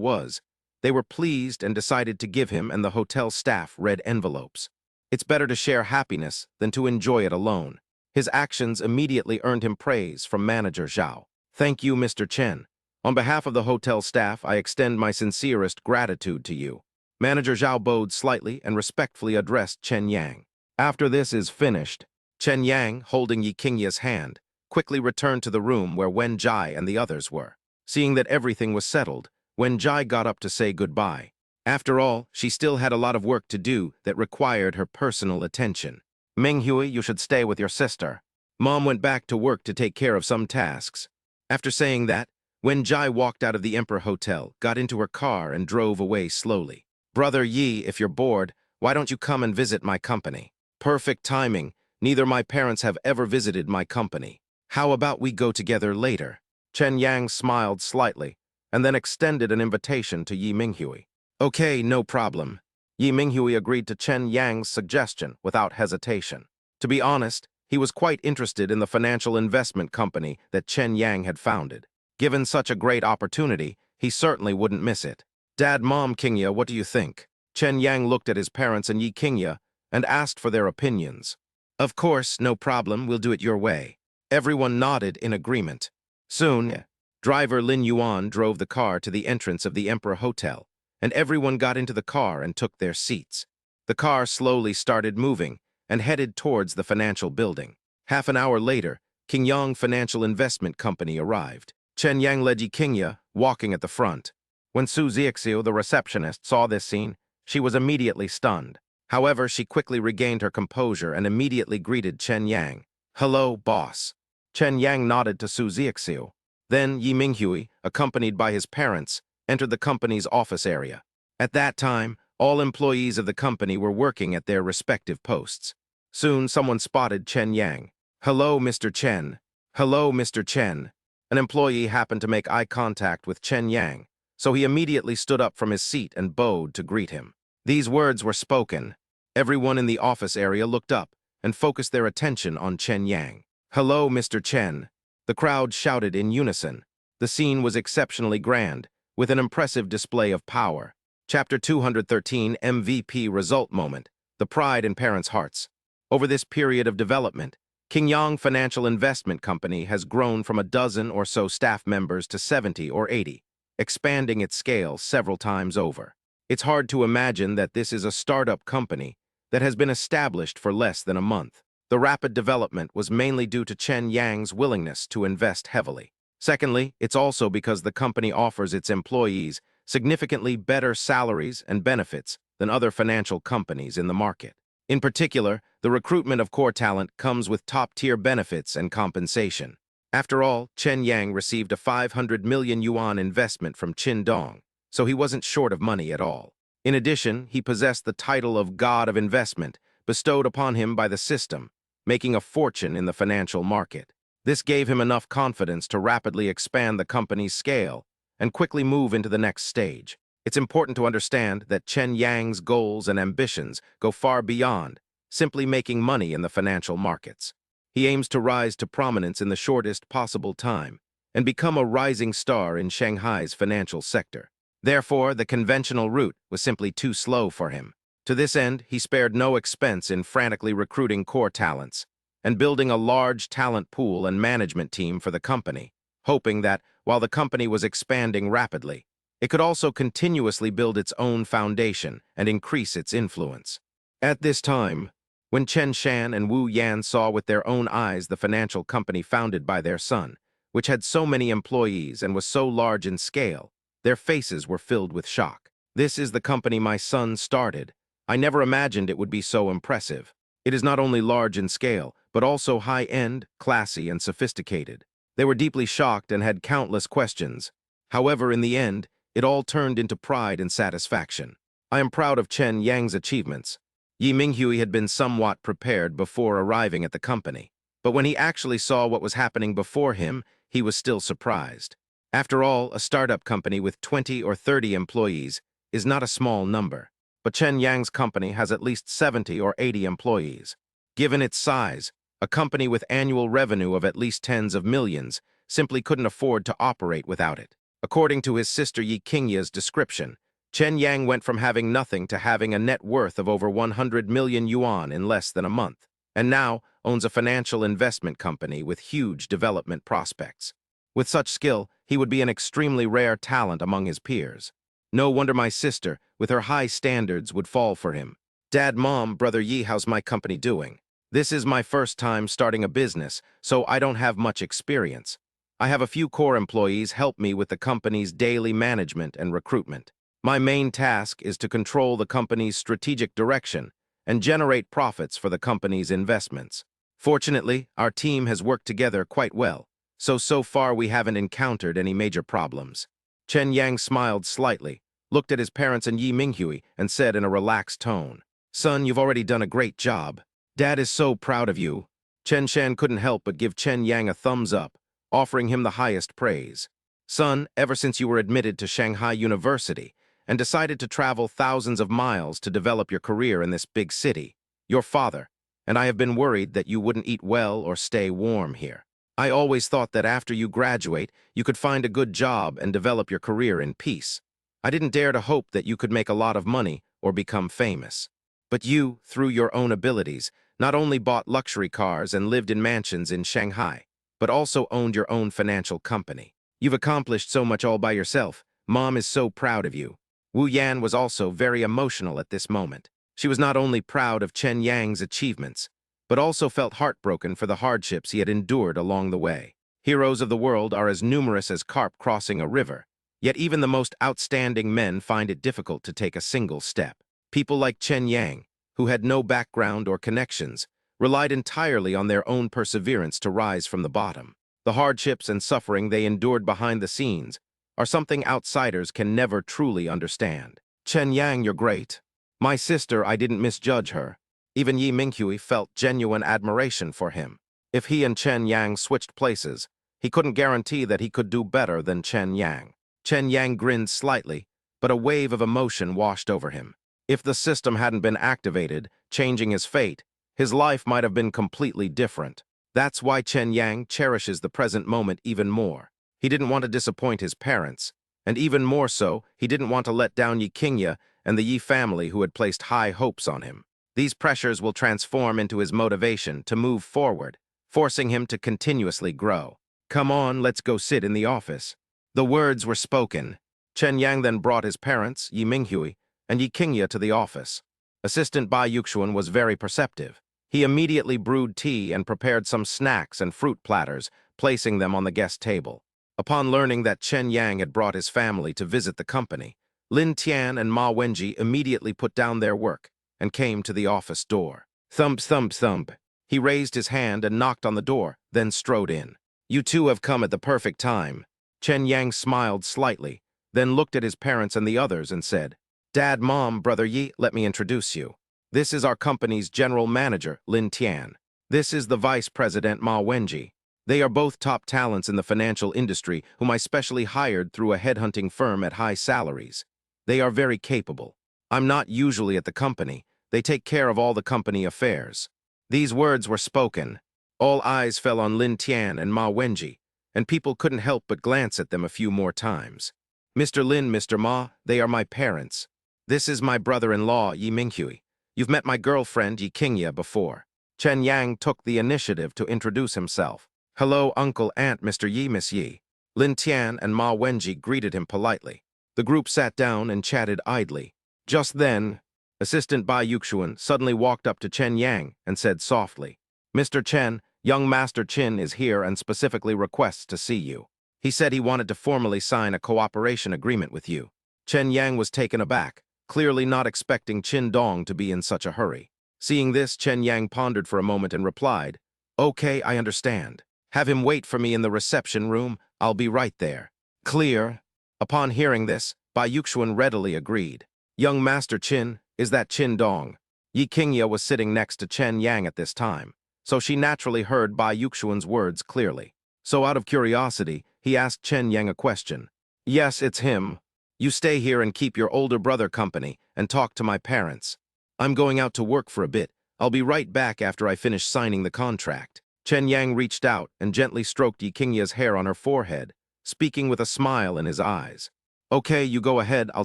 was, they were pleased and decided to give him and the hotel staff red envelopes. It's better to share happiness than to enjoy it alone. His actions immediately earned him praise from manager Zhao. Thank you, Mr. Chen. On behalf of the hotel staff, I extend my sincerest gratitude to you. Manager Zhao bowed slightly and respectfully addressed Chen Yang. After this is finished, Chen Yang, holding Yi Qingya's hand, quickly returned to the room where Wen Jai and the others were. Seeing that everything was settled, Wen Jai got up to say goodbye. After all, she still had a lot of work to do that required her personal attention. Minghui, you should stay with your sister. Mom went back to work to take care of some tasks. After saying that, Wen Jai walked out of the Emperor Hotel, got into her car, and drove away slowly. Brother Yi, if you're bored, why don't you come and visit my company? Perfect timing. Neither my parents have ever visited my company. How about we go together later? Chen Yang smiled slightly, and then extended an invitation to Yi Minghui. Okay, no problem. Yi Minghui agreed to Chen Yang's suggestion without hesitation. To be honest, he was quite interested in the financial investment company that Chen Yang had founded. Given such a great opportunity, he certainly wouldn't miss it. Dad, Mom, Qingya, what do you think? Chen Yang looked at his parents and Yi Qingya and asked for their opinions. Of course, no problem, we'll do it your way. Everyone nodded in agreement. Soon, driver Lin Yuan drove the car to the entrance of the Emperor Hotel, and everyone got into the car and took their seats. The car slowly started moving and headed towards the financial building. Half an hour later, Qingyang Financial Investment Company arrived. Chen Yang led Yi Qingya, walking at the front. When Su Zixiu, the receptionist, saw this scene, she was immediately stunned. However, she quickly regained her composure and immediately greeted Chen Yang. Hello, boss. Chen Yang nodded to Su Zixiu. Then Yi Minghui, accompanied by his parents, entered the company's office area. At that time, all employees of the company were working at their respective posts. Soon, someone spotted Chen Yang. Hello, Mr. Chen. Hello, Mr. Chen. An employee happened to make eye contact with Chen Yang, so he immediately stood up from his seat and bowed to greet him. These words were spoken. Everyone in the office area looked up and focused their attention on Chen Yang. Hello, Mr. Chen. The crowd shouted in unison. The scene was exceptionally grand, with an impressive display of power. Chapter 213, MVP Result Moment, the pride in parents' hearts. Over this period of development, Qingyang Financial Investment Company has grown from a dozen or so staff members to 70 or 80, expanding its scale several times over. It's hard to imagine that this is a startup company that has been established for less than a month. The rapid development was mainly due to Chen Yang's willingness to invest heavily. Secondly, it's also because the company offers its employees significantly better salaries and benefits than other financial companies in the market. In particular, the recruitment of core talent comes with top-tier benefits and compensation. After all, Chen Yang received a 500 million yuan investment from Qindong, so he wasn't short of money at all. In addition, he possessed the title of God of Investment, bestowed upon him by the system, making a fortune in the financial market. This gave him enough confidence to rapidly expand the company's scale and quickly move into the next stage. It's important to understand that Chen Yang's goals and ambitions go far beyond simply making money in the financial markets. He aims to rise to prominence in the shortest possible time and become a rising star in Shanghai's financial sector. Therefore, the conventional route was simply too slow for him. To this end, he spared no expense in frantically recruiting core talents and building a large talent pool and management team for the company, hoping that, while the company was expanding rapidly, it could also continuously build its own foundation and increase its influence. At this time, when Chen Shan and Wu Yan saw with their own eyes the financial company founded by their son, which had so many employees and was so large in scale, their faces were filled with shock. This is the company my son started. I never imagined it would be so impressive. It is not only large in scale, but also high-end, classy, and sophisticated. They were deeply shocked and had countless questions. However, in the end, it all turned into pride and satisfaction. I am proud of Chen Yang's achievements. Yi Minghui had been somewhat prepared before arriving at the company, but when he actually saw what was happening before him, he was still surprised. After all, a startup company with 20 or 30 employees is not a small number, but Chen Yang's company has at least 70 or 80 employees. Given its size, a company with annual revenue of at least tens of millions simply couldn't afford to operate without it. According to his sister Yi Qingya's description, Chen Yang went from having nothing to having a net worth of over 100 million yuan in less than a month, and now owns a financial investment company with huge development prospects. With such skill, he would be an extremely rare talent among his peers. No wonder my sister, with her high standards, would fall for him. Dad, Mom, Brother Yi, how's my company doing? This is my first time starting a business, so I don't have much experience. I have a few core employees help me with the company's daily management and recruitment. My main task is to control the company's strategic direction and generate profits for the company's investments. Fortunately, our team has worked together quite well, so far we haven't encountered any major problems. Chen Yang smiled slightly, looked at his parents and Yi Minghui, and said in a relaxed tone, "Son, you've already done a great job. Dad is so proud of you." Chen Shan couldn't help but give Chen Yang a thumbs up, offering him the highest praise. "Son, ever since you were admitted to Shanghai University and decided to travel thousands of miles to develop your career in this big city, your father and I have been worried that you wouldn't eat well or stay warm here. I always thought that after you graduate, you could find a good job and develop your career in peace. I didn't dare to hope that you could make a lot of money or become famous. But you, through your own abilities, not only bought luxury cars and lived in mansions in Shanghai, but also owned your own financial company. You've accomplished so much all by yourself. Mom is so proud of you." Wu Yan was also very emotional at this moment. She was not only proud of Chen Yang's achievements, but also felt heartbroken for the hardships he had endured along the way. Heroes of the world are as numerous as carp crossing a river, yet even the most outstanding men find it difficult to take a single step. People like Chen Yang, who had no background or connections, relied entirely on their own perseverance to rise from the bottom. The hardships and suffering they endured behind the scenes are something outsiders can never truly understand. "Chen Yang, you're great. My sister, I didn't misjudge her." Even Yi Minghui felt genuine admiration for him. If he and Chen Yang switched places, he couldn't guarantee that he could do better than Chen Yang. Chen Yang grinned slightly, but a wave of emotion washed over him. If the system hadn't been activated, changing his fate, his life might have been completely different. That's why Chen Yang cherishes the present moment even more. He didn't want to disappoint his parents, and even more so, he didn't want to let down Yi Qingya and the Yi family who had placed high hopes on him. These pressures will transform into his motivation to move forward, forcing him to continuously grow. "Come on, let's go sit in the office." The words were spoken. Chen Yang then brought his parents, Yi Minghui, and Yi Qingya to the office. Assistant Bai Yuxuan was very perceptive. He immediately brewed tea and prepared some snacks and fruit platters, placing them on the guest table. Upon learning that Chen Yang had brought his family to visit the company, Lin Tian and Ma Wenji immediately put down their work and came to the office door. Thump, thump, thump. He raised his hand and knocked on the door, then strode in. "You two have come at the perfect time." Chen Yang smiled slightly, then looked at his parents and the others and said, "Dad, Mom, Brother Yi, let me introduce you. This is our company's general manager, Lin Tian. This is the vice president, Ma Wenji. They are both top talents in the financial industry whom I specially hired through a headhunting firm at high salaries. They are very capable. I'm not usually at the company. They take care of all the company affairs." These words were spoken. All eyes fell on Lin Tian and Ma Wenji, and people couldn't help but glance at them a few more times. "Mr. Lin, Mr. Ma, they are my parents. This is my brother-in-law, Yi Minghui. You've met my girlfriend, Yi Qingya, before." Chen Yang took the initiative to introduce himself. "Hello, Uncle, Aunt, Mr. Yi, Miss Yi." Lin Tian and Ma Wenji greeted him politely. The group sat down and chatted idly. Just then, Assistant Bai Yuxuan suddenly walked up to Chen Yang and said softly, "Mr. Chen, young Master Qin is here and specifically requests to see you. He said he wanted to formally sign a cooperation agreement with you." Chen Yang was taken aback, clearly not expecting Qin Dong to be in such a hurry. Seeing this, Chen Yang pondered for a moment and replied, "Okay, I understand. Have him wait for me in the reception room. I'll be right there." "Clear." Upon hearing this, Bai Yuxuan readily agreed. "Young Master Qin, is that Qin Dong?" Yi Qingya was sitting next to Chen Yang at this time, so she naturally heard Bai Yuxuan's words clearly. So out of curiosity, he asked Chen Yang a question. "Yes, it's him. You stay here and keep your older brother company and talk to my parents. I'm going out to work for a bit. I'll be right back after I finish signing the contract." Chen Yang reached out and gently stroked Yi Qingya's hair on her forehead, speaking with a smile in his eyes. Okay, you go ahead, I'll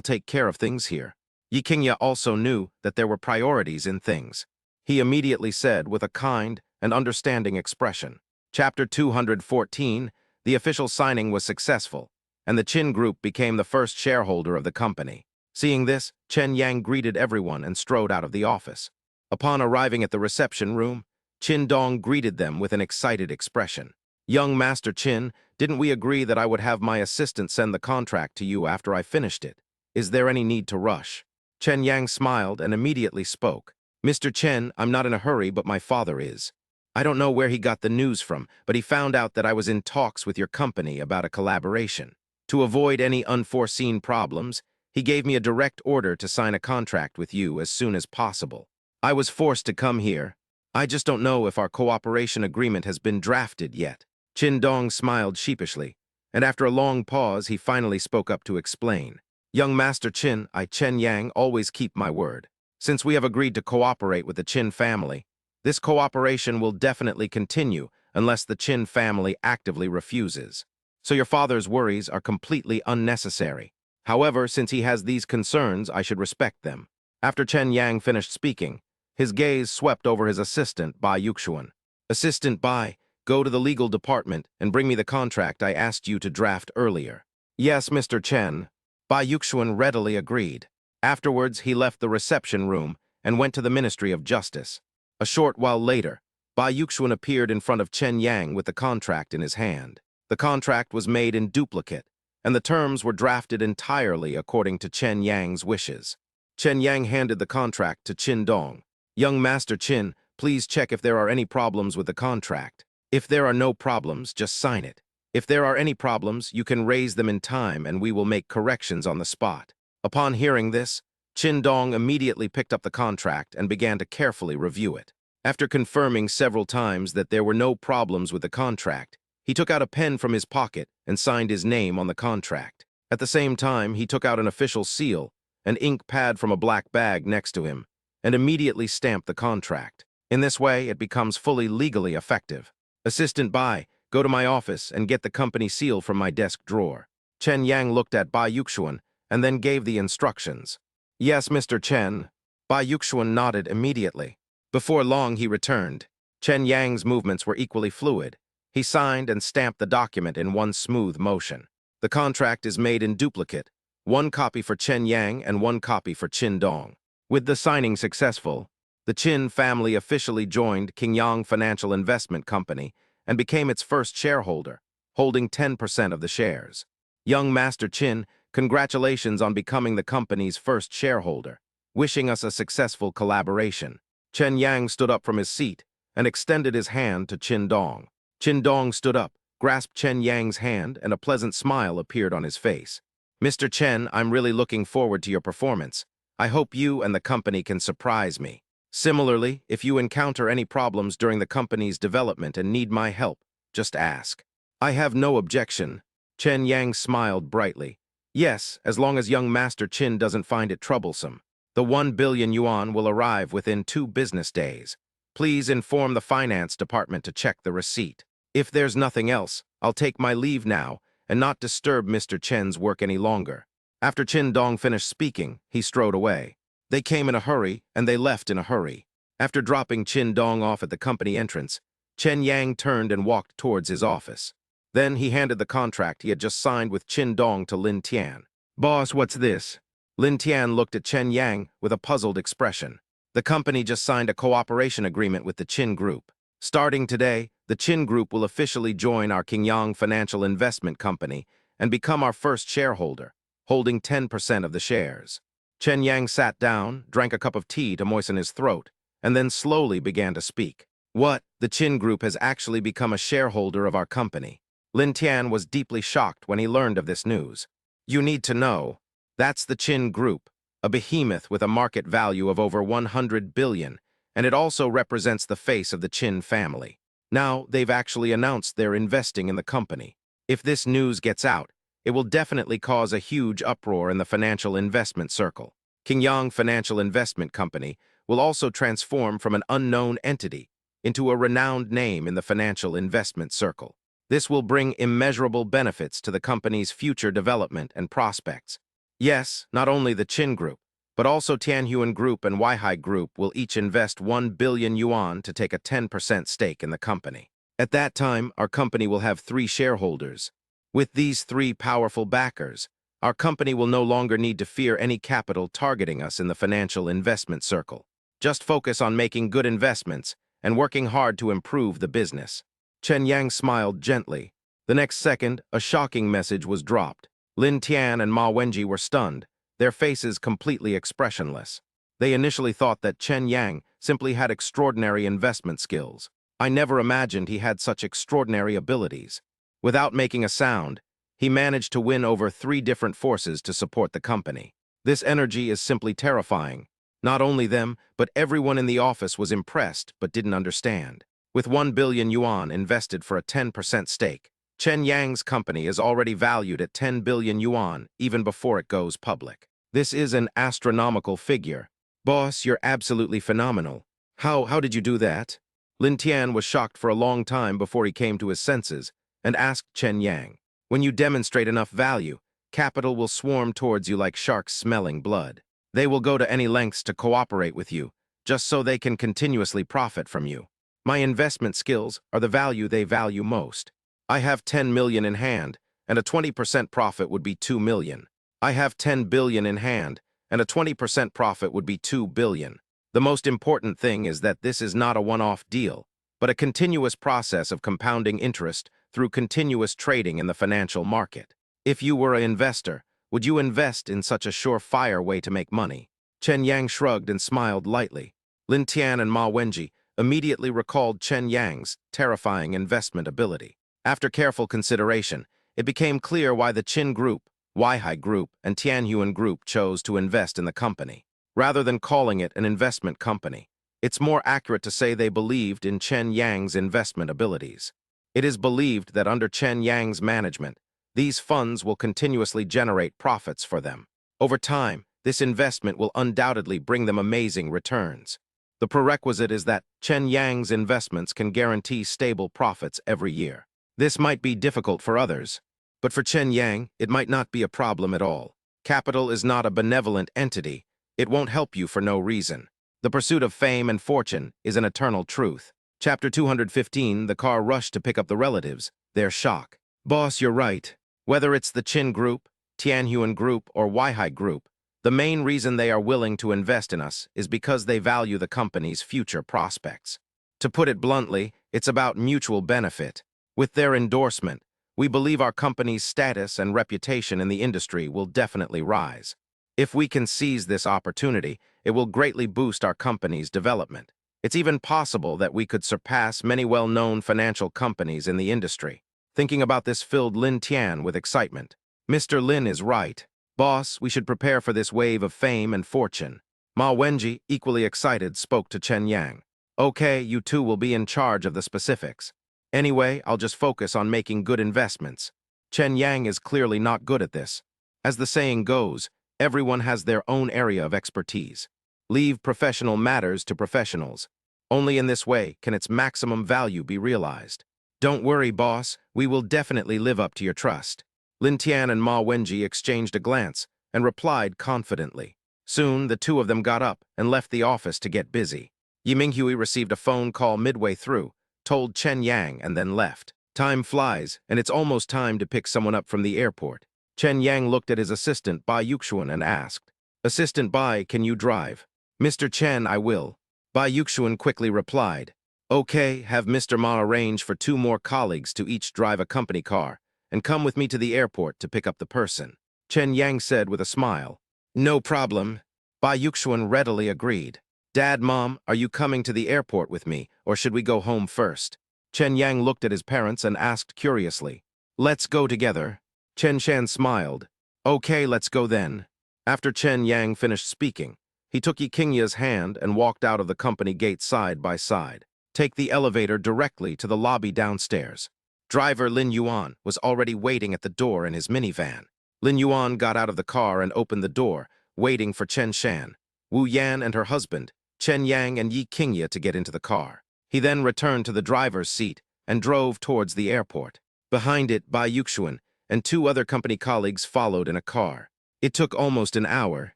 take care of things here. Yi Qingya also knew that there were priorities in things. He immediately said with a kind and understanding expression. Chapter 214, the official signing was successful, and the Qin Group became the first shareholder of the company. Seeing this, Chen Yang greeted everyone and strode out of the office. Upon arriving at the reception room, Qin Dong greeted them with an excited expression. Young Master Qin, didn't we agree that I would have my assistant send the contract to you after I finished it? Is there any need to rush? Chen Yang smiled and immediately spoke. Mr. Chen, I'm not in a hurry, but my father is. I don't know where he got the news from, but he found out that I was in talks with your company about a collaboration. To avoid any unforeseen problems, he gave me a direct order to sign a contract with you as soon as possible. I was forced to come here. I just don't know if our cooperation agreement has been drafted yet. Qin Dong smiled sheepishly, and after a long pause, he finally spoke up to explain. Young Master Qin, I, Chen Yang, always keep my word. Since we have agreed to cooperate with the Qin family, this cooperation will definitely continue unless the Qin family actively refuses. So your father's worries are completely unnecessary. However, since he has these concerns, I should respect them. After Chen Yang finished speaking, his gaze swept over his assistant, Bai Yuxuan. Assistant Bai, go to the legal department and bring me the contract I asked you to draft earlier. Yes, Mr. Chen. Bai Yuxuan readily agreed. Afterwards, he left the reception room and went to the Ministry of Justice. A short while later, Bai Yuxuan appeared in front of Chen Yang with the contract in his hand. The contract was made in duplicate, and the terms were drafted entirely according to Chen Yang's wishes. Chen Yang handed the contract to Qin Dong. Young Master Qin, please check if there are any problems with the contract. If there are no problems, just sign it. If there are any problems, you can raise them in time and we will make corrections on the spot. Upon hearing this, Qin Dong immediately picked up the contract and began to carefully review it. After confirming several times that there were no problems with the contract, he took out a pen from his pocket and signed his name on the contract. At the same time, he took out an official seal, an ink pad from a black bag next to him, and immediately stamped the contract. In this way, it becomes fully legally effective. Assistant Bai, go to my office and get the company seal from my desk drawer. Chen Yang looked at Bai Yuxuan and then gave the instructions. Yes, Mr. Chen. Bai Yuxuan nodded immediately. Before long, he returned. Chen Yang's movements were equally fluid. He signed and stamped the document in one smooth motion. The contract is made in duplicate, one copy for Chen Yang and one copy for Qin Dong. With the signing successful, the Qin family officially joined Qingyang Financial Investment Company and became its first shareholder, holding 10% of the shares. Young Master Qin, congratulations on becoming the company's first shareholder, wishing us a successful collaboration. Chen Yang stood up from his seat and extended his hand to Qin Dong. Qin Dong stood up, grasped Chen Yang's hand, and a pleasant smile appeared on his face. Mr. Chen, I'm really looking forward to your performance. I hope you and the company can surprise me. Similarly, if you encounter any problems during the company's development and need my help, just ask. I have no objection. Chen Yang smiled brightly. Yes, as long as young Master Qin doesn't find it troublesome. The 1 billion yuan will arrive within 2 business days. Please inform the finance department to check the receipt. If there's nothing else, I'll take my leave now and not disturb Mr. Chen's work any longer. After Qin Dong finished speaking, he strode away. They came in a hurry, and they left in a hurry. After dropping Qin Dong off at the company entrance, Chen Yang turned and walked towards his office. Then he handed the contract he had just signed with Qin Dong to Lin Tian. Boss, what's this? Lin Tian looked at Chen Yang with a puzzled expression. The company just signed a cooperation agreement with the Qin Group. Starting today, the Qin Group will officially join our Qingyang Financial Investment Company and become our first shareholder, holding 10% of the shares. Chen Yang sat down, drank a cup of tea to moisten his throat, and then slowly began to speak. What? The Qin Group has actually become a shareholder of our company. Lin Tian was deeply shocked when he learned of this news. You need to know. That's the Qin Group, a behemoth with a market value of over 100 billion, and it also represents the face of the Qin family. Now, they've actually announced they're investing in the company. If this news gets out, it will definitely cause a huge uproar in the financial investment circle. Qingyang Financial Investment Company will also transform from an unknown entity into a renowned name in the financial investment circle. This will bring immeasurable benefits to the company's future development and prospects. Yes, not only the Qin Group, but also Tianhuan Group and Weihai Group will each invest 1 billion yuan to take a 10% stake in the company. At that time, our company will have 3 shareholders. With these 3 powerful backers, our company will no longer need to fear any capital targeting us in the financial investment circle. Just focus on making good investments and working hard to improve the business. Chen Yang smiled gently. The next second, a shocking message was dropped. Lin Tian and Ma Wenji were stunned, their faces completely expressionless. They initially thought that Chen Yang simply had extraordinary investment skills. I never imagined he had such extraordinary abilities. Without making a sound, he managed to win over 3 different forces to support the company. This energy is simply terrifying. Not only them, but everyone in the office was impressed but didn't understand. With 1 billion yuan invested for a 10% stake, Chen Yang's company is already valued at 10 billion yuan even before it goes public. This is an astronomical figure. Boss, you're absolutely phenomenal. How did you do that? Lin Tian was shocked for a long time before he came to his senses and asked Chen Yang. When you demonstrate enough value, capital will swarm towards you like sharks smelling blood. They will go to any lengths to cooperate with you, just so they can continuously profit from you. My investment skills are the value they value most. I have 10 million in hand, and a 20% profit would be 2 million. I have 10 billion in hand, and a 20% profit would be 2 billion. The most important thing is that this is not a one-off deal, but a continuous process of compounding interest through continuous trading in the financial market. If you were an investor, would you invest in such a surefire way to make money? Chen Yang shrugged and smiled lightly. Lin Tian and Ma Wenji immediately recalled Chen Yang's terrifying investment ability. After careful consideration, it became clear why the Qin Group, Weihai Group, and Tianhuan Group chose to invest in the company. Rather than calling it an investment company, it's more accurate to say they believed in Chen Yang's investment abilities. It is believed that under Chen Yang's management, these funds will continuously generate profits for them. Over time, this investment will undoubtedly bring them amazing returns. The prerequisite is that Chen Yang's investments can guarantee stable profits every year. This might be difficult for others, but for Chen Yang, it might not be a problem at all. Capital is not a benevolent entity. It won't help you for no reason. The pursuit of fame and fortune is an eternal truth. Chapter 215, the car rushed to pick up the relatives, their shock. Boss, you're right. Whether it's the Qin Group, Tianhuan Group, or Weihai Group, the main reason they are willing to invest in us is because they value the company's future prospects. To put it bluntly, it's about mutual benefit. With their endorsement, we believe our company's status and reputation in the industry will definitely rise. If we can seize this opportunity, it will greatly boost our company's development. It's even possible that we could surpass many well-known financial companies in the industry. Thinking about this filled Lin Tian with excitement. Mr. Lin is right. Boss, we should prepare for this wave of fame and fortune. Ma Wenji, equally excited, spoke to Chen Yang. Okay, you two will be in charge of the specifics. Anyway, I'll just focus on making good investments. Chen Yang is clearly not good at this. As the saying goes, everyone has their own area of expertise. Leave professional matters to professionals. Only in this way can its maximum value be realized. Don't worry, boss. We will definitely live up to your trust. Lin Tian and Ma Wenji exchanged a glance and replied confidently. Soon, the two of them got up and left the office to get busy. Yi Minghui received a phone call midway through, told Chen Yang, and then left. Time flies, and it's almost time to pick someone up from the airport. Chen Yang looked at his assistant, Bai Yuxuan, and asked, Assistant Bai, can you drive? Mr. Chen, I will. Bai Yuxuan quickly replied, Okay, have Mr. Ma arrange for 2 more colleagues to each drive a company car, and come with me to the airport to pick up the person. Chen Yang said with a smile. No problem. Bai Yuxuan readily agreed. Dad, Mom, are you coming to the airport with me, or should we go home first? Chen Yang looked at his parents and asked curiously. Let's go together. Chen Shan smiled. Okay, let's go then. After Chen Yang finished speaking, he took Yiqingya's hand and walked out of the company gate side by side. Take the elevator directly to the lobby downstairs. Driver Lin Yuan was already waiting at the door in his minivan. Lin Yuan got out of the car and opened the door, waiting for Chen Shan, Wu Yan and her husband, Chen Yang and Yi Qingya to get into the car. He then returned to the driver's seat and drove towards the airport. Behind it, Bai Yuxuan and two other company colleagues followed in a car. It took almost an hour.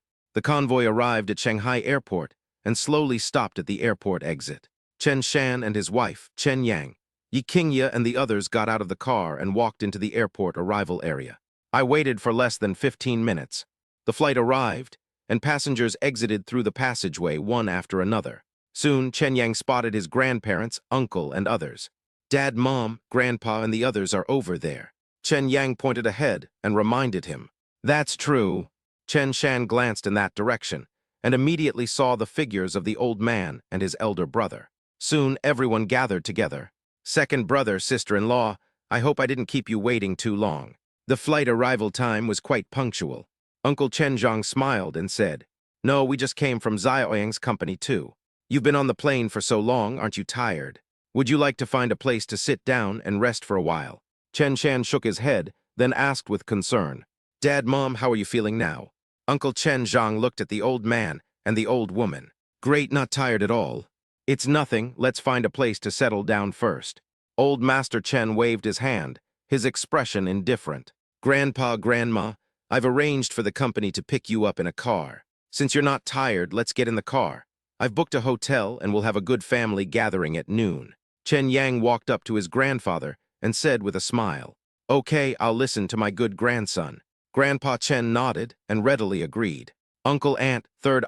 The convoy arrived at Shanghai Airport and slowly stopped at the airport exit. Chen Shan and his wife, Chen Yang, Yi Qingye and the others got out of the car and walked into the airport arrival area. I waited for less than 15 minutes. The flight arrived, and passengers exited through the passageway one after another. Soon, Chen Yang spotted his grandparents, uncle, and others. Dad, Mom, Grandpa, and the others are over there. Chen Yang pointed ahead and reminded him. That's true. Chen Shan glanced in that direction and immediately saw the figures of the old man and his elder brother. Soon, everyone gathered together. Second brother, sister-in-law, I hope I didn't keep you waiting too long. The flight arrival time was quite punctual. Uncle Chen Zhang smiled and said, No, we just came from Xiaoyang's company too. You've been on the plane for so long, aren't you tired? Would you like to find a place to sit down and rest for a while? Chen Shan shook his head, then asked with concern, Dad, Mom, how are you feeling now? Uncle Chen Zhang looked at the old man and the old woman. Great, not tired at all. It's nothing, let's find a place to settle down first. Old Master Chen waved his hand, his expression indifferent. Grandpa, Grandma, I've arranged for the company to pick you up in a car. Since you're not tired, let's get in the car. I've booked a hotel and we'll have a good family gathering at noon. Chen Yang walked up to his grandfather and said with a smile, Okay, I'll listen to my good grandson. Grandpa Chen nodded and readily agreed. Uncle, aunt, third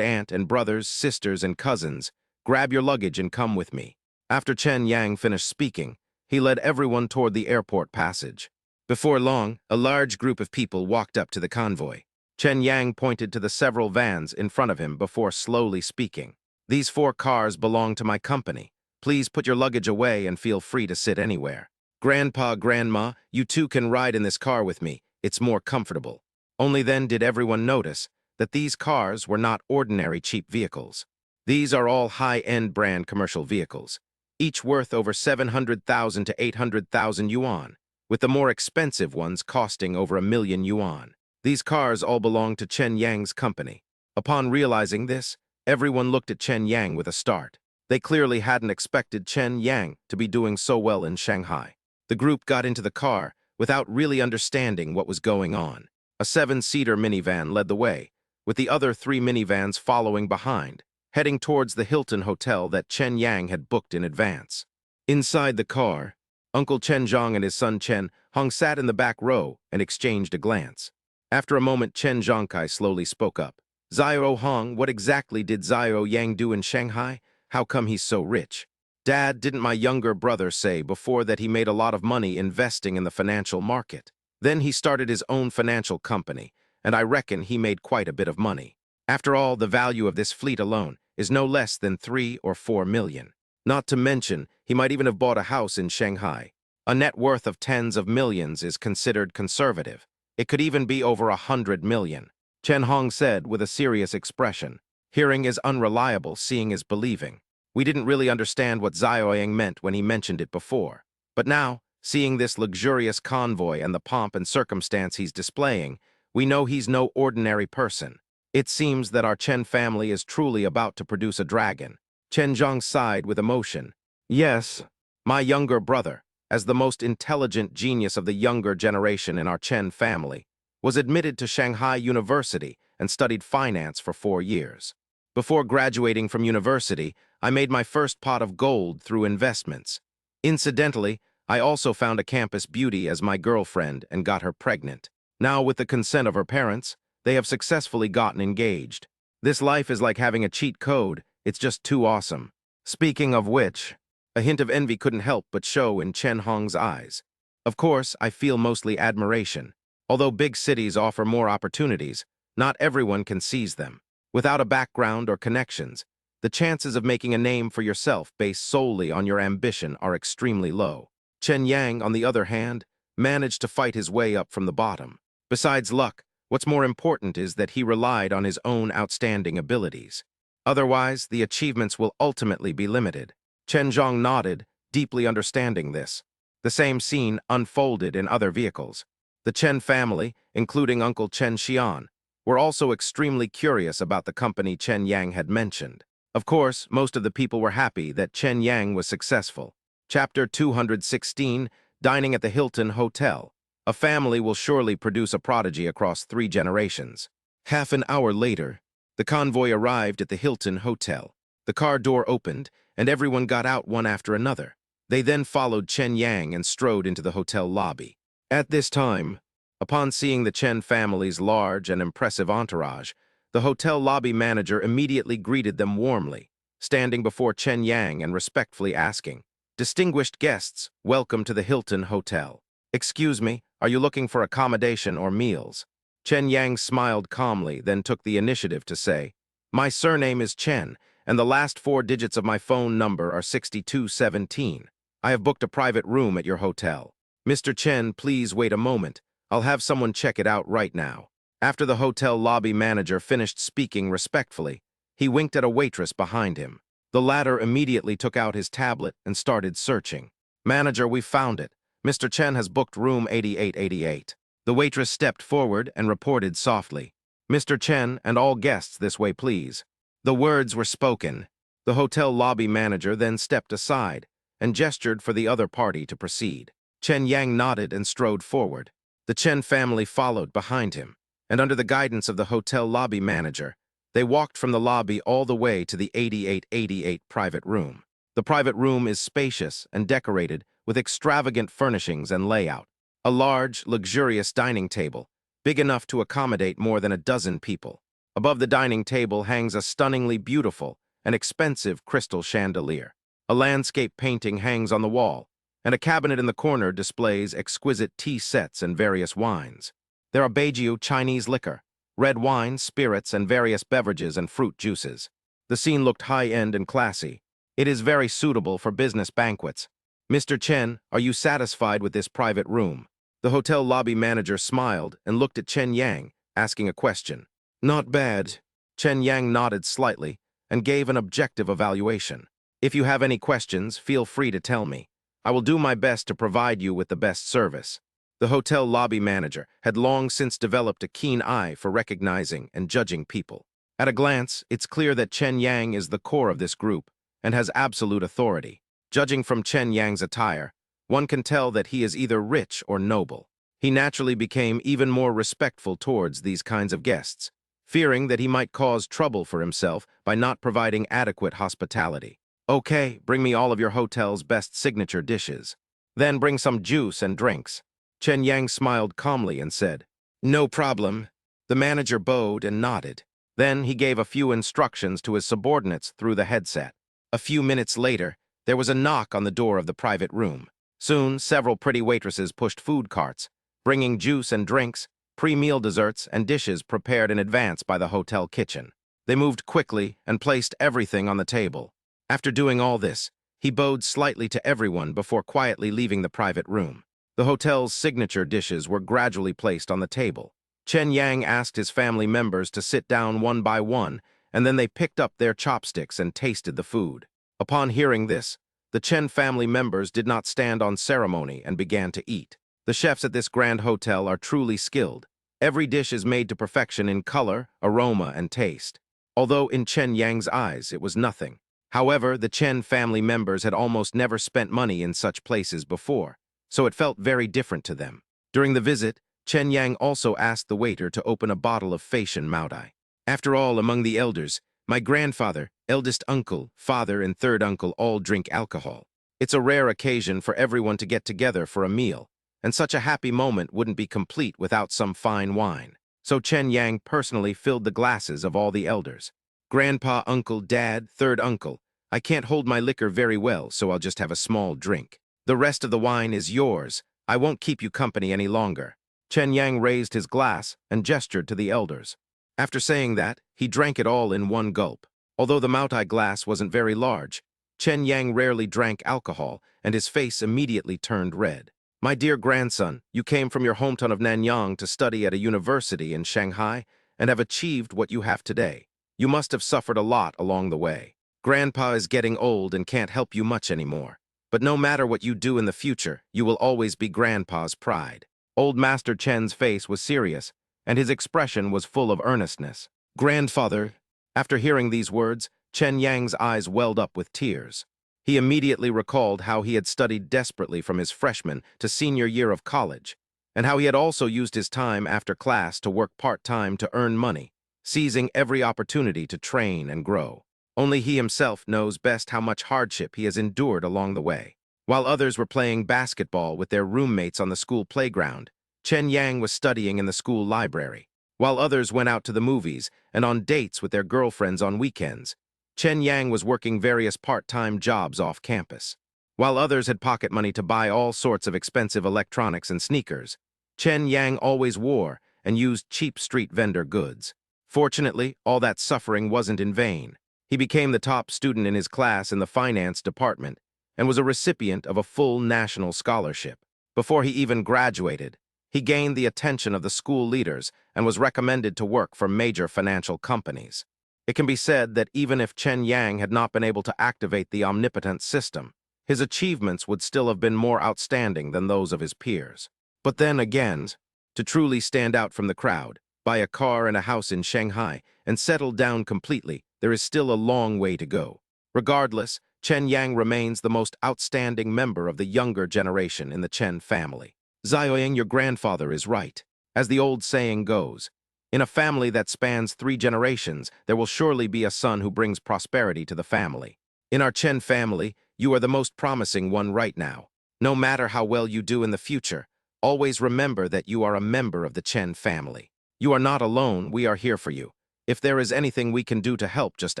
aunt, and brothers, sisters, and cousins, grab your luggage and come with me. After Chen Yang finished speaking, he led everyone toward the airport passage. Before long, a large group of people walked up to the convoy. Chen Yang pointed to the several vans in front of him before slowly speaking. These 4 cars belong to my company. Please put your luggage away and feel free to sit anywhere. Grandpa, Grandma, you two can ride in this car with me. It's more comfortable. Only then did everyone notice that these cars were not ordinary cheap vehicles. These are all high-end brand commercial vehicles, each worth over 700,000 to 800,000 yuan, with the more expensive ones costing over 1,000,000 yuan. These cars all belong to Chen Yang's company. Upon realizing this, everyone looked at Chen Yang with a start. They clearly hadn't expected Chen Yang to be doing so well in Shanghai. The group got into the car without really understanding what was going on. A 7-seater minivan led the way, with the other 3 minivans following behind, heading towards the Hilton Hotel that Chen Yang had booked in advance. Inside the car, Uncle Chen Zhang and his son Chen Hong sat in the back row and exchanged a glance. After a moment, Chen Zhangkai slowly spoke up. Xiao Hong, what exactly did Xiao Yang do in Shanghai? How come he's so rich? Dad, didn't my younger brother say before that he made a lot of money investing in the financial market? Then he started his own financial company, and I reckon he made quite a bit of money. After all, the value of this fleet alone is no less than 3 or 4 million. Not to mention, he might even have bought a house in Shanghai. A net worth of tens of millions is considered conservative. It could even be over 100 million. Chen Hong said with a serious expression. Hearing is unreliable, seeing is believing. We didn't really understand what Xiaoyang meant when he mentioned it before. But now, seeing this luxurious convoy and the pomp and circumstance he's displaying, we know he's no ordinary person. It seems that our Chen family is truly about to produce a dragon. Chen Zhang sighed with emotion. Yes, my younger brother, as the most intelligent genius of the younger generation in our Chen family, was admitted to Shanghai University and studied finance for 4 years. Before graduating from university, I made my first pot of gold through investments. Incidentally, I also found a campus beauty as my girlfriend and got her pregnant. Now, with the consent of her parents, they have successfully gotten engaged. This life is like having a cheat code. It's just too awesome. Speaking of which, a hint of envy couldn't help but show in Chen Hong's eyes. Of course, I feel mostly admiration. Although big cities offer more opportunities, not everyone can seize them. Without a background or connections, the chances of making a name for yourself based solely on your ambition are extremely low. Chen Yang, on the other hand, managed to fight his way up from the bottom. Besides luck, what's more important is that he relied on his own outstanding abilities. Otherwise, the achievements will ultimately be limited. Chen Zhang nodded, deeply understanding this. The same scene unfolded in other vehicles. The Chen family, including Uncle Chen Xian, were also extremely curious about the company Chen Yang had mentioned. Of course, most of the people were happy that Chen Yang was successful. Chapter 216, dining at the Hilton Hotel. A family will surely produce a prodigy across 3 generations. Half an hour later, the convoy arrived at the Hilton Hotel. The car door opened, and everyone got out one after another. They then followed Chen Yang and strode into the hotel lobby. At this time, upon seeing the Chen family's large and impressive entourage, the hotel lobby manager immediately greeted them warmly, standing before Chen Yang and respectfully asking, "Distinguished guests, welcome to the Hilton Hotel. Excuse me, are you looking for accommodation or meals?" Chen Yang smiled calmly, then took the initiative to say, "My surname is Chen, and the last 4 digits of my phone number are 6217. I have booked a private room at your hotel. Mr. Chen, please wait a moment. I'll have someone check it out right now." After the hotel lobby manager finished speaking respectfully, he winked at a waitress behind him. The latter immediately took out his tablet and started searching. "Manager, we found it. Mr. Chen has booked room 8888. The waitress stepped forward and reported softly, "Mr. Chen and all guests this way, please." The words were spoken. The hotel lobby manager then stepped aside and gestured for the other party to proceed. Chen Yang nodded and strode forward. The Chen family followed behind him, and under the guidance of the hotel lobby manager, they walked from the lobby all the way to the 8888 private room. The private room is spacious and decorated with extravagant furnishings and layout. A large, luxurious dining table, big enough to accommodate more than a dozen people. Above the dining table hangs a stunningly beautiful and expensive crystal chandelier. A landscape painting hangs on the wall, and a cabinet in the corner displays exquisite tea sets and various wines. There are Baijiu Chinese liquor, red wine, spirits, and various beverages and fruit juices. The scene looked high-end and classy. It is very suitable for business banquets. "Mr. Chen, are you satisfied with this private room?" The hotel lobby manager smiled and looked at Chen Yang, asking a question. "Not bad." Chen Yang nodded slightly and gave an objective evaluation. "If you have any questions, feel free to tell me. I will do my best to provide you with the best service." The hotel lobby manager had long since developed a keen eye for recognizing and judging people. At a glance, it's clear that Chen Yang is the core of this group and has absolute authority. Judging from Chen Yang's attire, one can tell that he is either rich or noble. He naturally became even more respectful towards these kinds of guests, fearing that he might cause trouble for himself by not providing adequate hospitality. "Okay, bring me all of your hotel's best signature dishes. Then bring some juice and drinks." Chen Yang smiled calmly and said, "No problem." The manager bowed and nodded. Then he gave a few instructions to his subordinates through the headset. A few minutes later, there was a knock on the door of the private room. Soon, several pretty waitresses pushed food carts, bringing juice and drinks, pre-meal desserts, and dishes prepared in advance by the hotel kitchen. They moved quickly and placed everything on the table. After doing all this, he bowed slightly to everyone before quietly leaving the private room. The hotel's signature dishes were gradually placed on the table. Chen Yang asked his family members to sit down one by one, and then they picked up their chopsticks and tasted the food. Upon hearing this, the Chen family members did not stand on ceremony and began to eat. The chefs at this grand hotel are truly skilled. Every dish is made to perfection in color, aroma, and taste. Although in Chen Yang's eyes it was nothing. However, the Chen family members had almost never spent money in such places before, so it felt very different to them. During the visit, Chen Yang also asked the waiter to open a bottle of Feishan Maodai. "After all, among the elders, my grandfather, eldest uncle, father, and third uncle all drink alcohol. It's a rare occasion for everyone to get together for a meal, and such a happy moment wouldn't be complete without some fine wine." So Chen Yang personally filled the glasses of all the elders. "Grandpa, uncle, dad, third uncle, I can't hold my liquor very well, so I'll just have a small drink. The rest of the wine is yours. I won't keep you company any longer." Chen Yang raised his glass and gestured to the elders. After saying that, he drank it all in one gulp. Although the Maodai glass wasn't very large, Chen Yang rarely drank alcohol, and his face immediately turned red. "My dear grandson, you came from your hometown of Nanyang to study at a university in Shanghai and have achieved what you have today. You must have suffered a lot along the way. Grandpa is getting old and can't help you much anymore. But no matter what you do in the future, you will always be Grandpa's pride." Old Master Chen's face was serious, and his expression was full of earnestness. "Grandfather." After hearing these words, Chen Yang's eyes welled up with tears. He immediately recalled how he had studied desperately from his freshman to senior year of college, and how he had also used his time after class to work part-time to earn money, seizing every opportunity to train and grow. Only he himself knows best how much hardship he has endured along the way. While others were playing basketball with their roommates on the school playground, Chen Yang was studying in the school library. While others went out to the movies and on dates with their girlfriends on weekends, Chen Yang was working various part-time jobs off campus. While others had pocket money to buy all sorts of expensive electronics and sneakers, Chen Yang always wore and used cheap street vendor goods. Fortunately, all that suffering wasn't in vain. He became the top student in his class in the finance department and was a recipient of a full national scholarship. Before he even graduated, he gained the attention of the school leaders and was recommended to work for major financial companies. It can be said that even if Chen Yang had not been able to activate the omnipotent system, his achievements would still have been more outstanding than those of his peers. But then again, to truly stand out from the crowd, buy a car and a house in Shanghai, and settle down completely, there is still a long way to go. Regardless, Chen Yang remains the most outstanding member of the younger generation in the Chen family. Xiaoying, your grandfather is right. As the old saying goes, in a family that spans 3 generations, there will surely be a son who brings prosperity to the family. In our Chen family, you are the most promising one right now. No matter how well you do in the future, always remember that you are a member of the Chen family. You are not alone, we are here for you. If there is anything we can do to help, just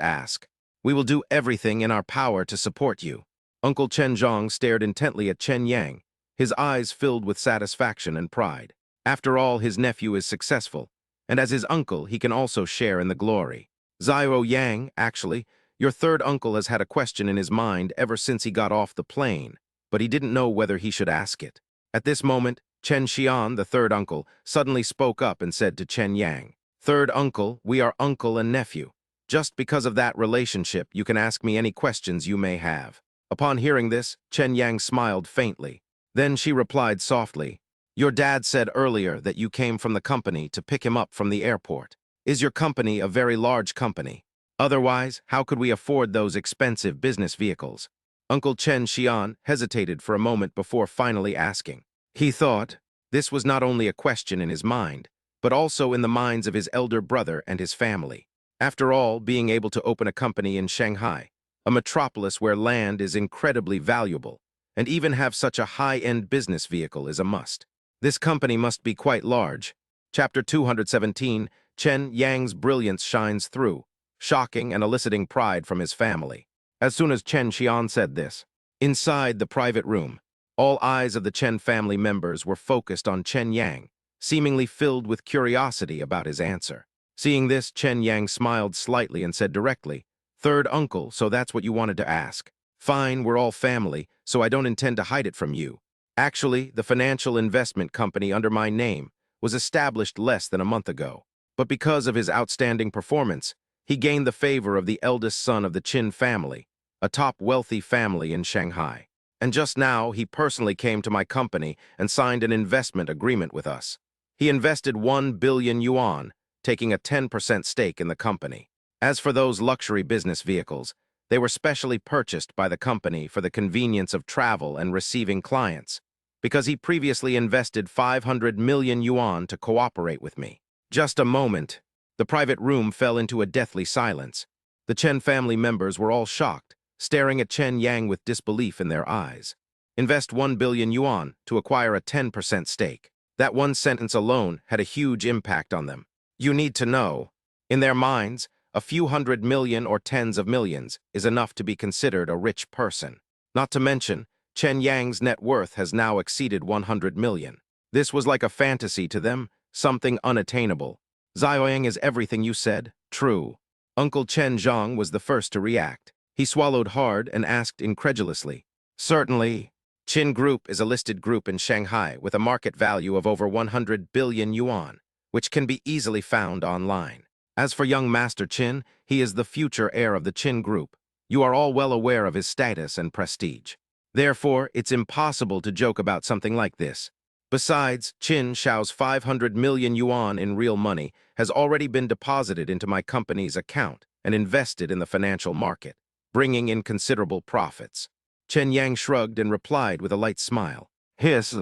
ask. We will do everything in our power to support you. Uncle Chen Zhang stared intently at Chen Yang, his eyes filled with satisfaction and pride. After all, his nephew is successful, and as his uncle, he can also share in the glory. Xiao Yang, actually, your third uncle has had a question in his mind ever since he got off the plane, but he didn't know whether he should ask it. At this moment, Chen Xian, the third uncle, suddenly spoke up and said to Chen Yang, "Third uncle, we are uncle and nephew. Just because of that relationship, you can ask me any questions you may have." Upon hearing this, Chen Yang smiled faintly. Then she replied softly, "Your dad said earlier that you came from the company to pick him up from the airport. Is your company a very large company? Otherwise, how could we afford those expensive business vehicles?" Uncle Chen Xian hesitated for a moment before finally asking. He thought this was not only a question in his mind, but also in the minds of his elder brother and his family. After all, being able to open a company in Shanghai, a metropolis where land is incredibly valuable, and even have such a high-end business vehicle is a must. This company must be quite large. Chapter 217, Chen Yang's brilliance shines through, shocking and eliciting pride from his family. As soon as Chen Xian said this, inside the private room, all eyes of the Chen family members were focused on Chen Yang, seemingly filled with curiosity about his answer. Seeing this, Chen Yang smiled slightly and said directly, "Third uncle, so that's what you wanted to ask. Fine, we're all family, so I don't intend to hide it from you. Actually, the financial investment company under my name was established less than a month ago. But because of his outstanding performance, he gained the favor of the eldest son of the Qin family, a top wealthy family in Shanghai. And just now, he personally came to my company and signed an investment agreement with us. He invested 1 billion yuan, taking a 10% stake in the company. As for those luxury business vehicles, they were specially purchased by the company for the convenience of travel and receiving clients, because he previously invested 500 million yuan to cooperate with me." Just a moment. The private room fell into a deathly silence. The Chen family members were all shocked, staring at Chen Yang with disbelief in their eyes. Invest 1 billion yuan to acquire a 10% stake. That one sentence alone had a huge impact on them. You need to know. In their minds, a few hundred million or tens of millions is enough to be considered a rich person. Not to mention, Chen Yang's net worth has now exceeded 100 million. This was like a fantasy to them, something unattainable. Xiaoying, is everything you said true? Uncle Chen Zhang was the first to react. He swallowed hard and asked incredulously, "Certainly. Qin Group is a listed group in Shanghai with a market value of over 100 billion yuan, which can be easily found online. As for young Master Qin, he is the future heir of the Qin Group. You are all well aware of his status and prestige. Therefore, it's impossible to joke about something like this. Besides, Qin Shao's 500 million yuan in real money has already been deposited into my company's account and invested in the financial market. bringing in considerable profits. Chen Yang shrugged and replied with a light smile. Hiss.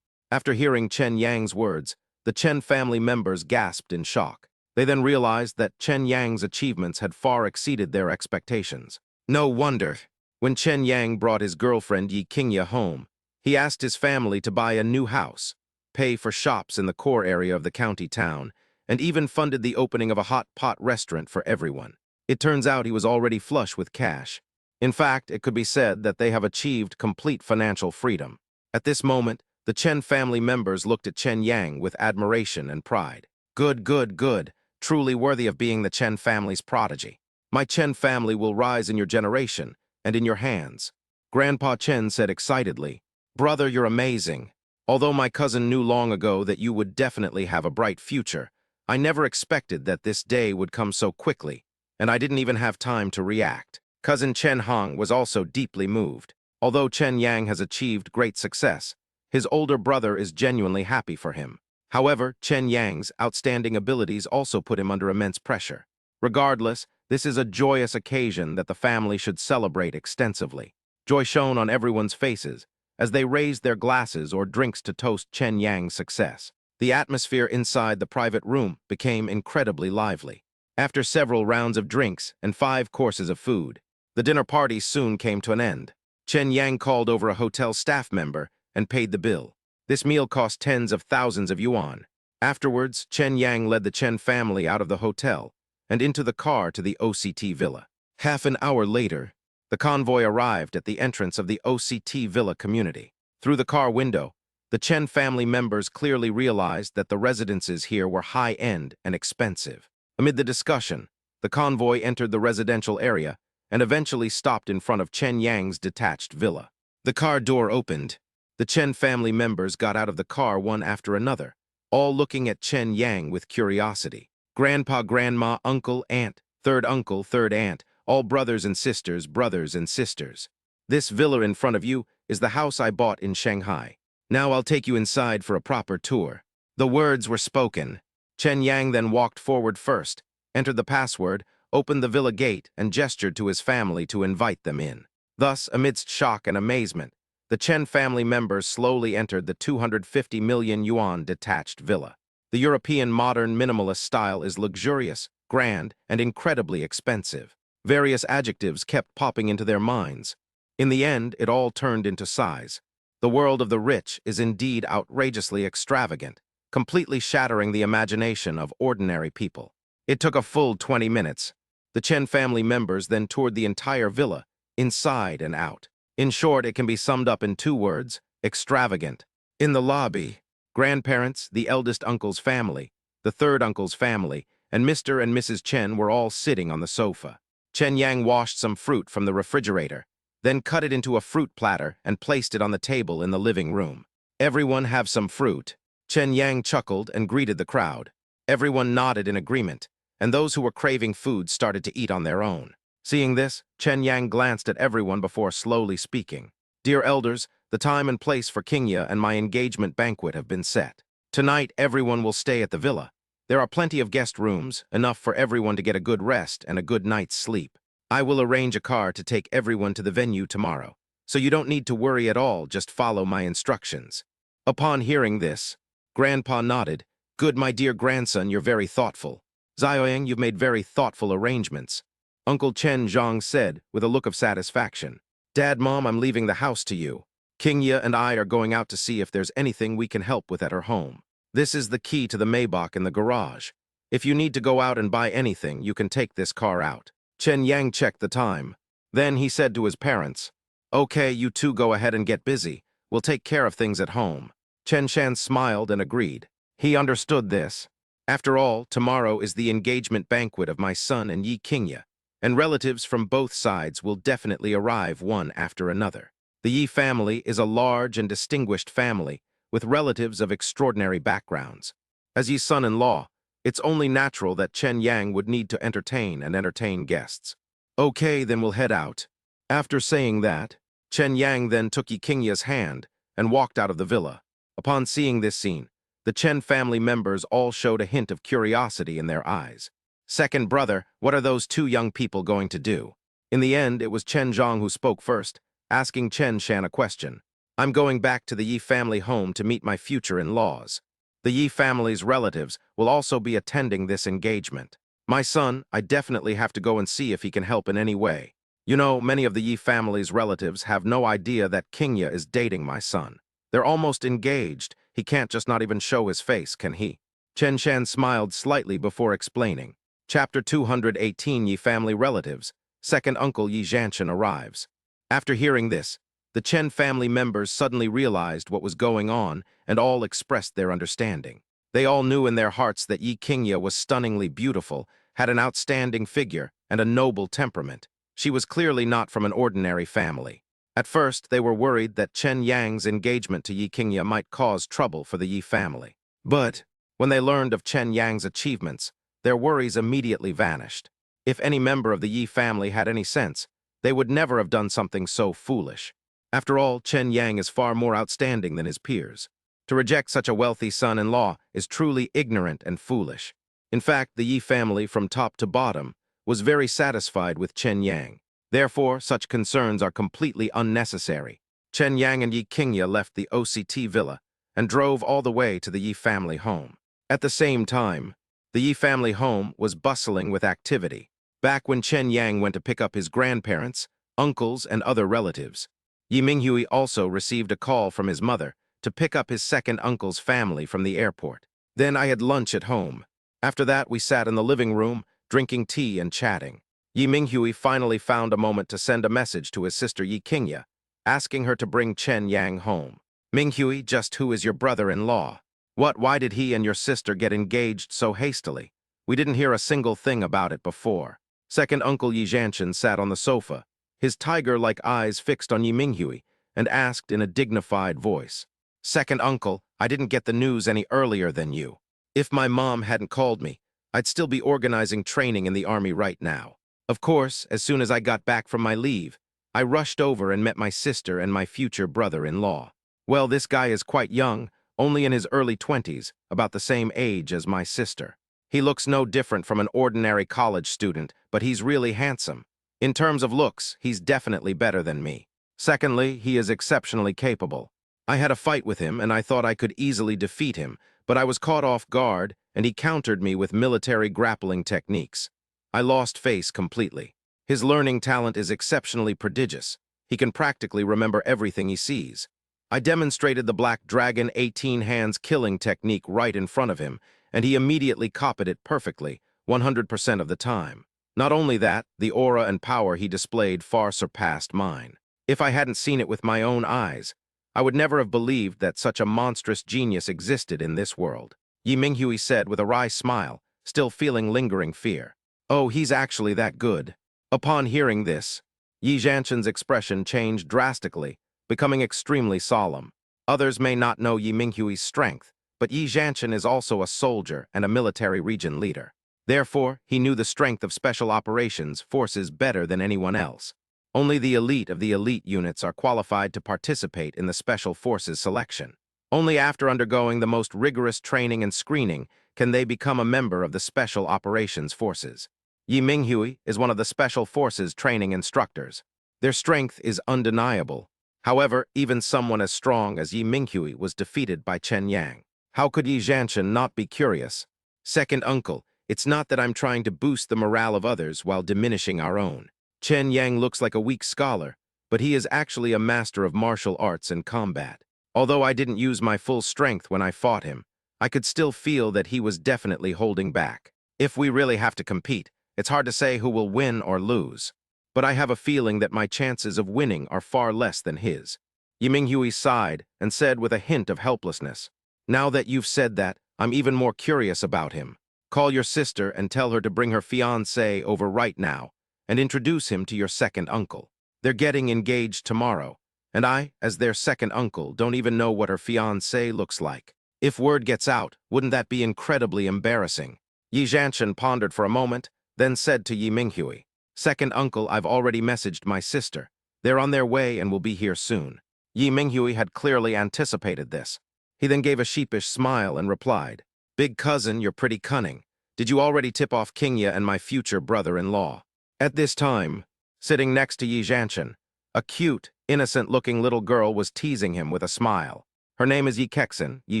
After hearing Chen Yang's words, the Chen family members gasped in shock. They then realized that Chen Yang's achievements had far exceeded their expectations. No wonder. When Chen Yang brought his girlfriend Yi Qingye home, he asked his family to buy a new house, pay for shops in the core area of the county town, and even funded the opening of a hot pot restaurant for everyone. It turns out he was already flush with cash. In fact, it could be said that they have achieved complete financial freedom. At this moment, the Chen family members looked at Chen Yang with admiration and pride. Good, good, good. Truly worthy of being the Chen family's prodigy. My Chen family will rise in your generation and in your hands. Grandpa Chen said excitedly, Brother, you're amazing. Although my cousin knew long ago that you would definitely have a bright future, I never expected that this day would come so quickly, and I didn't even have time to react. Cousin Chen Hong was also deeply moved. Although Chen Yang has achieved great success, his older brother is genuinely happy for him. However, Chen Yang's outstanding abilities also put him under immense pressure. Regardless, this is a joyous occasion that the family should celebrate extensively. Joy shone on everyone's faces as they raised their glasses or drinks to toast Chen Yang's success. The atmosphere inside the private room became incredibly lively. After several rounds of drinks and 5 courses of food, the dinner party soon came to an end. Chen Yang called over a hotel staff member and paid the bill. This meal cost tens of thousands of yuan. Afterwards, Chen Yang led the Chen family out of the hotel and into the car to the OCT villa. Half an hour later, the convoy arrived at the entrance of the OCT villa community. Through the car window, the Chen family members clearly realized that the residences here were high-end and expensive. Amid the discussion, the convoy entered the residential area and eventually stopped in front of Chen Yang's detached villa. The car door opened. The Chen family members got out of the car one after another, all looking at Chen Yang with curiosity. Grandpa, grandma, uncle, aunt, third uncle, third aunt, all brothers and sisters, brothers and sisters. This villa in front of you is the house I bought in Shanghai. Now I'll take you inside for a proper tour. The words were spoken. Chen Yang then walked forward first, entered the password, opened the villa gate, and gestured to his family to invite them in. Thus, amidst shock and amazement, the Chen family members slowly entered the 250 million yuan detached villa. The European modern minimalist style is luxurious, grand, and incredibly expensive. Various adjectives kept popping into their minds. In the end, it all turned into size. The world of the rich is indeed outrageously extravagant, completely shattering the imagination of ordinary people. It took a full 20 minutes. The Chen family members then toured the entire villa, inside and out. In short, it can be summed up in 2 words: extravagant. In the lobby, grandparents, the eldest uncle's family, the third uncle's family, and Mr. and Mrs. Chen were all sitting on the sofa. Chen Yang washed some fruit from the refrigerator, then cut it into a fruit platter and placed it on the table in the living room. Everyone have some fruit. Chen Yang chuckled and greeted the crowd. Everyone nodded in agreement, and those who were craving food started to eat on their own. Seeing this, Chen Yang glanced at everyone before slowly speaking. Dear elders, the time and place for Qingye and my engagement banquet have been set. Tonight, everyone will stay at the villa. There are plenty of guest rooms, enough for everyone to get a good rest and a good night's sleep. I will arrange a car to take everyone to the venue tomorrow, so you don't need to worry at all, just follow my instructions. Upon hearing this, Grandpa nodded. Good, my dear grandson, you're very thoughtful. Xiaoyang, you've made very thoughtful arrangements. Uncle Chen Zhang said with a look of satisfaction. Dad, Mom, I'm leaving the house to you. Qingye and I are going out to see if there's anything we can help with at her home. This is the key to the Maybach in the garage. If you need to go out and buy anything, you can take this car out. Chen Yang checked the time. Then he said to his parents, Okay, you two go ahead and get busy. We'll take care of things at home. Chen Shan smiled and agreed. He understood this. After all, tomorrow is the engagement banquet of my son and Yi Qingye, and relatives from both sides will definitely arrive one after another. The Yi family is a large and distinguished family with relatives of extraordinary backgrounds. As Yi's son-in-law, it's only natural that Chen Yang would need to entertain guests. Okay, then we'll head out. After saying that, Chen Yang then took Yi Qingye's hand and walked out of the villa. Upon seeing this scene, the Chen family members all showed a hint of curiosity in their eyes. Second brother, what are those 2 young people going to do? In the end, it was Chen Zhang who spoke first, asking Chen Shan a question. I'm going back to the Yi family home to meet my future in-laws. The Yi family's relatives will also be attending this engagement. My son, I definitely have to go and see if he can help in any way. You know, many of the Yi family's relatives have no idea that Qingye is dating my son. They're almost engaged. He can't just not even show his face, can he? Chen Shan smiled slightly before explaining. Chapter 218 Yi family relatives. Second uncle Yi Zhanshan arrives. After hearing this, the Chen family members suddenly realized what was going on and all expressed their understanding. They all knew in their hearts that Yi Qingye was stunningly beautiful, had an outstanding figure, and a noble temperament. She was clearly not from an ordinary family. At first, they were worried that Chen Yang's engagement to Yi Qingye might cause trouble for the Yi family. But, when they learned of Chen Yang's achievements, their worries immediately vanished. If any member of the Yi family had any sense, they would never have done something so foolish. After all, Chen Yang is far more outstanding than his peers. To reject such a wealthy son-in-law is truly ignorant and foolish. In fact, the Yi family, from top to bottom, was very satisfied with Chen Yang. Therefore, such concerns are completely unnecessary. Chen Yang and Yi Qingye left the OCT villa and drove all the way to the Yi family home. At the same time, the Yi family home was bustling with activity. Back when Chen Yang went to pick up his grandparents, uncles, and other relatives, Yi Minghui also received a call from his mother to pick up his second uncle's family from the airport. Then I had lunch at home. After that, we sat in the living room, drinking tea and chatting. Yi Minghui finally found a moment to send a message to his sister Yi Qingye, asking her to bring Chen Yang home. Minghui, just who is your brother-in-law? Why did he and your sister get engaged so hastily? We didn't hear a single thing about it before. Second uncle Yi Zhanshan sat on the sofa, his tiger-like eyes fixed on Yi Minghui, and asked in a dignified voice, Second uncle, I didn't get the news any earlier than you. If my mom hadn't called me, I'd still be organizing training in the army right now. Of course, as soon as I got back from my leave, I rushed over and met my sister and my future brother-in-law. Well, this guy is quite young, only in his early 20s, about the same age as my sister. He looks no different from an ordinary college student, but he's really handsome. In terms of looks, he's definitely better than me. Secondly, he is exceptionally capable. I had a fight with him, and I thought I could easily defeat him, but I was caught off guard, and he countered me with military grappling techniques. I lost face completely. His learning talent is exceptionally prodigious. He can practically remember everything he sees. I demonstrated the Black Dragon 18 hands killing technique right in front of him, and he immediately copied it perfectly, 100% of the time. Not only that, the aura and power he displayed far surpassed mine. If I hadn't seen it with my own eyes, I would never have believed that such a monstrous genius existed in this world. Yi Minghui said with a wry smile, still feeling lingering fear. Oh, he's actually that good. Upon hearing this, Yi Zhanshan's expression changed drastically, becoming extremely solemn. Others may not know Yi Minghui's strength, but Yi Zhanshan is also a soldier and a military region leader. Therefore, he knew the strength of special operations forces better than anyone else. Only the elite of the elite units are qualified to participate in the special forces selection. Only after undergoing the most rigorous training and screening can they become a member of the special operations forces. Yi Minghui is one of the special forces training instructors. Their strength is undeniable. However, even someone as strong as Yi Minghui was defeated by Chen Yang. How could Yi Zhanshan not be curious? Second uncle, it's not that I'm trying to boost the morale of others while diminishing our own. Chen Yang looks like a weak scholar, but he is actually a master of martial arts and combat. Although I didn't use my full strength when I fought him, I could still feel that he was definitely holding back. If we really have to compete, it's hard to say who will win or lose. But I have a feeling that my chances of winning are far less than his. Yi Minghui sighed and said with a hint of helplessness, Now that you've said that, I'm even more curious about him. Call your sister and tell her to bring her fiancé over right now and introduce him to your second uncle. They're getting engaged tomorrow, and I, as their second uncle, don't even know what her fiancé looks like. If word gets out, wouldn't that be incredibly embarrassing? Yi Zhanshan pondered for a moment, then said to Yi Minghui, Second uncle, I've already messaged my sister. They're on their way and will be here soon. Yi Minghui had clearly anticipated this. He then gave a sheepish smile and replied, Big cousin, you're pretty cunning. Did you already tip off Qingye and my future brother-in-law? At this time, sitting next to Yi Zhanshan. A cute, innocent-looking little girl was teasing him with a smile. Her name is Yi Kexin, Yi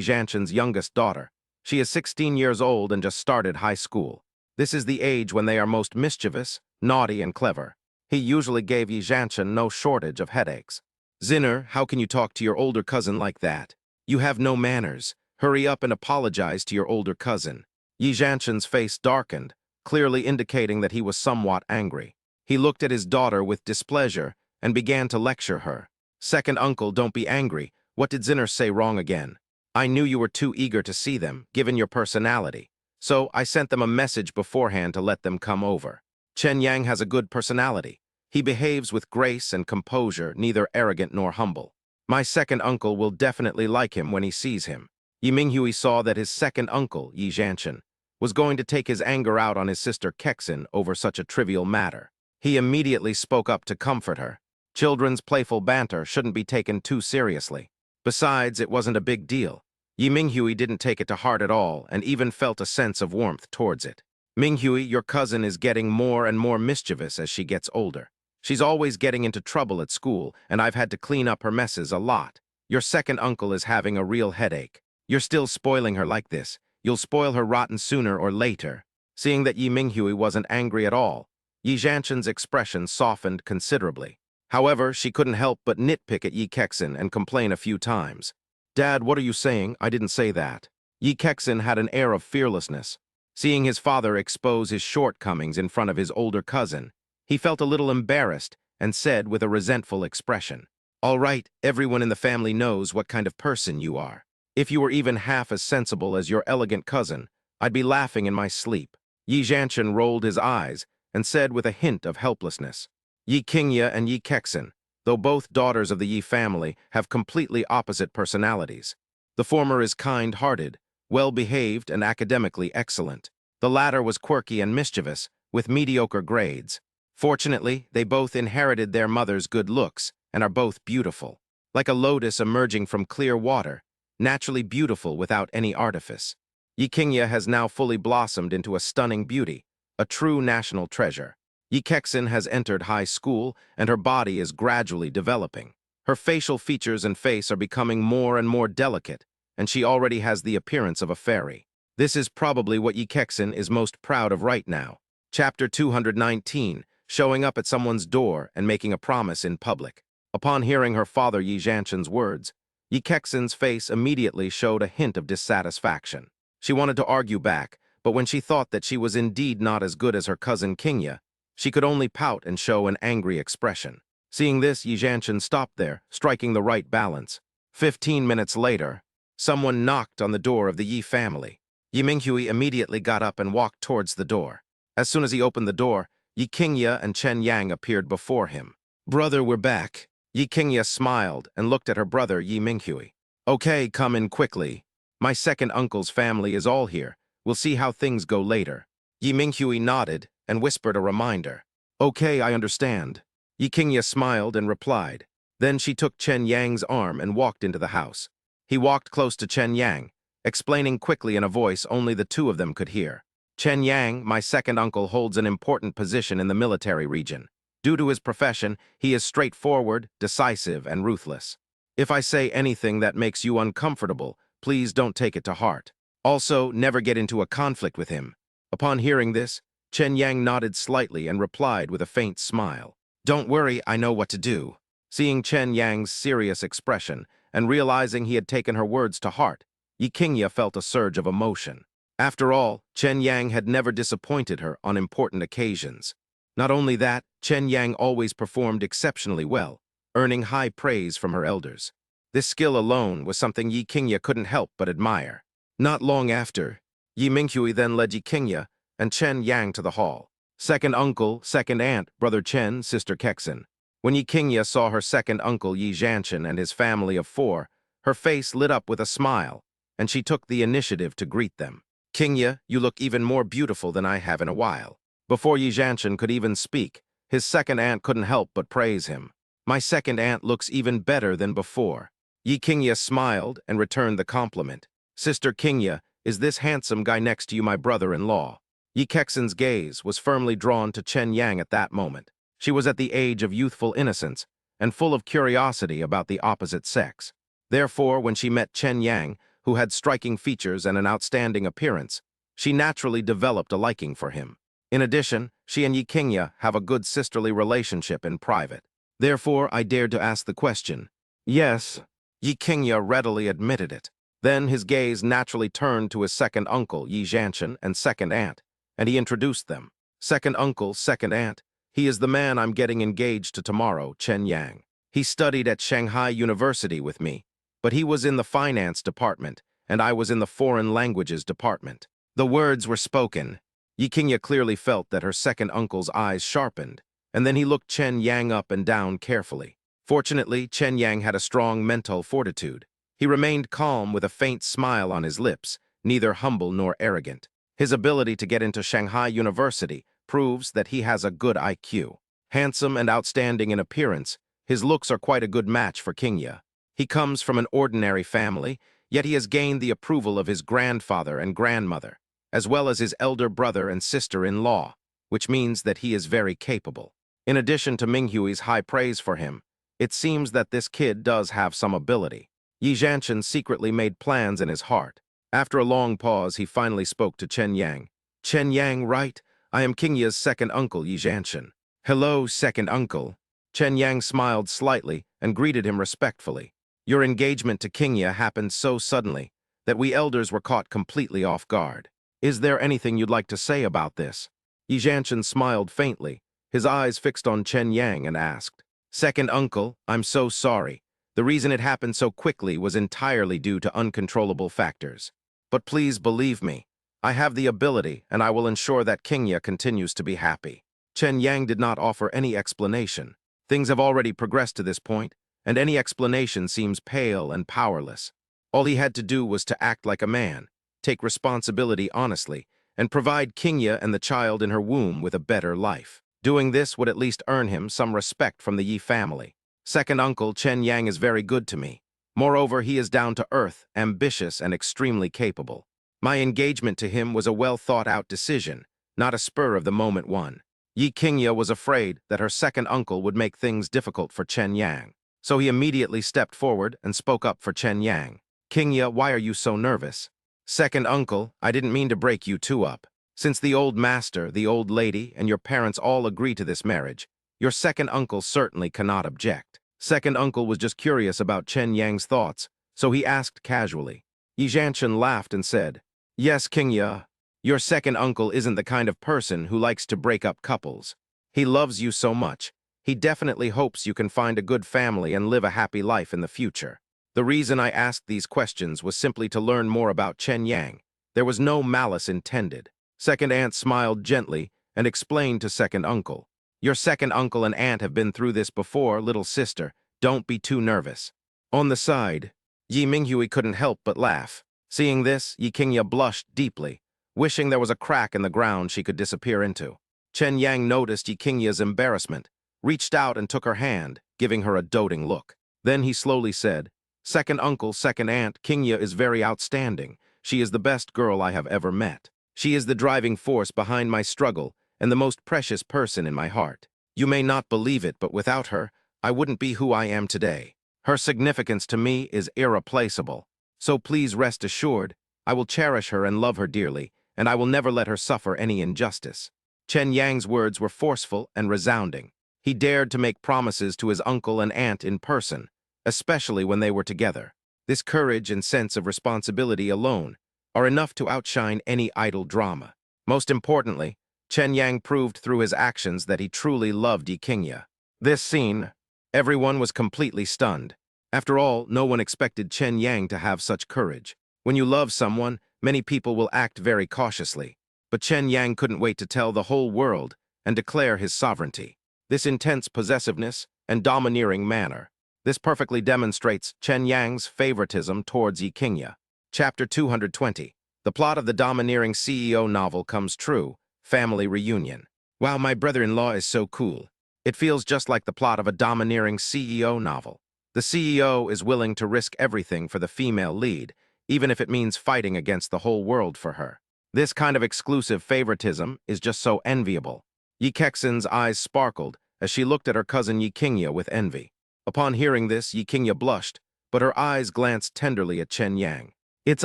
Zhanshan's youngest daughter. She is 16 years old and just started high school. This is the age when they are most mischievous, naughty, and clever. He usually gave Yi Zhanshan no shortage of headaches. Zinner, how can you talk to your older cousin like that? You have no manners. Hurry up and apologize to your older cousin. Yi Zhanshan's face darkened, clearly indicating that he was somewhat angry. He looked at his daughter with displeasure and began to lecture her. Second uncle, don't be angry. What did Zinner say wrong again? I knew you were too eager to see them, given your personality. So I sent them a message beforehand to let them come over. Chen Yang has a good personality. He behaves with grace and composure, neither arrogant nor humble. My second uncle will definitely like him when he sees him. Yi Minghui saw that his second uncle, Yi Zhanshan, was going to take his anger out on his sister Kexin over such a trivial matter. He immediately spoke up to comfort her. Children's playful banter shouldn't be taken too seriously. Besides, it wasn't a big deal. Yi Minghui didn't take it to heart at all and even felt a sense of warmth towards it. Minghui, your cousin is getting more and more mischievous as she gets older. She's always getting into trouble at school, and I've had to clean up her messes a lot. Your second uncle is having a real headache. You're still spoiling her like this. You'll spoil her rotten sooner or later. Seeing that Yi Minghui wasn't angry at all, Yi Zhanshan's expression softened considerably. However, she couldn't help but nitpick at Yi Kexin and complain a few times. Dad, what are you saying? I didn't say that. Yi Kexin had an air of fearlessness. Seeing his father expose his shortcomings in front of his older cousin, he felt a little embarrassed and said with a resentful expression, All right, everyone in the family knows what kind of person you are. If you were even half as sensible as your elegant cousin, I'd be laughing in my sleep. Yi Zhanshan rolled his eyes and said with a hint of helplessness, Yi Qingye and Yi Kexin, though both daughters of the Yi family, have completely opposite personalities. The former is kind-hearted, well-behaved, and academically excellent. The latter was quirky and mischievous, with mediocre grades. Fortunately, they both inherited their mother's good looks and are both beautiful. Like a lotus emerging from clear water, naturally beautiful without any artifice. Yi Qingye has now fully blossomed into a stunning beauty, a true national treasure. Yi Kexin has entered high school, and her body is gradually developing. Her facial features and face are becoming more and more delicate, and she already has the appearance of a fairy. This is probably what Yi Kexin is most proud of right now. Chapter 219, showing up at someone's door and making a promise in public. Upon hearing her father Yi Zhanshan's words, Yi Kexin's face immediately showed a hint of dissatisfaction. She wanted to argue back, but when she thought that she was indeed not as good as her cousin Qingye, she could only pout and show an angry expression. Seeing this, Yi Zhanshan stopped there, striking the right balance. 15 minutes later, someone knocked on the door of the Yi family. Yi Minghui immediately got up and walked towards the door. As soon as he opened the door, Yi Qingye and Chen Yang appeared before him. Brother, we're back. Yi Qingye smiled and looked at her brother Yi Minghui. Okay, come in quickly. My second uncle's family is all here. We'll see how things go later. Yi Minghui nodded and whispered a reminder. Okay, I understand. Yi Qingye smiled and replied. Then she took Chen Yang's arm and walked into the house. He walked close to Chen Yang, explaining quickly in a voice only the two of them could hear. Chen Yang, my second uncle, holds an important position in the military region. Due to his profession, he is straightforward, decisive, and ruthless. If I say anything that makes you uncomfortable, please don't take it to heart. Also, never get into a conflict with him. Upon hearing this, Chen Yang nodded slightly and replied with a faint smile. Don't worry, I know what to do. Seeing Chen Yang's serious expression and realizing he had taken her words to heart, Yi Qingye felt a surge of emotion. After all, Chen Yang had never disappointed her on important occasions. Not only that, Chen Yang always performed exceptionally well, earning high praise from her elders. This skill alone was something Yi Qingye couldn't help but admire. Not long after, Yi Minghui then led Yi Qingye and Chen Yang to the hall. Second uncle, second aunt, brother Chen, sister Kexin. When Yi Qingye saw her second uncle Yi Zhanshan and his family of 4, her face lit up with a smile, and she took the initiative to greet them. Qingye, you look even more beautiful than I have in a while. Before Yi Zhanshan could even speak, his second aunt couldn't help but praise him. My second aunt looks even better than before. Yi Qingye smiled and returned the compliment. Sister Qingye, is this handsome guy next to you my brother-in-law? Yi Kexin's gaze was firmly drawn to Chen Yang at that moment. She was at the age of youthful innocence and full of curiosity about the opposite sex. Therefore, when she met Chen Yang, who had striking features and an outstanding appearance, she naturally developed a liking for him. In addition, she and Yi Qingye have a good sisterly relationship in private. Therefore, I dared to ask the question. Yes, Yi Qingye readily admitted it. Then his gaze naturally turned to his second uncle, Yi Zhanshan, and second aunt, and he introduced them. Second uncle, second aunt, he is the man I'm getting engaged to tomorrow, Chen Yang. He studied at Shanghai University with me, but he was in the finance department, and I was in the foreign languages department. The words were spoken. Yi Qingye clearly felt that her second uncle's eyes sharpened, and then he looked Chen Yang up and down carefully. Fortunately, Chen Yang had a strong mental fortitude. He remained calm with a faint smile on his lips, neither humble nor arrogant. His ability to get into Shanghai University proves that he has a good IQ. Handsome and outstanding in appearance, his looks are quite a good match for Qingye. He comes from an ordinary family, yet he has gained the approval of his grandfather and grandmother, as well as his elder brother and sister-in-law, which means that he is very capable. In addition to Minghui's high praise for him, it seems that this kid does have some ability. Yi Zhanshan secretly made plans in his heart. After a long pause, he finally spoke to Chen Yang. Chen Yang, right? I am Qingye's second uncle, Yi Zhanshan. Hello, second uncle. Chen Yang smiled slightly and greeted him respectfully. Your engagement to Qingye happened so suddenly that we elders were caught completely off guard. Is there anything you'd like to say about this? Yi Zhanshan smiled faintly, his eyes fixed on Chen Yang, and asked, Second uncle, I'm so sorry. The reason it happened so quickly was entirely due to uncontrollable factors. But please believe me, I have the ability and I will ensure that Qingye continues to be happy. Chen Yang did not offer any explanation. Things have already progressed to this point, and any explanation seems pale and powerless. All he had to do was to act like a man, take responsibility honestly, and provide Qingye and the child in her womb with a better life. Doing this would at least earn him some respect from the Yi family. Second uncle Chen Yang is very good to me. Moreover, he is down to earth, ambitious, and extremely capable. My engagement to him was a well-thought-out decision, not a spur-of-the-moment one. Yi Qingye was afraid that her second uncle would make things difficult for Chen Yang, so he immediately stepped forward and spoke up for Chen Yang. Qingye, why are you so nervous? Second uncle, I didn't mean to break you two up. Since the old master, the old lady, and your parents all agree to this marriage, your second uncle certainly cannot object. Second uncle was just curious about Chen Yang's thoughts, so he asked casually. Yi Zhanshan laughed and said, Yes, Qingye, your second uncle isn't the kind of person who likes to break up couples. He loves you so much. He definitely hopes you can find a good family and live a happy life in the future. The reason I asked these questions was simply to learn more about Chen Yang. There was no malice intended. Second aunt smiled gently and explained to second uncle. Your second uncle and aunt have been through this before, little sister. Don't be too nervous. On the side, Yi Minghui couldn't help but laugh. Seeing this, Yi Qingye blushed deeply, wishing there was a crack in the ground she could disappear into. Chen Yang noticed Yi Qingye's embarrassment, reached out and took her hand, giving her a doting look. Then he slowly said, Second uncle, second aunt, Qingye is very outstanding. She is the best girl I have ever met. She is the driving force behind my struggle and the most precious person in my heart. You may not believe it, but without her, I wouldn't be who I am today. Her significance to me is irreplaceable. So please rest assured, I will cherish her and love her dearly, and I will never let her suffer any injustice. Chen Yang's words were forceful and resounding. He dared to make promises to his uncle and aunt in person, especially when they were together. This courage and sense of responsibility alone are enough to outshine any idle drama. Most importantly, Chen Yang proved through his actions that he truly loved Yi Qingye. This scene, everyone was completely stunned. After all, no one expected Chen Yang to have such courage. When you love someone, many people will act very cautiously. But Chen Yang couldn't wait to tell the whole world and declare his sovereignty. This intense possessiveness and domineering manner, this perfectly demonstrates Chen Yang's favoritism towards Yi Qingye. Chapter 220. The plot of the domineering CEO novel comes true. Family reunion. Wow, my brother-in-law is so cool. It feels just like the plot of a domineering CEO novel. The CEO is willing to risk everything for the female lead, even if it means fighting against the whole world for her. This kind of exclusive favoritism is just so enviable. Yi Kexin's eyes sparkled as she looked at her cousin Yikingyia with envy. Upon hearing this, Yikingyia blushed, but her eyes glanced tenderly at Chen Yang. It's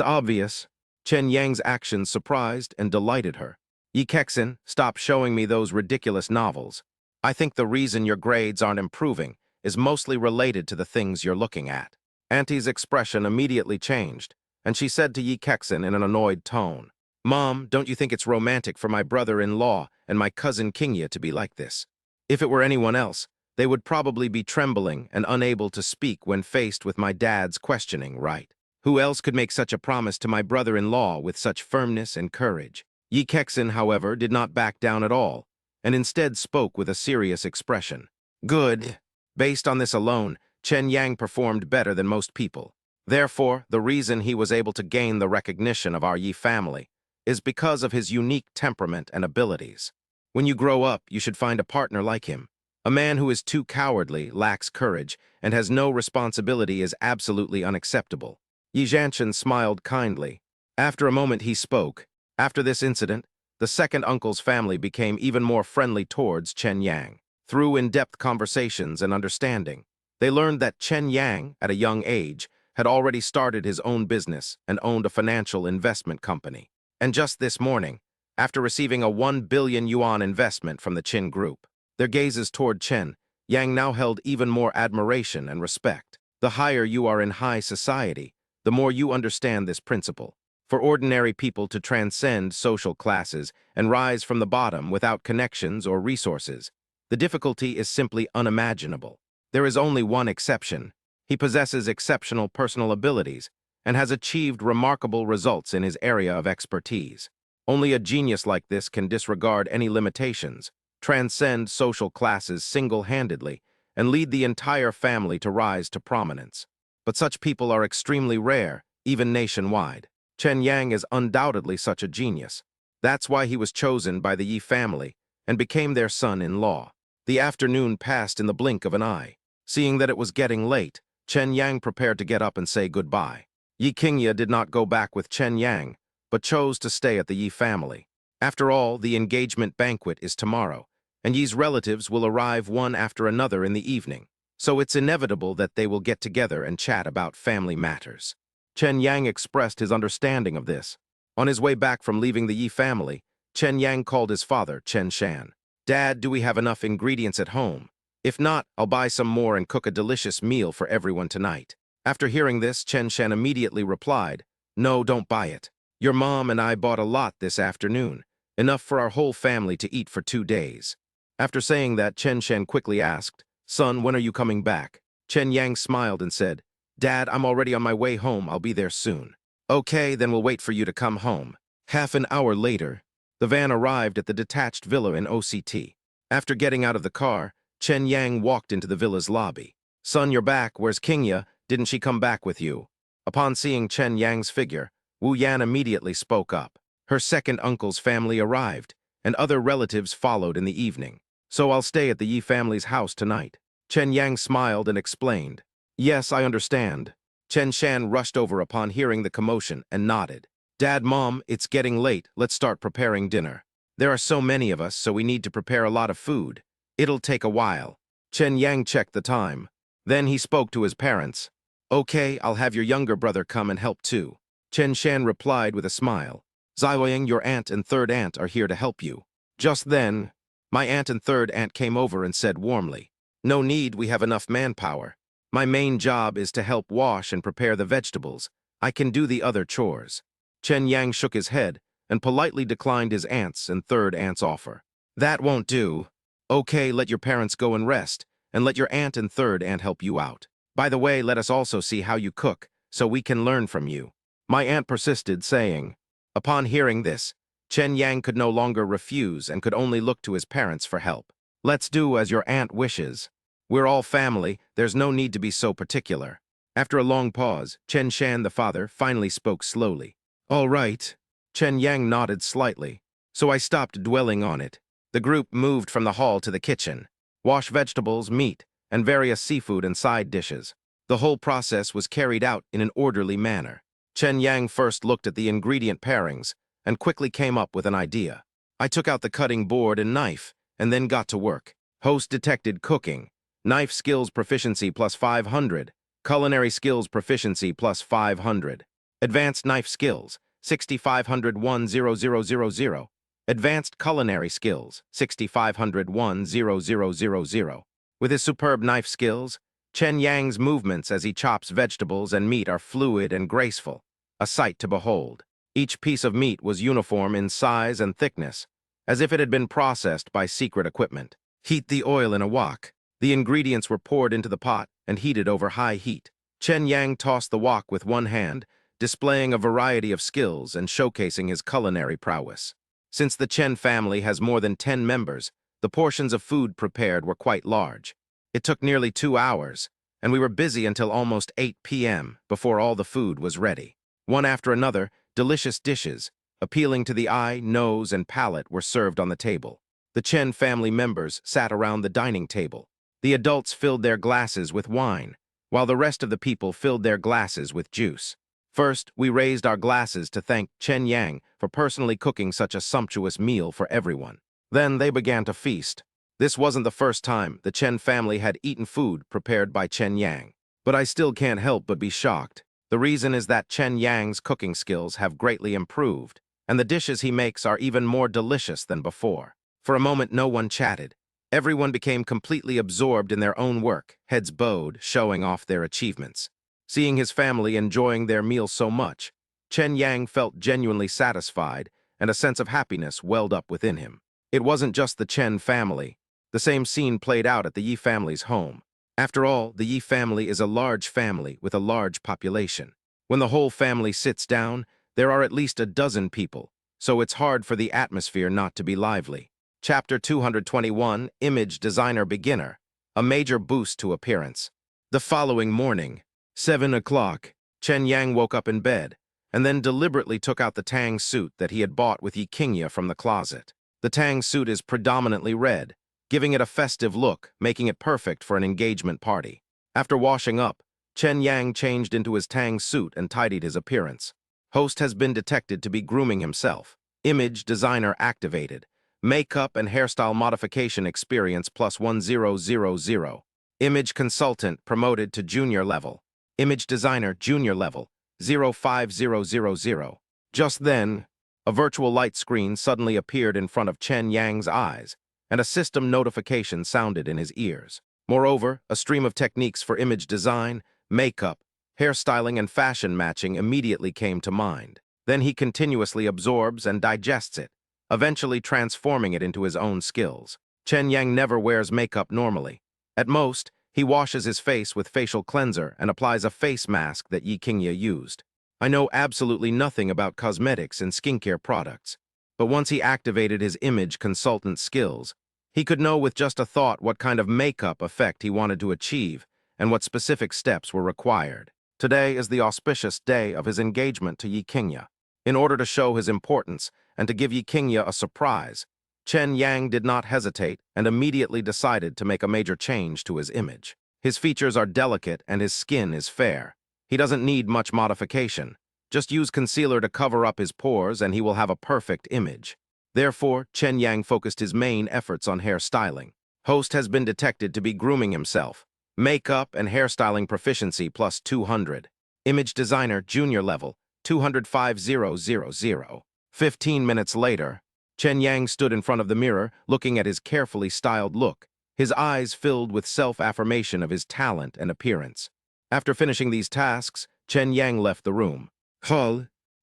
obvious. Chen Yang's actions surprised and delighted her. Yi Kexin, stop showing me those ridiculous novels. I think the reason your grades aren't improving is mostly related to the things you're looking at. Auntie's expression immediately changed, and she said to Yi Kexin in an annoyed tone, Mom, don't you think it's romantic for my brother-in-law and my cousin Kingia to be like this? If it were anyone else, they would probably be trembling and unable to speak when faced with my dad's questioning, right? Who else could make such a promise to my brother-in-law with such firmness and courage? Yi Kexin, however, did not back down at all, and instead spoke with a serious expression. Good. Based on this alone, Chen Yang performed better than most people. Therefore, the reason he was able to gain the recognition of our Yi family is because of his unique temperament and abilities. When you grow up, you should find a partner like him. A man who is too cowardly, lacks courage, and has no responsibility is absolutely unacceptable. Yi Zhanshan smiled kindly. After a moment he spoke. After this incident, the second uncle's family became even more friendly towards Chen Yang. Through in-depth conversations and understanding, they learned that Chen Yang, at a young age, had already started his own business and owned a financial investment company. And just this morning, after receiving a 1 billion yuan investment from the Qin Group, their gazes toward Chen Yang now held even more admiration and respect. The higher you are in high society, the more you understand this principle. For ordinary people to transcend social classes and rise from the bottom without connections or resources, the difficulty is simply unimaginable. There is only one exception. He possesses exceptional personal abilities and has achieved remarkable results in his area of expertise. Only a genius like this can disregard any limitations, transcend social classes single-handedly, and lead the entire family to rise to prominence. But such people are extremely rare, even nationwide. Chen Yang is undoubtedly such a genius. That's why he was chosen by the Yi family and became their son-in-law. The afternoon passed in the blink of an eye. Seeing that it was getting late, Chen Yang prepared to get up and say goodbye. Yi Qingya did not go back with Chen Yang, but chose to stay at the Yi family. After all, the engagement banquet is tomorrow, and Yi's relatives will arrive one after another in the evening, so it's inevitable that they will get together and chat about family matters. Chen Yang expressed his understanding of this. On his way back from leaving the Yi family, Chen Yang called his father, Chen Shan. Dad, do we have enough ingredients at home? If not, I'll buy some more and cook a delicious meal for everyone tonight. After hearing this, Chen Shan immediately replied, No, don't buy it. Your mom and I bought a lot this afternoon, enough for our whole family to eat for 2 days. After saying that, Chen Shan quickly asked, Son, when are you coming back? Chen Yang smiled and said, Dad, I'm already on my way home. I'll be there soon. Okay, then we'll wait for you to come home. Half an hour later, the van arrived at the detached villa in OCT. After getting out of the car, Chen Yang walked into the villa's lobby. Son, you're back. Where's Qingya? Didn't she come back with you? Upon seeing Chen Yang's figure, Wu Yan immediately spoke up. Her second uncle's family arrived, and other relatives followed in the evening. So I'll stay at the Yi family's house tonight. Chen Yang smiled and explained. Yes, I understand. Chen Shan rushed over upon hearing the commotion and nodded. Dad, Mom, it's getting late. Let's start preparing dinner. There are so many of us, so we need to prepare a lot of food. It'll take a while. Chen Yang checked the time. Then he spoke to his parents. Okay, I'll have your younger brother come and help too. Chen Shan replied with a smile. Zaiwang, your aunt and third aunt are here to help you. Just then, my aunt and third aunt came over and said warmly, No need, we have enough manpower. My main job is to help wash and prepare the vegetables. I can do the other chores. Chen Yang shook his head and politely declined his aunt's and third aunt's offer. That won't do. Okay, let your parents go and rest, and let your aunt and third aunt help you out. By the way, let us also see how you cook, so we can learn from you. My aunt persisted, saying. Upon hearing this, Chen Yang could no longer refuse and could only look to his parents for help. Let's do as your aunt wishes. We're all family, there's no need to be so particular. After a long pause, Chen Shan, the father, finally spoke slowly. All right. Chen Yang nodded slightly, so I stopped dwelling on it. The group moved from the hall to the kitchen. Wash vegetables, meat, and various seafood and side dishes. The whole process was carried out in an orderly manner. Chen Yang first looked at the ingredient pairings and quickly came up with an idea. I took out the cutting board and knife and then got to work. Host detected cooking. Knife skills proficiency plus 500. Culinary skills proficiency plus 500. Advanced knife skills, 6501-0000. Advanced culinary skills, 6501-0000. With his superb knife skills, Chen Yang's movements as he chops vegetables and meat are fluid and graceful, a sight to behold. Each piece of meat was uniform in size and thickness, as if it had been processed by secret equipment. Heat the oil in a wok. The ingredients were poured into the pot and heated over high heat. Chen Yang tossed the wok with one hand, displaying a variety of skills and showcasing his culinary prowess. Since the Chen family has more than 10 members, the portions of food prepared were quite large. It took nearly 2 hours, and we were busy until almost 8 p.m. before all the food was ready. One after another, delicious dishes, appealing to the eye, nose, and palate, were served on the table. The Chen family members sat around the dining table. The adults filled their glasses with wine, while the rest of the people filled their glasses with juice. First, we raised our glasses to thank Chen Yang for personally cooking such a sumptuous meal for everyone. Then they began to feast. This wasn't the first time the Chen family had eaten food prepared by Chen Yang. But I still can't help but be shocked. The reason is that Chen Yang's cooking skills have greatly improved, and the dishes he makes are even more delicious than before. For a moment, no one chatted. Everyone became completely absorbed in their own work, heads bowed, showing off their achievements. Seeing his family enjoying their meal so much, Chen Yang felt genuinely satisfied, and a sense of happiness welled up within him. It wasn't just the Chen family. The same scene played out at the Yi family's home. After all, the Yi family is a large family with a large population. When the whole family sits down, there are at least a dozen people, so it's hard for the atmosphere not to be lively. Chapter 221, Image Designer Beginner, a major boost to appearance. The following morning, 7 o'clock, Chen Yang woke up in bed, and then deliberately took out the Tang suit that he had bought with Yikingyia from the closet. The Tang suit is predominantly red, giving it a festive look, making it perfect for an engagement party. After washing up, Chen Yang changed into his Tang suit and tidied his appearance. Host has been detected to be grooming himself. Image Designer activated. Makeup and hairstyle modification experience plus 1000. Image Consultant promoted to Junior level. Image Designer Junior level 05000. Just then, a virtual light screen suddenly appeared in front of Chen Yang's eyes, and a system notification sounded in his ears. Moreover, a stream of techniques for image design, makeup, hairstyling, and fashion matching immediately came to mind. Then he continuously absorbs and digests it, eventually transforming it into his own skills. Chen Yang never wears makeup normally. At most, he washes his face with facial cleanser and applies a face mask that Yikingyia used. I know absolutely nothing about cosmetics and skincare products, but once he activated his image consultant skills, he could know with just a thought what kind of makeup effect he wanted to achieve and what specific steps were required. Today is the auspicious day of his engagement to Yikingyia. In order to show his importance and to give Yikingyia a surprise, Chen Yang did not hesitate and immediately decided to make a major change to his image. His features are delicate and his skin is fair. He doesn't need much modification. Just use concealer to cover up his pores and he will have a perfect image. Therefore, Chen Yang focused his main efforts on hairstyling. Host has been detected to be grooming himself. Makeup and hairstyling proficiency plus 200. Image Designer Junior level 205,000. 15 minutes later, Chen Yang stood in front of the mirror, looking at his carefully styled look, his eyes filled with self-affirmation of his talent and appearance. After finishing these tasks, Chen Yang left the room.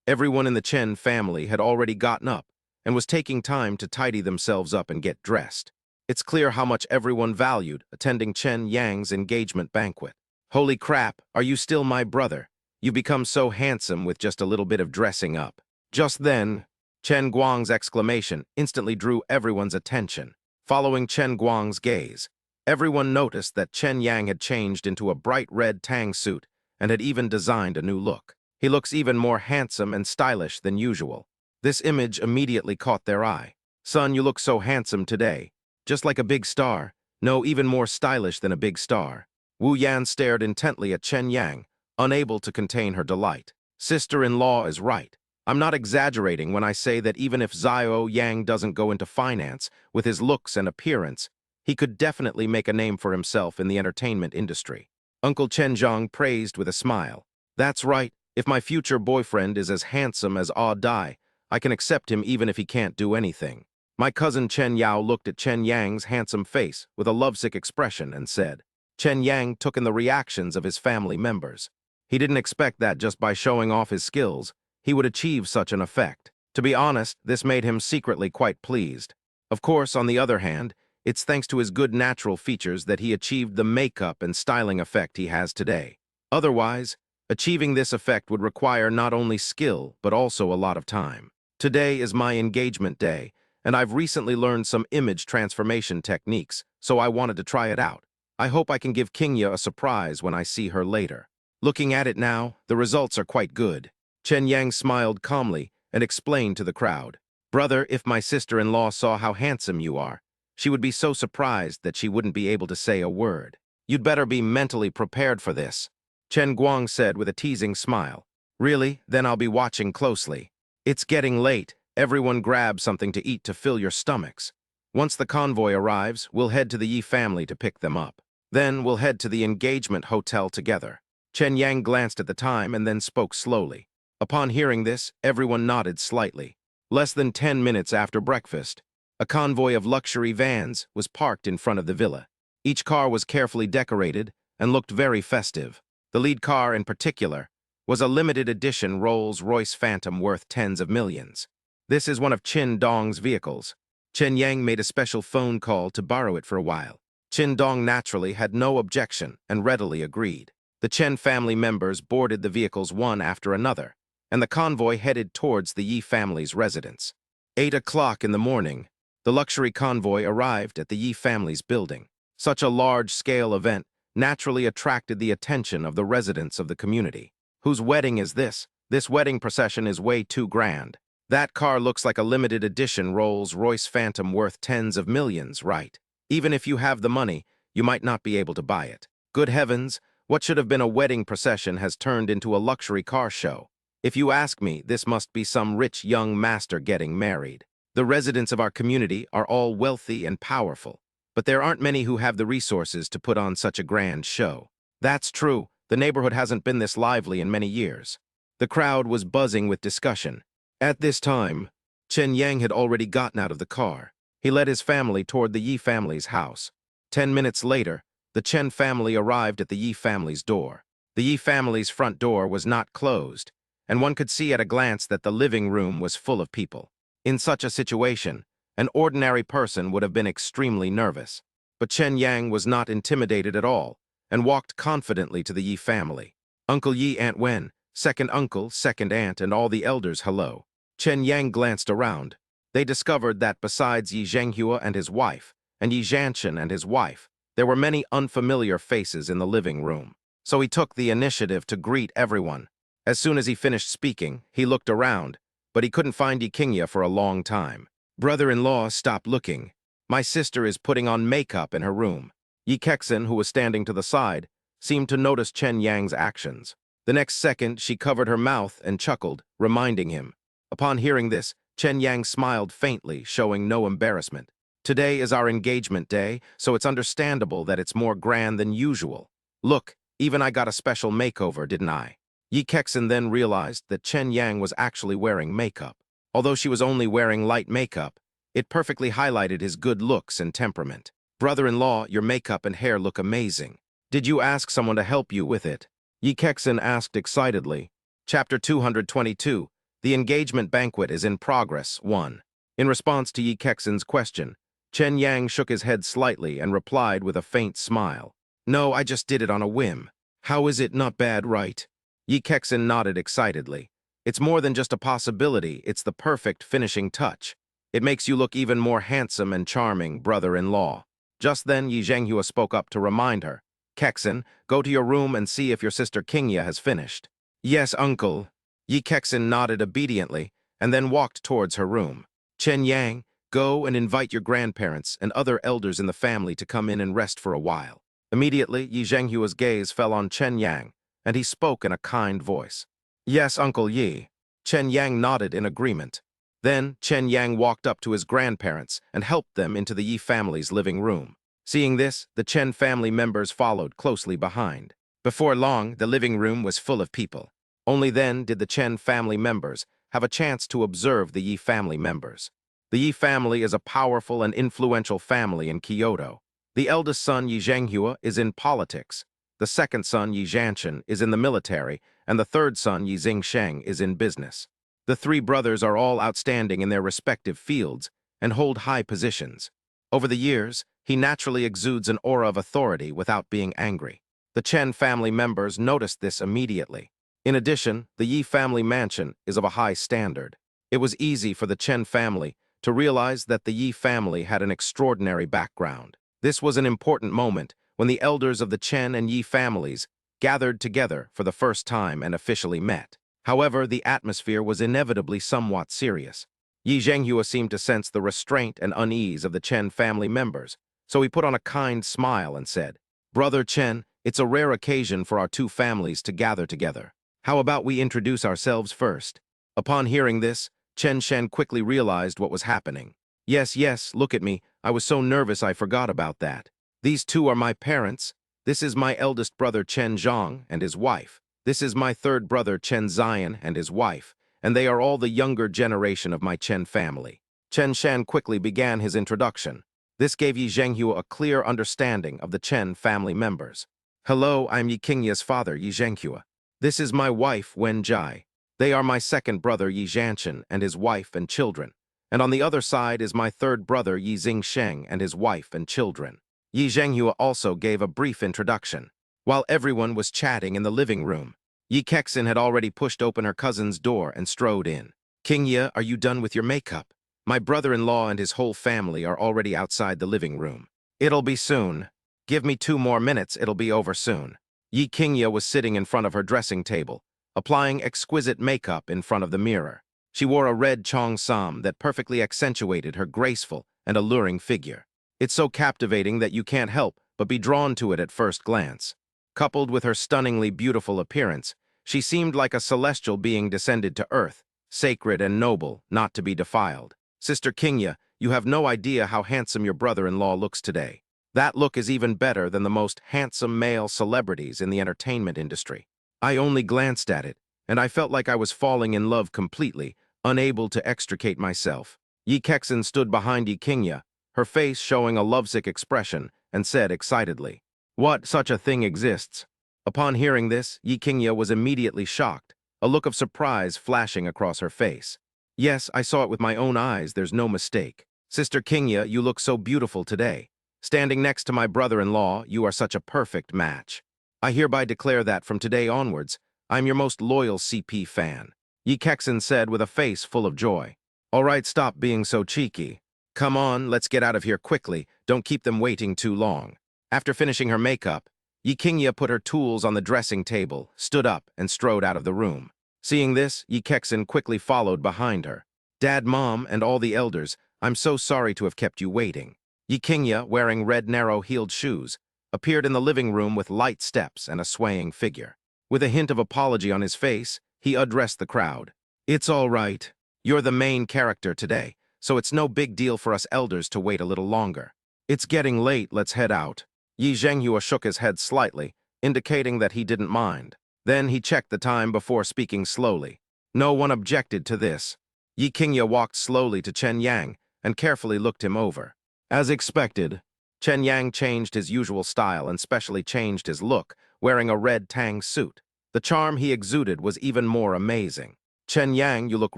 Everyone in the Chen family had already gotten up and was taking time to tidy themselves up and get dressed. It's clear how much everyone valued attending Chen Yang's engagement banquet. Holy crap, are you still my brother? You've become so handsome with just a little bit of dressing up. Just then, Chen Guang's exclamation instantly drew everyone's attention. Following Chen Guang's gaze, everyone noticed that Chen Yang had changed into a bright red Tang suit and had even designed a new look. He looks even more handsome and stylish than usual. This image immediately caught their eye. Son, you look so handsome today. Just like a big star. No, even more stylish than a big star. Wu Yan stared intently at Chen Yang, unable to contain her delight. Sister-in-law is right. I'm not exaggerating when I say that even if Xiao Yang doesn't go into finance, with his looks and appearance, He could definitely make a name for himself in the entertainment industry. Uncle Chen Zhang praised with a smile. That's right, if my future boyfriend is as handsome as Ah Dai, I can accept him even if he can't do anything. My cousin Chen Yao looked at Chen Yang's handsome face with a lovesick expression and said. Chen Yang took in the reactions of his family members. He didn't expect that just by showing off his skills, he would achieve such an effect. To be honest, this made him secretly quite pleased. Of course, on the other hand, it's thanks to his good natural features that he achieved the makeup and styling effect he has today. Otherwise, achieving this effect would require not only skill, but also a lot of time. Today is my engagement day, and I've recently learned some image transformation techniques, so I wanted to try it out. I hope I can give Kingya a surprise when I see her later. Looking at it now, the results are quite good. Chen Yang smiled calmly and explained to the crowd. Brother, if my sister-in-law saw how handsome you are, she would be so surprised that she wouldn't be able to say a word. You'd better be mentally prepared for this, Chen Guang said with a teasing smile. Really? Then I'll be watching closely. It's getting late. Everyone grab something to eat to fill your stomachs. Once the convoy arrives, we'll head to the Yi family to pick them up. Then we'll head to the engagement hotel together. Chen Yang glanced at the time and then spoke slowly. Upon hearing this, everyone nodded slightly. Less than 10 minutes after breakfast, a convoy of luxury vans was parked in front of the villa. Each car was carefully decorated and looked very festive. The lead car, in particular, was a limited edition Rolls-Royce Phantom worth tens of millions. This is one of Qin Dong's vehicles. Chen Yang made a special phone call to borrow it for a while. Qin Dong naturally had no objection and readily agreed. The Chen family members boarded the vehicles one after another, and the convoy headed towards the Yi family's residence. 8 o'clock in the morning, the luxury convoy arrived at the Yi family's building. Such a large-scale event naturally attracted the attention of the residents of the community. Whose wedding is this? This wedding procession is way too grand. That car looks like a limited edition Rolls-Royce Phantom worth tens of millions, right? Even if you have the money, you might not be able to buy it. Good heavens, what should have been a wedding procession has turned into a luxury car show. If you ask me, this must be some rich young master getting married. The residents of our community are all wealthy and powerful, but there aren't many who have the resources to put on such a grand show. That's true. The neighborhood hasn't been this lively in many years. The crowd was buzzing with discussion. At this time, Chen Yang had already gotten out of the car. He led his family toward the Yi family's house. 10 minutes later, the Chen family arrived at the Yi family's door. The Yi family's front door was not closed, and one could see at a glance that the living room was full of people. In such a situation, an ordinary person would have been extremely nervous. But Chen Yang was not intimidated at all, and walked confidently to the Yi family. Uncle Yi, Aunt Wen, second uncle, second aunt, and all the elders hello. Chen Yang glanced around. They discovered that besides Yi Zhenghua and his wife, and Yi Zhanshan and his wife, there were many unfamiliar faces in the living room. So he took the initiative to greet everyone. As soon as he finished speaking, he looked around, but he couldn't find Yi Qingya for a long time. Brother-in-law, stop looking. My sister is putting on makeup in her room. Yi Kexin, who was standing to the side, seemed to notice Chen Yang's actions. The next second, she covered her mouth and chuckled, reminding him. Upon hearing this, Chen Yang smiled faintly, showing no embarrassment. Today is our engagement day, so it's understandable that it's more grand than usual. Look, even I got a special makeover, didn't I? Yi Kexin then realized that Chen Yang was actually wearing makeup. Although she was only wearing light makeup, it perfectly highlighted his good looks and temperament. Brother-in-law, your makeup and hair look amazing. Did you ask someone to help you with it? Yi Kexin asked excitedly. Chapter 222. The engagement banquet is in progress, 1. In response to Yi Kexin's question, Chen Yang shook his head slightly and replied with a faint smile. No, I just did it on a whim. How is it not bad, right? Yi Kexin nodded excitedly. It's more than just a possibility, it's the perfect finishing touch. It makes you look even more handsome and charming, brother-in-law. Just then, Yi Zhenghua spoke up to remind her. Kexin, go to your room and see if your sister Qingya has finished. Yes, uncle. Yi Kexin nodded obediently and then walked towards her room. Chen Yang, go and invite your grandparents and other elders in the family to come in and rest for a while. Immediately, Yi Zhenghua's gaze fell on Chen Yang, and he spoke in a kind voice. Yes, Uncle Yi. Chen Yang nodded in agreement. Then, Chen Yang walked up to his grandparents and helped them into the Yi family's living room. Seeing this, the Chen family members followed closely behind. Before long, the living room was full of people. Only then did the Chen family members have a chance to observe the Yi family members. The Yi family is a powerful and influential family in Kyoto. The eldest son, Yi Zhenghua, is in politics. The second son, Yi Zhanshan, is in the military, and the third son, Yi Zingsheng, is in business. The three brothers are all outstanding in their respective fields and hold high positions. Over the years, he naturally exudes an aura of authority without being angry. The Chen family members noticed this immediately. In addition, the Yi family mansion is of a high standard. It was easy for the Chen family to realize that the Yi family had an extraordinary background. This was an important moment when the elders of the Chen and Yi families gathered together for the first time and officially met. However, the atmosphere was inevitably somewhat serious. Yi Zhenghua seemed to sense the restraint and unease of the Chen family members, so he put on a kind smile and said, "Brother Chen, it's a rare occasion for our two families to gather together. How about we introduce ourselves first?" Upon hearing this, Chen Shen quickly realized what was happening. Yes, look at me. I was so nervous I forgot about that. These two are my parents. This is my eldest brother Chen Zhang and his wife. This is my third brother Chen Zion and his wife, and they are all the younger generation of my Chen family. Chen Shan quickly began his introduction. This gave Yi Zhenghua a clear understanding of the Chen family members. "Hello, I'm Yi Qingya's father, Yi Zhenghua. This is my wife, Wen Jai. They are my second brother, Yi Zhanshan, and his wife and children. And on the other side is my third brother, Yi Zingsheng, and his wife and children." Yi Zhenghua also gave a brief introduction. While everyone was chatting in the living room, Yi Kexin had already pushed open her cousin's door and strode in. "Qingya, are you done with your makeup? My brother-in-law and his whole family are already outside the living room. It'll be soon. Give me 2 more minutes, it'll be over soon." Yi Qingya was sitting in front of her dressing table, applying exquisite makeup in front of the mirror. She wore a red cheongsam that perfectly accentuated her graceful and alluring figure. It's so captivating that you can't help but be drawn to it at first glance. Coupled with her stunningly beautiful appearance, she seemed like a celestial being descended to earth, sacred and noble, not to be defiled. "Sister Qingya, you have no idea how handsome your brother-in-law looks today. That look is even better than the most handsome male celebrities in the entertainment industry." I only glanced at it, and I felt like I was falling in love completely, unable to extricate myself. Yi Kexin stood behind Yi Qingya, her face showing a lovesick expression, and said excitedly, "What, such a thing exists?" Upon hearing this, Yi Qingya was immediately shocked, a look of surprise flashing across her face. "Yes, I saw it with my own eyes, there's no mistake. Sister Qingya, you look so beautiful today. Standing next to my brother-in-law, you are such a perfect match. I hereby declare that from today onwards, I'm your most loyal CP fan," Yi Kexin said with a face full of joy. "All right, stop being so cheeky. Come on, let's get out of here quickly. Don't keep them waiting too long." After finishing her makeup, Yi Qingya put her tools on the dressing table, stood up, and strode out of the room. Seeing this, Yi Kexin quickly followed behind her. "Dad, Mom, and all the elders, I'm so sorry to have kept you waiting." Yi Qingya, wearing red narrow-heeled shoes, appeared in the living room with light steps and a swaying figure. With a hint of apology on his face, he addressed the crowd. "It's all right. You're the main character today, so it's no big deal for us elders to wait a little longer. It's getting late, let's head out." Yi Zhenghua shook his head slightly, indicating that he didn't mind. Then he checked the time before speaking slowly. No one objected to this. Yi Qingya walked slowly to Chen Yang and carefully looked him over. As expected, Chen Yang changed his usual style and specially changed his look, wearing a red tang suit. The charm he exuded was even more amazing. "Chen Yang, you look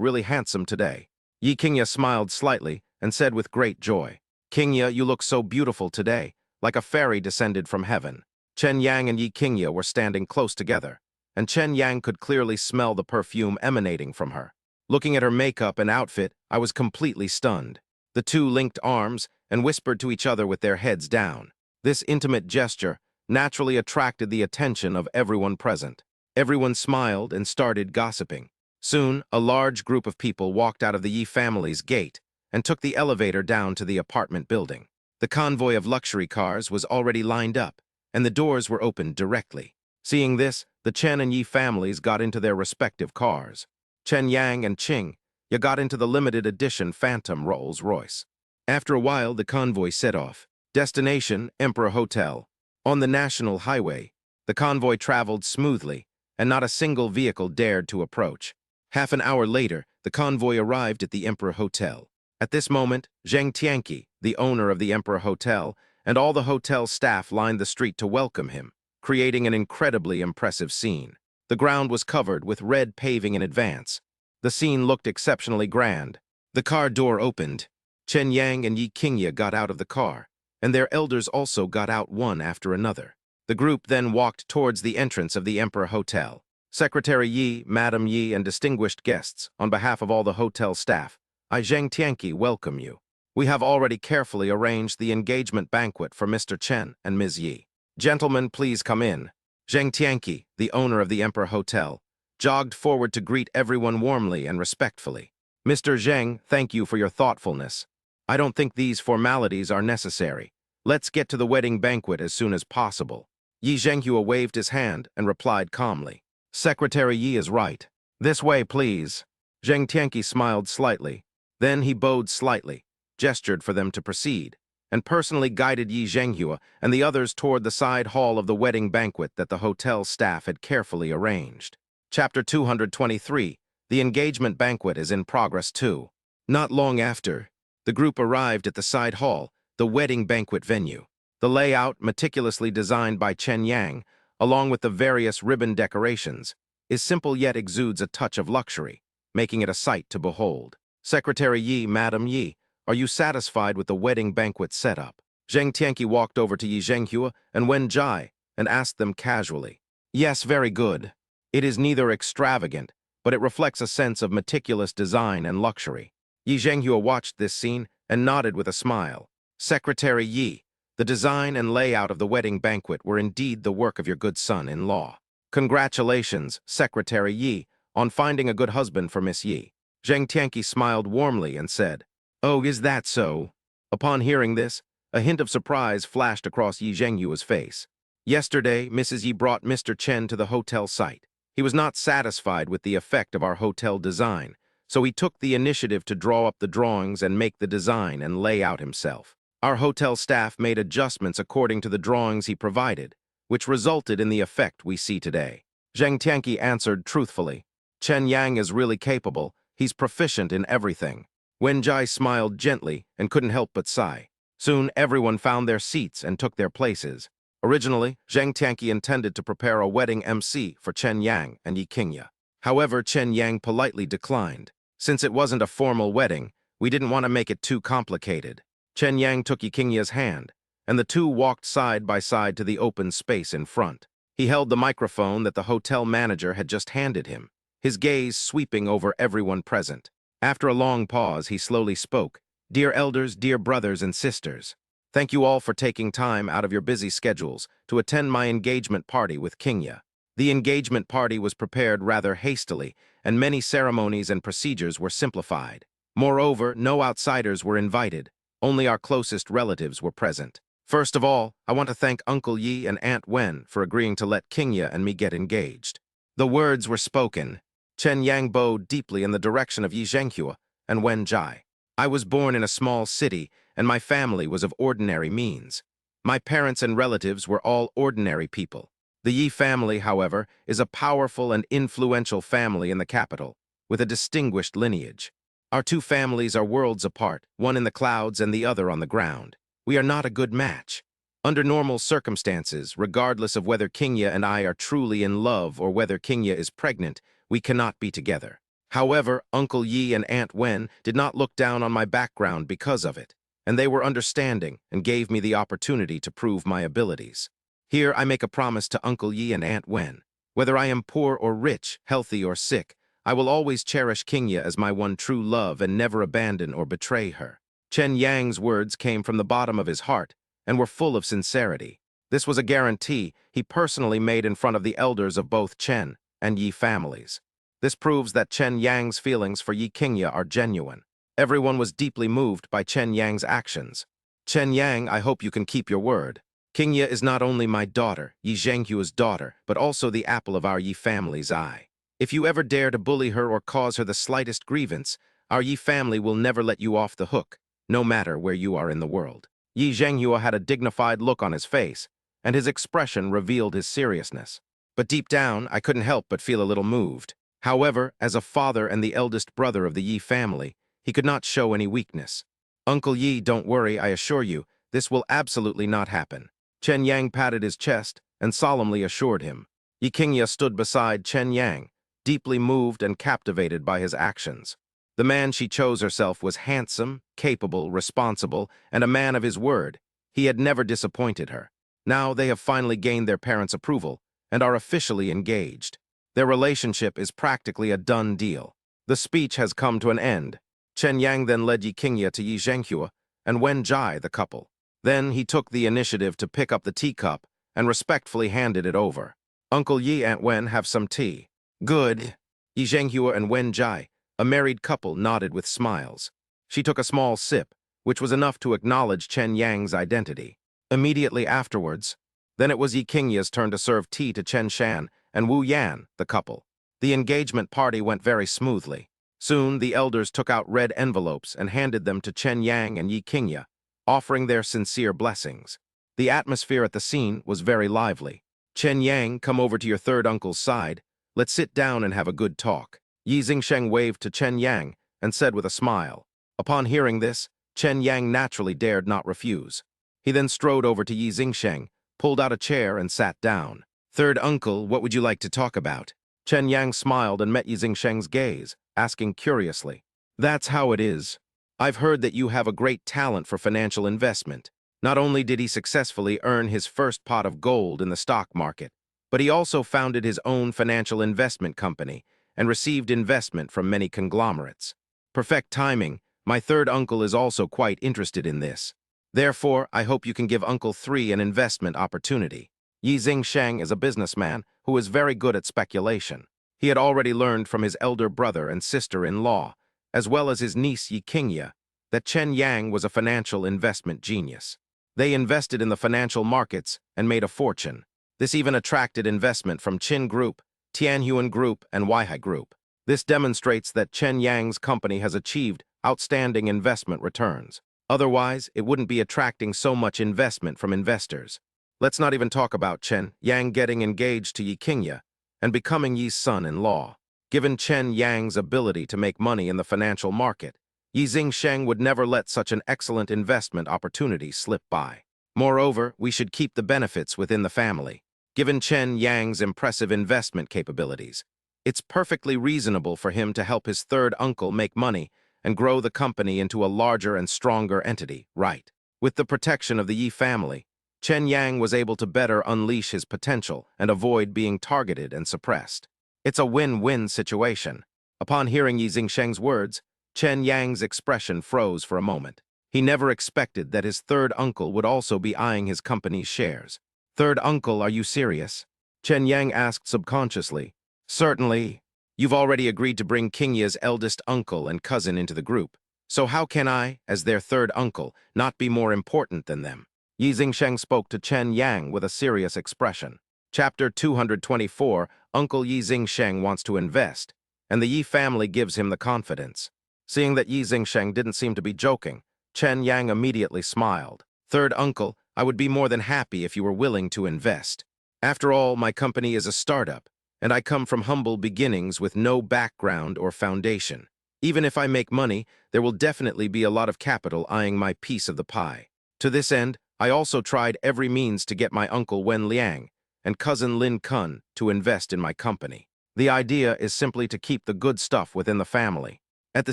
really handsome today." Yi Qingya smiled slightly and said with great joy, "Qingya, you look so beautiful today, like a fairy descended from heaven." Chen Yang and Yi Qingya were standing close together, and Chen Yang could clearly smell the perfume emanating from her. Looking at her makeup and outfit, I was completely stunned. The two linked arms and whispered to each other with their heads down. This intimate gesture naturally attracted the attention of everyone present. Everyone smiled and started gossiping. Soon, a large group of people walked out of the Yi family's gate and took the elevator down to the apartment building. The convoy of luxury cars was already lined up, and the doors were opened directly. Seeing this, the Chen and Yi families got into their respective cars. Chen Yang and Qing got into the limited edition Phantom Rolls-Royce. After a while, the convoy set off, Destination, Emperor Hotel. On the national highway, the convoy traveled smoothly, and not a single vehicle dared to approach. Half an hour later, the convoy arrived at the Emperor Hotel. At this moment, Zheng Tianqi, the owner of the Emperor Hotel, and all the hotel staff lined the street to welcome him, creating an incredibly impressive scene. The ground was covered with red paving in advance. The scene looked exceptionally grand. The car door opened. Chen Yang and Yi Qingye got out of the car, and their elders also got out one after another. The group then walked towards the entrance of the Emperor Hotel. Secretary Yi, Madam Yi, and distinguished guests, on behalf of all the hotel staff, I, Zheng Tianqi, welcome you. We have already carefully arranged the engagement banquet for Mr. Chen and Ms. Yi. Gentlemen, please come in. Zheng Tianqi, the owner of the Emperor Hotel, jogged forward to greet everyone warmly and respectfully. Mr. Zheng, thank you for your thoughtfulness. I don't think these formalities are necessary. Let's get to the wedding banquet as soon as possible. Yi Zhenghua waved his hand and replied calmly. Secretary Yi is right. This way, please. Zheng Tianqi smiled slightly. Then he bowed slightly, gestured for them to proceed, and personally guided Yi Zhenghua and the others toward the side hall of the wedding banquet that the hotel staff had carefully arranged. Chapter 223. The engagement banquet is in progress too. Not long after, the group arrived at the side hall, the wedding banquet venue. The layout, meticulously designed by Chen Yang, along with the various ribbon decorations, is simple yet exudes a touch of luxury, making it a sight to behold. Secretary Yi, Madam Yi, are you satisfied with the wedding banquet setup? Zheng Tianqi walked over to Yi Zhenghua and Wen Jai and asked them casually. Yes, very good. It is neither extravagant, but it reflects a sense of meticulous design and luxury. Yi Zhenghua watched this scene and nodded with a smile. Secretary Yi, the design and layout of the wedding banquet were indeed the work of your good son-in-law. Congratulations, Secretary Yi, on finding a good husband for Miss Yi. Zheng Tianqi smiled warmly and said, Oh, is that so? Upon hearing this, a hint of surprise flashed across Yi Zhenghua's face. Yesterday, Mrs. Yi brought Mr. Chen to the hotel site. He was not satisfied with the effect of our hotel design, so he took the initiative to draw up the drawings and make the design and layout himself. Our hotel staff made adjustments according to the drawings he provided, which resulted in the effect we see today. Zheng Tianqi answered truthfully. Chen Yang is really capable. He's proficient in everything. Wen Jai smiled gently and couldn't help but sigh. Soon, everyone found their seats and took their places. Originally, Zheng Tianqi intended to prepare a wedding MC for Chen Yang and Yi Qingye. However, Chen Yang politely declined. Since it wasn't a formal wedding, we didn't want to make it too complicated. Chen Yang took Yi Qingye's hand, and the two walked side by side to the open space in front. He held the microphone that the hotel manager had just handed him, his gaze sweeping over everyone present. After a long pause, he slowly spoke. Dear elders, dear brothers and sisters, thank you all for taking time out of your busy schedules to attend my engagement party with Qingye. The engagement party was prepared rather hastily, and many ceremonies and procedures were simplified. Moreover, no outsiders were invited. Only our closest relatives were present. First of all, I want to thank Uncle Yi and Aunt Wen for agreeing to let Qingye and me get engaged. The words were spoken. Chen Yang bowed deeply in the direction of Yi Zhenghua and Wen Jai. I was born in a small city, and my family was of ordinary means. My parents and relatives were all ordinary people. The Yi family, however, is a powerful and influential family in the capital, with a distinguished lineage. Our two families are worlds apart, one in the clouds and the other on the ground. We are not a good match. Under normal circumstances, regardless of whether Qingye and I are truly in love or whether Qingye is pregnant, we cannot be together. However, Uncle Yi and Aunt Wen did not look down on my background because of it, and they were understanding and gave me the opportunity to prove my abilities. Here I make a promise to Uncle Yi and Aunt Wen. Whether I am poor or rich, healthy or sick, I will always cherish Qingye as my one true love and never abandon or betray her. Chen Yang's words came from the bottom of his heart and were full of sincerity. This was a guarantee he personally made in front of the elders of both Chen and Yi families. This proves that Chen Yang's feelings for Yi Qingye are genuine. Everyone was deeply moved by Chen Yang's actions. Chen Yang, I hope you can keep your word. Qingye is not only my daughter, Yi Zhenghua's daughter, but also the apple of our Yi family's eye. If you ever dare to bully her or cause her the slightest grievance, our Yi family will never let you off the hook, no matter where you are in the world. Yi Zhenghua had a dignified look on his face, and his expression revealed his seriousness. But deep down, I couldn't help but feel a little moved. However, as a father and the eldest brother of the Yi family, he could not show any weakness. Uncle Yi, don't worry, I assure you, this will absolutely not happen. Chen Yang patted his chest and solemnly assured him. Yi Qingye stood beside Chen Yang, deeply moved and captivated by his actions. The man she chose herself was handsome, capable, responsible, and a man of his word. He had never disappointed her. Now they have finally gained their parents' approval and are officially engaged. Their relationship is practically a done deal. The speech has come to an end. Chen Yang then led Yi Qingye to Yi Zhenghua and Wen Jai, the couple. Then he took the initiative to pick up the teacup and respectfully handed it over. Uncle Yi, Aunt Wen, have some tea. Good. Yi Zhenghua and Wen Jai, a married couple, nodded with smiles. She took a small sip, which was enough to acknowledge Chen Yang's identity. Immediately afterwards, then it was Yi Qingye's turn to serve tea to Chen Shan and Wu Yan, the couple. The engagement party went very smoothly. Soon, the elders took out red envelopes and handed them to Chen Yang and Yi Qingye, offering their sincere blessings. The atmosphere at the scene was very lively. Chen Yang, come over to your third uncle's side. Let's sit down and have a good talk. Yi Zingsheng waved to Chen Yang and said with a smile. Upon hearing this, Chen Yang naturally dared not refuse. He then strode over to Yi Zingsheng, pulled out a chair and sat down. Third uncle, what would you like to talk about? Chen Yang smiled and met Yi Zingsheng's gaze, asking curiously. That's how it is. I've heard that you have a great talent for financial investment. Not only did he successfully earn his first pot of gold in the stock market, but he also founded his own financial investment company and received investment from many conglomerates. Perfect timing. My third uncle is also quite interested in this. Therefore, I hope you can give Uncle 3 an investment opportunity. Yi Zingsheng is a businessman who is very good at speculation. He had already learned from his elder brother and sister-in-law, as well as his niece Yi Qingye, that Chen Yang was a financial investment genius. They invested in the financial markets and made a fortune. This even attracted investment from Qin Group, Tianhuan Group, and Weihai Group. This demonstrates that Chen Yang's company has achieved outstanding investment returns. Otherwise, it wouldn't be attracting so much investment from investors. Let's not even talk about Chen Yang getting engaged to Yi Qingye and becoming Yi's son-in-law. Given Chen Yang's ability to make money in the financial market, Yi Zingsheng would never let such an excellent investment opportunity slip by. Moreover, we should keep the benefits within the family. Given Chen Yang's impressive investment capabilities, it's perfectly reasonable for him to help his third uncle make money and grow the company into a larger and stronger entity, right? With the protection of the Yi family, Chen Yang was able to better unleash his potential and avoid being targeted and suppressed. It's a win-win situation. Upon hearing Yi Zingsheng's words, Chen Yang's expression froze for a moment. He never expected that his third uncle would also be eyeing his company's shares. Third uncle, are you serious? Chen Yang asked subconsciously. Certainly. You've already agreed to bring Qingye's eldest uncle and cousin into the group. So how can I, as their third uncle, not be more important than them? Yi Zingsheng spoke to Chen Yang with a serious expression. Chapter 224, Uncle Yi Zingsheng wants to invest, and the Yi family gives him the confidence. Seeing that Yi Zingsheng didn't seem to be joking, Chen Yang immediately smiled. Third uncle, I would be more than happy if you were willing to invest. After all, my company is a startup, and I come from humble beginnings with no background or foundation. Even if I make money, there will definitely be a lot of capital eyeing my piece of the pie. To this end, I also tried every means to get my uncle Wen Liang and cousin Lin Kun to invest in my company. The idea is simply to keep the good stuff within the family. At the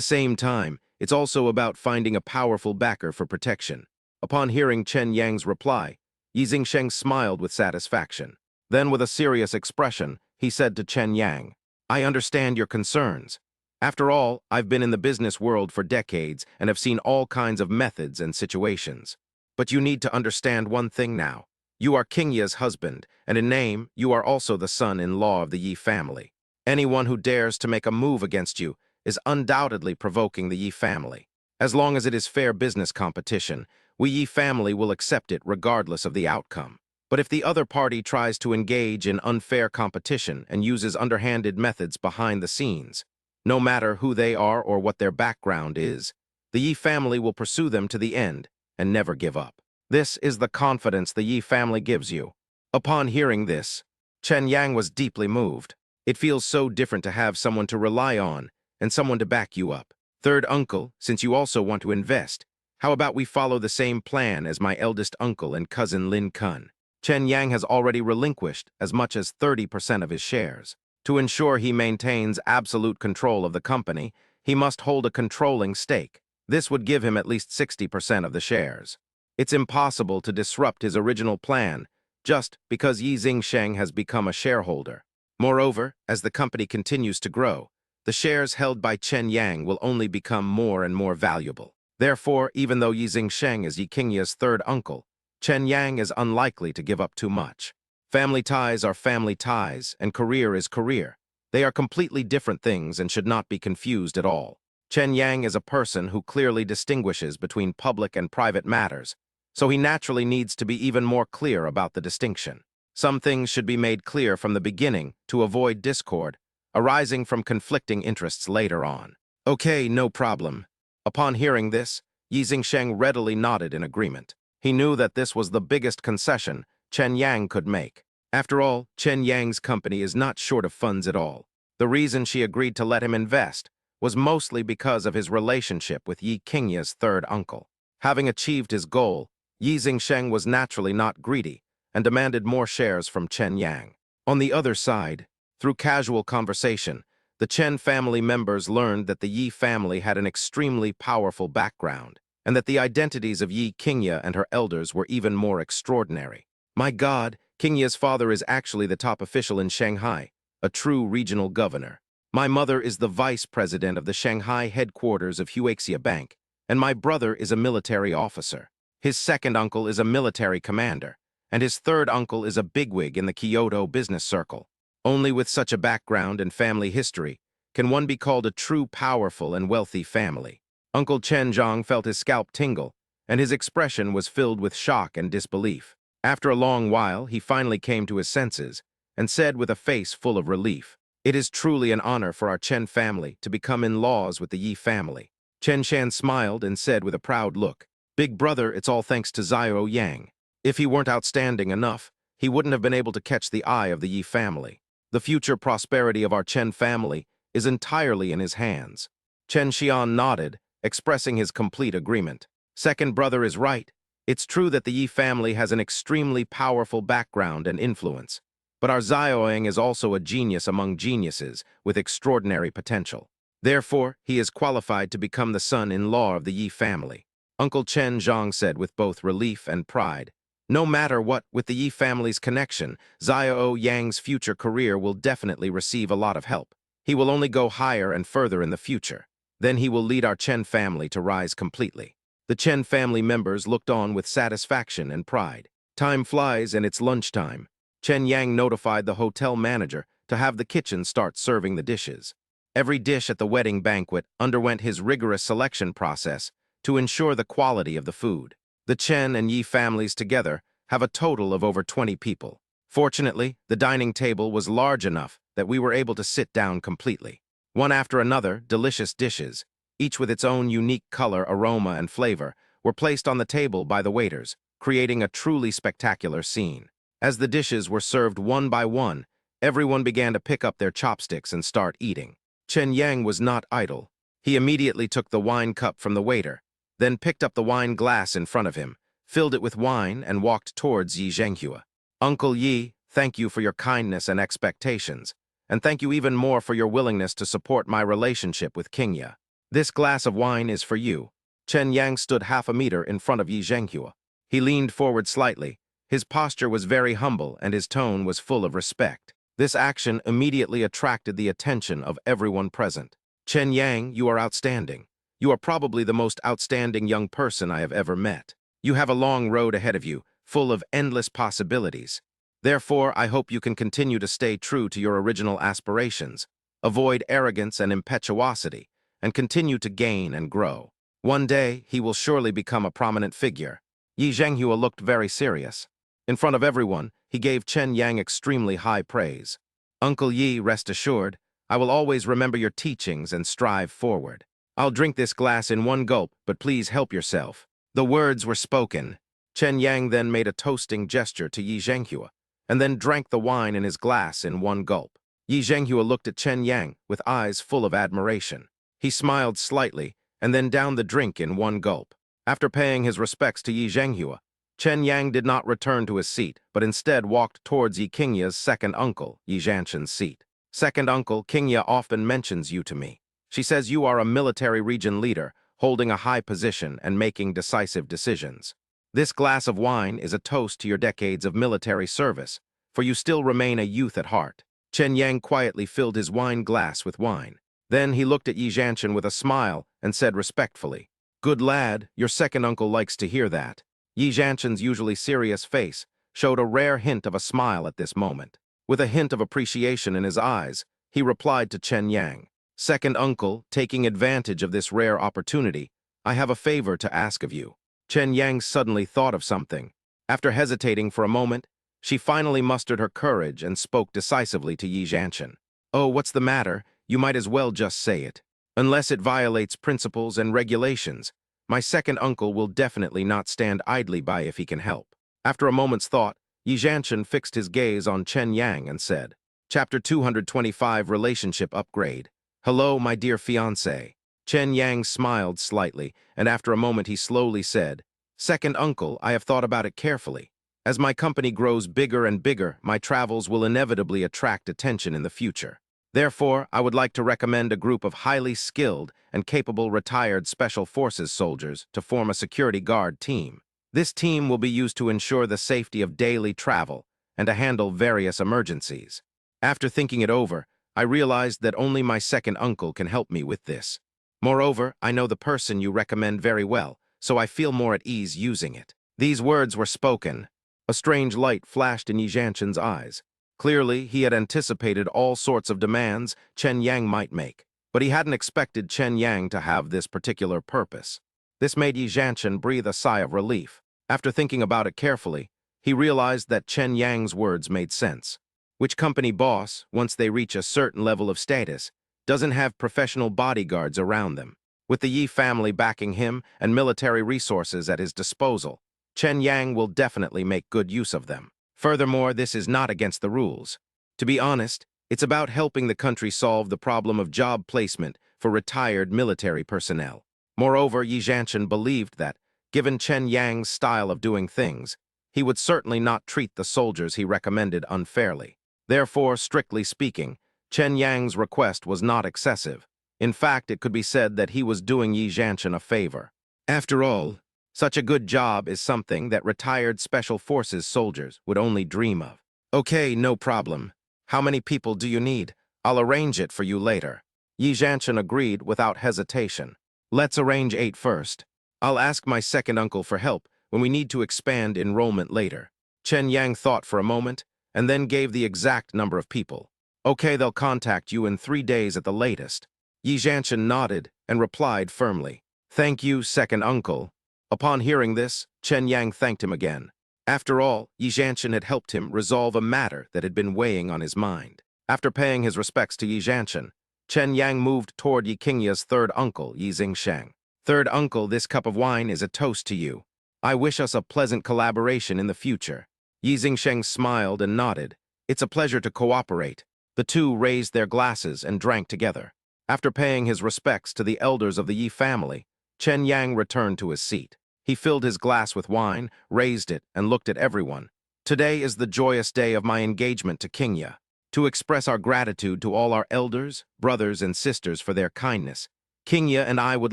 same time, it's also about finding a powerful backer for protection. Upon hearing Chen Yang's reply, Yi Zingsheng smiled with satisfaction. Then, with a serious expression, he said to Chen Yang, I understand your concerns. After all, I've been in the business world for decades and have seen all kinds of methods and situations. But you need to understand one thing now. You are Qingye's husband, and in name, you are also the son-in-law of the Yi family. Anyone who dares to make a move against you is undoubtedly provoking the Yi family. As long as it is fair business competition, we Yi family will accept it regardless of the outcome. But if the other party tries to engage in unfair competition and uses underhanded methods behind the scenes, no matter who they are or what their background is, the Yi family will pursue them to the end and never give up. This is the confidence the Yi family gives you. Upon hearing this, Chen Yang was deeply moved. It feels so different to have someone to rely on and someone to back you up. Third uncle, since you also want to invest, how about we follow the same plan as my eldest uncle and cousin Lin Kun? Chen Yang has already relinquished as much as 30% of his shares. To ensure he maintains absolute control of the company, he must hold a controlling stake. This would give him at least 60% of the shares. It's impossible to disrupt his original plan just because Yi Zingsheng has become a shareholder. Moreover, as the company continues to grow, the shares held by Chen Yang will only become more and more valuable. Therefore, even though Yi Zingsheng is Yi Qingya's third uncle, Chen Yang is unlikely to give up too much. Family ties are family ties, and career is career. They are completely different things and should not be confused at all. Chen Yang is a person who clearly distinguishes between public and private matters, so he naturally needs to be even more clear about the distinction. Some things should be made clear from the beginning to avoid discord, arising from conflicting interests later on. Okay, no problem. Upon hearing this, Yi Zingsheng readily nodded in agreement. He knew that this was the biggest concession Chen Yang could make. After all, Chen Yang's company is not short of funds at all. The reason she agreed to let him invest was mostly because of his relationship with Yi Qingya's third uncle. Having achieved his goal, Yi Zingsheng was naturally not greedy and demanded more shares from Chen Yang. On the other side, through casual conversation, the Chen family members learned that the Yi family had an extremely powerful background, and that the identities of Yi Qingya and her elders were even more extraordinary. My God, Qingya's father is actually the top official in Shanghai, a true regional governor. My mother is the vice president of the Shanghai headquarters of Huaxia Bank, and my brother is a military officer. His second uncle is a military commander, and his third uncle is a bigwig in the Kyoto business circle. Only with such a background and family history can one be called a true powerful and wealthy family. Uncle Chen Zhang felt his scalp tingle, and his expression was filled with shock and disbelief. After a long while, he finally came to his senses and said with a face full of relief, "It is truly an honor for our Chen family to become in-laws with the Yi family." Chen Shan smiled and said with a proud look, "Big brother, it's all thanks to Xiao Yang. If he weren't outstanding enough, he wouldn't have been able to catch the eye of the Yi family. The future prosperity of our Chen family is entirely in his hands." Chen Xian nodded, expressing his complete agreement. Second brother is right. It's true that the Yi family has an extremely powerful background and influence, but our Xiaoyang is also a genius among geniuses with extraordinary potential. Therefore, he is qualified to become the son-in-law of the Yi family. Uncle Chen Zhang said with both relief and pride. No matter what, with the Yi family's connection, Xiao Yang's future career will definitely receive a lot of help. He will only go higher and further in the future. Then he will lead our Chen family to rise completely. The Chen family members looked on with satisfaction and pride. Time flies and it's lunchtime. Chen Yang notified the hotel manager to have the kitchen start serving the dishes. Every dish at the wedding banquet underwent his rigorous selection process to ensure the quality of the food. The Chen and Yi families together have a total of over 20 people. Fortunately, the dining table was large enough that we were able to sit down completely. One after another, delicious dishes, each with its own unique color, aroma, and flavor, were placed on the table by the waiters, creating a truly spectacular scene. As the dishes were served one by one, everyone began to pick up their chopsticks and start eating. Chen Yang was not idle. He immediately took the wine cup from the waiter, then picked up the wine glass in front of him, filled it with wine, and walked towards Yi Zhenghua. "Uncle Yi, thank you for your kindness and expectations, and thank you even more for your willingness to support my relationship with Qingya. This glass of wine is for you." Chen Yang stood half a meter in front of Yi Zhenghua. He leaned forward slightly. His posture was very humble, and his tone was full of respect. This action immediately attracted the attention of everyone present. "Chen Yang, you are outstanding. You are probably the most outstanding young person I have ever met. You have a long road ahead of you, full of endless possibilities. Therefore, I hope you can continue to stay true to your original aspirations, avoid arrogance and impetuosity, and continue to gain and grow. One day, he will surely become a prominent figure." Yi Zhenghua looked very serious. In front of everyone, he gave Chen Yang extremely high praise. "Uncle Yi, rest assured, I will always remember your teachings and strive forward. I'll drink this glass in one gulp, but please help yourself." The words were spoken. Chen Yang then made a toasting gesture to Yi Zhenghua, and then drank the wine in his glass in one gulp. Yi Zhenghua looked at Chen Yang with eyes full of admiration. He smiled slightly, and then downed the drink in one gulp. After paying his respects to Yi Zhenghua, Chen Yang did not return to his seat, but instead walked towards Yi Qingya's second uncle, Yi Zhanshan's seat. Second uncle, Qingya often mentions you to me. She says you are a military region leader, holding a high position and making decisive decisions. This glass of wine is a toast to your decades of military service, for you still remain a youth at heart. Chen Yang quietly filled his wine glass with wine. Then he looked at Yi Zhanshan with a smile and said respectfully, "Good lad, your second uncle likes to hear that." Yi Zhanshan's usually serious face showed a rare hint of a smile at this moment. With a hint of appreciation in his eyes, he replied to Chen Yang, "Second uncle, taking advantage of this rare opportunity, I have a favor to ask of you." Chen Yang suddenly thought of something. After hesitating for a moment, she finally mustered her courage and spoke decisively to Yi Zhanshan. "Oh, what's the matter? You might as well just say it. Unless it violates principles and regulations, my second uncle will definitely not stand idly by if he can help." After a moment's thought, Yi Zhanshan fixed his gaze on Chen Yang and said, Chapter 225 Relationship Upgrade. "Hello, my dear fiancé." Chen Yang smiled slightly, and after a moment he slowly said, "Second uncle, I have thought about it carefully. As my company grows bigger and bigger, my travels will inevitably attract attention in the future. Therefore, I would like to recommend a group of highly skilled and capable retired Special Forces soldiers to form a security guard team. This team will be used to ensure the safety of daily travel and to handle various emergencies. After thinking it over, I realized that only my second uncle can help me with this. Moreover, I know the person you recommend very well, so I feel more at ease using it." These words were spoken. A strange light flashed in Yi Zhanshan's eyes. Clearly, he had anticipated all sorts of demands Chen Yang might make, but he hadn't expected Chen Yang to have this particular purpose. This made Yi Zhanshan breathe a sigh of relief. After thinking about it carefully, he realized that Chen Yang's words made sense. Which company boss, once they reach a certain level of status, doesn't have professional bodyguards around them? With the Yi family backing him and military resources at his disposal, Chen Yang will definitely make good use of them. Furthermore, this is not against the rules. To be honest, it's about helping the country solve the problem of job placement for retired military personnel. Moreover, Yi Zhanshan believed that, given Chen Yang's style of doing things, he would certainly not treat the soldiers he recommended unfairly. Therefore, strictly speaking, Chen Yang's request was not excessive. In fact, it could be said that he was doing Yi Zhanshan a favor. After all, such a good job is something that retired Special Forces soldiers would only dream of. "Okay, no problem. How many people do you need? I'll arrange it for you later." Yi Zhanshan agreed without hesitation. "Let's arrange 8 first. I'll ask my second uncle for help when we need to expand enrollment later." Chen Yang thought for a moment, and then gave the exact number of people. "Okay, they'll contact you in 3 days at the latest." Yi Zhanshan nodded and replied firmly, "Thank you, second uncle." Upon hearing this, Chen Yang thanked him again. After all, Yi Zhanshan had helped him resolve a matter that had been weighing on his mind. After paying his respects to Yi Zhanshan, Chen Yang moved toward Yi Qingya's third uncle, Yi Zingsheng. "Third uncle, this cup of wine is a toast to you. I wish us a pleasant collaboration in the future." Yi Zingsheng smiled and nodded. "It's a pleasure to cooperate." The two raised their glasses and drank together. After paying his respects to the elders of the Yi family, Chen Yang returned to his seat. He filled his glass with wine, raised it, and looked at everyone. "Today is the joyous day of my engagement to Qingya. To express our gratitude to all our elders, brothers, and sisters for their kindness, Qingya and I would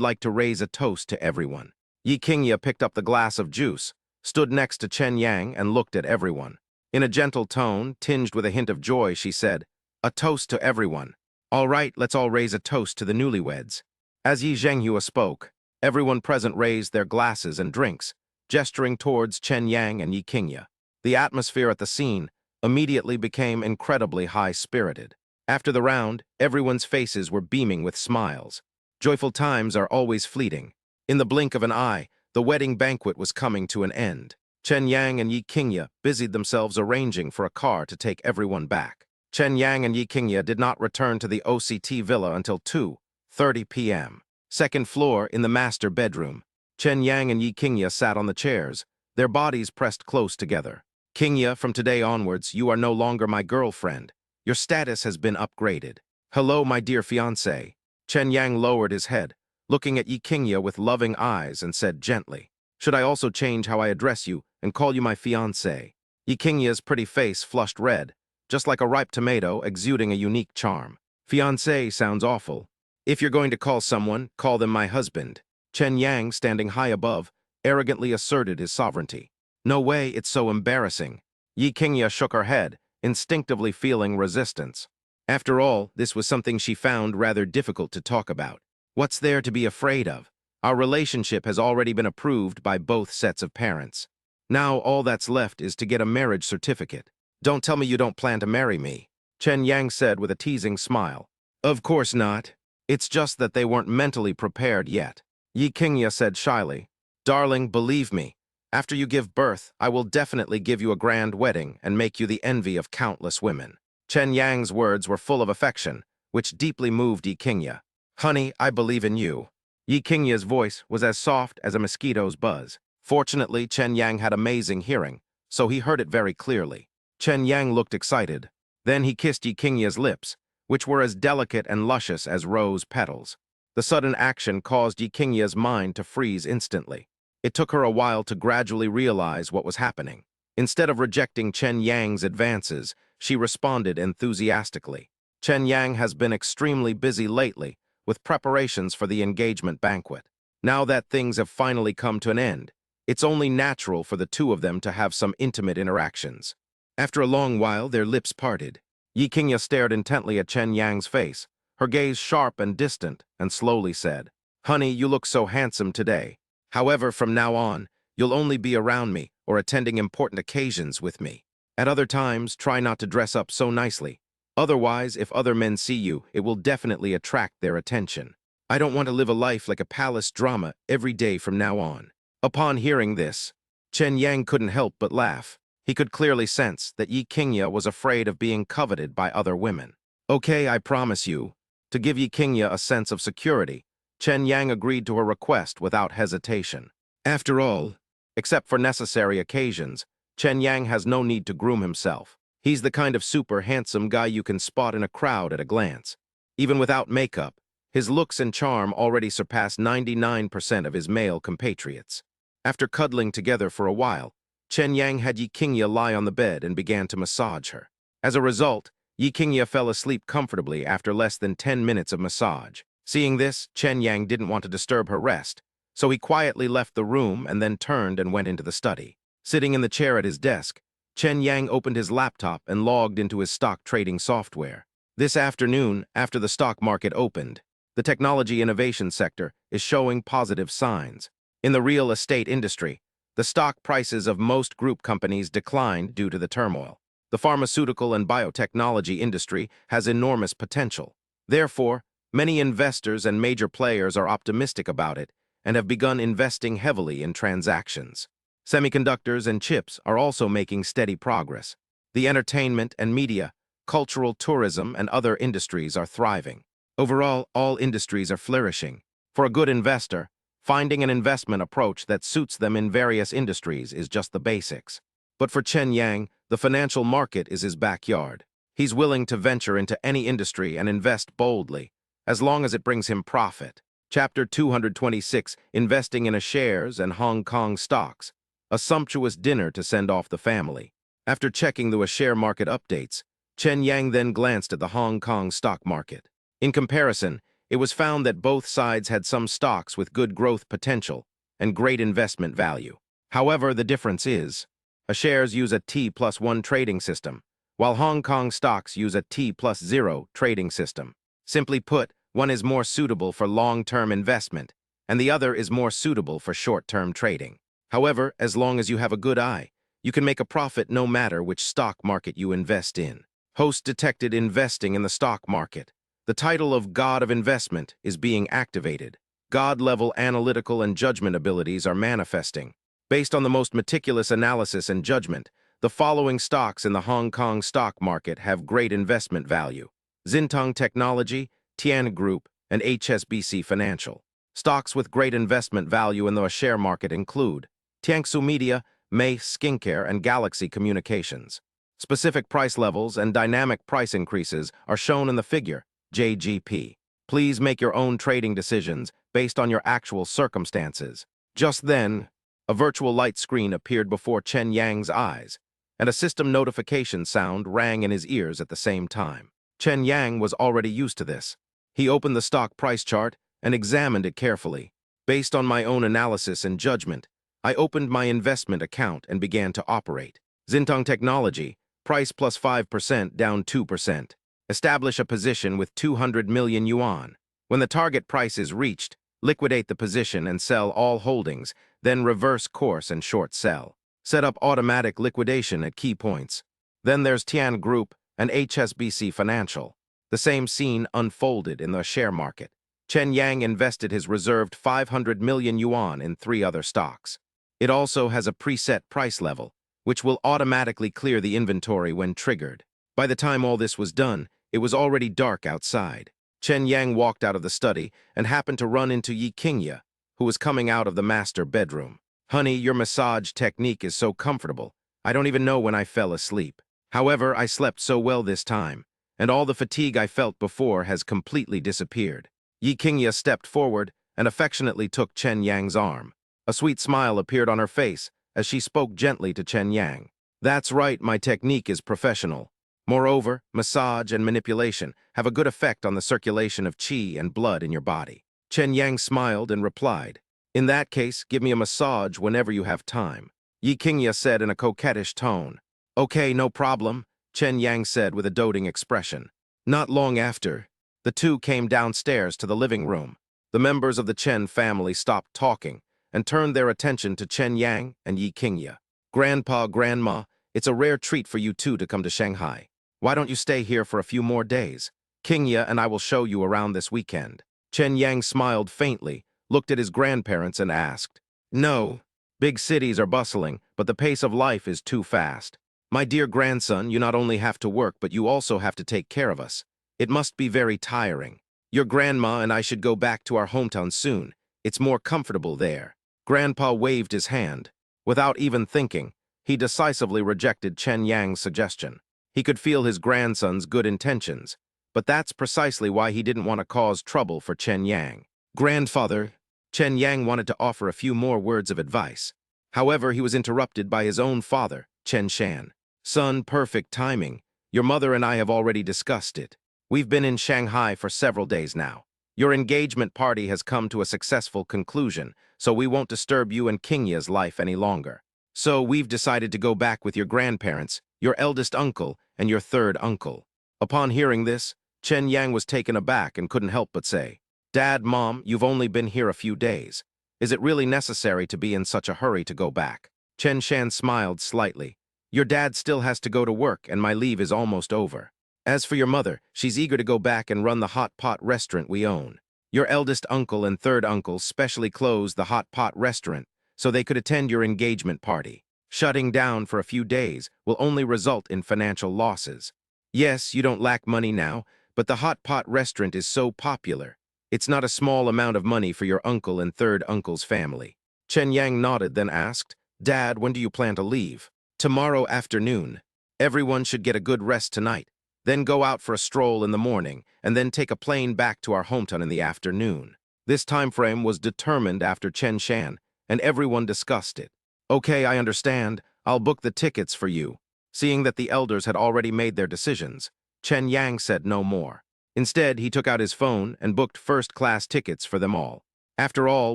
like to raise a toast to everyone." Yi Qingya picked up the glass of juice, stood next to Chen Yang, and looked at everyone. In a gentle tone, tinged with a hint of joy, she said, "A toast to everyone. All right, let's all raise a toast to the newlyweds." As Yi Zhenghua spoke, everyone present raised their glasses and drinks, gesturing towards Chen Yang and Yi Qingya. The atmosphere at the scene immediately became incredibly high-spirited. After the round, everyone's faces were beaming with smiles. Joyful times are always fleeting. In the blink of an eye, the wedding banquet was coming to an end. Chen Yang and Yi Qingya busied themselves arranging for a car to take everyone back. Chen Yang and Yi Qingya did not return to the OCT villa until 2:30 p.m. Second floor in the master bedroom. Chen Yang and Yi Qingya sat on the chairs, their bodies pressed close together. Qingya, from today onwards, you are no longer my girlfriend. Your status has been upgraded. Hello, my dear fiancé. Chen Yang lowered his head, looking at Yi Qingya with loving eyes, and said gently, should I also change how I address you and call you my fiancé? Yi Qingya's pretty face flushed red, just like a ripe tomato exuding a unique charm. Fiancé sounds awful. If you're going to call someone, call them my husband. Chen Yang, standing high above, arrogantly asserted his sovereignty. No way, it's so embarrassing. Yi Qingya shook her head, instinctively feeling resistance. After all, this was something she found rather difficult to talk about. What's there to be afraid of? Our relationship has already been approved by both sets of parents. Now all that's left is to get a marriage certificate. Don't tell me you don't plan to marry me, Chen Yang said with a teasing smile. Of course not. It's just that they weren't mentally prepared yet. Yi Qingya said shyly, darling, believe me, after you give birth, I will definitely give you a grand wedding and make you the envy of countless women. Chen Yang's words were full of affection, which deeply moved Yi Qingya. Honey, I believe in you. Yi Qingya's voice was as soft as a mosquito's buzz. Fortunately, Chen Yang had amazing hearing, so he heard it very clearly. Chen Yang looked excited. Then he kissed Yi Qingya's lips, which were as delicate and luscious as rose petals. The sudden action caused Yi Qingya's mind to freeze instantly. It took her a while to gradually realize what was happening. Instead of rejecting Chen Yang's advances, she responded enthusiastically. Chen Yang has been extremely busy lately with preparations for the engagement banquet. Now that things have finally come to an end, it's only natural for the two of them to have some intimate interactions. After a long while, their lips parted. Yi Qingya stared intently at Chen Yang's face, her gaze sharp and distant, and slowly said, Honey, you look so handsome today. However, from now on, you'll only be around me or attending important occasions with me. At other times, try not to dress up so nicely. Otherwise, if other men see you, it will definitely attract their attention. I don't want to live a life like a palace drama every day from now on. Upon hearing this, Chen Yang couldn't help but laugh. He could clearly sense that Yi Qingya was afraid of being coveted by other women. Okay, I promise you. To give Yi Qingya a sense of security, Chen Yang agreed to her request without hesitation. After all, except for necessary occasions, Chen Yang has no need to groom himself. He's the kind of super handsome guy you can spot in a crowd at a glance. Even without makeup, his looks and charm already surpass 99% of his male compatriots. After cuddling together for a while, Chen Yang had Yi Qingya lie on the bed and began to massage her. As a result, Yi Qingya fell asleep comfortably after less than 10 minutes of massage. Seeing this, Chen Yang didn't want to disturb her rest, so he quietly left the room and then turned and went into the study. Sitting in the chair at his desk, Chen Yang opened his laptop and logged into his stock trading software. This afternoon, after the stock market opened, the technology innovation sector is showing positive signs. In the real estate industry, the stock prices of most group companies declined due to the turmoil. The pharmaceutical and biotechnology industry has enormous potential. Therefore, many investors and major players are optimistic about it and have begun investing heavily in transactions. Semiconductors and chips are also making steady progress. The entertainment and media, cultural tourism, and other industries are thriving. Overall, all industries are flourishing. For a good investor, finding an investment approach that suits them in various industries is just the basics. But for Chen Yang, the financial market is his backyard. He's willing to venture into any industry and invest boldly, as long as it brings him profit. Chapter 226, Investing in Shares and Hong Kong Stocks. A sumptuous dinner to send off the family. After checking the share market updates, Chen Yang then glanced at the Hong Kong stock market. In comparison, it was found that both sides had some stocks with good growth potential and great investment value. However, the difference is, shares use a T+1 trading system, while Hong Kong stocks use a T+0 trading system. Simply put, one is more suitable for long-term investment, and the other is more suitable for short-term trading. However, as long as you have a good eye, you can make a profit no matter which stock market you invest in. Host detected investing in the stock market. The title of God of Investment is being activated. God-level analytical and judgment abilities are manifesting. Based on the most meticulous analysis and judgment, the following stocks in the Hong Kong stock market have great investment value: Xintong Technology, Tian Group, and HSBC Financial. Stocks with great investment value in the share market include Tiangsu Media, May Skincare, and Galaxy Communications. Specific price levels and dynamic price increases are shown in the figure, JGP. Please make your own trading decisions based on your actual circumstances. Just then, a virtual light screen appeared before Chen Yang's eyes, and a system notification sound rang in his ears at the same time. Chen Yang was already used to this. He opened the stock price chart and examined it carefully. Based on my own analysis and judgment, I opened my investment account and began to operate. Xintong Technology, price plus 5%, down 2%. Establish a position with 200 million yuan. When the target price is reached, liquidate the position and sell all holdings, then reverse course and short sell. Set up automatic liquidation at key points. Then there's Tian Group and HSBC Financial. The same scene unfolded in the share market. Chen Yang invested his reserved 500 million yuan in 3 other stocks. It also has a preset price level, which will automatically clear the inventory when triggered. By the time all this was done, it was already dark outside. Chen Yang walked out of the study and happened to run into Yi Qingye, who was coming out of the master bedroom. "Honey, your massage technique is so comfortable. I don't even know when I fell asleep. However, I slept so well this time, and all the fatigue I felt before has completely disappeared." Yi Qingye stepped forward and affectionately took Chen Yang's arm. A sweet smile appeared on her face as she spoke gently to Chen Yang. "That's right, my technique is professional. Moreover, massage and manipulation have a good effect on the circulation of qi and blood in your body." Chen Yang smiled and replied, "In that case, give me a massage whenever you have time," Yi Qingye said in a coquettish tone. "Okay, no problem," Chen Yang said with a doting expression. Not long after, the two came downstairs to the living room. The members of the Chen family stopped talking and turned their attention to Chen Yang and Yi Qingye. "Grandpa, Grandma, it's a rare treat for you two to come to Shanghai. Why don't you stay here for a few more days? Qingye and I will show you around this weekend." Chen Yang smiled faintly, looked at his grandparents and asked, "No, big cities are bustling, but the pace of life is too fast. My dear grandson, you not only have to work, but you also have to take care of us. It must be very tiring. Your grandma and I should go back to our hometown soon. It's more comfortable there." Grandpa waved his hand. Without even thinking, he decisively rejected Chen Yang's suggestion. He could feel his grandson's good intentions, but that's precisely why he didn't want to cause trouble for Chen Yang. "Grandfather," Chen Yang wanted to offer a few more words of advice. However, he was interrupted by his own father, Chen Shan. "Son, perfect timing. Your mother and I have already discussed it. We've been in Shanghai for several days now. Your engagement party has come to a successful conclusion, so we won't disturb you and Qingye's life any longer. So we've decided to go back with your grandparents, your eldest uncle, and your third uncle." Upon hearing this, Chen Yang was taken aback and couldn't help but say, "Dad, Mom, you've only been here a few days. Is it really necessary to be in such a hurry to go back?" Chen Shan smiled slightly. "Your dad still has to go to work and my leave is almost over. As for your mother, she's eager to go back and run the hot pot restaurant we own. Your eldest uncle and third uncle specially closed the hot pot restaurant so they could attend your engagement party. Shutting down for a few days will only result in financial losses. Yes, you don't lack money now, but the hot pot restaurant is so popular. It's not a small amount of money for your uncle and third uncle's family." Chen Yang nodded, then asked, "Dad, when do you plan to leave?" "Tomorrow afternoon. Everyone should get a good rest tonight, then go out for a stroll in the morning, and then take a plane back to our hometown in the afternoon." This time frame was determined after Chen Shan, and everyone discussed it. "Okay, I understand. I'll book the tickets for you." Seeing that the elders had already made their decisions, Chen Yang said no more. Instead, he took out his phone and booked first-class tickets for them all. After all,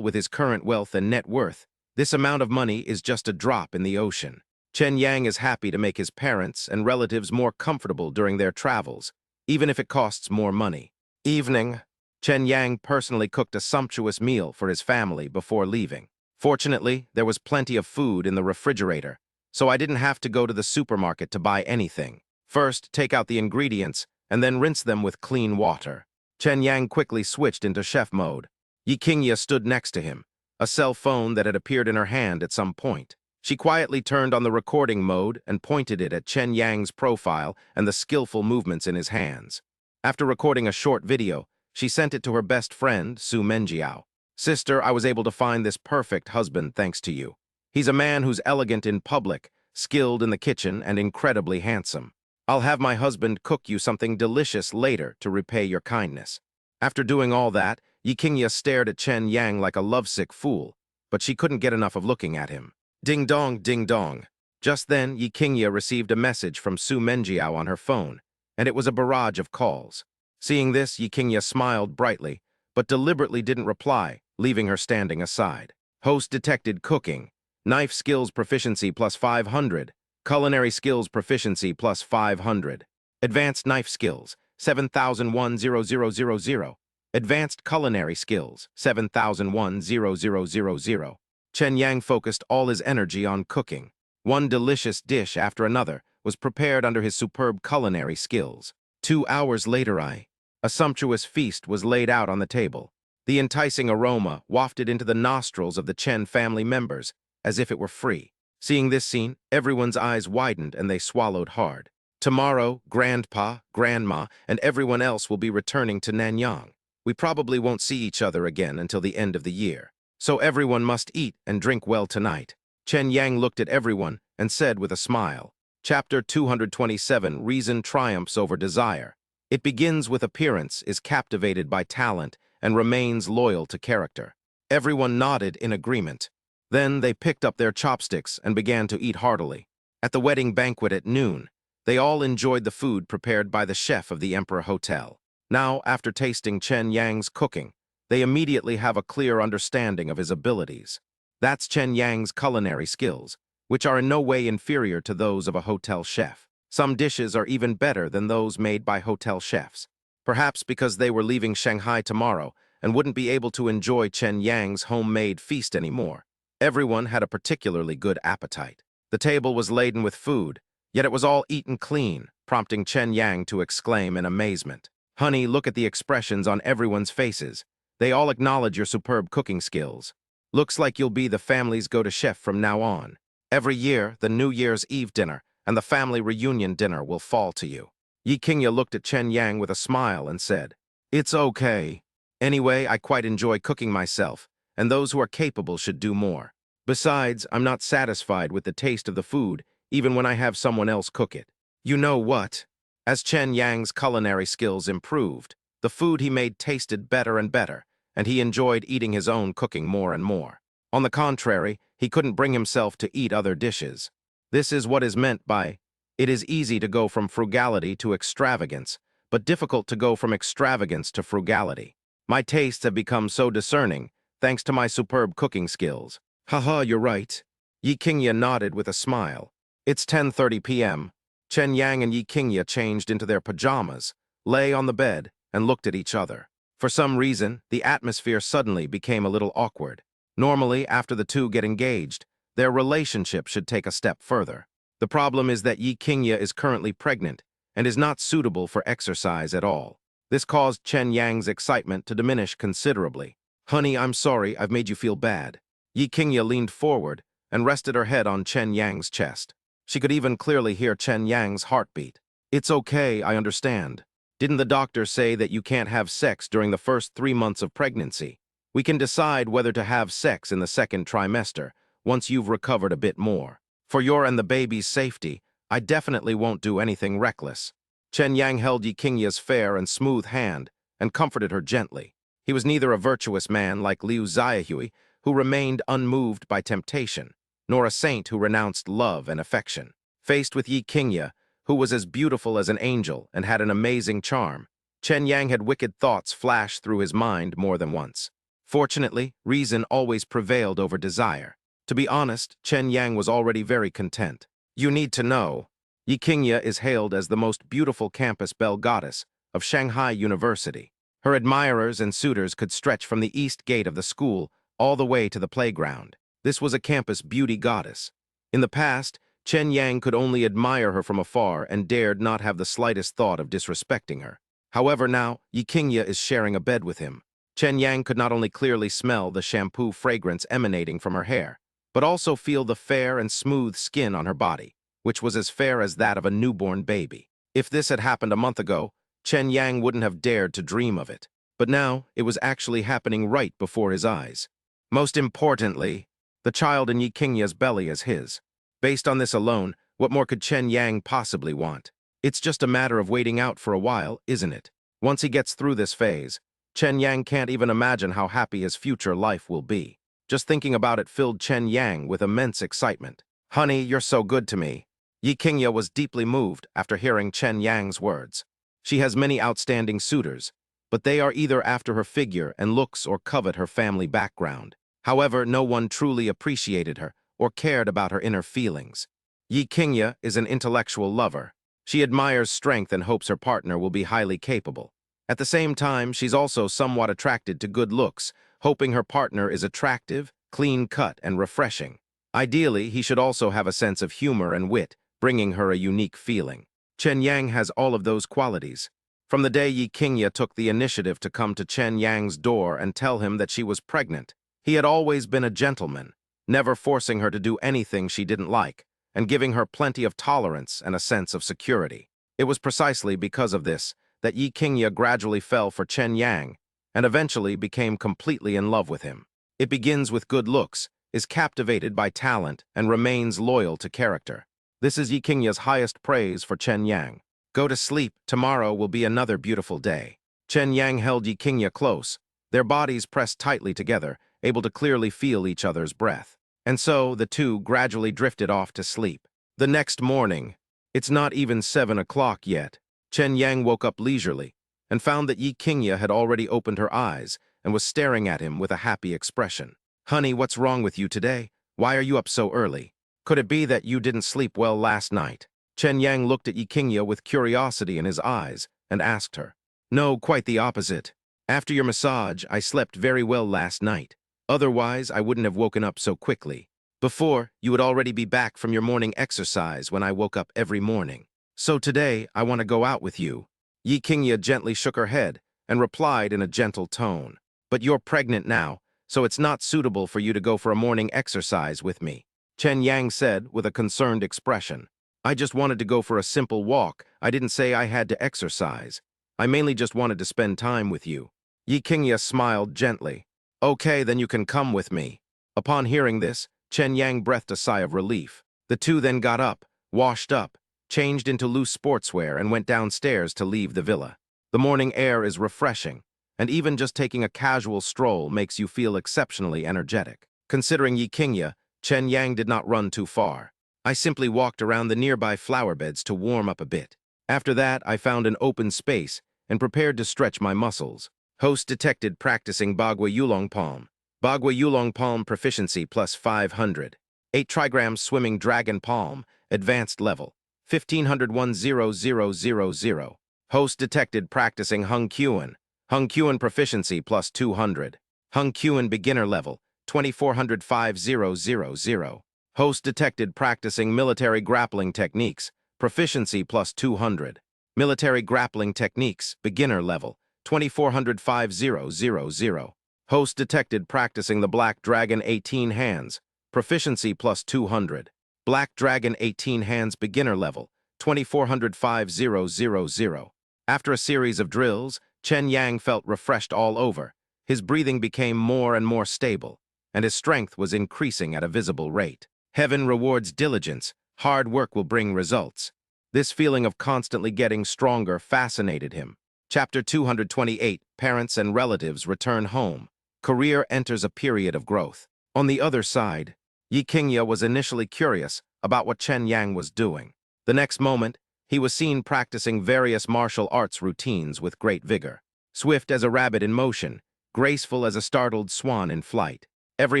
with his current wealth and net worth, this amount of money is just a drop in the ocean. Chen Yang is happy to make his parents and relatives more comfortable during their travels, even if it costs more money. Evening, Chen Yang personally cooked a sumptuous meal for his family before leaving. Fortunately, there was plenty of food in the refrigerator, so I didn't have to go to the supermarket to buy anything. First, take out the ingredients, and then rinse them with clean water. Chen Yang quickly switched into chef mode. Yi Qingye stood next to him, a cell phone that had appeared in her hand at some point. She quietly turned on the recording mode and pointed it at Chen Yang's profile and the skillful movements in his hands. After recording a short video, she sent it to her best friend, Su Menjiao. "Sister, I was able to find this perfect husband thanks to you. He's a man who's elegant in public, skilled in the kitchen, and incredibly handsome. I'll have my husband cook you something delicious later to repay your kindness. After doing all that, Yi Qingye stared at Chen Yang like a lovesick fool, but she couldn't get enough of looking at him. Ding dong, ding dong. Just then, Yi Qingye received a message from Su Menjiao on her phone, and it was a barrage of calls. Seeing this, Yi Qingye smiled brightly, but deliberately didn't reply, leaving her standing aside. Host detected cooking. Knife skills proficiency plus 500. Culinary skills proficiency plus 500. Advanced knife skills, 7001-0000. Advanced culinary skills, 7001-0000. Chen Yang focused all his energy on cooking. One delicious dish after another was prepared under his superb culinary skills. 2 hours later, a sumptuous feast was laid out on the table. The enticing aroma wafted into the nostrils of the Chen family members, as if it were free. Seeing this scene, everyone's eyes widened and they swallowed hard. Tomorrow, Grandpa, Grandma, and everyone else will be returning to Nanyang. We probably won't see each other again until the end of the year. So everyone must eat and drink well tonight. Chen Yang looked at everyone and said with a smile. Chapter 227, Reason Triumphs Over Desire. It begins with appearance, is captivated by talent, and remains loyal to character. Everyone nodded in agreement. Then they picked up their chopsticks and began to eat heartily. At the wedding banquet at noon, they all enjoyed the food prepared by the chef of the Emperor Hotel. Now, after tasting Chen Yang's cooking, they immediately have a clear understanding of his abilities. That's Chen Yang's culinary skills, which are in no way inferior to those of a hotel chef. Some dishes are even better than those made by hotel chefs. Perhaps because they were leaving Shanghai tomorrow and wouldn't be able to enjoy Chen Yang's homemade feast anymore. Everyone had a particularly good appetite. The table was laden with food, yet it was all eaten clean, prompting Chen Yang to exclaim in amazement. Honey, look at the expressions on everyone's faces. They all acknowledge your superb cooking skills. Looks like you'll be the family's go-to chef from now on. Every year, the New Year's Eve dinner and the family reunion dinner will fall to you. Yi Qingye looked at Chen Yang with a smile and said, It's okay. Anyway, I quite enjoy cooking myself, and those who are capable should do more. Besides, I'm not satisfied with the taste of the food, even when I have someone else cook it. You know what? As Chen Yang's culinary skills improved, the food he made tasted better and better, and he enjoyed eating his own cooking more and more. On the contrary, he couldn't bring himself to eat other dishes. This is what is meant by, it is easy to go from frugality to extravagance, but difficult to go from extravagance to frugality. My tastes have become so discerning, thanks to my superb cooking skills. Haha, you're right. Yi Qingye nodded with a smile. It's 10:30 p.m. Chen Yang and Yi Qingye changed into their pajamas, lay on the bed, and looked at each other. For some reason, the atmosphere suddenly became a little awkward. Normally, after the two get engaged, their relationship should take a step further. The problem is that Yi Qingye is currently pregnant and is not suitable for exercise at all. This caused Chen Yang's excitement to diminish considerably. Honey, I'm sorry, I've made you feel bad. Yi Qingye leaned forward and rested her head on Chen Yang's chest. She could even clearly hear Chen Yang's heartbeat. It's okay, I understand. Didn't the doctor say that you can't have sex during the first 3 months of pregnancy? We can decide whether to have sex in the second trimester, once you've recovered a bit more. For your and the baby's safety, I definitely won't do anything reckless. Chen Yang held Yi Qingye's fair and smooth hand and comforted her gently. He was neither a virtuous man like Liu Xiaohui, who remained unmoved by temptation, nor a saint who renounced love and affection. Faced with Yi Qingye, who was as beautiful as an angel and had an amazing charm, Chen Yang had wicked thoughts flash through his mind more than once. Fortunately, reason always prevailed over desire. To be honest, Chen Yang was already very content. You need to know, Yi Qingye is hailed as the most beautiful campus belle goddess of Shanghai University. Her admirers and suitors could stretch from the east gate of the school all the way to the playground. This was a campus beauty goddess. In the past, Chen Yang could only admire her from afar and dared not have the slightest thought of disrespecting her. However, now, Yi Qingye is sharing a bed with him. Chen Yang could not only clearly smell the shampoo fragrance emanating from her hair, but also feel the fair and smooth skin on her body, which was as fair as that of a newborn baby. If this had happened a month ago, Chen Yang wouldn't have dared to dream of it. But now, it was actually happening right before his eyes. Most importantly, The child in Yi Qingya's belly is his. Based on this alone, what more could Chen Yang possibly want? It's just a matter of waiting out for a while, isn't it? Once he gets through this phase, Chen Yang can't even imagine how happy his future life will be. Just thinking about it filled Chen Yang with immense excitement. Honey, you're so good to me. Yi Qingya was deeply moved after hearing Chen Yang's words. She has many outstanding suitors, but they are either after her figure and looks or covet her family background. However, no one truly appreciated her or cared about her inner feelings. Yi Qingya is an intellectual lover. She admires strength and hopes her partner will be highly capable. At the same time, she's also somewhat attracted to good looks, hoping her partner is attractive, clean-cut, and refreshing. Ideally, he should also have a sense of humor and wit, bringing her a unique feeling. Chen Yang has all of those qualities. From the day Yi Qingya took the initiative to come to Chen Yang's door and tell him that she was pregnant, he had always been a gentleman, never forcing her to do anything she didn't like, and giving her plenty of tolerance and a sense of security. It was precisely because of this that Yi Qingya gradually fell for Chen Yang and eventually became completely in love with him. It begins with good looks, is captivated by talent, and remains loyal to character. This is Yi Qingya's highest praise for Chen Yang. Go to sleep, tomorrow will be another beautiful day. Chen Yang held Yi Qingya close, their bodies pressed tightly together, able to clearly feel each other's breath. And so the two gradually drifted off to sleep. The next morning, it's not even 7 o'clock yet, Chen Yang woke up leisurely and found that Yi Qingya had already opened her eyes and was staring at him with a happy expression. Honey, what's wrong with you today? Why are you up so early? Could it be that you didn't sleep well last night? Chen Yang looked at Yi Qingya with curiosity in his eyes and asked her. No, quite the opposite. After your massage, I slept very well last night. Otherwise, I wouldn't have woken up so quickly. Before, you would already be back from your morning exercise when I woke up every morning. So today, I want to go out with you. Yi Qingya gently shook her head and replied in a gentle tone. But you're pregnant now, so it's not suitable for you to go for a morning exercise with me. Chen Yang said with a concerned expression. I just wanted to go for a simple walk. I didn't say I had to exercise. I mainly just wanted to spend time with you. Yi Qingya smiled gently. Okay, then you can come with me. Upon hearing this, Chen Yang breathed a sigh of relief. The two then got up, washed up, changed into loose sportswear, and went downstairs to leave the villa. The morning air is refreshing, and even just taking a casual stroll makes you feel exceptionally energetic. Considering Yi Qingya, Chen Yang did not run too far. I simply walked around the nearby flower beds to warm up a bit. After that, I found an open space and prepared to stretch my muscles. Host detected practicing Bagua Yulong Palm. Bagua Yulong Palm proficiency plus 500. 8 trigrams swimming dragon palm, advanced level. 1500-10000. Host detected practicing Hung Kuan. Hung Kuan proficiency plus 200. Hung Kuan beginner level, 2400-5000. Host detected practicing military grappling techniques, proficiency plus 200. Military grappling techniques, beginner level, 2400-5000. Host detected practicing the Black Dragon 18 hands, proficiency plus 200. Black Dragon 18 hands beginner level, 2400-5000. After a series of drills, Chen Yang felt refreshed all over. His breathing became more and more stable, and his strength was increasing at a visible rate. Heaven rewards diligence. Hard work will bring results. This feeling of constantly getting stronger fascinated him. Chapter 228, Parents and Relatives Return Home. Career enters a period of growth. On the other side, Yi Qingya was initially curious about what Chen Yang was doing. The next moment, he was seen practicing various martial arts routines with great vigor. Swift as a rabbit in motion, graceful as a startled swan in flight. Every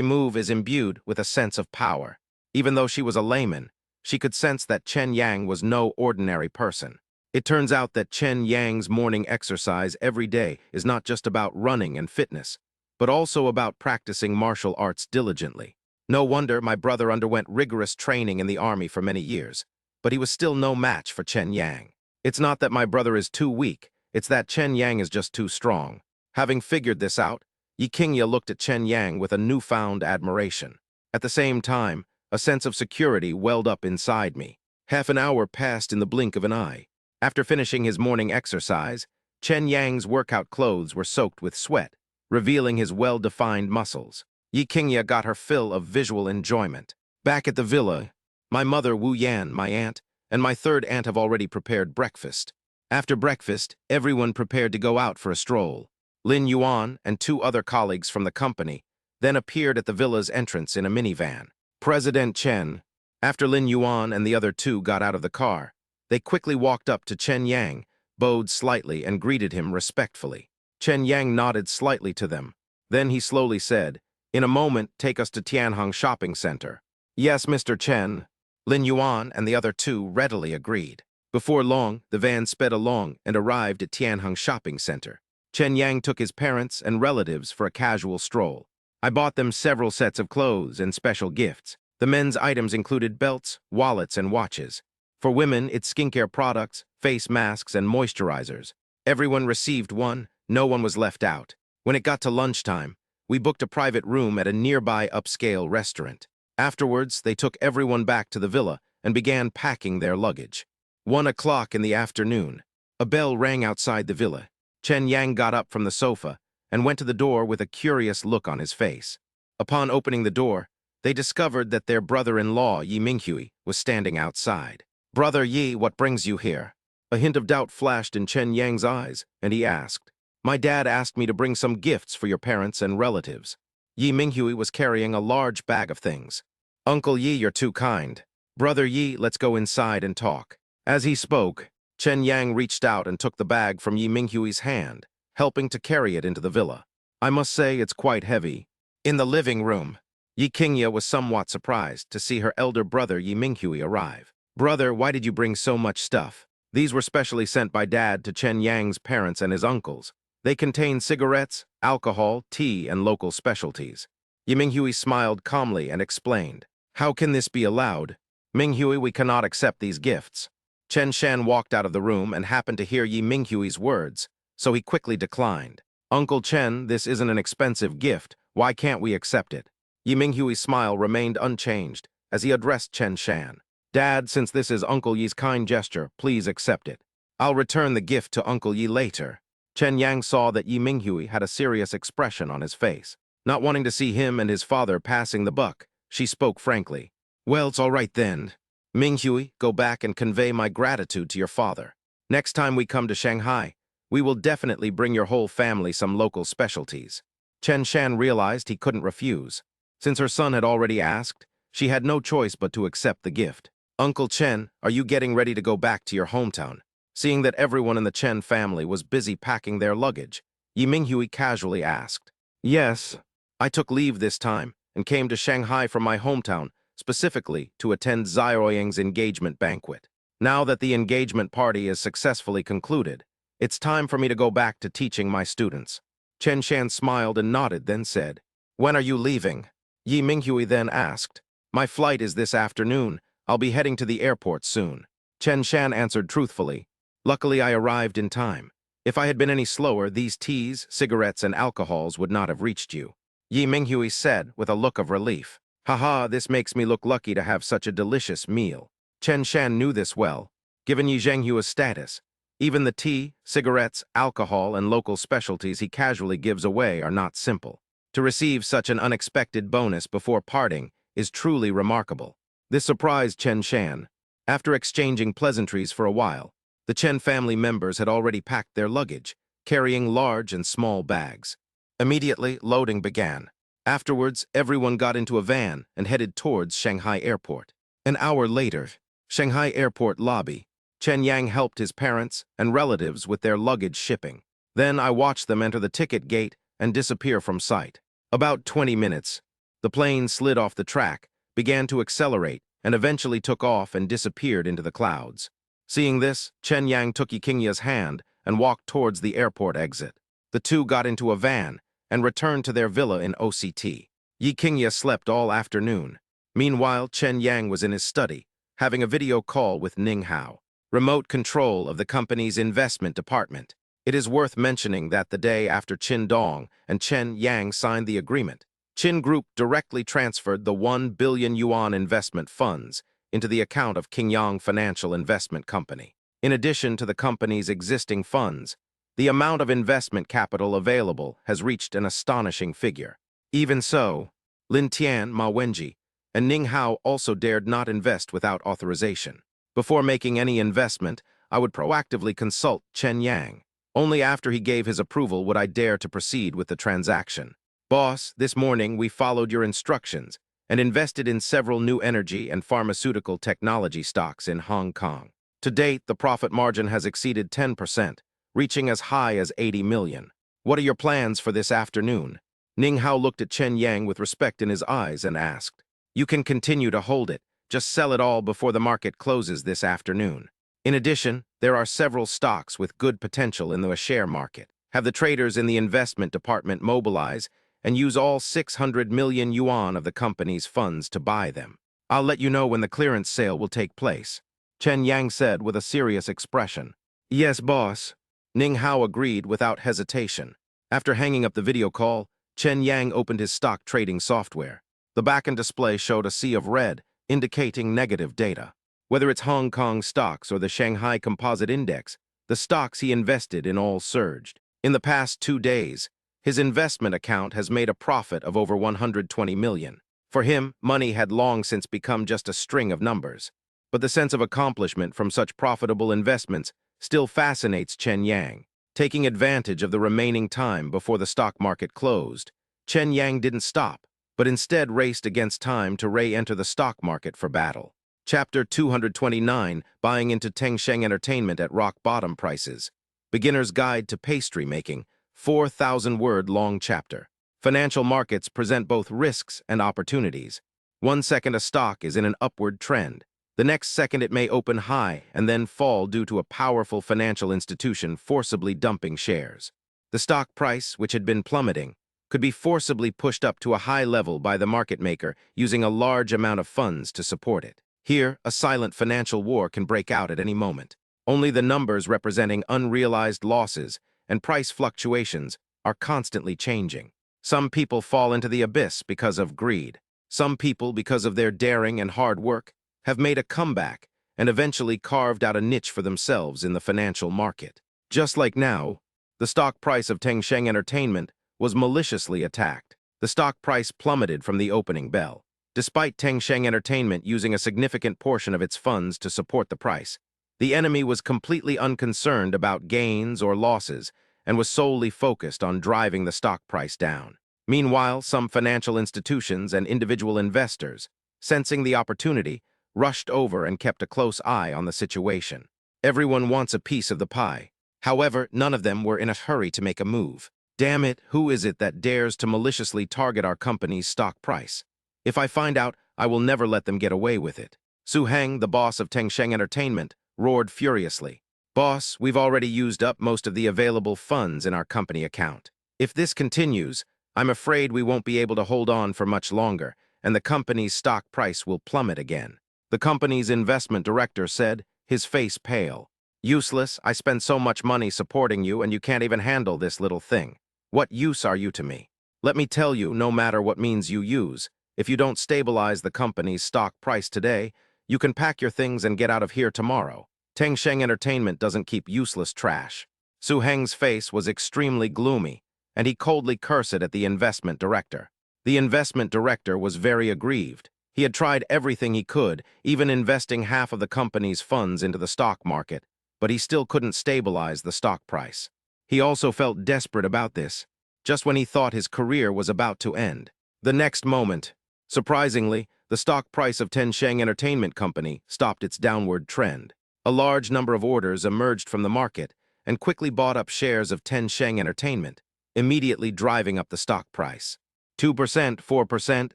move is imbued with a sense of power. Even though she was a layman, she could sense that Chen Yang was no ordinary person. It turns out that Chen Yang's morning exercise every day is not just about running and fitness, but also about practicing martial arts diligently. No wonder my brother underwent rigorous training in the army for many years, but he was still no match for Chen Yang. It's not that my brother is too weak, it's that Chen Yang is just too strong. Having figured this out, Yi Qingya looked at Chen Yang with a newfound admiration. At the same time, a sense of security welled up inside me. Half an hour passed in the blink of an eye. After finishing his morning exercise, Chen Yang's workout clothes were soaked with sweat, revealing his well-defined muscles. Yi Qingye got her fill of visual enjoyment. Back at the villa, my mother Wu Yan, my aunt, and my third aunt have already prepared breakfast. After breakfast, everyone prepared to go out for a stroll. Lin Yuan and two other colleagues from the company then appeared at the villa's entrance in a minivan. President Chen, after Lin Yuan and the other two got out of the car, they quickly walked up to Chen Yang, bowed slightly, and greeted him respectfully. Chen Yang nodded slightly to them. Then he slowly said, "In a moment, take us to Tianheng Shopping Center." "Yes, Mr. Chen." Lin Yuan and the other two readily agreed. Before long, the van sped along and arrived at Tianheng Shopping Center. Chen Yang took his parents and relatives for a casual stroll. I bought them several sets of clothes and special gifts. The men's items included belts, wallets, and watches. For women, it's skincare products, face masks, and moisturizers. Everyone received one, no one was left out. When it got to lunchtime, we booked a private room at a nearby upscale restaurant. Afterwards, they took everyone back to the villa and began packing their luggage. 1 o'clock in the afternoon, a bell rang outside the villa. Chen Yang got up from the sofa and went to the door with a curious look on his face. Upon opening the door, they discovered that their brother-in-law, Yi Minghui, was standing outside. "Brother Yi, what brings you here?" A hint of doubt flashed in Chen Yang's eyes, and he asked, "My dad asked me to bring some gifts for your parents and relatives." Yi Minghui was carrying a large bag of things. "Uncle Yi, you're too kind. Brother Yi, let's go inside and talk." As he spoke, Chen Yang reached out and took the bag from Yi Minghui's hand, helping to carry it into the villa. I must say it's quite heavy. In the living room, Yi Qingye was somewhat surprised to see her elder brother Yi Minghui arrive. "Brother, why did you bring so much stuff?" These were specially sent by Dad to Chen Yang's parents and his uncles. They contained cigarettes, alcohol, tea, and local specialties. Yi Minghui smiled calmly and explained, "How can this be allowed? Minghui, we cannot accept these gifts." Chen Shan walked out of the room and happened to hear Yi Minghui's words, so he quickly declined. "Uncle Chen, this isn't an expensive gift. Why can't we accept it?" Yi Minghui's smile remained unchanged as he addressed Chen Shan. "Dad, since this is Uncle Yi's kind gesture, please accept it. I'll return the gift to Uncle Yi later." Chen Yang saw that Yi Minghui had a serious expression on his face. Not wanting to see him and his father passing the buck, she spoke frankly. "Well, it's all right then. Minghui, go back and convey my gratitude to your father. Next time we come to Shanghai, we will definitely bring your whole family some local specialties." Chen Shan realized he couldn't refuse. Since her son had already asked, she had no choice but to accept the gift. "Uncle Chen, are you getting ready to go back to your hometown?" Seeing that everyone in the Chen family was busy packing their luggage, Yi Minghui casually asked. "Yes, I took leave this time and came to Shanghai from my hometown, specifically to attend Xiaoyang's engagement banquet. Now that the engagement party is successfully concluded, it's time for me to go back to teaching my students." Chen Shan smiled and nodded, then said, "When are you leaving?" Yi Minghui then asked. "My flight is this afternoon. I'll be heading to the airport soon." Chen Shan answered truthfully, "Luckily I arrived in time. If I had been any slower, these teas, cigarettes, and alcohols would not have reached you." Yi Minghui said with a look of relief. "Haha, this makes me look lucky to have such a delicious meal." Chen Shan knew this well. Given Yi Zhenghua's status, even the tea, cigarettes, alcohol, and local specialties he casually gives away are not simple. To receive such an unexpected bonus before parting is truly remarkable. This surprised Chen Shan. After exchanging pleasantries for a while, the Chen family members had already packed their luggage, carrying large and small bags. Immediately, loading began. Afterwards, everyone got into a van and headed towards Shanghai Airport. An hour later, Shanghai Airport lobby, Chen Yang helped his parents and relatives with their luggage shipping. Then I watched them enter the ticket gate and disappear from sight. About 20 minutes, the plane slid off the track, began to accelerate, and eventually took off and disappeared into the clouds. Seeing this, Chen Yang took Yi Qingye's hand and walked towards the airport exit. The two got into a van and returned to their villa in OCT. Yi Qingye slept all afternoon. Meanwhile, Chen Yang was in his study, having a video call with Ning Hao, remote control of the company's investment department. It is worth mentioning that the day after Qin Dong and Chen Yang signed the agreement, Qin Group directly transferred the 1 billion yuan investment funds into the account of Qingyang Financial Investment Company. In addition to the company's existing funds, the amount of investment capital available has reached an astonishing figure. Even so, Lin Tian, Ma Wenji, and Ning Hao also dared not invest without authorization. Before making any investment, I would proactively consult Chen Yang. Only after he gave his approval would I dare to proceed with the transaction. Boss, this morning we followed your instructions and invested in several new energy and pharmaceutical technology stocks in Hong Kong. To date, the profit margin has exceeded 10%, reaching as high as 80 million. What are your plans for this afternoon? Ning Hao looked at Chen Yang with respect in his eyes and asked, You can continue to hold it. Just sell it all before the market closes this afternoon. In addition, there are several stocks with good potential in the share market. Have the traders in the investment department mobilize and use all 600 million yuan of the company's funds to buy them. I'll let you know when the clearance sale will take place, Chen Yang said with a serious expression. Yes, boss. Ning Hao agreed without hesitation. After hanging up the video call, Chen Yang opened his stock trading software. The back-end display showed a sea of red, indicating negative data. Whether it's Hong Kong stocks or the Shanghai Composite Index, the stocks he invested in all surged. In the past 2 days, his investment account has made a profit of over 120 million. For him, money had long since become just a string of numbers. But the sense of accomplishment from such profitable investments still fascinates Chen Yang. Taking advantage of the remaining time before the stock market closed, Chen Yang didn't stop, but instead raced against time to re-enter the stock market for battle. Chapter 229, Buying into Tengsheng Entertainment at Rock Bottom Prices. Beginner's Guide to Pastry Making, 4,000-word long chapter. Financial markets present both risks and opportunities. 1 second a stock is in an upward trend. The next second it may open high and then fall due to a powerful financial institution forcibly dumping shares. The stock price, which had been plummeting, could be forcibly pushed up to a high level by the market maker using a large amount of funds to support it. Here, a silent financial war can break out at any moment. Only the numbers representing unrealized losses and price fluctuations are constantly changing. Some people fall into the abyss because of greed. Some people, because of their daring and hard work, have made a comeback and eventually carved out a niche for themselves in the financial market. Just like now, the stock price of Tengsheng Entertainment was maliciously attacked. The stock price plummeted from the opening bell. Despite Tengsheng Entertainment using a significant portion of its funds to support the price, the enemy was completely unconcerned about gains or losses and was solely focused on driving the stock price down. Meanwhile, some financial institutions and individual investors, sensing the opportunity, rushed over and kept a close eye on the situation. Everyone wants a piece of the pie. However, none of them were in a hurry to make a move. Damn it, who is it that dares to maliciously target our company's stock price? If I find out, I will never let them get away with it. Su Heng, the boss of Tengsheng Entertainment, roared furiously. Boss, we've already used up most of the available funds in our company account. If this continues, I'm afraid we won't be able to hold on for much longer, and the company's stock price will plummet again. The company's investment director said, his face pale. Useless, I spend so much money supporting you and you can't even handle this little thing. What use are you to me? Let me tell you, no matter what means you use, if you don't stabilize the company's stock price today, you can pack your things and get out of here tomorrow. Tengsheng Entertainment doesn't keep useless trash. Su Heng's face was extremely gloomy, and he coldly cursed at the investment director. The investment director was very aggrieved. He had tried everything he could, even investing half of the company's funds into the stock market, but he still couldn't stabilize the stock price. He also felt desperate about this, just when he thought his career was about to end. The next moment, surprisingly, the stock price of Tengsheng Entertainment Company stopped its downward trend. A large number of orders emerged from the market and quickly bought up shares of Tengsheng Entertainment, immediately driving up the stock price. 2%, 4%,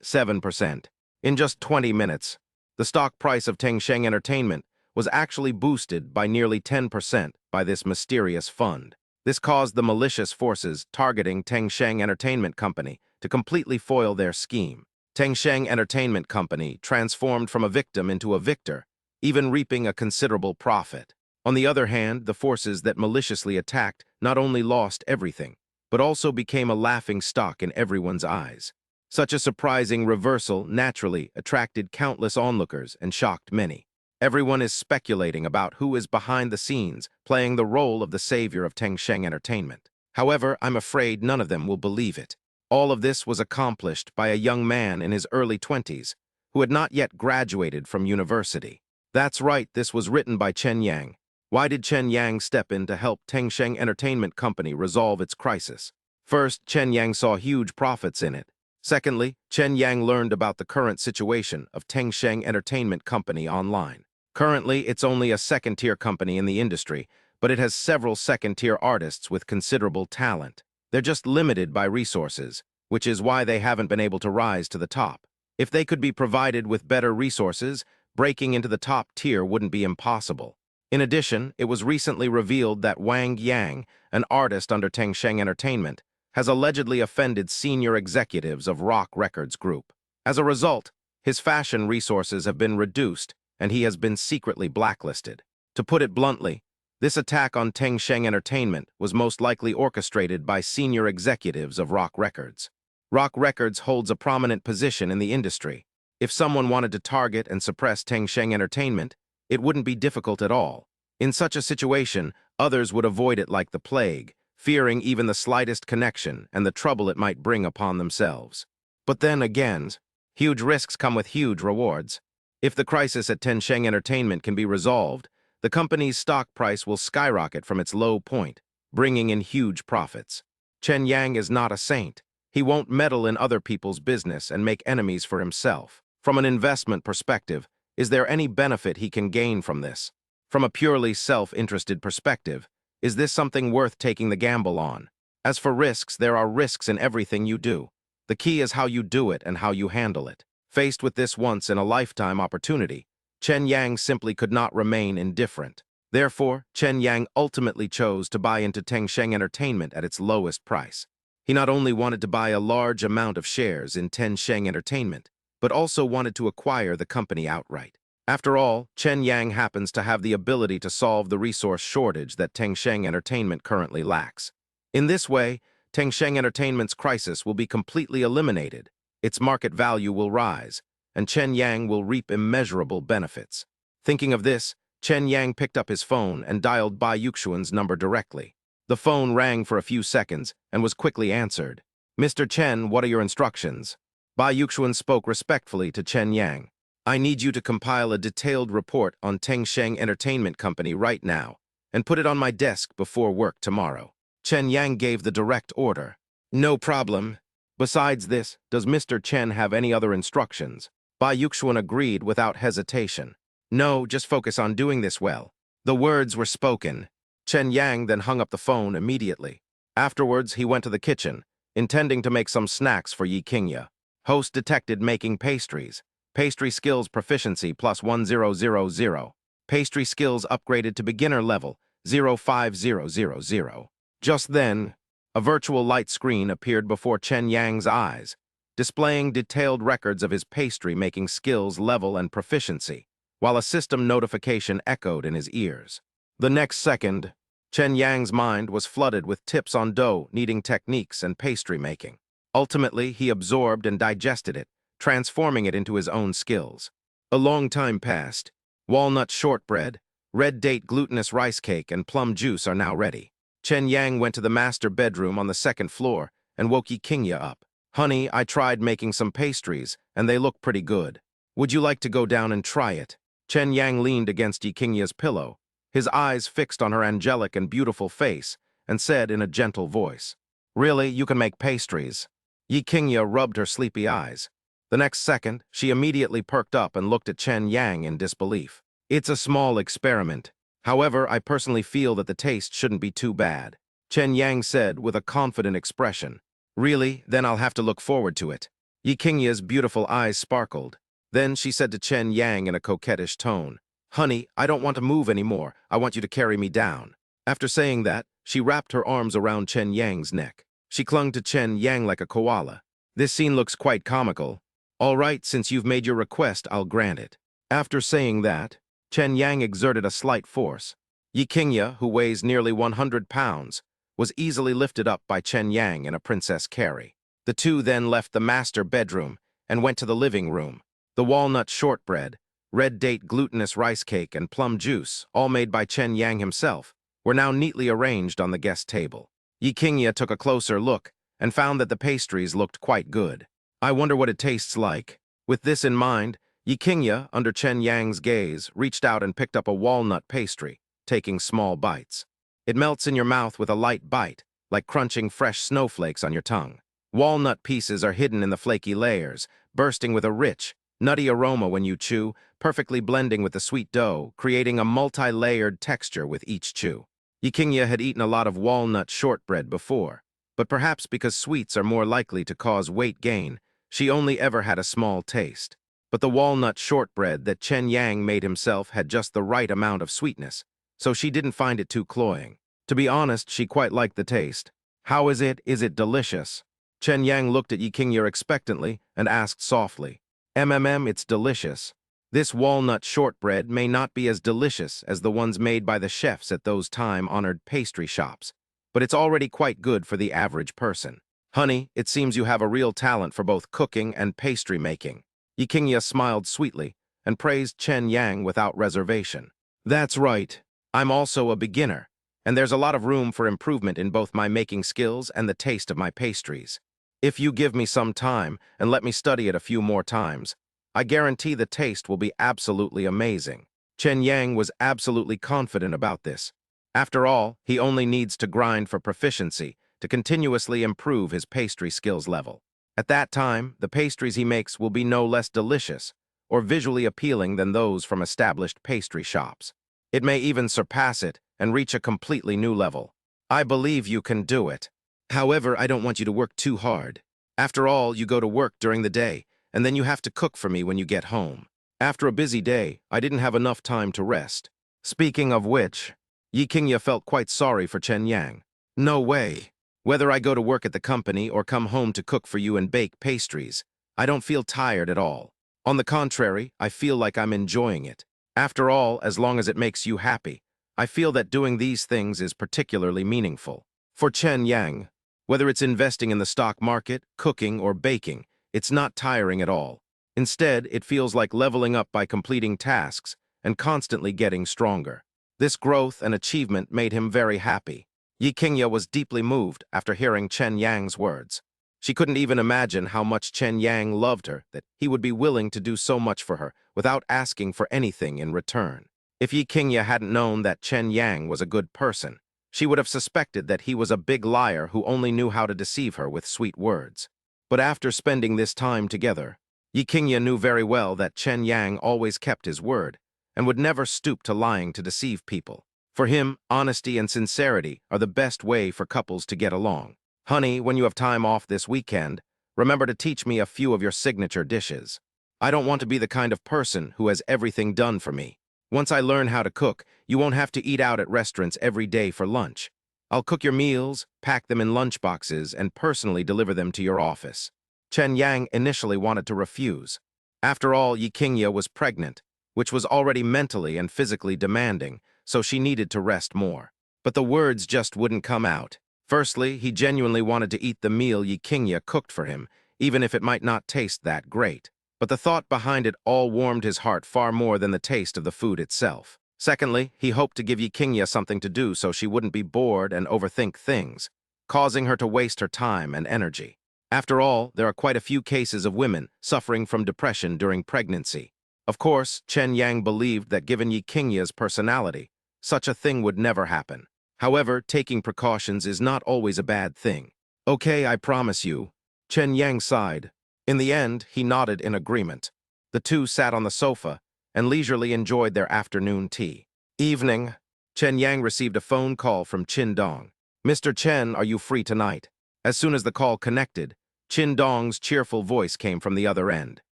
7%. In just 20 minutes, the stock price of Tengsheng Entertainment was actually boosted by nearly 10% by this mysterious fund. This caused the malicious forces targeting Tengsheng Entertainment Company to completely foil their scheme. Tengsheng Entertainment Company transformed from a victim into a victor, even reaping a considerable profit. On the other hand, the forces that maliciously attacked not only lost everything, but also became a laughing stock in everyone's eyes. Such a surprising reversal naturally attracted countless onlookers and shocked many. Everyone is speculating about who is behind the scenes, playing the role of the savior of Tengsheng Entertainment. However, I'm afraid none of them will believe it. All of this was accomplished by a young man in his early 20s who had not yet graduated from university. That's right, this was written by Chen Yang. Why did Chen Yang step in to help Tengsheng Entertainment Company resolve its crisis? First, Chen Yang saw huge profits in it. Secondly, Chen Yang learned about the current situation of Tengsheng Entertainment Company online. Currently, it's only a second-tier company in the industry, but it has several second-tier artists with considerable talent. They're just limited by resources, which is why they haven't been able to rise to the top. If they could be provided with better resources, breaking into the top tier wouldn't be impossible. In addition, it was recently revealed that Wang Yang, an artist under Tengsheng Entertainment, has allegedly offended senior executives of Rock Records Group. As a result, his fashion resources have been reduced and he has been secretly blacklisted. To put it bluntly, this attack on Tengsheng Entertainment was most likely orchestrated by senior executives of Rock Records. Rock Records holds a prominent position in the industry. If someone wanted to target and suppress Tengsheng Entertainment, it wouldn't be difficult at all. In such a situation, others would avoid it like the plague, fearing even the slightest connection and the trouble it might bring upon themselves. But then again, huge risks come with huge rewards. If the crisis at Tengsheng Entertainment can be resolved, the company's stock price will skyrocket from its low point, bringing in huge profits. Chen Yang is not a saint. He won't meddle in other people's business and make enemies for himself. From an investment perspective, is there any benefit he can gain from this? From a purely self-interested perspective, is this something worth taking the gamble on? As for risks, there are risks in everything you do. The key is how you do it and how you handle it. Faced with this once-in-a-lifetime opportunity, Chen Yang simply could not remain indifferent. Therefore, Chen Yang ultimately chose to buy into Tengsheng Entertainment at its lowest price. He not only wanted to buy a large amount of shares in Tengsheng Entertainment, but also wanted to acquire the company outright. After all, Chen Yang happens to have the ability to solve the resource shortage that Tengsheng Entertainment currently lacks. In this way, Tengsheng Entertainment's crisis will be completely eliminated, its market value will rise, and Chen Yang will reap immeasurable benefits. Thinking of this, Chen Yang picked up his phone and dialed Bai Yuxuan's number directly. The phone rang for a few seconds and was quickly answered. "Mr. Chen, what are your instructions?" Bai Yuxuan spoke respectfully to Chen Yang. "I need you to compile a detailed report on Tengsheng Entertainment Company right now and put it on my desk before work tomorrow." Chen Yang gave the direct order. "No problem. Besides this, does Mr. Chen have any other instructions?" Bai Yuxuan agreed without hesitation. "No, just focus on doing this well." The words were spoken. Chen Yang then hung up the phone immediately. Afterwards, he went to the kitchen, intending to make some snacks for Yi Qingye. Host detected making pastries. Pastry skills proficiency plus 1000. Pastry skills upgraded to beginner level 05000. Just then, a virtual light screen appeared before Chen Yang's eyes, displaying detailed records of his pastry-making skills level and proficiency, while a system notification echoed in his ears. The next second, Chen Yang's mind was flooded with tips on dough kneading techniques and pastry making. Ultimately, he absorbed and digested it, transforming it into his own skills. A long time passed. Walnut shortbread, red date glutinous rice cake, and plum juice are now ready. Chen Yang went to the master bedroom on the second floor and woke Yi Qingye up. "Honey, I tried making some pastries, and they look pretty good. Would you like to go down and try it?" Chen Yang leaned against Yi Qingye's pillow, his eyes fixed on her angelic and beautiful face, and said in a gentle voice, "Really, you can make pastries?" Yi Qingye rubbed her sleepy eyes. The next second, she immediately perked up and looked at Chen Yang in disbelief. "It's a small experiment. However, I personally feel that the taste shouldn't be too bad," Chen Yang said with a confident expression. "Really? Then I'll have to look forward to it." Yi Qingye's beautiful eyes sparkled. Then she said to Chen Yang in a coquettish tone, "Honey, I don't want to move anymore. I want you to carry me down." After saying that, she wrapped her arms around Chen Yang's neck. She clung to Chen Yang like a koala. "This scene looks quite comical. All right, since you've made your request, I'll grant it." After saying that, Chen Yang exerted a slight force. Yi Qingye, who weighs nearly 100 pounds, was easily lifted up by Chen Yang in a princess carry. The two then left the master bedroom and went to the living room. The walnut shortbread, red date glutinous rice cake, and plum juice, all made by Chen Yang himself, were now neatly arranged on the guest table. Yi Qingye took a closer look and found that the pastries looked quite good. I wonder what it tastes like. With this in mind, Yi Qingye, under Chen Yang's gaze, reached out and picked up a walnut pastry, taking small bites. It melts in your mouth with a light bite, like crunching fresh snowflakes on your tongue. Walnut pieces are hidden in the flaky layers, bursting with a rich, nutty aroma when you chew, perfectly blending with the sweet dough, creating a multi-layered texture with each chew. Yi Qingye had eaten a lot of walnut shortbread before, but perhaps because sweets are more likely to cause weight gain, she only ever had a small taste. But the walnut shortbread that Chen Yang made himself had just the right amount of sweetness, so she didn't find it too cloying. To be honest, she quite liked the taste. How is it? Is it delicious? Chen Yang looked at Yi Qingye expectantly and asked softly. It's delicious. This walnut shortbread may not be as delicious as the ones made by the chefs at those time-honored pastry shops, but it's already quite good for the average person. Honey, it seems you have a real talent for both cooking and pastry making. Yi Qingye smiled sweetly and praised Chen Yang without reservation. That's right. I'm also a beginner, and there's a lot of room for improvement in both my making skills and the taste of my pastries. If you give me some time and let me study it a few more times, I guarantee the taste will be absolutely amazing. Chen Yang was absolutely confident about this. After all, he only needs to grind for proficiency to continuously improve his pastry skills level. At that time, the pastries he makes will be no less delicious or visually appealing than those from established pastry shops. It may even surpass it and reach a completely new level. I believe you can do it. However, I don't want you to work too hard. After all, you go to work during the day, and then you have to cook for me when you get home. After a busy day, I didn't have enough time to rest. Speaking of which, Yi Qingye felt quite sorry for Chen Yang. No way. Whether I go to work at the company or come home to cook for you and bake pastries, I don't feel tired at all. On the contrary, I feel like I'm enjoying it. After all, as long as it makes you happy, I feel that doing these things is particularly meaningful. For Chen Yang, whether it's investing in the stock market, cooking, or baking, it's not tiring at all. Instead, it feels like leveling up by completing tasks and constantly getting stronger. This growth and achievement made him very happy. Yi Qingye was deeply moved after hearing Chen Yang's words. She couldn't even imagine how much Chen Yang loved her, that he would be willing to do so much for her without asking for anything in return. If Yi Qingye hadn't known that Chen Yang was a good person, she would have suspected that he was a big liar who only knew how to deceive her with sweet words. But after spending this time together, Yi Qingye knew very well that Chen Yang always kept his word and would never stoop to lying to deceive people. For him, honesty and sincerity are the best way for couples to get along. Honey, when you have time off this weekend, remember to teach me a few of your signature dishes. I don't want to be the kind of person who has everything done for me. Once I learn how to cook, you won't have to eat out at restaurants every day for lunch. I'll cook your meals, pack them in lunch boxes, and personally deliver them to your office. Chen Yang initially wanted to refuse. After all, Yi Qingye was pregnant, which was already mentally and physically demanding, so she needed to rest more. But the words just wouldn't come out. Firstly, he genuinely wanted to eat the meal Yi Qingye cooked for him, even if it might not taste that great. But the thought behind it all warmed his heart far more than the taste of the food itself. Secondly, he hoped to give Yi Qingye something to do so she wouldn't be bored and overthink things, causing her to waste her time and energy. After all, there are quite a few cases of women suffering from depression during pregnancy. Of course, Chen Yang believed that given Yi Qingye's personality, such a thing would never happen. However, taking precautions is not always a bad thing. Okay, I promise you. Chen Yang sighed. In the end, he nodded in agreement. The two sat on the sofa and leisurely enjoyed their afternoon tea. Evening. Chen Yang received a phone call from Qin Dong. Mr. Chen, are you free tonight? As soon as the call connected, Qin Dong's cheerful voice came from the other end.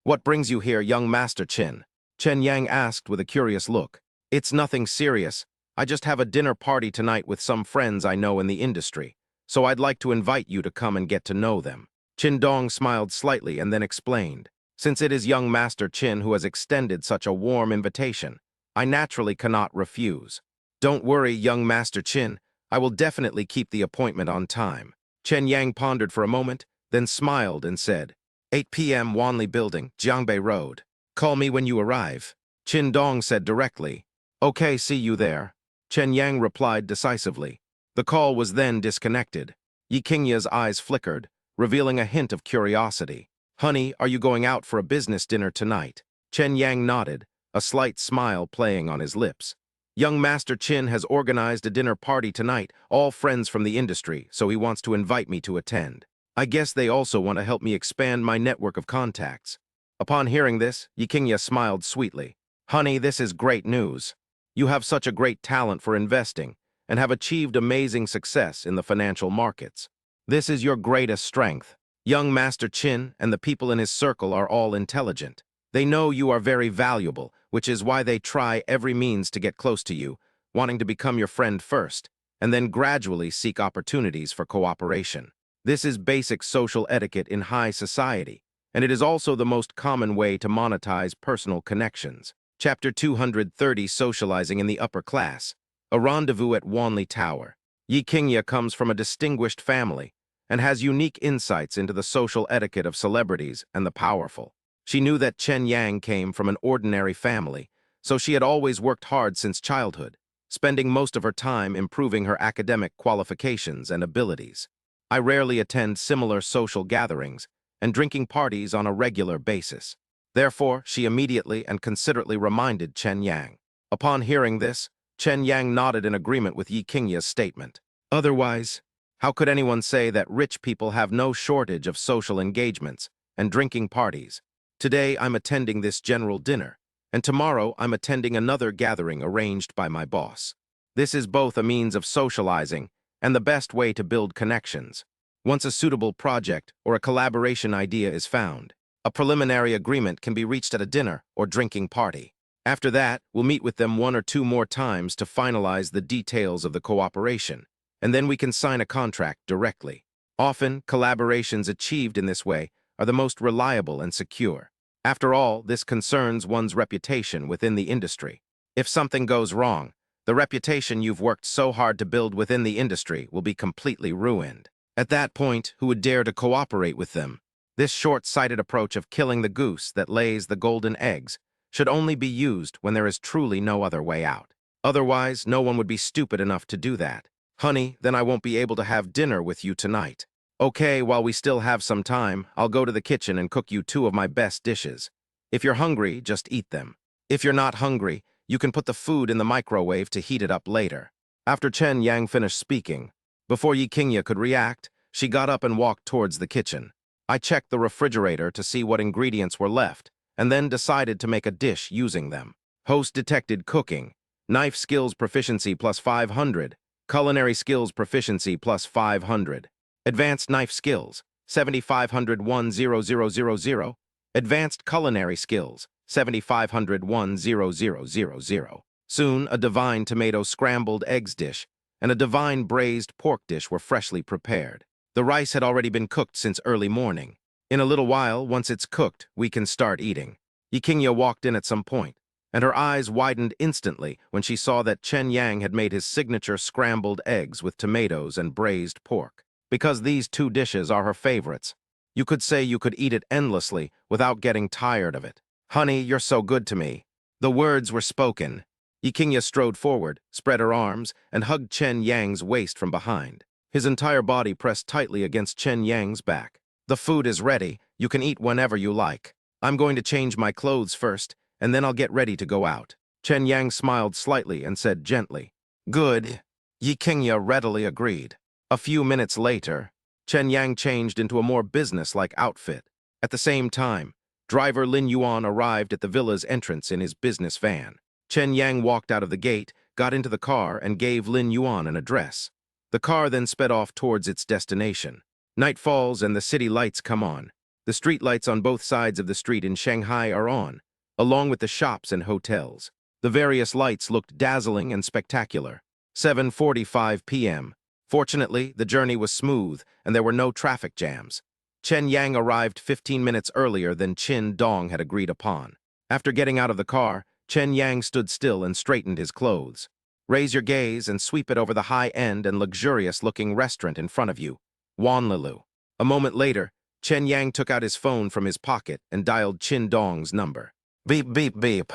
What brings you here, young Master Qin? Chen Yang asked with a curious look. It's nothing serious. I just have a dinner party tonight with some friends I know in the industry, so I'd like to invite you to come and get to know them. Qin Dong smiled slightly and then explained. Since it is young Master Qin who has extended such a warm invitation, I naturally cannot refuse. Don't worry, young Master Qin. I will definitely keep the appointment on time. Chen Yang pondered for a moment, then smiled and said, 8 p.m. Wanli Building, Jiangbei Road. Call me when you arrive. Qin Dong said directly. Okay, see you there. Chen Yang replied decisively. The call was then disconnected. Yi Qingya's eyes flickered, revealing a hint of curiosity. Honey, are you going out for a business dinner tonight? Chen Yang nodded, a slight smile playing on his lips. Young Master Qin has organized a dinner party tonight, all friends from the industry, so he wants to invite me to attend. I guess they also want to help me expand my network of contacts. Upon hearing this, Yi Qingya smiled sweetly. Honey, this is great news. You have such a great talent for investing and have achieved amazing success in the financial markets. This is your greatest strength. Young Master Qin and the people in his circle are all intelligent. They know you are very valuable, which is why they try every means to get close to you, wanting to become your friend first, and then gradually seek opportunities for cooperation. This is basic social etiquette in high society, and it is also the most common way to monetize personal connections. Chapter 230, Socializing in the Upper Class. A rendezvous at Wanli Tower. Yi Qingya comes from a distinguished family and has unique insights into the social etiquette of celebrities and the powerful. She knew that Chen Yang came from an ordinary family, so she had always worked hard since childhood, spending most of her time improving her academic qualifications and abilities. I rarely attend similar social gatherings and drinking parties on a regular basis. Therefore, she immediately and considerately reminded Chen Yang. Upon hearing this, Chen Yang nodded in agreement with Yi Qingya's statement. Otherwise, how could anyone say that rich people have no shortage of social engagements and drinking parties? Today, I'm attending this general dinner, and tomorrow I'm attending another gathering arranged by my boss. This is both a means of socializing and the best way to build connections. Once a suitable project or a collaboration idea is found, a preliminary agreement can be reached at a dinner or drinking party. After that, we'll meet with them one or two more times to finalize the details of the cooperation, and then we can sign a contract directly. Often, collaborations achieved in this way are the most reliable and secure. After all, this concerns one's reputation within the industry. If something goes wrong, the reputation you've worked so hard to build within the industry will be completely ruined. At that point, who would dare to cooperate with them? This short-sighted approach of killing the goose that lays the golden eggs should only be used when there is truly no other way out. Otherwise, no one would be stupid enough to do that. Honey, then I won't be able to have dinner with you tonight. Okay, while we still have some time, I'll go to the kitchen and cook you two of my best dishes. If you're hungry, just eat them. If you're not hungry, you can put the food in the microwave to heat it up later. After Chen Yang finished speaking, before Yi Qingya could react, she got up and walked towards the kitchen. I checked the refrigerator to see what ingredients were left, and then decided to make a dish using them. Host detected cooking. Knife skills proficiency plus 500. Culinary skills proficiency plus 500. Advanced knife skills, 7500 10000. Advanced culinary skills, 7500 10000. Soon, a divine tomato scrambled eggs dish and a divine braised pork dish were freshly prepared. The rice had already been cooked since early morning. In a little while, once it's cooked, we can start eating. Yi Qingya walked in at some point, and her eyes widened instantly when she saw that Chen Yang had made his signature scrambled eggs with tomatoes and braised pork. Because these two dishes are her favorites, you could say you could eat it endlessly without getting tired of it. Honey, you're so good to me. The words were spoken. Yi Qingya strode forward, spread her arms, and hugged Chen Yang's waist from behind. His entire body pressed tightly against Chen Yang's back. The food is ready. You can eat whenever you like. I'm going to change my clothes first, and then I'll get ready to go out. Chen Yang smiled slightly and said gently, Good. Yi Qingya readily agreed. A few minutes later, Chen Yang changed into a more business-like outfit. At the same time, driver Lin Yuan arrived at the villa's entrance in his business van. Chen Yang walked out of the gate, got into the car, and gave Lin Yuan an address. The car then sped off towards its destination. Night falls and the city lights come on. The street lights on both sides of the street in Shanghai are on, along with the shops and hotels. The various lights looked dazzling and spectacular. 7:45 p.m. Fortunately, the journey was smooth and there were no traffic jams. Chen Yang arrived 15 minutes earlier than Qin Dong had agreed upon. After getting out of the car, Chen Yang stood still and straightened his clothes. Raise your gaze and sweep it over the high-end and luxurious-looking restaurant in front of you, Wanlilu. A moment later, Chen Yang took out his phone from his pocket and dialed Qin Dong's number. Beep, beep, beep.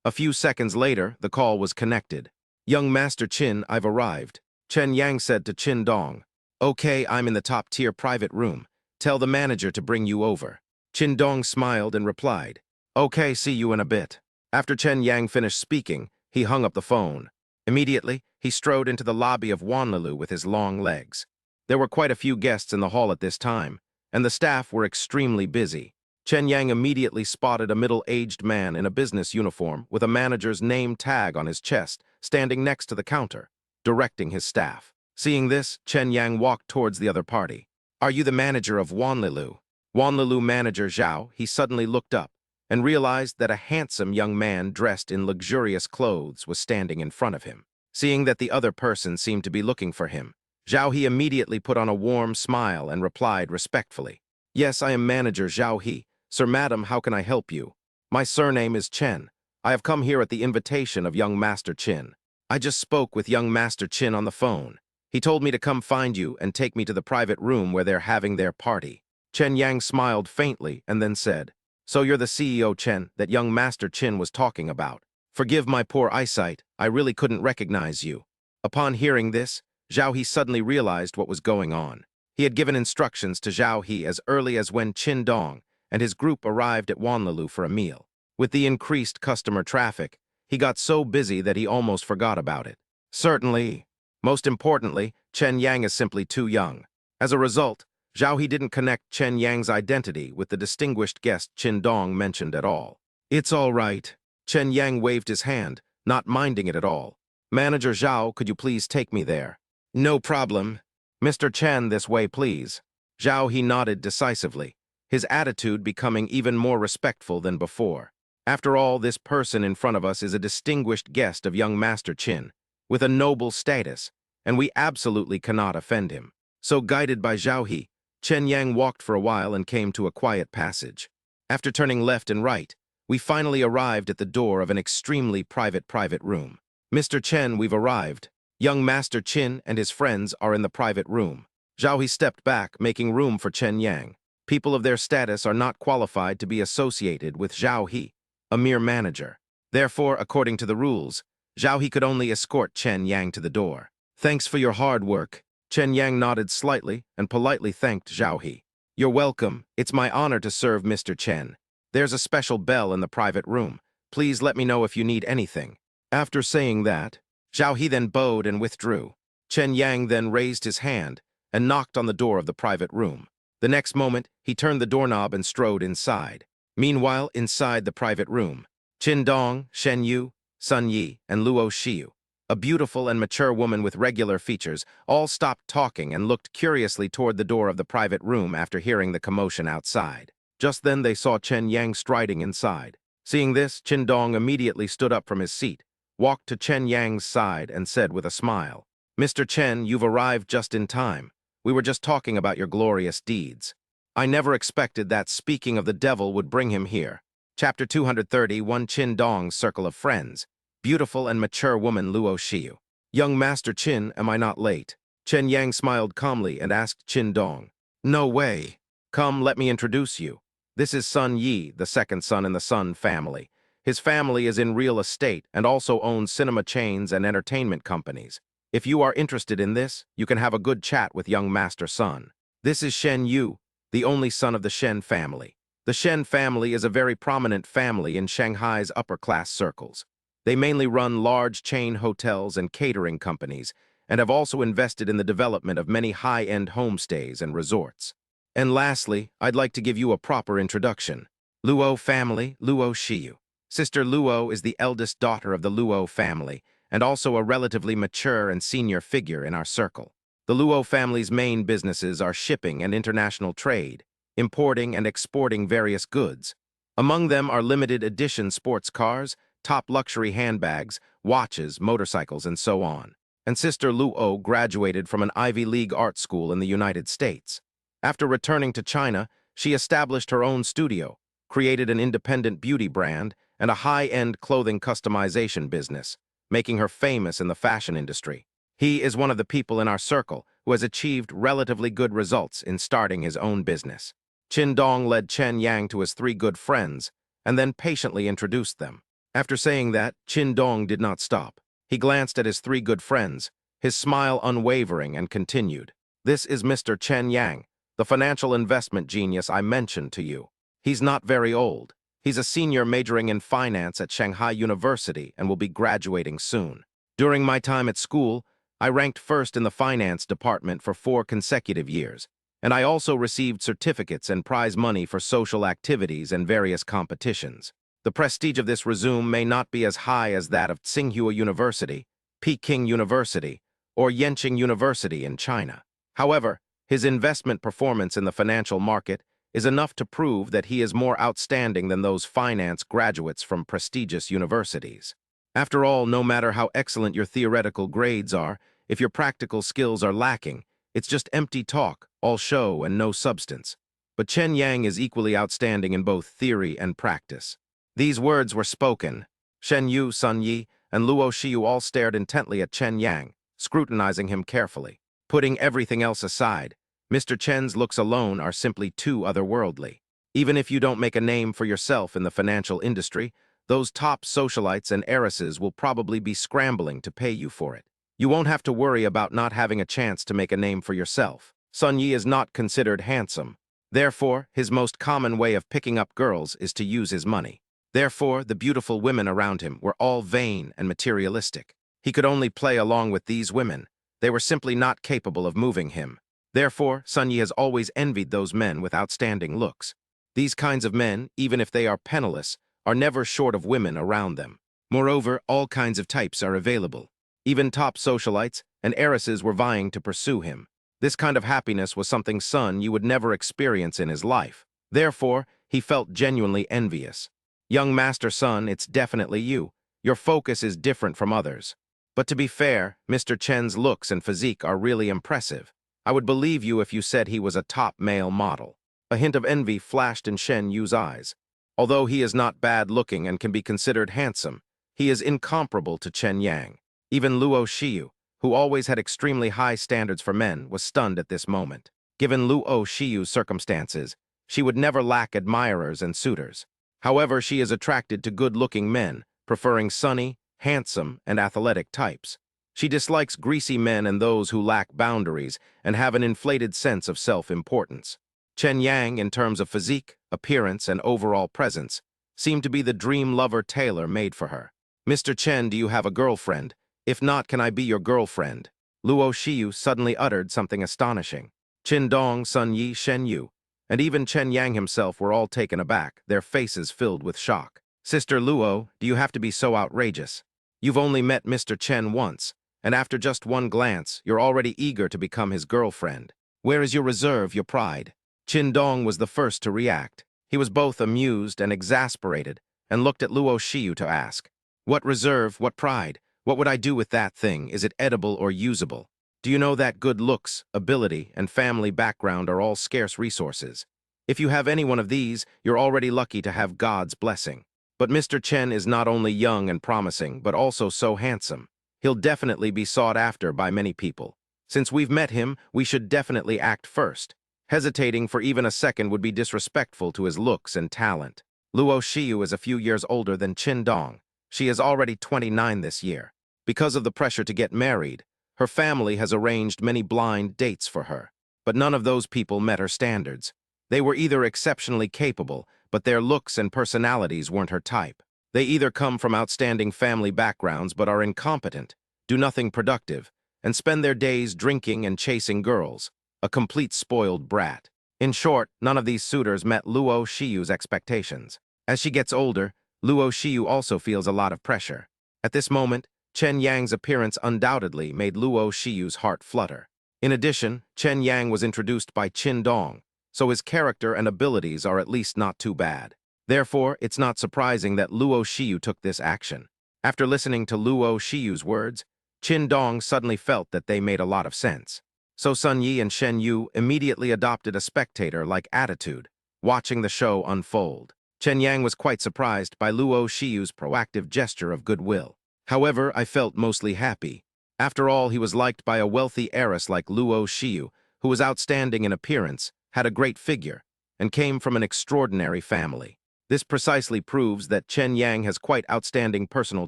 A few seconds later, the call was connected. Young Master Qin, I've arrived, Chen Yang said to Qin Dong. Okay, I'm in the top-tier private room. Tell the manager to bring you over. Qin Dong smiled and replied, Okay, see you in a bit. After Chen Yang finished speaking, he hung up the phone. Immediately, he strode into the lobby of Wanlilu with his long legs. There were quite a few guests in the hall at this time, and the staff were extremely busy. Chen Yang immediately spotted a middle-aged man in a business uniform with a manager's name tag on his chest, standing next to the counter, directing his staff. Seeing this, Chen Yang walked towards the other party. Are you the manager of Wanlilu? Wanlilu manager Zhao, he suddenly looked up and realized that a handsome young man dressed in luxurious clothes was standing in front of him. Seeing that the other person seemed to be looking for him, Zhao He immediately put on a warm smile and replied respectfully, Yes, I am manager Zhao He. Sir, madam, how can I help you? My surname is Chen. I have come here at the invitation of young Master Qin. I just spoke with young Master Qin on the phone. He told me to come find you and take me to the private room where they're having their party. Chen Yang smiled faintly and then said, So you're the CEO Chen that young Master Qin was talking about. Forgive my poor eyesight, I really couldn't recognize you. Upon hearing this, Zhao He suddenly realized what was going on. He had given instructions to Zhao He as early as when Qin Dong and his group arrived at Wanlilu for a meal. With the increased customer traffic, he got so busy that he almost forgot about it. Certainly. Most importantly, Chen Yang is simply too young. As a result, Zhao He didn't connect Chen Yang's identity with the distinguished guest Qin Dong mentioned at all. It's all right. Chen Yang waved his hand, not minding it at all. Manager Zhao, could you please take me there? No problem. Mr. Chen, this way, please. Zhao He nodded decisively, his attitude becoming even more respectful than before. After all, this person in front of us is a distinguished guest of young Master Qin, with a noble status, and we absolutely cannot offend him. So guided by Zhao He, Chen Yang walked for a while and came to a quiet passage. After turning left and right, we finally arrived at the door of an extremely private room. Mr. Chen, we've arrived. Young Master Qin and his friends are in the private room. Zhao He stepped back, making room for Chen Yang. People of their status are not qualified to be associated with Zhao He, a mere manager. Therefore, according to the rules, Zhao He could only escort Chen Yang to the door. Thanks for your hard work. Chen Yang nodded slightly and politely thanked Zhao He. You're welcome. It's my honor to serve Mr. Chen. There's a special bell in the private room. Please let me know if you need anything. After saying that, Zhao He then bowed and withdrew. Chen Yang then raised his hand and knocked on the door of the private room. The next moment, he turned the doorknob and strode inside. Meanwhile, inside the private room, Qin Dong, Shen Yu, Sun Yi, and Luo Xiu, a beautiful and mature woman with regular features, all stopped talking and looked curiously toward the door of the private room after hearing the commotion outside. Just then they saw Chen Yang striding inside. Seeing this, Qin Dong immediately stood up from his seat, walked to Chen Yang's side, and said with a smile, Mr. Chen, you've arrived just in time. We were just talking about your glorious deeds. I never expected that speaking of the devil would bring him here. Chapter 231, Qin Dong's Circle of Friends. Beautiful and mature woman Luo Xiu. Young Master Qin, am I not late? Chen Yang smiled calmly and asked Qin Dong. No way. Come, let me introduce you. This is Sun Yi, the second son in the Sun family. His family is in real estate and also owns cinema chains and entertainment companies. If you are interested in this, you can have a good chat with young Master Sun. This is Shen Yu, the only son of the Shen family. The Shen family is a very prominent family in Shanghai's upper-class circles. They mainly run large chain hotels and catering companies, and have also invested in the development of many high-end homestays and resorts. And lastly, I'd like to give you a proper introduction. Luo family, Luo Xiu. Sister Luo is the eldest daughter of the Luo family, and also a relatively mature and senior figure in our circle. The Luo family's main businesses are shipping and international trade, importing and exporting various goods. Among them are limited edition sports cars, top luxury handbags, watches, motorcycles, and so on. And Sister Luo graduated from an Ivy League art school in the United States. After returning to China, she established her own studio, created an independent beauty brand, and a high-end clothing customization business, making her famous in the fashion industry. He is one of the people in our circle who has achieved relatively good results in starting his own business. Qin Dong led Chen Yang to his three good friends and then patiently introduced them. After saying that, Qin Dong did not stop. He glanced at his three good friends, his smile unwavering, and continued. This is Mr. Chen Yang, the financial investment genius I mentioned to you. He's not very old. He's a senior majoring in finance at Shanghai University and will be graduating soon. During my time at school, I ranked first in the finance department for 4 consecutive years, and I also received certificates and prize money for social activities and various competitions. The prestige of this resume may not be as high as that of Tsinghua University, Peking University, or Yenching University in China. However, his investment performance in the financial market is enough to prove that he is more outstanding than those finance graduates from prestigious universities. After all, no matter how excellent your theoretical grades are, if your practical skills are lacking, it's just empty talk, all show and no substance. But Chen Yang is equally outstanding in both theory and practice. These words were spoken. Shen Yu, Sun Yi, and Luo Shiyu all stared intently at Chen Yang, scrutinizing him carefully. Putting everything else aside, Mr. Chen's looks alone are simply too otherworldly. Even if you don't make a name for yourself in the financial industry, those top socialites and heiresses will probably be scrambling to pay you for it. You won't have to worry about not having a chance to make a name for yourself. Sun Yi is not considered handsome. Therefore, his most common way of picking up girls is to use his money. Therefore, the beautiful women around him were all vain and materialistic. He could only play along with these women. They were simply not capable of moving him. Therefore, Sun Yi has always envied those men with outstanding looks. These kinds of men, even if they are penniless, are never short of women around them. Moreover, all kinds of types are available. Even top socialites and heiresses were vying to pursue him. This kind of happiness was something Sun Yi would never experience in his life. Therefore, he felt genuinely envious. Young Master Sun, it's definitely you. Your focus is different from others. But to be fair, Mr. Chen's looks and physique are really impressive. I would believe you if you said he was a top male model. A hint of envy flashed in Shen Yu's eyes. Although he is not bad-looking and can be considered handsome, he is incomparable to Chen Yang. Even Luo Shiyu, who always had extremely high standards for men, was stunned at this moment. Given Luo Shiyu's circumstances, she would never lack admirers and suitors. However, she is attracted to good-looking men, preferring sunny, handsome, and athletic types. She dislikes greasy men and those who lack boundaries and have an inflated sense of self-importance. Chen Yang, in terms of physique, appearance, and overall presence, seemed to be the dream lover tailor-made for her. Mr. Chen, do you have a girlfriend? If not, can I be your girlfriend? Luo Shiyu suddenly uttered something astonishing. Qin Dong, Sun Yi, Shen Yu, and even Chen Yang himself were all taken aback, their faces filled with shock. Sister Luo, do you have to be so outrageous? You've only met Mr. Chen once, and after just one glance, you're already eager to become his girlfriend. Where is your reserve, your pride? Qin Dong was the first to react. He was both amused and exasperated, and looked at Luo Shiyu to ask, "What reserve, what pride? What would I do with that thing? Is it edible or usable? Do you know that good looks, ability, and family background are all scarce resources? If you have any one of these, you're already lucky to have God's blessing. But Mr. Chen is not only young and promising, but also so handsome. He'll definitely be sought after by many people. Since we've met him, we should definitely act first. Hesitating for even a second would be disrespectful to his looks and talent." Luo Shiyu is a few years older than Qin Dong. She is already 29 this year. Because of the pressure to get married, her family has arranged many blind dates for her. But none of those people met her standards. They were either exceptionally capable, but their looks and personalities weren't her type. They either come from outstanding family backgrounds but are incompetent, do nothing productive, and spend their days drinking and chasing girls, a complete spoiled brat. In short, none of these suitors met Luo Shiyu's expectations. As she gets older, Luo Shiyu also feels a lot of pressure. At this moment, Chen Yang's appearance undoubtedly made Luo Shiyu's heart flutter. In addition, Chen Yang was introduced by Qin Dong, so his character and abilities are at least not too bad. Therefore, it's not surprising that Luo Shiyu took this action. After listening to Luo Shiyu's words, Qin Dong suddenly felt that they made a lot of sense. So Sun Yi and Shen Yu immediately adopted a spectator-like attitude, watching the show unfold. Chen Yang was quite surprised by Luo Shiyu's proactive gesture of goodwill. However, I felt mostly happy. After all, he was liked by a wealthy heiress like Luo Shiyu, who was outstanding in appearance, had a great figure, and came from an extraordinary family. This precisely proves that Chen Yang has quite outstanding personal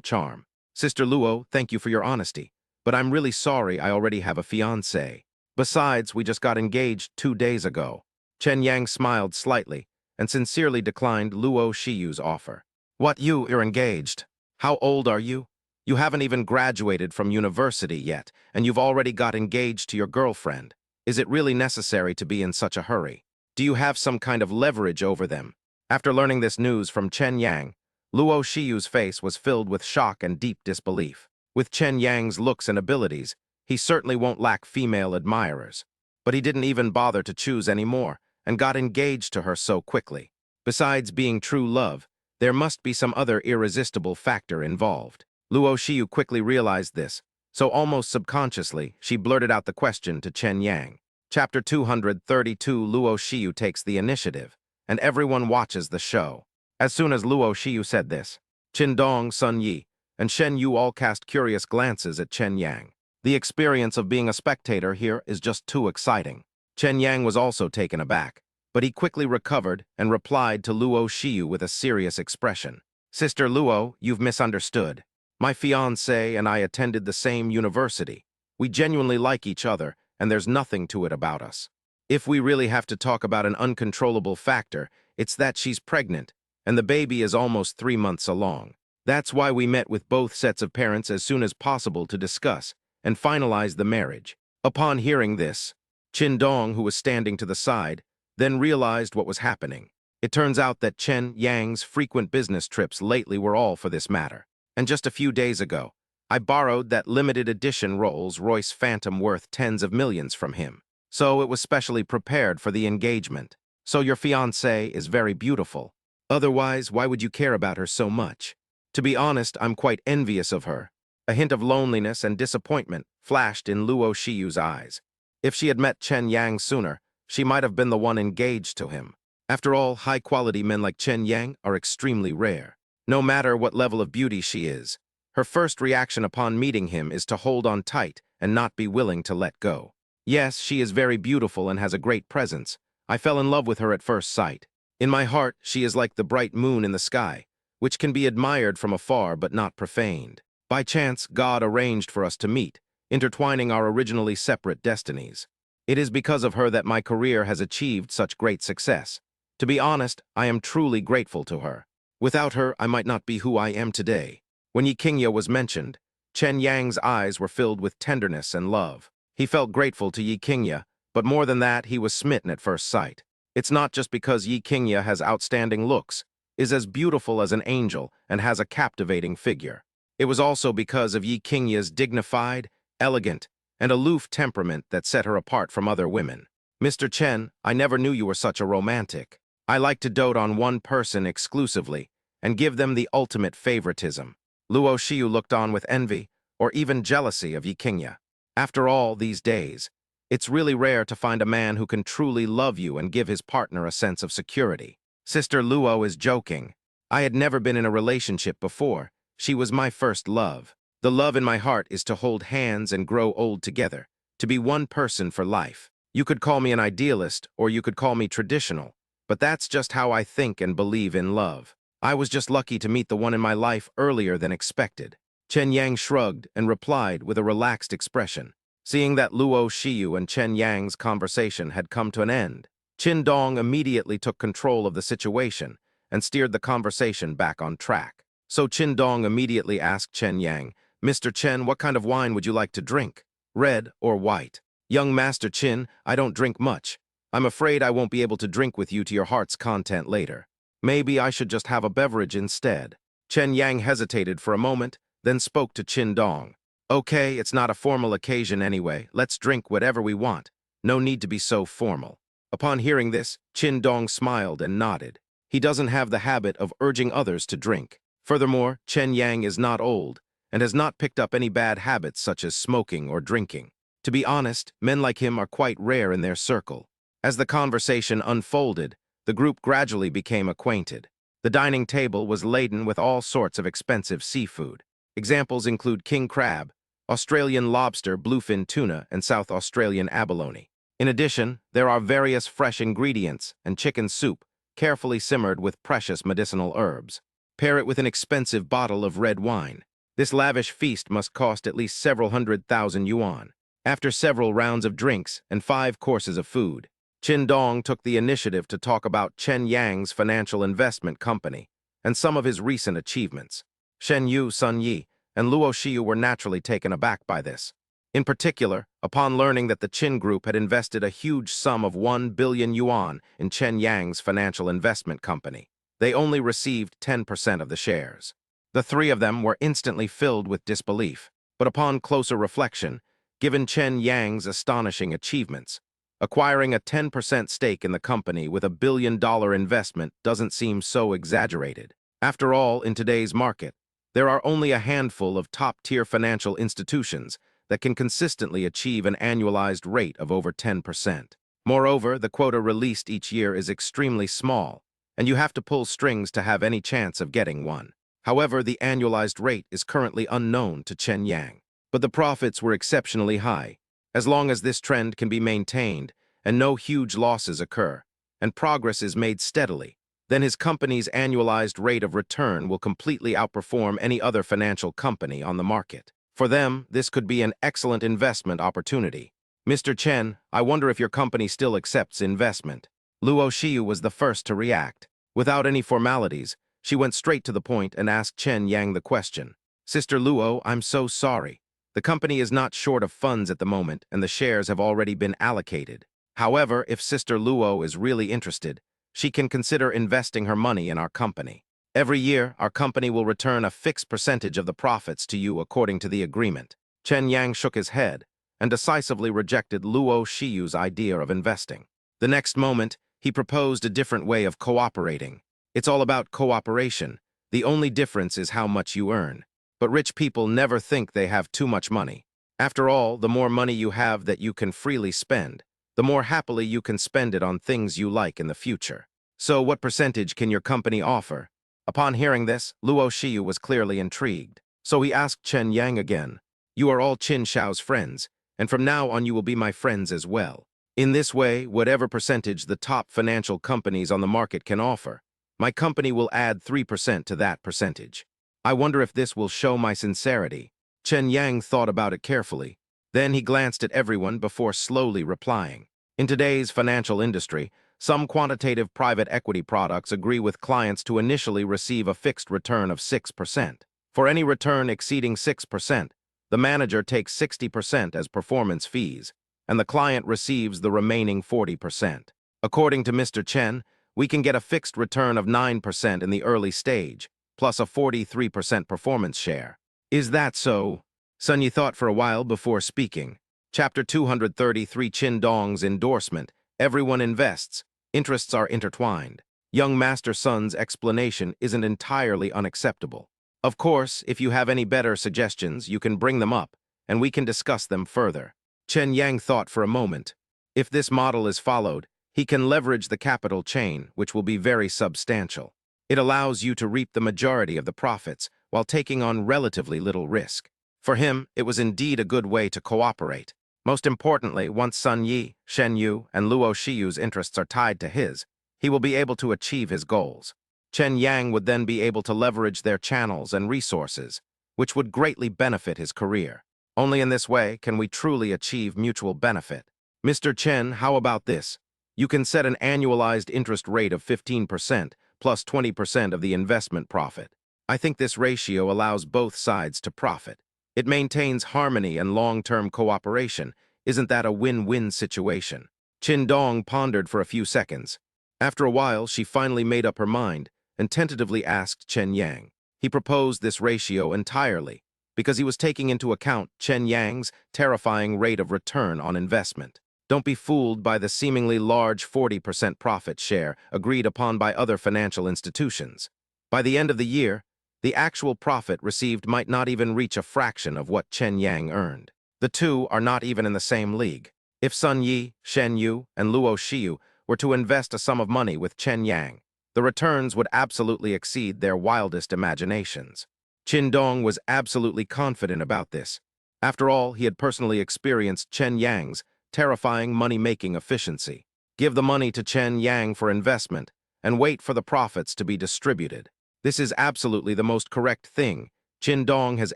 charm. Sister Luo, thank you for your honesty, but I'm really sorry I already have a fiancé. Besides, we just got engaged 2 days ago. Chen Yang smiled slightly and sincerely declined Luo Shiyu's offer. What, you're engaged? How old are you? You haven't even graduated from university yet, and you've already got engaged to your girlfriend. Is it really necessary to be in such a hurry? Do you have some kind of leverage over them? After learning this news from Chen Yang, Luo Shiyu's face was filled with shock and deep disbelief. With Chen Yang's looks and abilities, he certainly won't lack female admirers. But he didn't even bother to choose any more, and got engaged to her so quickly. Besides being true love, there must be some other irresistible factor involved. Luo Shiyu quickly realized this, so almost subconsciously, she blurted out the question to Chen Yang. Chapter 232 Luo Shiyu takes the initiative, and everyone watches the show. As soon as Luo Shiyu said this, Qin Dong, Sun Yi, and Shen Yu all cast curious glances at Chen Yang. The experience of being a spectator here is just too exciting. Chen Yang was also taken aback, but he quickly recovered and replied to Luo Shiyu with a serious expression. Sister Luo, you've misunderstood. My fiancé and I attended the same university. We genuinely like each other, and there's nothing to it about us. If we really have to talk about an uncontrollable factor, it's that she's pregnant, and the baby is almost 3 months along. That's why we met with both sets of parents as soon as possible to discuss and finalize the marriage. Upon hearing this, Qin Dong, who was standing to the side, then realized what was happening. It turns out that Chen Yang's frequent business trips lately were all for this matter. And just a few days ago, I borrowed that limited edition Rolls-Royce Phantom worth tens of millions from him. So it was specially prepared for the engagement. So your fiancée is very beautiful. Otherwise, why would you care about her so much? To be honest, I'm quite envious of her. A hint of loneliness and disappointment flashed in Luo Shiyu's eyes. If she had met Chen Yang sooner, she might have been the one engaged to him. After all, high-quality men like Chen Yang are extremely rare. No matter what level of beauty she is, her first reaction upon meeting him is to hold on tight and not be willing to let go. Yes, she is very beautiful and has a great presence. I fell in love with her at first sight. In my heart, she is like the bright moon in the sky, which can be admired from afar but not profaned. By chance, God arranged for us to meet, intertwining our originally separate destinies. It is because of her that my career has achieved such great success. To be honest, I am truly grateful to her. Without her, I might not be who I am today. When Yi Qingye was mentioned, Chen Yang's eyes were filled with tenderness and love. He felt grateful to Yi Qingye, but more than that, he was smitten at first sight. It's not just because Yi Qingye has outstanding looks, is as beautiful as an angel, and has a captivating figure. It was also because of Yi Qingye's dignified, elegant, and aloof temperament that set her apart from other women. Mr. Chen, I never knew you were such a romantic. I like to dote on one person exclusively and give them the ultimate favoritism. Luo Shiyu looked on with envy or even jealousy of Yi Qingye. After all these days, it's really rare to find a man who can truly love you and give his partner a sense of security. Sister Luo is joking. I had never been in a relationship before. She was my first love. The love in my heart is to hold hands and grow old together, to be one person for life. You could call me an idealist or you could call me traditional, but that's just how I think and believe in love. I was just lucky to meet the one in my life earlier than expected. Chen Yang shrugged and replied with a relaxed expression. Seeing that Luo Shiyu and Chen Yang's conversation had come to an end, Qin Dong immediately took control of the situation and steered the conversation back on track. So Qin Dong immediately asked Chen Yang, Mr. Chen, what kind of wine would you like to drink? Red or white? Young Master Qin, I don't drink much. I'm afraid I won't be able to drink with you to your heart's content later. Maybe I should just have a beverage instead. Chen Yang hesitated for a moment, then spoke to Qin Dong. Okay, it's not a formal occasion anyway. Let's drink whatever we want. No need to be so formal. Upon hearing this, Qin Dong smiled and nodded. He doesn't have the habit of urging others to drink. Furthermore, Chen Yang is not old and has not picked up any bad habits such as smoking or drinking. To be honest, men like him are quite rare in their circle. As the conversation unfolded, the group gradually became acquainted. The dining table was laden with all sorts of expensive seafood. Examples include king crab, Australian lobster, bluefin tuna, and South Australian abalone. In addition, there are various fresh ingredients and chicken soup, carefully simmered with precious medicinal herbs. Pair it with an expensive bottle of red wine. This lavish feast must cost at least several 100,000 yuan. After several rounds of drinks and 5 courses of food, Qin Dong took the initiative to talk about Chen Yang's financial investment company and some of his recent achievements. Shen Yu, Sun Yi, and Luo Shiyu were naturally taken aback by this. In particular, upon learning that the Qin Group had invested a huge sum of 1 billion yuan in Chen Yang's financial investment company, they only received 10% of the shares. The three of them were instantly filled with disbelief, but upon closer reflection, given Chen Yang's astonishing achievements, acquiring a 10% stake in the company with $1 billion investment doesn't seem so exaggerated. After all, in today's market, there are only a handful of top-tier financial institutions that can consistently achieve an annualized rate of over 10%. Moreover, the quota released each year is extremely small, and you have to pull strings to have any chance of getting one. However, the annualized rate is currently unknown to Chen Yang, but the profits were exceptionally high. As long as this trend can be maintained and no huge losses occur, and progress is made steadily, then his company's annualized rate of return will completely outperform any other financial company on the market. For them, this could be an excellent investment opportunity. Mr. Chen, I wonder if your company still accepts investment. Luo Shiyu was the first to react. Without any formalities, she went straight to the point and asked Chen Yang the question. Sister Luo, I'm so sorry. The company is not short of funds at the moment, and the shares have already been allocated. However, if Sister Luo is really interested, she can consider investing her money in our company. Every year, our company will return a fixed percentage of the profits to you according to the agreement. Chen Yang shook his head and decisively rejected Luo Shiyu's idea of investing. The next moment, he proposed a different way of cooperating. It's all about cooperation. The only difference is how much you earn. But rich people never think they have too much money. After all, the more money you have that you can freely spend, the more happily you can spend it on things you like in the future. So what percentage can your company offer? Upon hearing this, Luo Shiyu was clearly intrigued. So he asked Chen Yang again, You are all Qin Shao's friends, and from now on you will be my friends as well. In this way, whatever percentage the top financial companies on the market can offer, my company will add 3% to that percentage. I wonder if this will show my sincerity. Chen Yang thought about it carefully. Then he glanced at everyone before slowly replying. In today's financial industry, some quantitative private equity products agree with clients to initially receive a fixed return of 6%. For any return exceeding 6%, the manager takes 60% as performance fees, and the client receives the remaining 40%. According to Mr. Chen, we can get a fixed return of 9% in the early stage, plus a 43% performance share. Is that so? Sun Yi thought for a while before speaking. Chapter 233 Qin Dong's endorsement. Everyone invests. Interests are intertwined. Young Master Sun's explanation isn't entirely unacceptable. Of course, if you have any better suggestions, you can bring them up, and we can discuss them further. Chen Yang thought for a moment. If this model is followed, he can leverage the capital chain, which will be very substantial. It allows you to reap the majority of the profits while taking on relatively little risk. For him, it was indeed a good way to cooperate. Most importantly, once Sun Yi, Shen Yu, and Luo Shiyu's interests are tied to his, he will be able to achieve his goals. Chen Yang would then be able to leverage their channels and resources, which would greatly benefit his career. Only in this way can we truly achieve mutual benefit. Mr. Chen, how about this? You can set an annualized interest rate of 15% plus 20% of the investment profit. I think this ratio allows both sides to profit. It maintains harmony and long-term cooperation. Isn't that a win-win situation? Qin Dong pondered for a few seconds. After a while, she finally made up her mind and tentatively asked Chen Yang. He proposed this ratio entirely because he was taking into account Chen Yang's terrifying rate of return on investment. Don't be fooled by the seemingly large 40% profit share agreed upon by other financial institutions. By the end of the year, the actual profit received might not even reach a fraction of what Chen Yang earned. The two are not even in the same league. If Sun Yi, Shen Yu, and Luo Shiyu were to invest a sum of money with Chen Yang, the returns would absolutely exceed their wildest imaginations. Qin Dong was absolutely confident about this. After all, he had personally experienced Chen Yang's terrifying money-making efficiency. Give the money to Chen Yang for investment and wait for the profits to be distributed. This is absolutely the most correct thing Qin Dong has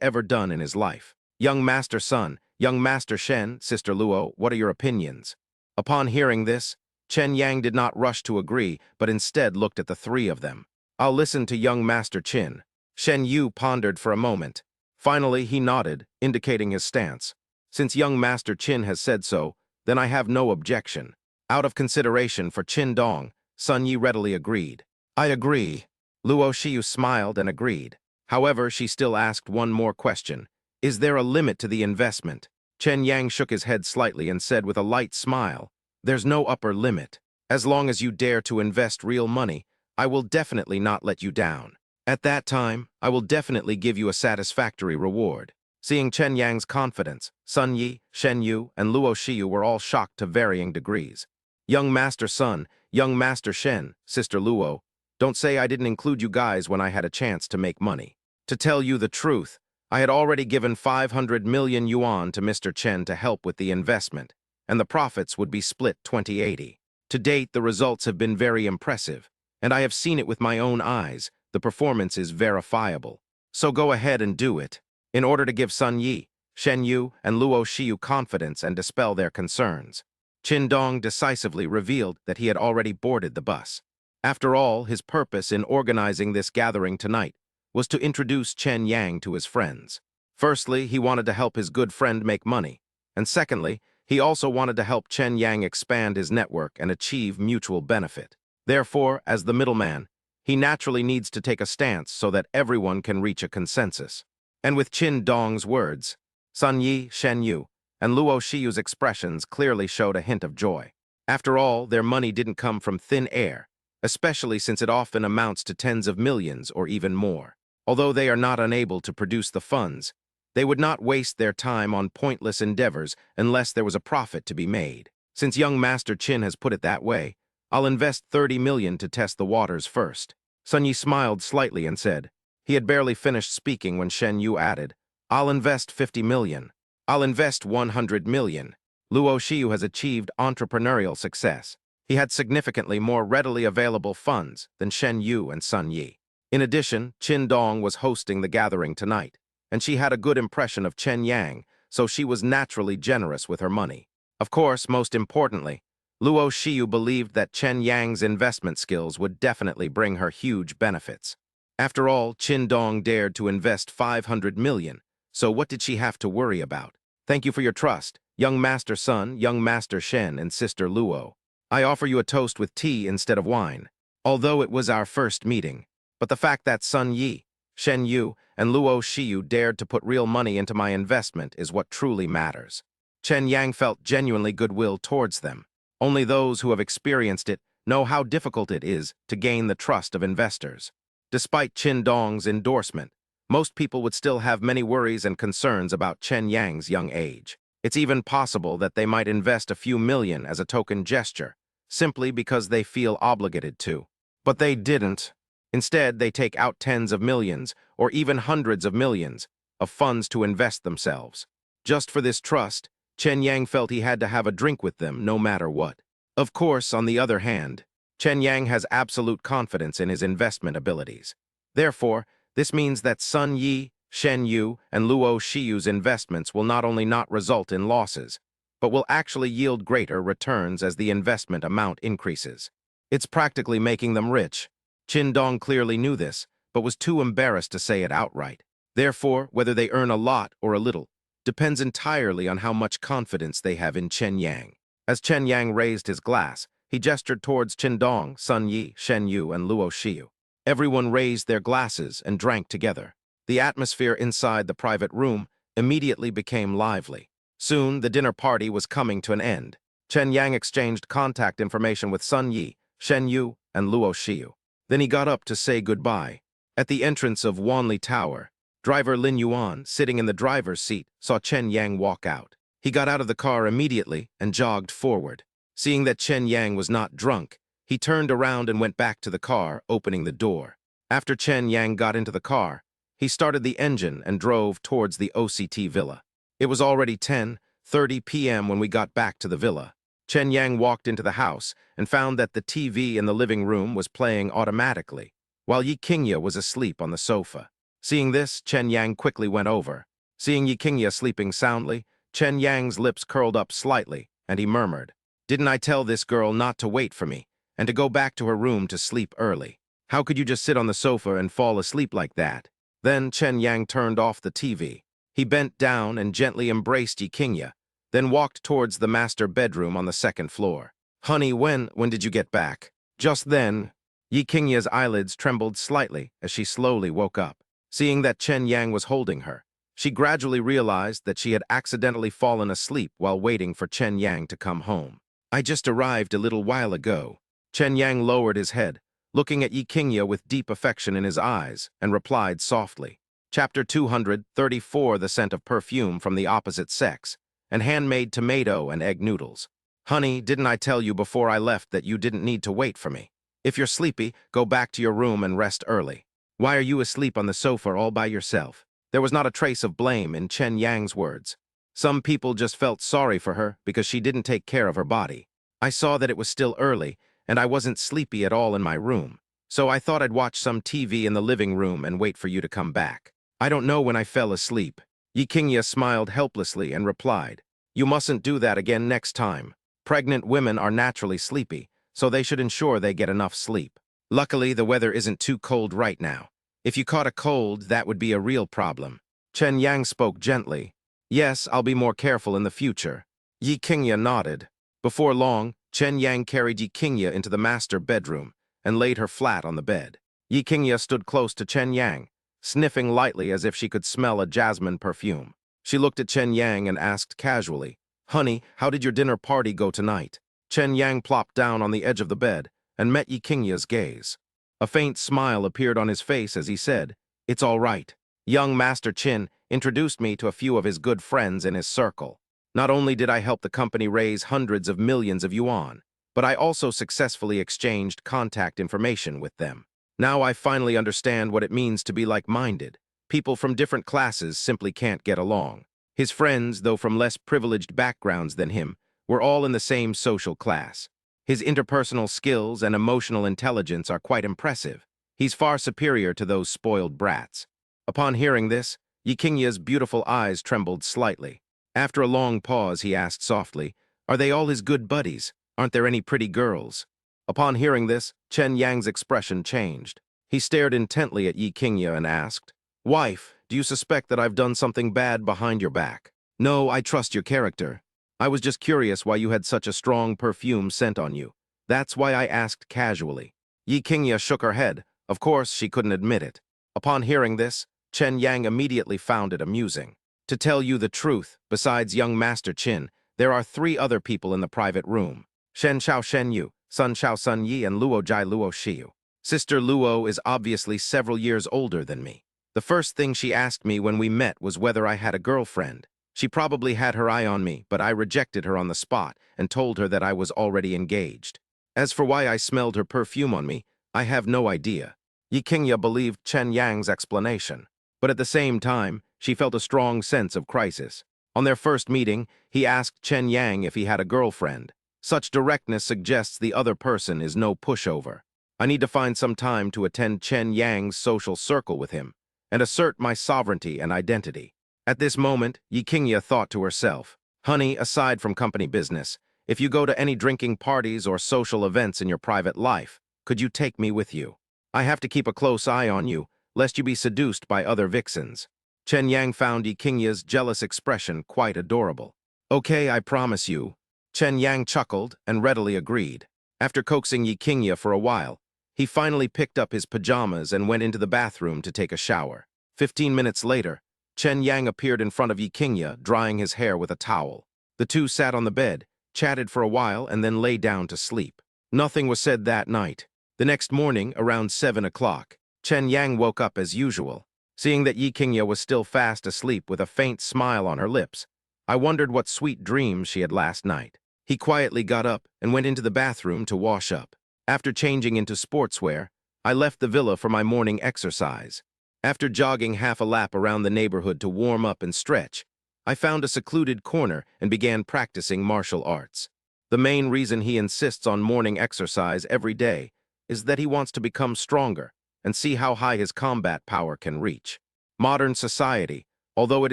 ever done in his life. Young Master Sun, Young Master Shen, Sister Luo, what are your opinions? Upon hearing this, Chen Yang did not rush to agree, but instead looked at the three of them. I'll listen to young Master Qin. Shen Yu pondered for a moment. Finally, he nodded, indicating his stance. Since young Master Qin has said so, then I have no objection. Out of consideration for Qin Dong, Sun Yi readily agreed. I agree. Luo Shiyu smiled and agreed. However, she still asked one more question. Is there a limit to the investment? Chen Yang shook his head slightly and said with a light smile, there's no upper limit. As long as you dare to invest real money, I will definitely not let you down. At that time, I will definitely give you a satisfactory reward. Seeing Chen Yang's confidence, Sun Yi, Shen Yu, and Luo Shiyu were all shocked to varying degrees. Young Master Sun, young Master Shen, Sister Luo, don't say I didn't include you guys when I had a chance to make money. To tell you the truth, I had already given 500 million yuan to Mr. Chen to help with the investment, and the profits would be split 20-80. To date, the results have been very impressive, and I have seen it with my own eyes. The performance is verifiable. So go ahead and do it. In order to give Sun Yi, Shen Yu, and Luo Shiyu confidence and dispel their concerns, Qin Dong decisively revealed that he had already boarded the bus. After all, his purpose in organizing this gathering tonight was to introduce Chen Yang to his friends. Firstly, he wanted to help his good friend make money, and secondly, he also wanted to help Chen Yang expand his network and achieve mutual benefit. Therefore, as the middleman, he naturally needs to take a stance so that everyone can reach a consensus. And with Qin Dong's words, Sun Yi, Shen Yu, and Luo Shiyu's expressions clearly showed a hint of joy. After all, their money didn't come from thin air, especially since it often amounts to tens of millions or even more. Although they are not unable to produce the funds, they would not waste their time on pointless endeavors unless there was a profit to be made. Since young Master Qin has put it that way, I'll invest 30 million to test the waters first. Sun Yi smiled slightly and said. He had barely finished speaking when Shen Yu added, I'll invest 50 million. I'll invest 100 million. Luo Shiyu has achieved entrepreneurial success. He had significantly more readily available funds than Shen Yu and Sun Yi. In addition, Qin Dong was hosting the gathering tonight, and she had a good impression of Chen Yang, so she was naturally generous with her money. Of course, most importantly, Luo Shiyu believed that Chen Yang's investment skills would definitely bring her huge benefits. After all, Qin Dong dared to invest 500 million, so what did she have to worry about? Thank you for your trust, young Master Sun, young Master Shen, and Sister Luo. I offer you a toast with tea instead of wine. Although it was our first meeting, but the fact that Sun Yi, Shen Yu, and Luo Shiyu dared to put real money into my investment is what truly matters. Chen Yang felt genuinely goodwill towards them. Only those who have experienced it know how difficult it is to gain the trust of investors. Despite Qin Dong's endorsement, most people would still have many worries and concerns about Chen Yang's young age. It's even possible that they might invest a few million as a token gesture, simply because they feel obligated to. But they didn't. Instead, they take out tens of millions, or even hundreds of millions, of funds to invest themselves. Just for this trust, Chen Yang felt he had to have a drink with them no matter what. Of course, on the other hand, Chen Yang has absolute confidence in his investment abilities. Therefore, this means that Sun Yi, Shen Yu, and Luo Shiyu's investments will not only not result in losses, but will actually yield greater returns as the investment amount increases. It's practically making them rich. Qin Dong clearly knew this, but was too embarrassed to say it outright. Therefore, whether they earn a lot or a little depends entirely on how much confidence they have in Chen Yang. As Chen Yang raised his glass, he gestured towards Qin Dong, Sun Yi, Shen Yu, and Luo Shiyu. Everyone raised their glasses and drank together. The atmosphere inside the private room immediately became lively. Soon, the dinner party was coming to an end. Chen Yang exchanged contact information with Sun Yi, Shen Yu, and Luo Shiyu. Then he got up to say goodbye. At the entrance of Wanli Tower, driver Lin Yuan, sitting in the driver's seat, saw Chen Yang walk out. He got out of the car immediately and jogged forward. Seeing that Chen Yang was not drunk, he turned around and went back to the car, opening the door. After Chen Yang got into the car, he started the engine and drove towards the OCT villa. It was already 10:30 p.m. when we got back to the villa. Chen Yang walked into the house and found that the TV in the living room was playing automatically, while Yi Qingye was asleep on the sofa. Seeing this, Chen Yang quickly went over. Seeing Yi Qingye sleeping soundly, Chen Yang's lips curled up slightly, and he murmured, "Didn't I tell this girl not to wait for me, and to go back to her room to sleep early? How could you just sit on the sofa and fall asleep like that?" Then Chen Yang turned off the TV. He bent down and gently embraced Yikingyia, then walked towards the master bedroom on the second floor. "Honey, when did you get back?" Just then, Yikingyia eyelids trembled slightly as she slowly woke up. Seeing that Chen Yang was holding her, she gradually realized that she had accidentally fallen asleep while waiting for Chen Yang to come home. "I just arrived a little while ago." Chen Yang lowered his head, looking at Yikingyia with deep affection in his eyes, and replied softly. Chapter 234, The Scent of Perfume from the Opposite Sex, and Handmade Tomato and Egg Noodles. "Honey, didn't I tell you before I left that you didn't need to wait for me? If you're sleepy, go back to your room and rest early. Why are you asleep on the sofa all by yourself?" There was not a trace of blame in Chen Yang's words. Some people just felt sorry for her because she didn't take care of her body. "I saw that it was still early, and I wasn't sleepy at all in my room. So I thought I'd watch some TV in the living room and wait for you to come back. I don't know when I fell asleep." Yikingyia smiled helplessly and replied, "You mustn't do that again next time. Pregnant women are naturally sleepy, so they should ensure they get enough sleep. Luckily, the weather isn't too cold right now. If you caught a cold, that would be a real problem." Chen Yang spoke gently. "Yes, I'll be more careful in the future." Yikingyia nodded. Before long, Chen Yang carried Yikingyia into the master bedroom and laid her flat on the bed. Yikingyia stood close to Chen Yang, sniffing lightly as if she could smell a jasmine perfume. She looked at Chen Yang and asked casually, "Honey, how did your dinner party go tonight?" Chen Yang plopped down on the edge of the bed and met Yikingyia's gaze. A faint smile appeared on his face as he said, "It's all right. Young Master Qin introduced me to a few of his good friends in his circle. Not only did I help the company raise hundreds of millions of yuan, but I also successfully exchanged contact information with them. Now I finally understand what it means to be like-minded. People from different classes simply can't get along." His friends, though from less privileged backgrounds than him, were all in the same social class. His interpersonal skills and emotional intelligence are quite impressive. He's far superior to those spoiled brats. Upon hearing this, Yikingyia's beautiful eyes trembled slightly. After a long pause, he asked softly, "Are they all his good buddies? Aren't there any pretty girls?" Upon hearing this, Chen Yang's expression changed. He stared intently at Yikingyia and asked, "Wife, do you suspect that I've done something bad behind your back?" "No, I trust your character. I was just curious why you had such a strong perfume scent on you. That's why I asked casually." Yikingyia shook her head. Of course, she couldn't admit it. Upon hearing this, Chen Yang immediately found it amusing. "To tell you the truth, besides young Master Qin, there are 3 other people in the private room. Shen Xiao Shen Yu, Sun Xiao Sun Yi, and Luo Jai Luo Shiyu. Sister Luo is obviously several years older than me. The first thing she asked me when we met was whether I had a girlfriend. She probably had her eye on me, but I rejected her on the spot and told her that I was already engaged. As for why I smelled her perfume on me, I have no idea." Yikingyia believed Chen Yang's explanation, but at the same time, she felt a strong sense of crisis. On their first meeting, he asked Chen Yang if he had a girlfriend. Such directness suggests the other person is no pushover. I need to find some time to attend Chen Yang's social circle with him and assert my sovereignty and identity. At this moment, Yikingyia thought to herself, "Honey, aside from company business, if you go to any drinking parties or social events in your private life, could you take me with you? I have to keep a close eye on you, lest you be seduced by other vixens." Chen Yang found Yikingyia's jealous expression quite adorable. "Okay, I promise you." Chen Yang chuckled and readily agreed. After coaxing Yikingyia for a while, he finally picked up his pajamas and went into the bathroom to take a shower. 15 minutes later, Chen Yang appeared in front of Yikingyia, drying his hair with a towel. The two sat on the bed, chatted for a while, and then lay down to sleep. Nothing was said that night. The next morning, around 7 o'clock, Chen Yang woke up as usual. Seeing that Yikingyia was still fast asleep with a faint smile on her lips, I wondered what sweet dreams she had last night. He quietly got up and went into the bathroom to wash up. After changing into sportswear, I left the villa for my morning exercise. After jogging half a lap around the neighborhood to warm up and stretch, I found a secluded corner and began practicing martial arts. The main reason he insists on morning exercise every day is that he wants to become stronger and see how high his combat power can reach. Modern society, although it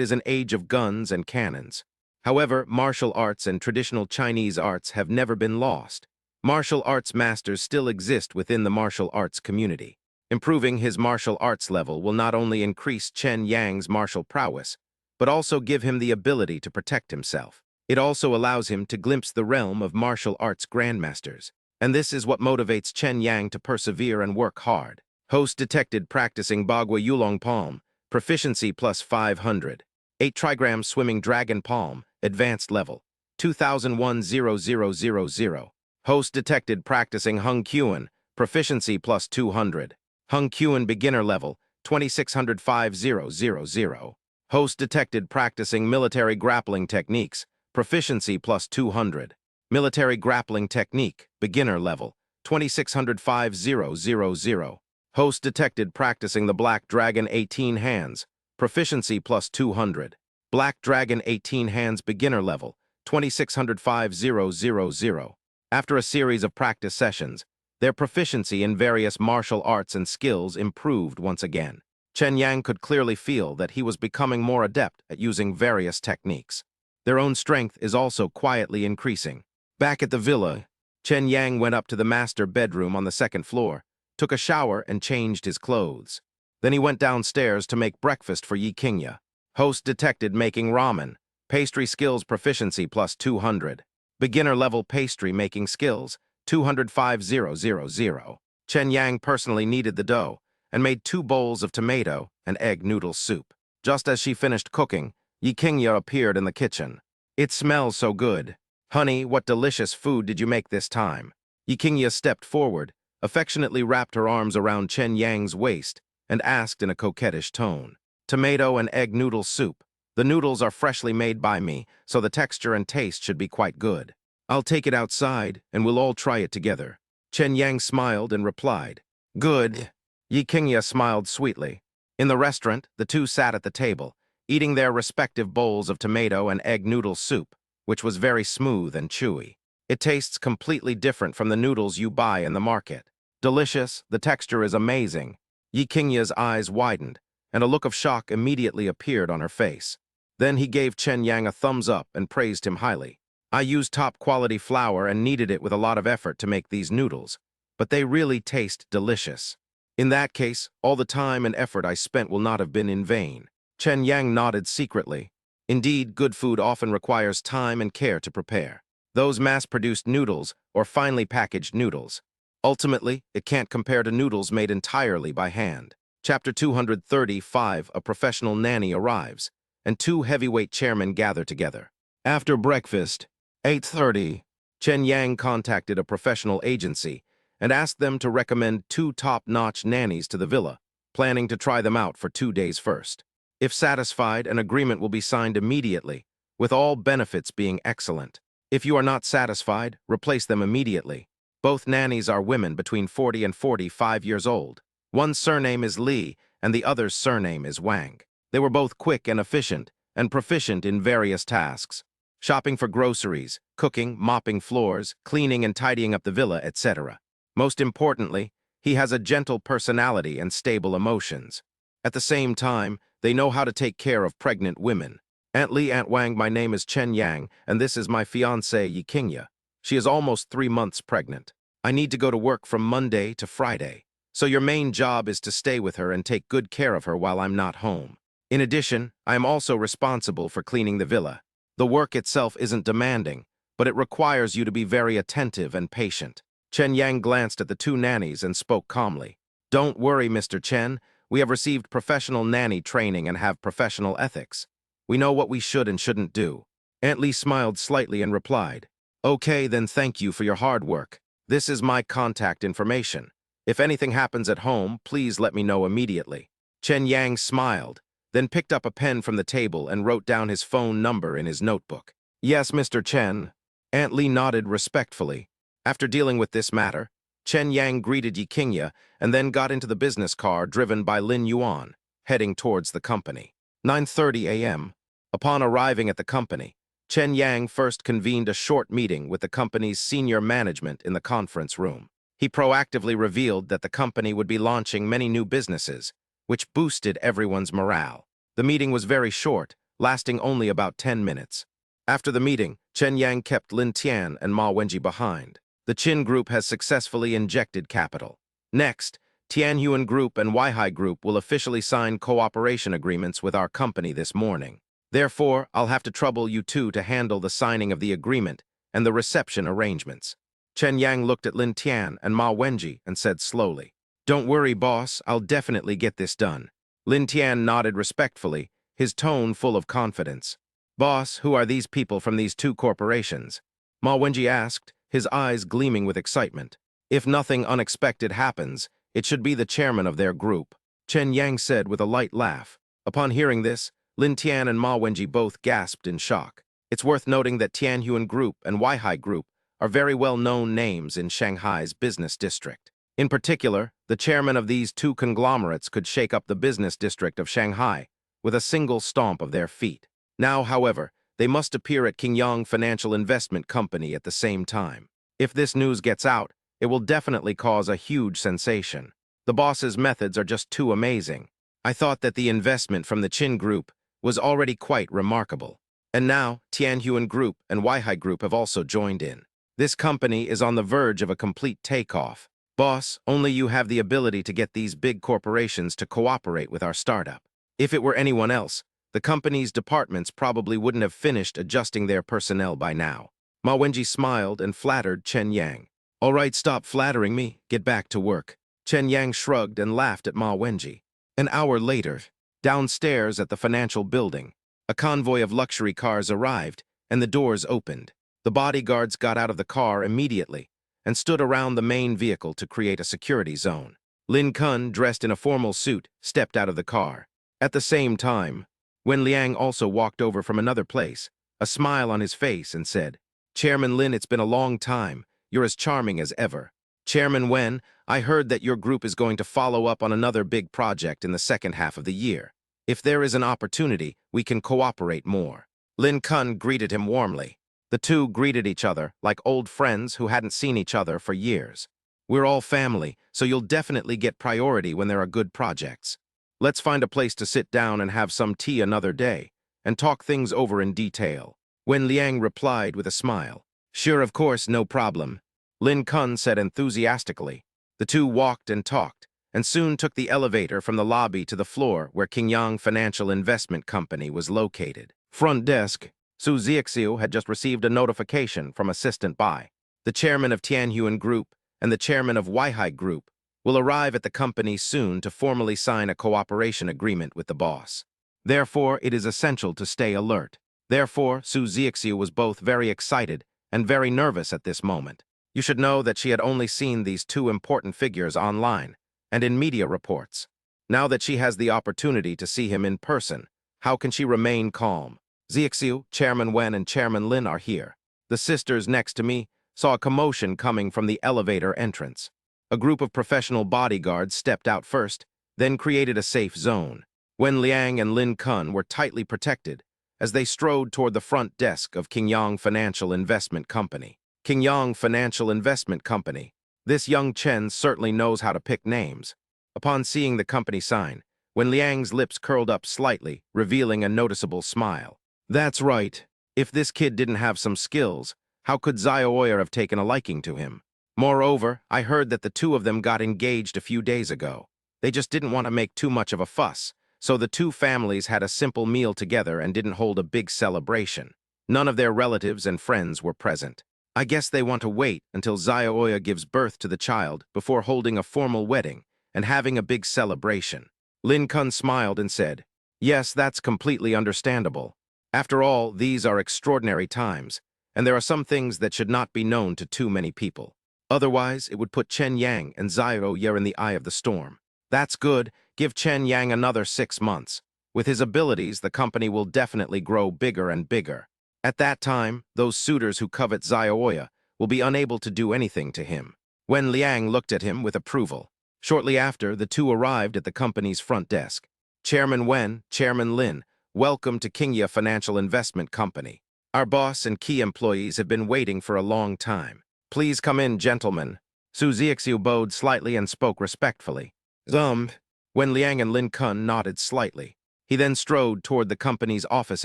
is an age of guns and cannons, However, martial arts and traditional Chinese arts have never been lost. Martial arts masters still exist within the martial arts community. Improving his martial arts level will not only increase Chen Yang's martial prowess, but also give him the ability to protect himself. It also allows him to glimpse the realm of martial arts grandmasters. And this is what motivates Chen Yang to persevere and work hard. Host detected practicing Bagua Yulong Palm, proficiency plus 500. 8 trigram swimming dragon palm, advanced level, 2001-0000. Host detected practicing Hung Kuan, proficiency plus 200. Hung Kuan beginner level, 2605-000. Host detected practicing military grappling techniques, proficiency plus 200. Military grappling technique, beginner level, 2605-000. Host detected practicing the Black Dragon 18 hands, proficiency plus 200. Black Dragon 18 hands beginner level, 2605-000. After a series of practice sessions, their proficiency in various martial arts and skills improved once again. Chen Yang could clearly feel that he was becoming more adept at using various techniques. Their own strength is also quietly increasing. Back at the villa, Chen Yang went up to the master bedroom on the second floor, took a shower and changed his clothes. Then he went downstairs to make breakfast for Yi Qingya. Host detected making ramen, pastry skills proficiency plus 200. Beginner level pastry making skills, 205-000. Chen Yang personally kneaded the dough and made 2 bowls of tomato and egg noodle soup. Just as she finished cooking, Yi Qingya appeared in the kitchen. "It smells so good. Honey, what delicious food did you make this time?" Yi Qingya stepped forward, affectionately wrapped her arms around Chen Yang's waist, and asked in a coquettish tone. "Tomato and egg noodle soup. The noodles are freshly made by me, so the texture and taste should be quite good. I'll take it outside, and we'll all try it together." Chen Yang smiled and replied, "Good." Yi Qingya smiled sweetly. In the restaurant, the two sat at the table, eating their respective bowls of tomato and egg noodle soup, which was very smooth and chewy. It tastes completely different from the noodles you buy in the market. Delicious, the texture is amazing. Yi Qingya's eyes widened, and a look of shock immediately appeared on her face. Then he gave Chen Yang a thumbs up and praised him highly. "I used top-quality flour and kneaded it with a lot of effort to make these noodles, but they really taste delicious. In that case, all the time and effort I spent will not have been in vain." Chen Yang nodded secretly. Indeed, good food often requires time and care to prepare. Those mass-produced noodles or finely packaged noodles. Ultimately, it can't compare to noodles made entirely by hand. Chapter 235, a professional nanny arrives, and 2 heavyweight chairmen gather together. After breakfast, 8:30, Chen Yang contacted a professional agency and asked them to recommend 2 top-notch nannies to the villa, planning to try them out for 2 days first. If satisfied, an agreement will be signed immediately, with all benefits being excellent. If you are not satisfied, replace them immediately. Both nannies are women between 40 and 45 years old. One's surname is Li, and the other's surname is Wang. They were both quick and efficient, and proficient in various tasks. Shopping for groceries, cooking, mopping floors, cleaning and tidying up the villa, etc. Most importantly, he has a gentle personality and stable emotions. At the same time, they know how to take care of pregnant women. "Aunt Li, Aunt Wang, my name is Chen Yang, and this is my fiancée, Yi Qingya. She is almost 3 months pregnant. I need to go to work from Monday to Friday, so your main job is to stay with her and take good care of her while I'm not home. In addition, I am also responsible for cleaning the villa. The work itself isn't demanding, but it requires you to be very attentive and patient." Chen Yang glanced at the 2 nannies and spoke calmly. "Don't worry, Mr. Chen. We have received professional nanny training and have professional ethics. We know what we should and shouldn't do." Aunt Li smiled slightly and replied, "Okay, then thank you for your hard work. This is my contact information. If anything happens at home, please let me know immediately." Chen Yang smiled, then picked up a pen from the table and wrote down his phone number in his notebook. "Yes, Mr. Chen." Aunt Li nodded respectfully. After dealing with this matter, Chen Yang greeted Yi Qingya and then got into the business car driven by Lin Yuan, heading towards the company. 9:30 a.m. Upon arriving at the company, Chen Yang first convened a short meeting with the company's senior management in the conference room. He proactively revealed that the company would be launching many new businesses, which boosted everyone's morale. The meeting was very short, lasting only about 10 minutes. After the meeting, Chen Yang kept Lin Tian and Ma Wenji behind. The Qin Group has successfully injected capital. Next, Tianyuan Group and Weihai Group will officially sign cooperation agreements with our company this morning. Therefore, I'll have to trouble you two to handle the signing of the agreement and the reception arrangements. Chen Yang looked at Lin Tian and Ma Wenji and said slowly, "Don't worry, boss, I'll definitely get this done." Lin Tian nodded respectfully, his tone full of confidence. "Boss, who are these people from these two corporations?" Ma Wenji asked, his eyes gleaming with excitement. "If nothing unexpected happens, it should be the chairman of their group," Chen Yang said with a light laugh. Upon hearing this, Lin Tian and Ma Wenji both gasped in shock. It's worth noting that Tianyuan Group and Weihai Group are very well-known names in Shanghai's business district. In particular, the chairman of these two conglomerates could shake up the business district of Shanghai with a single stomp of their feet. Now, however, they must appear at Qingyang Financial Investment Company at the same time. If this news gets out, it will definitely cause a huge sensation. The boss's methods are just too amazing. I thought that the investment from the Qin Group was already quite remarkable. And now, Tianyuan Group and Weihai Group have also joined in. This company is on the verge of a complete takeoff. Boss, only you have the ability to get these big corporations to cooperate with our startup. If it were anyone else, the company's departments probably wouldn't have finished adjusting their personnel by now. Ma Wenji smiled and flattered Chen Yang. "All right, stop flattering me. Get back to work." Chen Yang shrugged and laughed at Ma Wenji. An hour later, downstairs at the financial building, a convoy of luxury cars arrived, and the doors opened. The bodyguards got out of the car immediately and stood around the main vehicle to create a security zone. Lin Kun, dressed in a formal suit, stepped out of the car. At the same time, Wen Liang also walked over from another place, a smile on his face, and said, "Chairman Lin, it's been a long time. You're as charming as ever. Chairman Wen, I heard that your group is going to follow up on another big project in the second half of the year. If there is an opportunity, we can cooperate more." Lin Kun greeted him warmly. The two greeted each other like old friends who hadn't seen each other for years. "We're all family, so you'll definitely get priority when there are good projects. Let's find a place to sit down and have some tea another day, and talk things over in detail." Wen Liang replied with a smile. "Sure, of course, no problem," Lin Kun said enthusiastically. The two walked and talked, and soon took the elevator from the lobby to the floor where Qingyang Financial Investment Company was located. Front desk, Su Zixiu had just received a notification from Assistant Bai. The chairman of Tianyuan Group and the chairman of Weihai Group will arrive at the company soon to formally sign a cooperation agreement with the boss. Therefore, it is essential to stay alert. Therefore, Su Zixiu was both very excited and very nervous at this moment. You should know that she had only seen these two important figures online and in media reports. Now that she has the opportunity to see him in person, how can she remain calm? Zixiu, Chairman Wen, and Chairman Lin are here. The sisters next to me saw a commotion coming from the elevator entrance. A group of professional bodyguards stepped out first, then created a safe zone. Wen Liang and Lin Kun were tightly protected as they strode toward the front desk of Qingyang Financial Investment Company. Qingyang Financial Investment Company. This young Chen certainly knows how to pick names. Upon seeing the company sign, Wen Liang's lips curled up slightly, revealing a noticeable smile. That's right. If this kid didn't have some skills, how could Zioya have taken a liking to him? Moreover, I heard that the two of them got engaged a few days ago. They just didn't want to make too much of a fuss, so the two families had a simple meal together and didn't hold a big celebration. None of their relatives and friends were present. I guess they want to wait until Zioya gives birth to the child before holding a formal wedding and having a big celebration. Lin Kun smiled and said, "Yes, that's completely understandable. After all, these are extraordinary times, and there are some things that should not be known to too many people. Otherwise, it would put Chen Yang and Zioya in the eye of the storm. That's good. Give Chen Yang another 6 months. With his abilities, the company will definitely grow bigger and bigger. At that time, those suitors who covet Zioya will be unable to do anything to him." Wen Liang looked at him with approval. Shortly after, the two arrived at the company's front desk. "Chairman Wen, Chairman Lin, welcome to Qingyang Financial Investment Company. Our boss and key employees have been waiting for a long time. Please come in, gentlemen." Su Zixiu bowed slightly and spoke respectfully. Wen Liang and Lin Kun nodded slightly. He then strode toward the company's office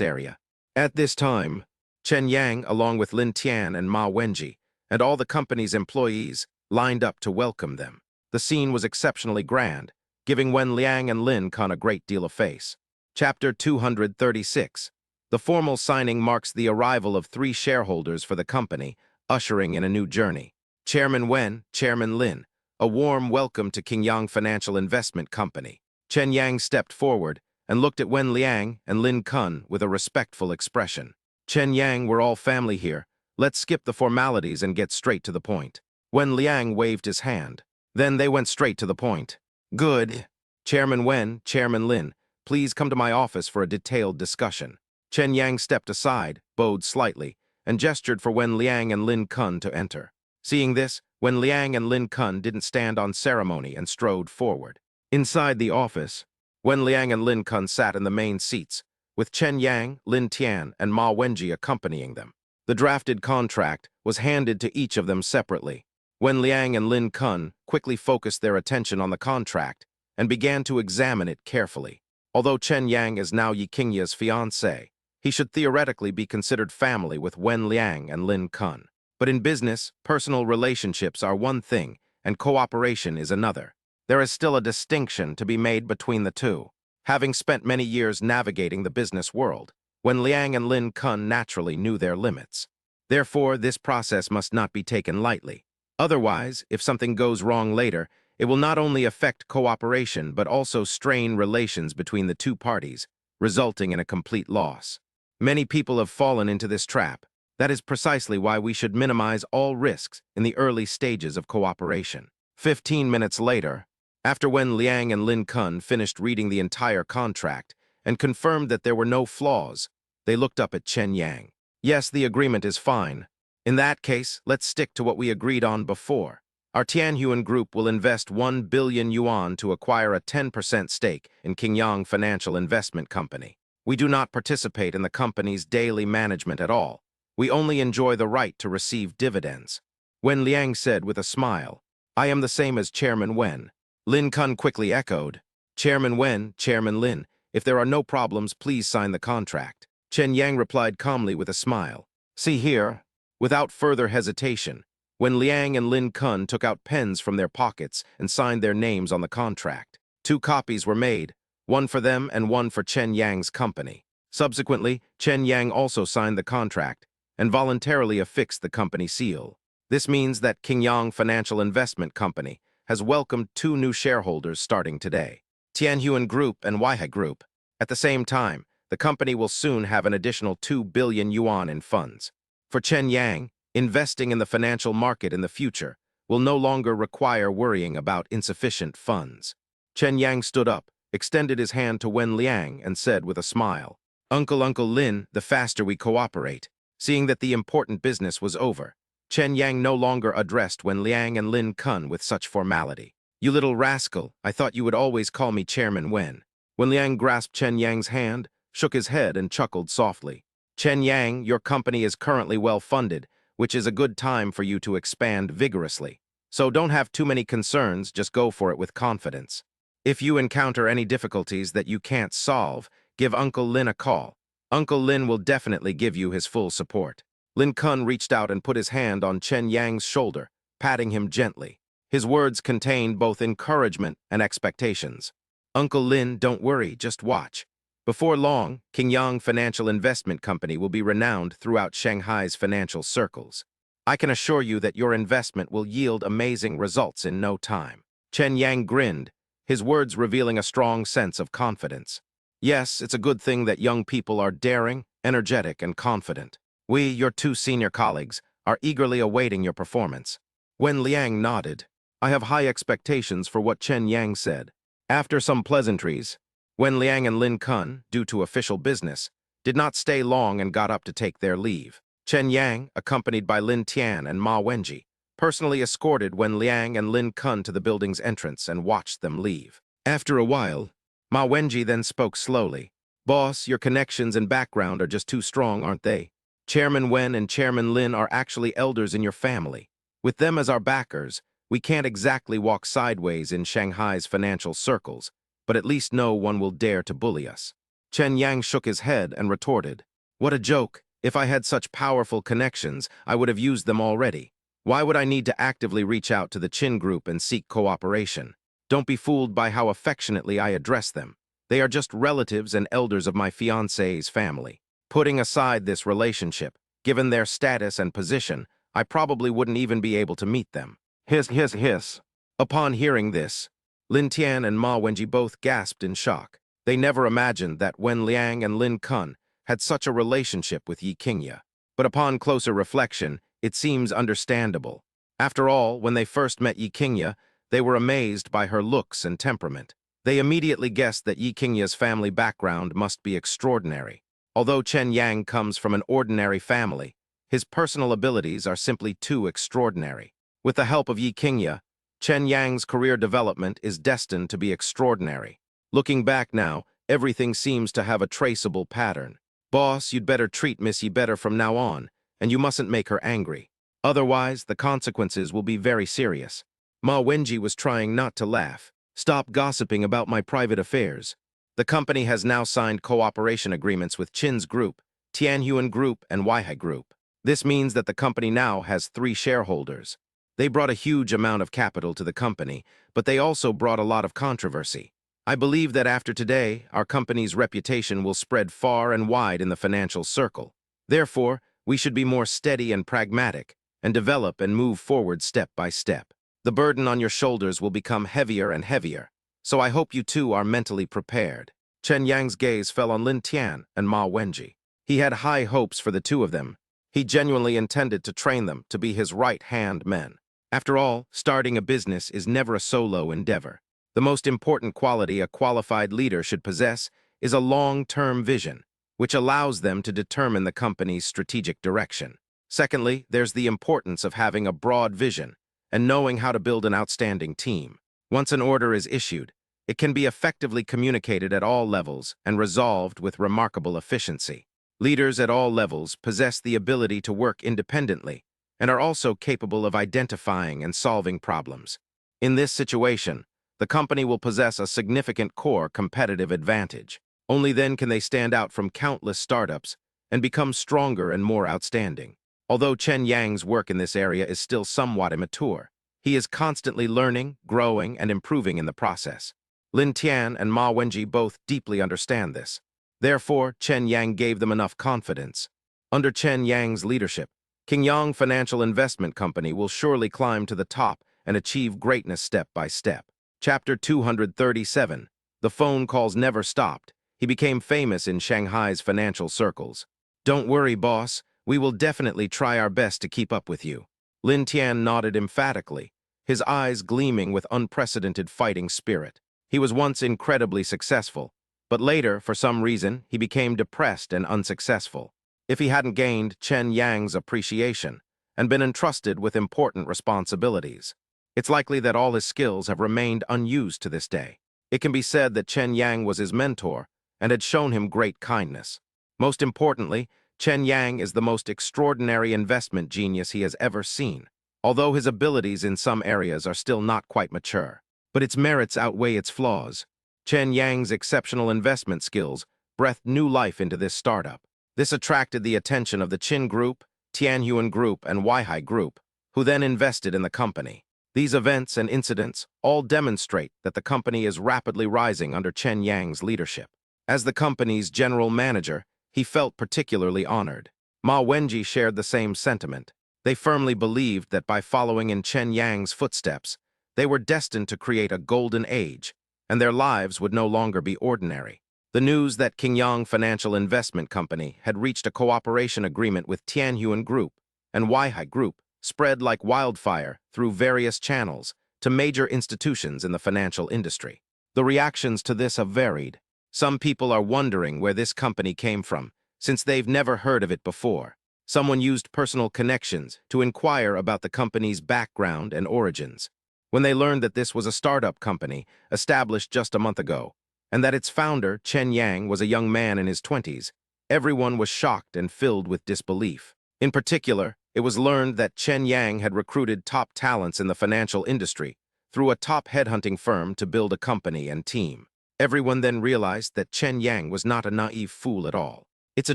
area. At this time, Chen Yang, along with Lin Tian and Ma Wenji, and all the company's employees, lined up to welcome them. The scene was exceptionally grand, giving Wen Liang and Lin Kun a great deal of face. Chapter 236. The formal signing marks the arrival of 3 shareholders for the company, ushering in a new journey. Chairman Wen, Chairman Lin, a warm welcome to Qingyang Financial Investment Company. Chen Yang stepped forward and looked at Wen Liang and Lin Kun with a respectful expression. Chen Yang, we're all family here. Let's skip the formalities and get straight to the point. Wen Liang waved his hand. Then they went straight to the point. Good. Chairman Wen, Chairman Lin, please come to my office for a detailed discussion. Chen Yang stepped aside, bowed slightly, and gestured for Wen Liang and Lin Kun to enter. Seeing this, Wen Liang and Lin Kun didn't stand on ceremony and strode forward. Inside the office, Wen Liang and Lin Kun sat in the main seats, with Chen Yang, Lin Tian, and Ma Wenji accompanying them. The drafted contract was handed to each of them separately. Wen Liang and Lin Kun quickly focused their attention on the contract and began to examine it carefully. Although Chen Yang is now Yi Qingya's fiancé, he should theoretically be considered family with Wen Liang and Lin Kun. But in business, personal relationships are one thing and cooperation is another. There is still a distinction to be made between the two. Having spent many years navigating the business world, Wen Liang and Lin Kun naturally knew their limits. Therefore, this process must not be taken lightly. Otherwise, if something goes wrong later, it will not only affect cooperation but also strain relations between the two parties, resulting in a complete loss. Many people have fallen into this trap. That is precisely why we should minimize all risks in the early stages of cooperation. 15 minutes later, after Wen Liang and Lin Kun finished reading the entire contract and confirmed that there were no flaws, they looked up at Chen Yang. Yes, the agreement is fine. In that case, let's stick to what we agreed on before. Our Tianhuan Group will invest 1 billion yuan to acquire a 10% stake in Qingyang Financial Investment Company. We do not participate in the company's daily management at all. We only enjoy the right to receive dividends. Wen Liang said with a smile, I am the same as Chairman Wen. Lin Kun quickly echoed, Chairman Wen, Chairman Lin, if there are no problems, please sign the contract. Chen Yang replied calmly with a smile. See here. Without further hesitation, Wen Liang and Lin Kun took out pens from their pockets and signed their names on the contract. 2 copies were made, one for them and one for Chen Yang's company. Subsequently, Chen Yang also signed the contract and voluntarily affixed the company seal. This means that Qingyang Financial Investment Company has welcomed 2 new shareholders starting today, Tianhuan Group and Weihai Group. At the same time, the company will soon have an additional 2 billion yuan in funds. For Chen Yang, investing in the financial market in the future will no longer require worrying about insufficient funds. Chen Yang stood up, extended his hand to Wen Liang, and said with a smile, Uncle Lin, the faster we cooperate. Seeing that the important business was over, Chen Yang no longer addressed Wen Liang and Lin Kun with such formality. You little rascal, I thought you would always call me Chairman Wen. Wen Liang grasped Chen Yang's hand, shook his head, and chuckled softly. Chen Yang, your company is currently well-funded, which is a good time for you to expand vigorously. So don't have too many concerns, just go for it with confidence. If you encounter any difficulties that you can't solve, give Uncle Lin a call. Uncle Lin will definitely give you his full support. Lin Kun reached out and put his hand on Chen Yang's shoulder, patting him gently. His words contained both encouragement and expectations. Uncle Lin, don't worry, just watch. Before long, Qingyang Financial Investment Company will be renowned throughout Shanghai's financial circles. I can assure you that your investment will yield amazing results in no time. Chen Yang grinned, his words revealing a strong sense of confidence. Yes, it's a good thing that young people are daring, energetic, and confident. We, your 2 senior colleagues, are eagerly awaiting your performance. Wen Liang nodded. I have high expectations for what Chen Yang said. After some pleasantries, Wen Liang and Lin Kun, due to official business, did not stay long and got up to take their leave. Chen Yang, accompanied by Lin Tian and Ma Wenji, personally escorted Wen Liang and Lin Kun to the building's entrance and watched them leave. After a while, Ma Wenji then spoke slowly. Boss, your connections and background are just too strong, aren't they? Chairman Wen and Chairman Lin are actually elders in your family. With them as our backers, we can't exactly walk sideways in Shanghai's financial circles, but at least no one will dare to bully us. Chen Yang shook his head and retorted, What a joke! If I had such powerful connections, I would have used them already. Why would I need to actively reach out to the Chin Group and seek cooperation? Don't be fooled by how affectionately I address them. They are just relatives and elders of my fiancé's family. Putting aside this relationship, given their status and position, I probably wouldn't even be able to meet them. Hiss, hiss, hiss. Upon hearing this, Lin Tian and Ma Wenji both gasped in shock. They never imagined that Wen Liang and Lin Kun had such a relationship with Yi Qingye. But upon closer reflection, it seems understandable. After all, when they first met Yi Qingye, they were amazed by her looks and temperament. They immediately guessed that Yi Qingye's family background must be extraordinary. Although Chen Yang comes from an ordinary family, his personal abilities are simply too extraordinary. With the help of Yi Qingye, Chen Yang's career development is destined to be extraordinary. Looking back now, everything seems to have a traceable pattern. Boss, you'd better treat Miss Yi better from now on, and you mustn't make her angry. Otherwise, the consequences will be very serious. Ma Wenji was trying not to laugh. Stop gossiping about my private affairs. The company has now signed cooperation agreements with Chin's Group, Tianyuan Group, and Weihai Group. This means that the company now has 3 shareholders. They brought a huge amount of capital to the company, but they also brought a lot of controversy. I believe that after today, our company's reputation will spread far and wide in the financial circle. Therefore, we should be more steady and pragmatic, and develop and move forward step by step. The burden on your shoulders will become heavier and heavier, so I hope you two are mentally prepared. Chen Yang's gaze fell on Lin Tian and Ma Wenji. He had high hopes for the two of them. He genuinely intended to train them to be his right-hand men. After all, starting a business is never a solo endeavor. The most important quality a qualified leader should possess is a long-term vision, which allows them to determine the company's strategic direction. Secondly, there's the importance of having a broad vision and knowing how to build an outstanding team. Once an order is issued, it can be effectively communicated at all levels and resolved with remarkable efficiency. Leaders at all levels possess the ability to work independently and are also capable of identifying and solving problems. In this situation, the company will possess a significant core competitive advantage. Only then can they stand out from countless startups and become stronger and more outstanding. Although Chen Yang's work in this area is still somewhat immature, he is constantly learning, growing, and improving in the process. Lin Tian and Ma Wenji both deeply understand this. Therefore, Chen Yang gave them enough confidence. Under Chen Yang's leadership, Qingyang Financial Investment Company will surely climb to the top and achieve greatness step by step. Chapter 237. The phone calls never stopped. He became famous in Shanghai's financial circles. Don't worry, boss. We will definitely try our best to keep up with you. Lin Tian nodded emphatically, his eyes gleaming with unprecedented fighting spirit. He was once incredibly successful, but later, for some reason, he became depressed and unsuccessful. If he hadn't gained Chen Yang's appreciation and been entrusted with important responsibilities, it's likely that all his skills have remained unused to this day. It can be said that Chen Yang was his mentor and had shown him great kindness. Most importantly, Chen Yang is the most extraordinary investment genius he has ever seen, although his abilities in some areas are still not quite mature. But its merits outweigh its flaws. Chen Yang's exceptional investment skills breathed new life into this startup. This attracted the attention of the Chin Group, Tianyuan Group, and Weihai Group, who then invested in the company. These events and incidents all demonstrate that the company is rapidly rising under Chen Yang's leadership. As the company's general manager, he felt particularly honored. Ma Wenji shared the same sentiment. They firmly believed that by following in Chen Yang's footsteps, they were destined to create a golden age, and their lives would no longer be ordinary. The news that Qingyang Financial Investment Company had reached a cooperation agreement with Tianyuan Group and Weihai Group spread like wildfire through various channels to major institutions in the financial industry. The reactions to this have varied. Some people are wondering where this company came from, since they've never heard of it before. Someone used personal connections to inquire about the company's background and origins. When they learned that this was a startup company established just a month ago, and that its founder, Chen Yang, was a young man in his 20s, everyone was shocked and filled with disbelief. In particular, it was learned that Chen Yang had recruited top talents in the financial industry through a top headhunting firm to build a company and team. Everyone then realized that Chen Yang was not a naive fool at all. It's a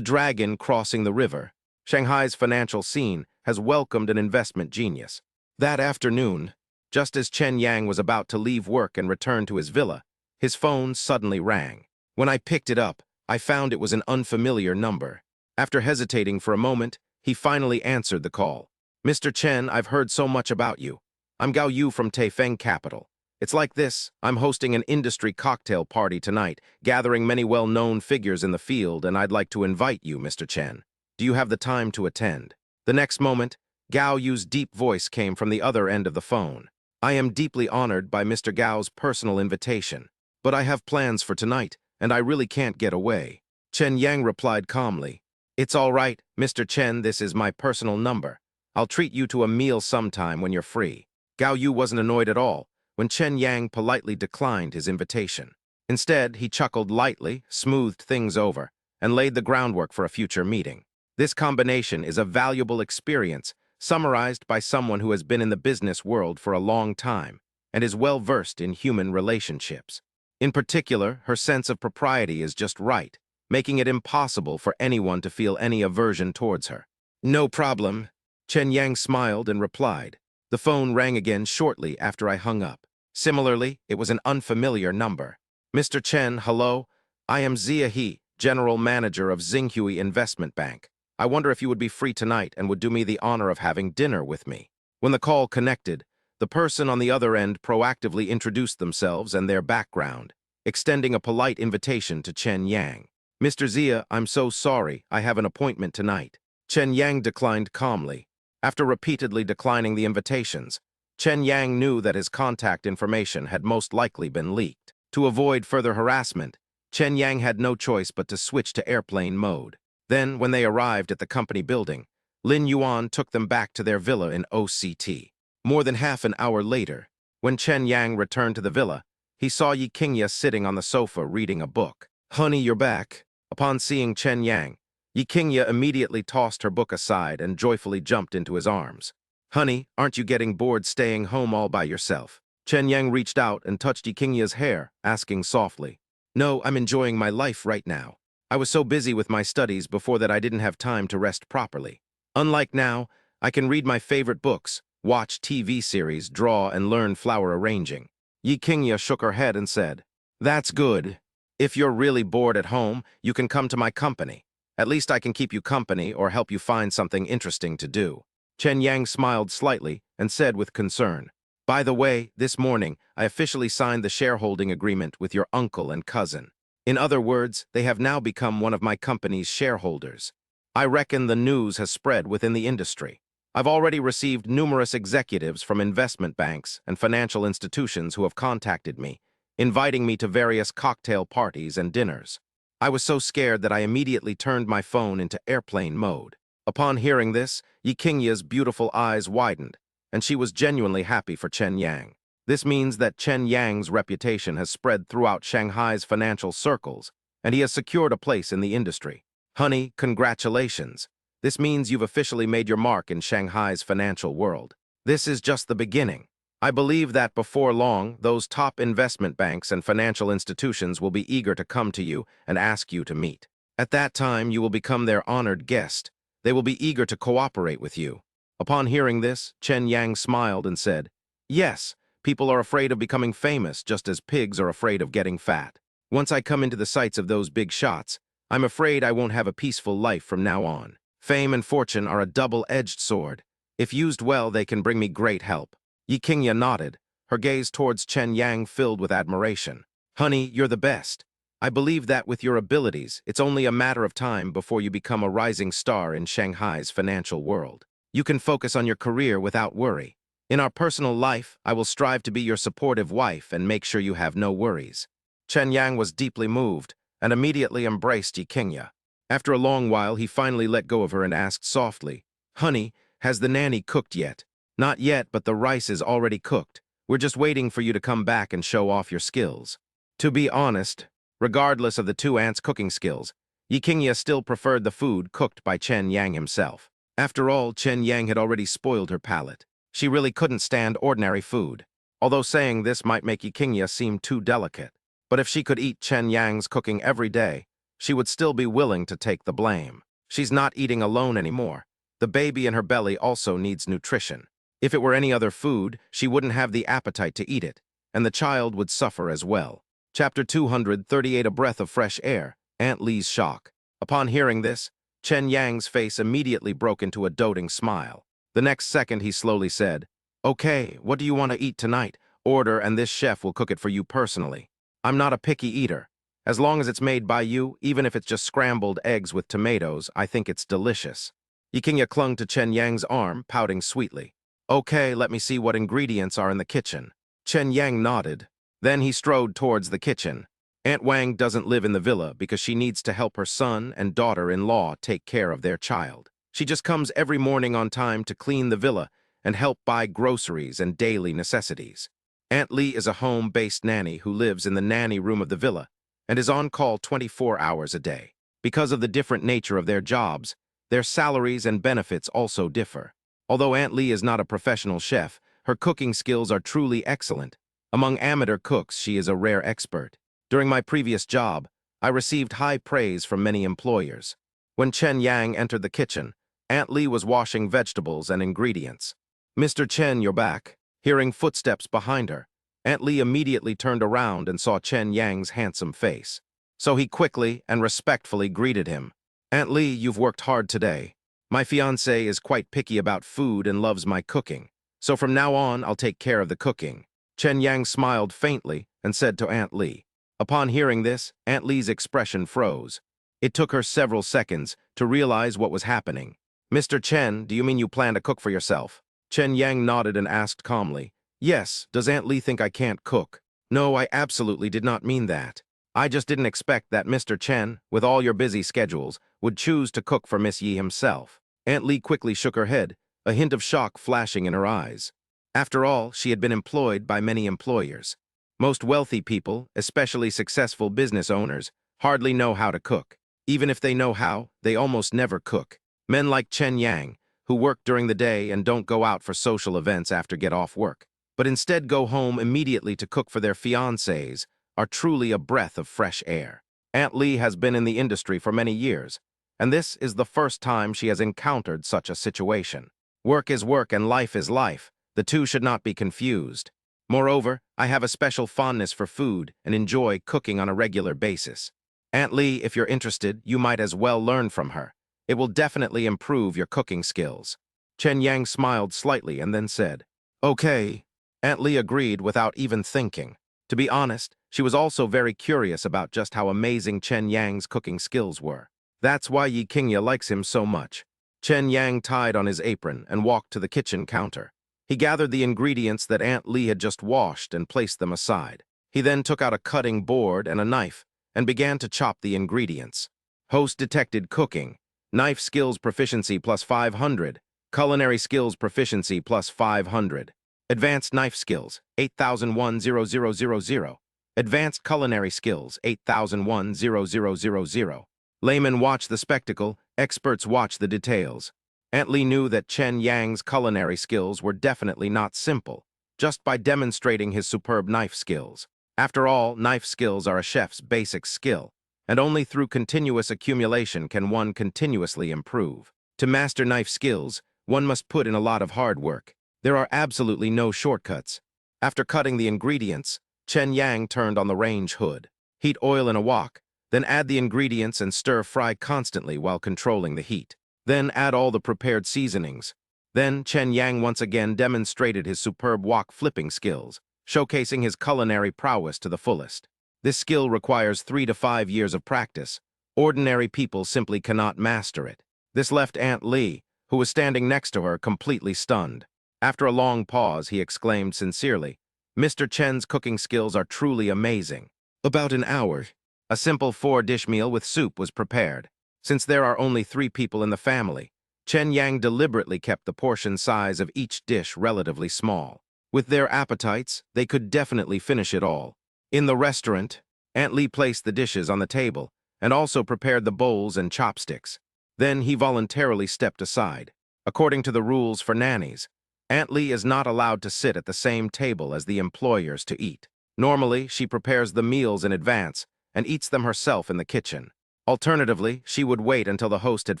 dragon crossing the river, Shanghai's financial scene has welcomed an investment genius. That afternoon, just as Chen Yang was about to leave work and return to his villa, his phone suddenly rang. When I picked it up, I found it was an unfamiliar number. After hesitating for a moment, he finally answered the call. "Mr. Chen, I've heard so much about you. I'm Gao Yu from Taifeng Capital. It's like this, I'm hosting an industry cocktail party tonight, gathering many well-known figures in the field, and I'd like to invite you, Mr. Chen. Do you have the time to attend?" The next moment, Gao Yu's deep voice came from the other end of the phone. "I am deeply honored by Mr. Gao's personal invitation, but I have plans for tonight, and I really can't get away." Chen Yang replied calmly, "It's all right, Mr. Chen, this is my personal number. I'll treat you to a meal sometime when you're free." Gao Yu wasn't annoyed at all when Chen Yang politely declined his invitation. Instead, he chuckled lightly, smoothed things over, and laid the groundwork for a future meeting. This combination is a valuable experience, summarized by someone who has been in the business world for a long time and is well-versed in human relationships. In particular, her sense of propriety is just right, making it impossible for anyone to feel any aversion towards her. "No problem," Chen Yang smiled and replied. The phone rang again shortly after I hung up. Similarly, it was an unfamiliar number. "Mr. Chen, hello. I am Zia He, General Manager of Xinghui Investment Bank. I wonder if you would be free tonight and would do me the honor of having dinner with me." When the call connected, the person on the other end proactively introduced themselves and their background, extending a polite invitation to Chen Yang. "Mr. Zia, I'm so sorry, I have an appointment tonight." Chen Yang declined calmly. After repeatedly declining the invitations, Chen Yang knew that his contact information had most likely been leaked. To avoid further harassment, Chen Yang had no choice but to switch to airplane mode. Then, when they arrived at the company building, Lin Yuan took them back to their villa in OCT. More than half an hour later, when Chen Yang returned to the villa, he saw Yi Qingya sitting on the sofa reading a book. "Honey, you're back." Upon seeing Chen Yang, Yi Qingya immediately tossed her book aside and joyfully jumped into his arms. "Honey, aren't you getting bored staying home all by yourself?" Chen Yang reached out and touched Yi Qingya's hair, asking softly. "No, I'm enjoying my life right now. I was so busy with my studies before that I didn't have time to rest properly. Unlike now, I can read my favorite books, watch TV series, draw, and learn flower arranging." Yi Qingya shook her head and said, "That's good. If you're really bored at home, you can come to my company. At least I can keep you company or help you find something interesting to do." Chen Yang smiled slightly and said with concern, "By the way, this morning, I officially signed the shareholding agreement with your uncle and cousin. In other words, they have now become one of my company's shareholders. I reckon the news has spread within the industry. I've already received numerous executives from investment banks and financial institutions who have contacted me, inviting me to various cocktail parties and dinners. I was so scared that I immediately turned my phone into airplane mode." Upon hearing this, Yi Qingya's beautiful eyes widened, and she was genuinely happy for Chen Yang. This means that Chen Yang's reputation has spread throughout Shanghai's financial circles, and he has secured a place in the industry. "Honey, congratulations. This means you've officially made your mark in Shanghai's financial world. This is just the beginning. I believe that before long, those top investment banks and financial institutions will be eager to come to you and ask you to meet. At that time, you will become their honored guest. They will be eager to cooperate with you." Upon hearing this, Chen Yang smiled and said, "Yes, people are afraid of becoming famous just as pigs are afraid of getting fat. Once I come into the sights of those big shots, I'm afraid I won't have a peaceful life from now on. Fame and fortune are a double-edged sword. If used well, they can bring me great help." Yi Qingya nodded, her gaze towards Chen Yang filled with admiration. "Honey, you're the best. I believe that with your abilities, it's only a matter of time before you become a rising star in Shanghai's financial world. You can focus on your career without worry. In our personal life, I will strive to be your supportive wife and make sure you have no worries." Chen Yang was deeply moved and immediately embraced Yi Qingya. After a long while, he finally let go of her and asked softly, "Honey, has the nanny cooked yet?" "Not yet, but the rice is already cooked. We're just waiting for you to come back and show off your skills." To be honest, regardless of the two ants' cooking skills, Yi Qingya still preferred the food cooked by Chen Yang himself. After all, Chen Yang had already spoiled her palate. She really couldn't stand ordinary food. Although saying this might make Yi Qingya seem too delicate. But if she could eat Chen Yang's cooking every day, she would still be willing to take the blame. She's not eating alone anymore. The baby in her belly also needs nutrition. If it were any other food, she wouldn't have the appetite to eat it, and the child would suffer as well. Chapter 238. A breath of fresh air. Aunt Lee's shock. Upon hearing this, Chen Yang's face immediately broke into a doting smile. The next second he slowly said, "Okay, what do you want to eat tonight? Order and this chef will cook it for you personally. I'm not a picky eater. As long as it's made by you, even if it's just scrambled eggs with tomatoes, I think it's delicious." Yikinya clung to Chen Yang's arm, pouting sweetly. "Okay, let me see what ingredients are in the kitchen." Chen Yang nodded. Then he strode towards the kitchen. Aunt Wang doesn't live in the villa because she needs to help her son and daughter-in-law take care of their child. She just comes every morning on time to clean the villa and help buy groceries and daily necessities. Aunt Lee is a home-based nanny who lives in the nanny room of the villa and is on call 24 hours a day. Because of the different nature of their jobs, their salaries and benefits also differ. Although Aunt Lee is not a professional chef, her cooking skills are truly excellent. Among amateur cooks, she is a rare expert. During my previous job, I received high praise from many employers. When Chen Yang entered the kitchen, Aunt Lee was washing vegetables and ingredients. "Mr. Chen, you're back." Hearing footsteps behind her, Aunt Lee immediately turned around and saw Chen Yang's handsome face. So he quickly and respectfully greeted him. "Aunt Lee, you've worked hard today. My fiancé is quite picky about food and loves my cooking. So from now on, I'll take care of the cooking." Chen Yang smiled faintly and said to Aunt Lee. Upon hearing this, Aunt Lee's expression froze. It took her several seconds to realize what was happening. "Mr. Chen, do you mean you plan to cook for yourself?" Chen Yang nodded and asked calmly, "Yes, does Aunt Lee think I can't cook?" "No, I absolutely did not mean that. I just didn't expect that Mr. Chen, with all your busy schedules, would choose to cook for Miss Yi himself." Aunt Lee quickly shook her head, a hint of shock flashing in her eyes. After all, she had been employed by many employers. Most wealthy people, especially successful business owners, hardly know how to cook. Even if they know how, they almost never cook. Men like Chen Yang, who work during the day and don't go out for social events after get off work, but instead go home immediately to cook for their fiancés, are truly a breath of fresh air. Aunt Lee has been in the industry for many years, and this is the first time she has encountered such a situation. Work is work and life is life. The two should not be confused. Moreover, I have a special fondness for food and enjoy cooking on a regular basis. Aunt Lee, if you're interested, you might as well learn from her. It will definitely improve your cooking skills." Chen Yang smiled slightly and then said, "Okay." Aunt Lee agreed without even thinking. To be honest, she was also very curious about just how amazing Chen Yang's cooking skills were. That's why Yikinya likes him so much. Chen Yang tied on his apron and walked to the kitchen counter. He gathered the ingredients that Aunt Lee had just washed and placed them aside. He then took out a cutting board and a knife and began to chop the ingredients. Host detected cooking. Knife skills proficiency plus 500. Culinary skills proficiency plus 500. Advanced knife skills, 8001-0000. Advanced culinary skills, 8001-0000. Laymen watch the spectacle, experts watch the details. Aunt Lee knew that Chen Yang's culinary skills were definitely not simple, just by demonstrating his superb knife skills. After all, knife skills are a chef's basic skill, and only through continuous accumulation can one continuously improve. To master knife skills, one must put in a lot of hard work. There are absolutely no shortcuts. After cutting the ingredients, Chen Yang turned on the range hood. Heat oil in a wok, then add the ingredients and stir-fry constantly while controlling the heat. Then add all the prepared seasonings. Then Chen Yang once again demonstrated his superb wok flipping skills, showcasing his culinary prowess to the fullest. This skill requires 3 to 5 years of practice. Ordinary people simply cannot master it. This left Aunt Lee, who was standing next to her, completely stunned. After a long pause, he exclaimed sincerely, "Mr. Chen's cooking skills are truly amazing." About an hour, a simple 4-dish meal with soup was prepared. Since there are only 3 people in the family, Chen Yang deliberately kept the portion size of each dish relatively small. With their appetites, they could definitely finish it all. In the restaurant, Aunt Lee placed the dishes on the table and also prepared the bowls and chopsticks. Then he voluntarily stepped aside. According to the rules for nannies, Aunt Lee is not allowed to sit at the same table as the employers to eat. Normally, she prepares the meals in advance and eats them herself in the kitchen. Alternatively, she would wait until the host had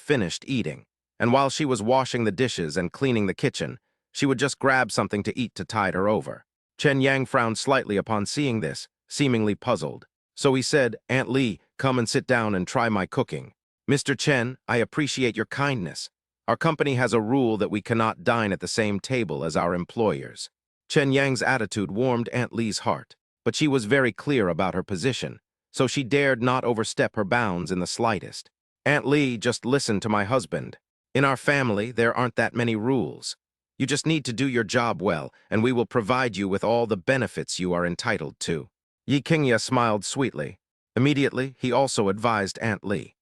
finished eating, and while she was washing the dishes and cleaning the kitchen, she would just grab something to eat to tide her over. Chen Yang frowned slightly upon seeing this, seemingly puzzled. So he said, "Aunt Lee, come and sit down and try my cooking." "Mr. Chen, I appreciate your kindness. Our company has a rule that we cannot dine at the same table as our employers." Chen Yang's attitude warmed Aunt Lee's heart, but she was very clear about her position, so she dared not overstep her bounds in the slightest. "Aunt Lee, just listen to my husband. In our family, there aren't that many rules. You just need to do your job well, and we will provide you with all the benefits you are entitled to." Yi Qingye smiled sweetly. Immediately, he also advised Aunt Lee.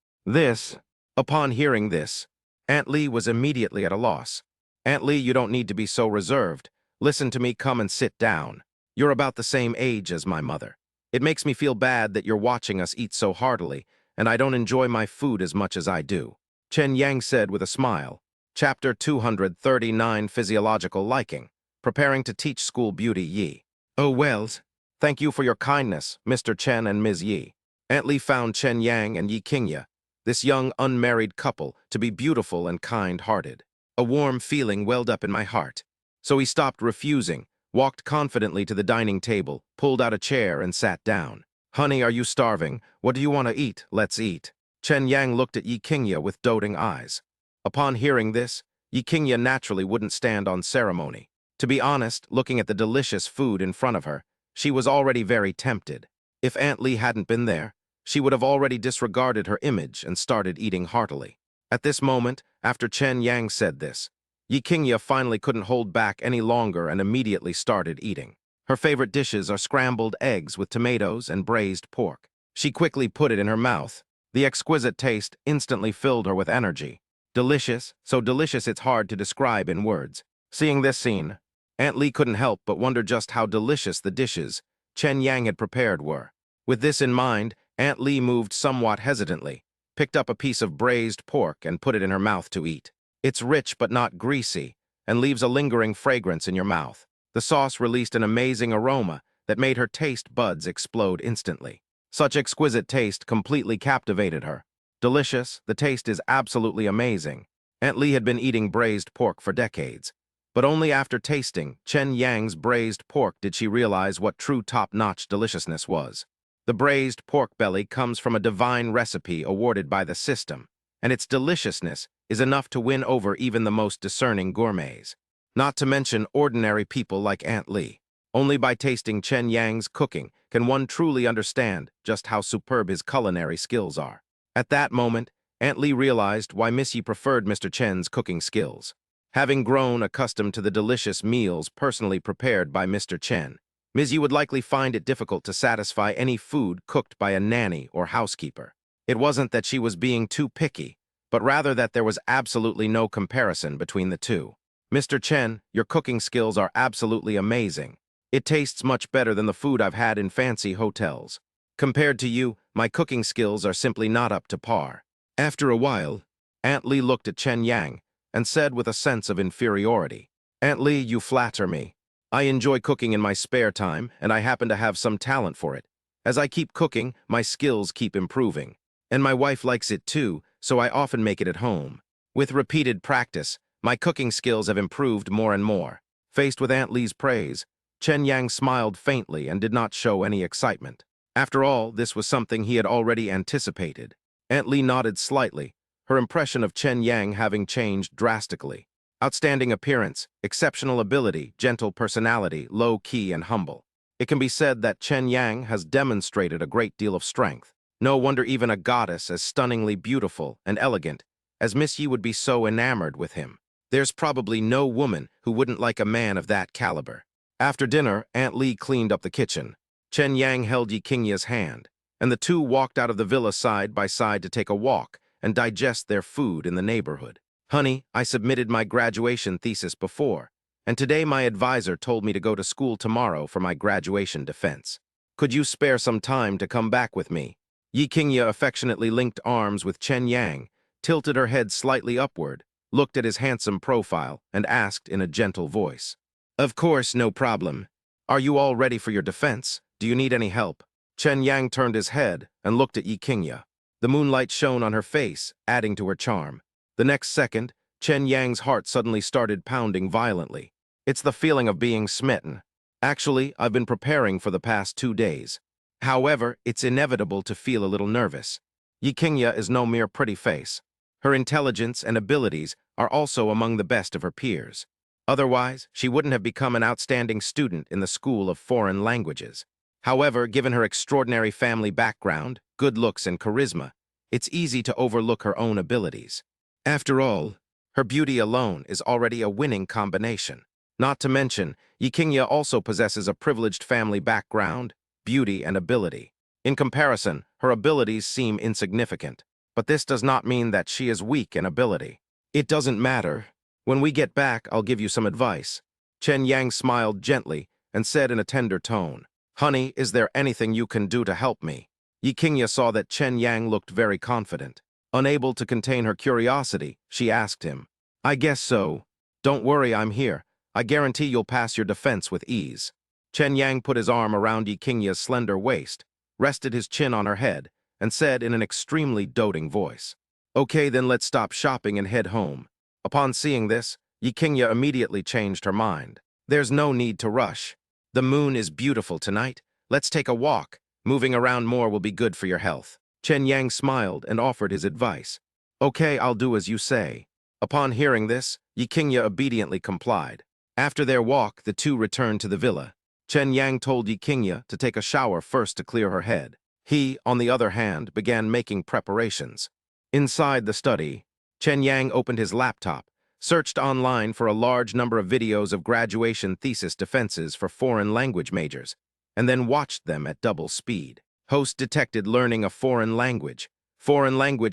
Upon hearing this, Aunt Lee was immediately at a loss. "Aunt Lee, you don't need to be so reserved. Listen to me, come and sit down. You're about the same age as my mother. It makes me feel bad that you're watching us eat so heartily, and I don't enjoy my food as much as I do," Chen Yang said with a smile. Chapter 239, Physiological Liking, Preparing to Teach School Beauty Yi. "Oh, Wells, thank you for your kindness, Mr. Chen and Ms. Yi." Aunt Lee found Chen Yang and Yi Qingye, this young unmarried couple, to be beautiful and kind-hearted. A warm feeling welled up in my heart. So he stopped refusing, walked confidently to the dining table, pulled out a chair, and sat down. "Honey, are you starving? What do you want to eat? Let's eat." Chen Yang looked at Yi Qingye with doting eyes. Upon hearing this, Yi Qingye naturally wouldn't stand on ceremony. To be honest, looking at the delicious food in front of her, she was already very tempted. If Aunt Lee hadn't been there, she would have already disregarded her image and started eating heartily. At this moment, after Chen Yang said this, Yi Qingye finally couldn't hold back any longer and immediately started eating. Her favorite dishes are scrambled eggs with tomatoes and braised pork. She quickly put it in her mouth. The exquisite taste instantly filled her with energy. Delicious, so delicious it's hard to describe in words. Seeing this scene, Aunt Lee couldn't help but wonder just how delicious the dishes Chen Yang had prepared were. With this in mind, Aunt Lee moved somewhat hesitantly, picked up a piece of braised pork and put it in her mouth to eat. It's rich but not greasy, and leaves a lingering fragrance in your mouth. The sauce released an amazing aroma that made her taste buds explode instantly. Such exquisite taste completely captivated her. Delicious, the taste is absolutely amazing. Aunt Lee had been eating braised pork for decades, but only after tasting Chen Yang's braised pork did she realize what true top-notch deliciousness was. The braised pork belly comes from a divine recipe awarded by the system, and its deliciousness is enough to win over even the most discerning gourmets. Not to mention ordinary people like Aunt Lee. Only by tasting Chen Yang's cooking can one truly understand just how superb his culinary skills are. At that moment, Aunt Lee realized why Miss Yi preferred Mr. Chen's cooking skills. Having grown accustomed to the delicious meals personally prepared by Mr. Chen, Ms. Yi would likely find it difficult to satisfy any food cooked by a nanny or housekeeper. It wasn't that she was being too picky, but rather that there was absolutely no comparison between the two. "Mr. Chen, your cooking skills are absolutely amazing. It tastes much better than the food I've had in fancy hotels. Compared to you, my cooking skills are simply not up to par." After a while, Aunt Lee looked at Chen Yang and said with a sense of inferiority, "Aunt Lee, you flatter me. I enjoy cooking in my spare time, and I happen to have some talent for it. As I keep cooking, my skills keep improving. And my wife likes it too, so I often make it at home. With repeated practice, my cooking skills have improved more and more." Faced with Aunt Lee's praise, Chen Yang smiled faintly and did not show any excitement. After all, this was something he had already anticipated. Aunt Lee nodded slightly, her impression of Chen Yang having changed drastically. Outstanding appearance, exceptional ability, gentle personality, low-key and humble. It can be said that Chen Yang has demonstrated a great deal of strength. No wonder even a goddess as stunningly beautiful and elegant as Miss Yi would be so enamored with him. There's probably no woman who wouldn't like a man of that caliber. After dinner, Aunt Lee cleaned up the kitchen. Chen Yang held Yi Qingye's hand, and the two walked out of the villa side by side to take a walk and digest their food in the neighborhood. "Honey, I submitted my graduation thesis before, and today my advisor told me to go to school tomorrow for my graduation defense. Could you spare some time to come back with me?" Yi Qingye affectionately linked arms with Chen Yang, tilted her head slightly upward, looked at his handsome profile, and asked in a gentle voice, "Of course, no problem. Are you all ready for your defense? Do you need any help?" Chen Yang turned his head and looked at Yi Qingye. The moonlight shone on her face, adding to her charm. The next second, Chen Yang's heart suddenly started pounding violently. It's the feeling of being smitten. Actually, I've been preparing for the past 2 days. However, it's inevitable to feel a little nervous. Yi Qingye is no mere pretty face. Her intelligence and abilities are also among the best of her peers. Otherwise, she wouldn't have become an outstanding student in the School of Foreign Languages. However, given her extraordinary family background, good looks, and charisma, it's easy to overlook her own abilities. After all, her beauty alone is already a winning combination. Not to mention, Yi Qingye also possesses a privileged family background, beauty, and ability. In comparison, her abilities seem insignificant. But this does not mean that she is weak in ability. It doesn't matter. When we get back, I'll give you some advice. Chen Yang smiled gently and said in a tender tone, "Honey, is there anything you can do to help me?" Yi Qingye saw that Chen Yang looked very confident. Unable to contain her curiosity, she asked him, "I guess so. Don't worry, I'm here. I guarantee you'll pass your defense with ease." Chen Yang put his arm around Yi Qingye's slender waist, rested his chin on her head, and said in an extremely doting voice, "Okay, then let's stop shopping and head home." Upon seeing this, Yi Qingye immediately changed her mind. "There's no need to rush. The moon is beautiful tonight. Let's take a walk. Moving around more will be good for your health." Chen Yang smiled and offered his advice. "Okay, I'll do as you say." Upon hearing this, Yi Qingye obediently complied. After their walk, the two returned to the villa. Chen Yang told Yi Qingye to take a shower first to clear her head. He, on the other hand, began making preparations. Inside the study, Chen Yang opened his laptop, searched online for a large number of videos of graduation thesis defenses for foreign language majors, and then watched them at double speed. Host detected learning a foreign language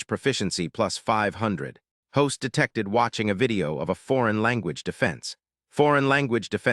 proficiency plus 500. Host detected watching a video of a foreign language defense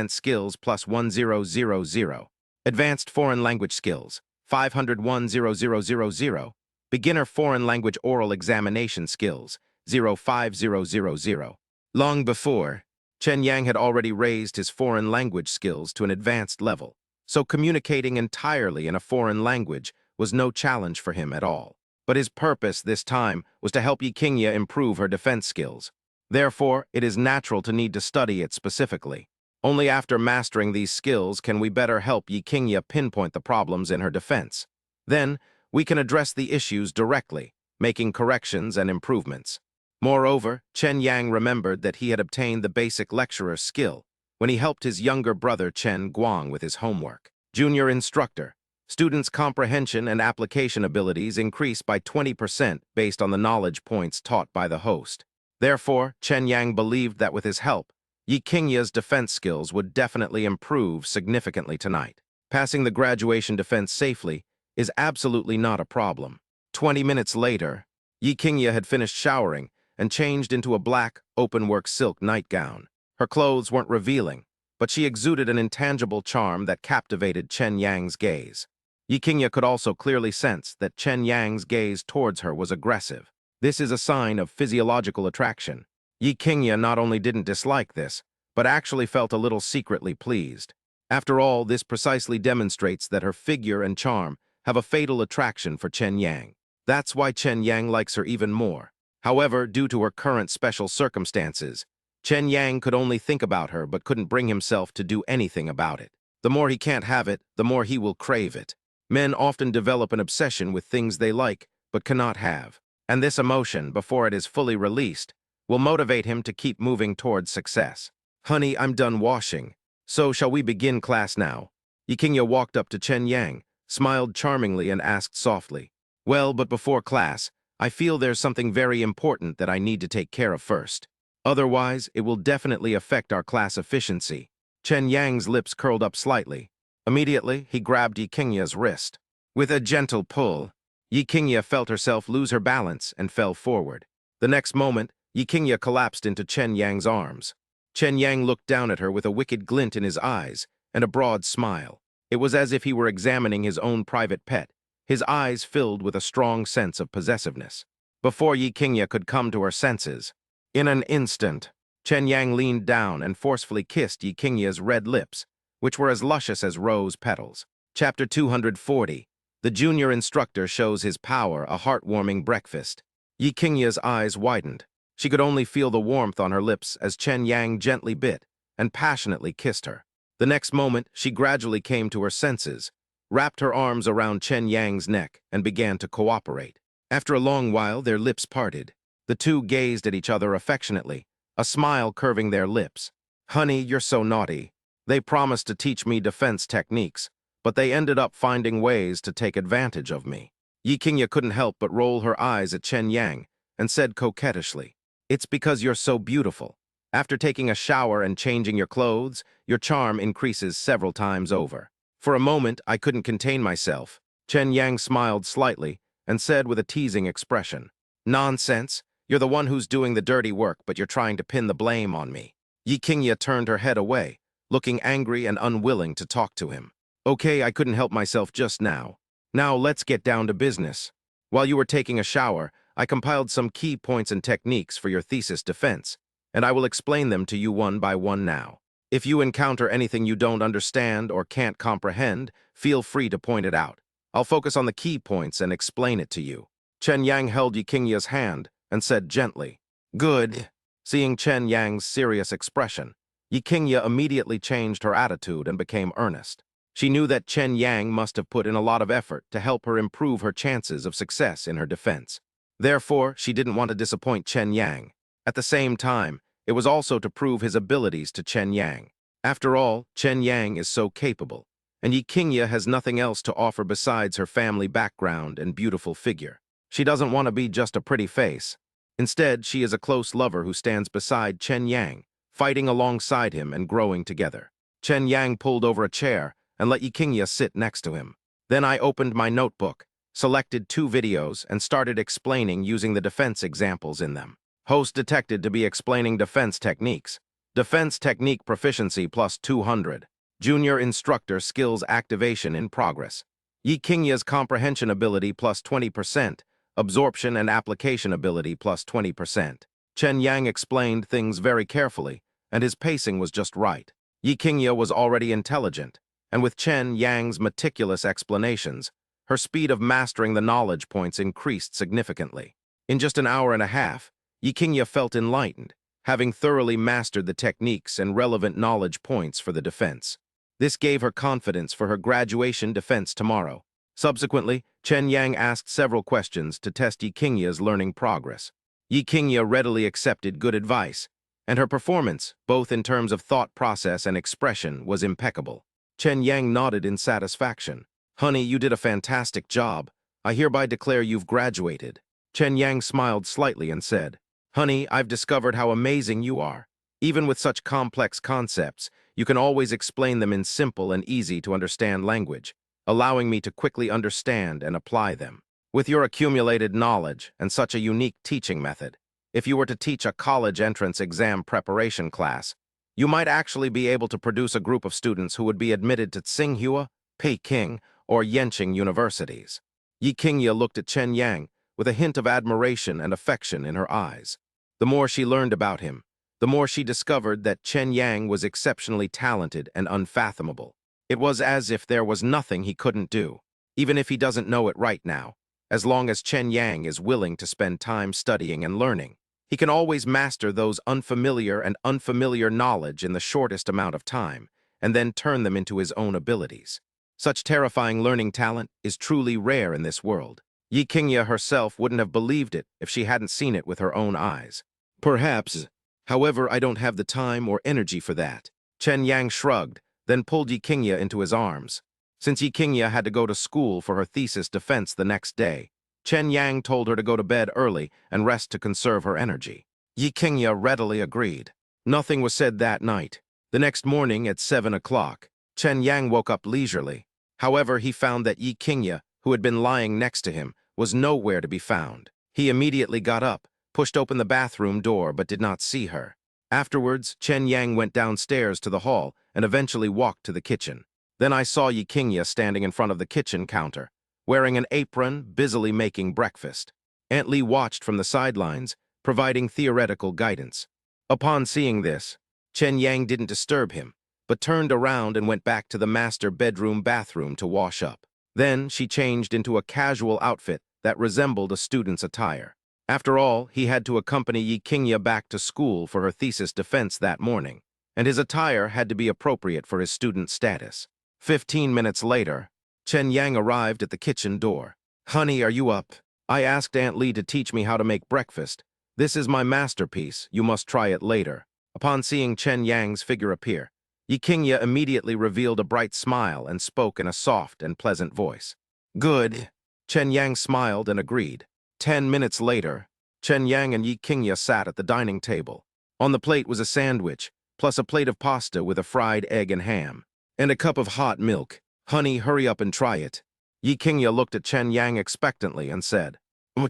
skills plus 1000. Advanced foreign language skills, 501,000. Beginner foreign language oral examination skills, 05000. Long before, Chen Yang had already raised his foreign language skills to an advanced level, so communicating entirely in a foreign language was no challenge for him at all. But his purpose this time was to help Yi Qingye improve her defense skills. Therefore, it is natural to need to study it specifically. Only after mastering these skills can we better help Yi Qingye pinpoint the problems in her defense. Then, we can address the issues directly, making corrections and improvements. Moreover, Chen Yang remembered that he had obtained the basic lecturer's skill when he helped his younger brother Chen Guang with his homework. Junior instructor. Students' comprehension and application abilities increase by 20% based on the knowledge points taught by the host. Therefore, Chen Yang believed that with his help, Yi Qingye's defense skills would definitely improve significantly tonight. Passing the graduation defense safely is absolutely not a problem. 20 minutes later, Yi Qingye had finished showering and changed into a black, open-work silk nightgown. Her clothes weren't revealing, but she exuded an intangible charm that captivated Chen Yang's gaze. Yi Qingye could also clearly sense that Chen Yang's gaze towards her was aggressive. This is a sign of physiological attraction. Yi Qingye not only didn't dislike this, but actually felt a little secretly pleased. After all, this precisely demonstrates that her figure and charm have a fatal attraction for Chen Yang. That's why Chen Yang likes her even more. However, due to her current special circumstances, Chen Yang could only think about her but couldn't bring himself to do anything about it. The more he can't have it, the more he will crave it. Men often develop an obsession with things they like but cannot have. And this emotion, before it is fully released, will motivate him to keep moving towards success. "Honey, I'm done washing. So shall we begin class now?" Yi Qingye walked up to Chen Yang, smiled charmingly, and asked softly, "Well, but before class, I feel there's something very important that I need to take care of first. Otherwise, it will definitely affect our class efficiency." Chen Yang's lips curled up slightly. Immediately, he grabbed Yi Qingye's wrist. With a gentle pull, Yi Qingye felt herself lose her balance and fell forward. The next moment, Yi Qingye collapsed into Chen Yang's arms. Chen Yang looked down at her with a wicked glint in his eyes and a broad smile. It was as if he were examining his own private pet, his eyes filled with a strong sense of possessiveness. Before Yi Qingye could come to her senses, in an instant, Chen Yang leaned down and forcefully kissed Yi Qingye's red lips, which were as luscious as rose petals. Chapter 240. The junior instructor shows his power a heartwarming breakfast. Yi Qingya's eyes widened. She could only feel the warmth on her lips as Chen Yang gently bit and passionately kissed her. The next moment, she gradually came to her senses, wrapped her arms around Chen Yang's neck, and began to cooperate. After a long while, their lips parted. The two gazed at each other affectionately, a smile curving their lips. "Honey, you're so naughty. They promised to teach me defense techniques, but they ended up finding ways to take advantage of me." Yi Qingya couldn't help but roll her eyes at Chen Yang and said coquettishly, "It's because you're so beautiful. After taking a shower and changing your clothes, your charm increases several times over." For a moment, I couldn't contain myself. Chen Yang smiled slightly and said with a teasing expression, "Nonsense. You're the one who's doing the dirty work, but you're trying to pin the blame on me." Yi Qingya turned her head away, looking angry and unwilling to talk to him. "Okay, I couldn't help myself just now. Now let's get down to business. While you were taking a shower, I compiled some key points and techniques for your thesis defense, and I will explain them to you one by one now. If you encounter anything you don't understand or can't comprehend, feel free to point it out. I'll focus on the key points and explain it to you." Chen Yang held Yi Qingya's hand and said gently, "Good." Seeing Chen Yang's serious expression, Yi Qingya immediately changed her attitude and became earnest. She knew that Chen Yang must have put in a lot of effort to help her improve her chances of success in her defense. Therefore, she didn't want to disappoint Chen Yang. At the same time, it was also to prove his abilities to Chen Yang. After all, Chen Yang is so capable, and Yi Qingya has nothing else to offer besides her family background and beautiful figure. She doesn't want to be just a pretty face. Instead, she is a close lover who stands beside Chen Yang, fighting alongside him and growing together. Chen Yang pulled over a chair and let Yi Qingya sit next to him. Then I opened my notebook, selected 2 videos, and started explaining using the defense examples in them. Host detected to be explaining defense techniques. Defense technique proficiency plus 200. Junior instructor skills activation in progress. Yi Qingya's comprehension ability plus 20%. Absorption and application ability plus 20%. Chen Yang explained things very carefully, and his pacing was just right. Yi Qingya was already intelligent, and with Chen Yang's meticulous explanations, her speed of mastering the knowledge points increased significantly. In just an hour and a half, Yi Qingya felt enlightened, having thoroughly mastered the techniques and relevant knowledge points for the defense. This gave her confidence for her graduation defense tomorrow. Subsequently, Chen Yang asked several questions to test Yi Qingya's learning progress. Yi Qingya readily accepted good advice, and her performance, both in terms of thought process and expression, was impeccable. Chen Yang nodded in satisfaction. "Honey, you did a fantastic job. I hereby declare you've graduated." Chen Yang smiled slightly and said, "Honey, I've discovered how amazing you are. Even with such complex concepts, you can always explain them in simple and easy-to-understand language, allowing me to quickly understand and apply them. With your accumulated knowledge and such a unique teaching method, if you were to teach a college entrance exam preparation class, you might actually be able to produce a group of students who would be admitted to Tsinghua, Peking, or Yenching universities." Yi Qingya looked at Chen Yang with a hint of admiration and affection in her eyes. The more she learned about him, the more she discovered that Chen Yang was exceptionally talented and unfathomable. It was as if there was nothing he couldn't do, even if he doesn't know it right now. As long as Chen Yang is willing to spend time studying and learning, he can always master those unfamiliar knowledge in the shortest amount of time, and then turn them into his own abilities. Such terrifying learning talent is truly rare in this world. Yi Qingya herself wouldn't have believed it if she hadn't seen it with her own eyes. "Perhaps. However, I don't have the time or energy for that." Chen Yang shrugged, then pulled Yi Qingya into his arms. Since Yi Qingya had to go to school for her thesis defense the next day, Chen Yang told her to go to bed early and rest to conserve her energy. Yi Qingya readily agreed. Nothing was said that night. The next morning at 7 o'clock, Chen Yang woke up leisurely. However, he found that Yi Qingya, who had been lying next to him, was nowhere to be found. He immediately got up, pushed open the bathroom door, but did not see her. Afterwards, Chen Yang went downstairs to the hall and eventually walked to the kitchen. Then I saw Yi Qingya standing in front of the kitchen counter, wearing an apron, busily making breakfast. Aunt Li watched from the sidelines, providing theoretical guidance. Upon seeing this, Chen Yang didn't disturb him, but turned around and went back to the master bedroom bathroom to wash up. Then she changed into a casual outfit that resembled a student's attire. After all, he had to accompany Yi Qingye back to school for her thesis defense that morning, and his attire had to be appropriate for his student status. 15 minutes later, Chen Yang arrived at the kitchen door. "Honey, are you up? I asked Aunt Lee to teach me how to make breakfast. This is my masterpiece. You must try it later." Upon seeing Chen Yang's figure appear, Yi Qingye immediately revealed a bright smile and spoke in a soft and pleasant voice. "Good." Chen Yang smiled and agreed. 10 minutes later, Chen Yang and Yi Qingye sat at the dining table. On the plate was a sandwich, plus a plate of pasta with a fried egg and ham, and a cup of hot milk. "Honey, hurry up and try it." Yi Qingye looked at Chen Yang expectantly and said.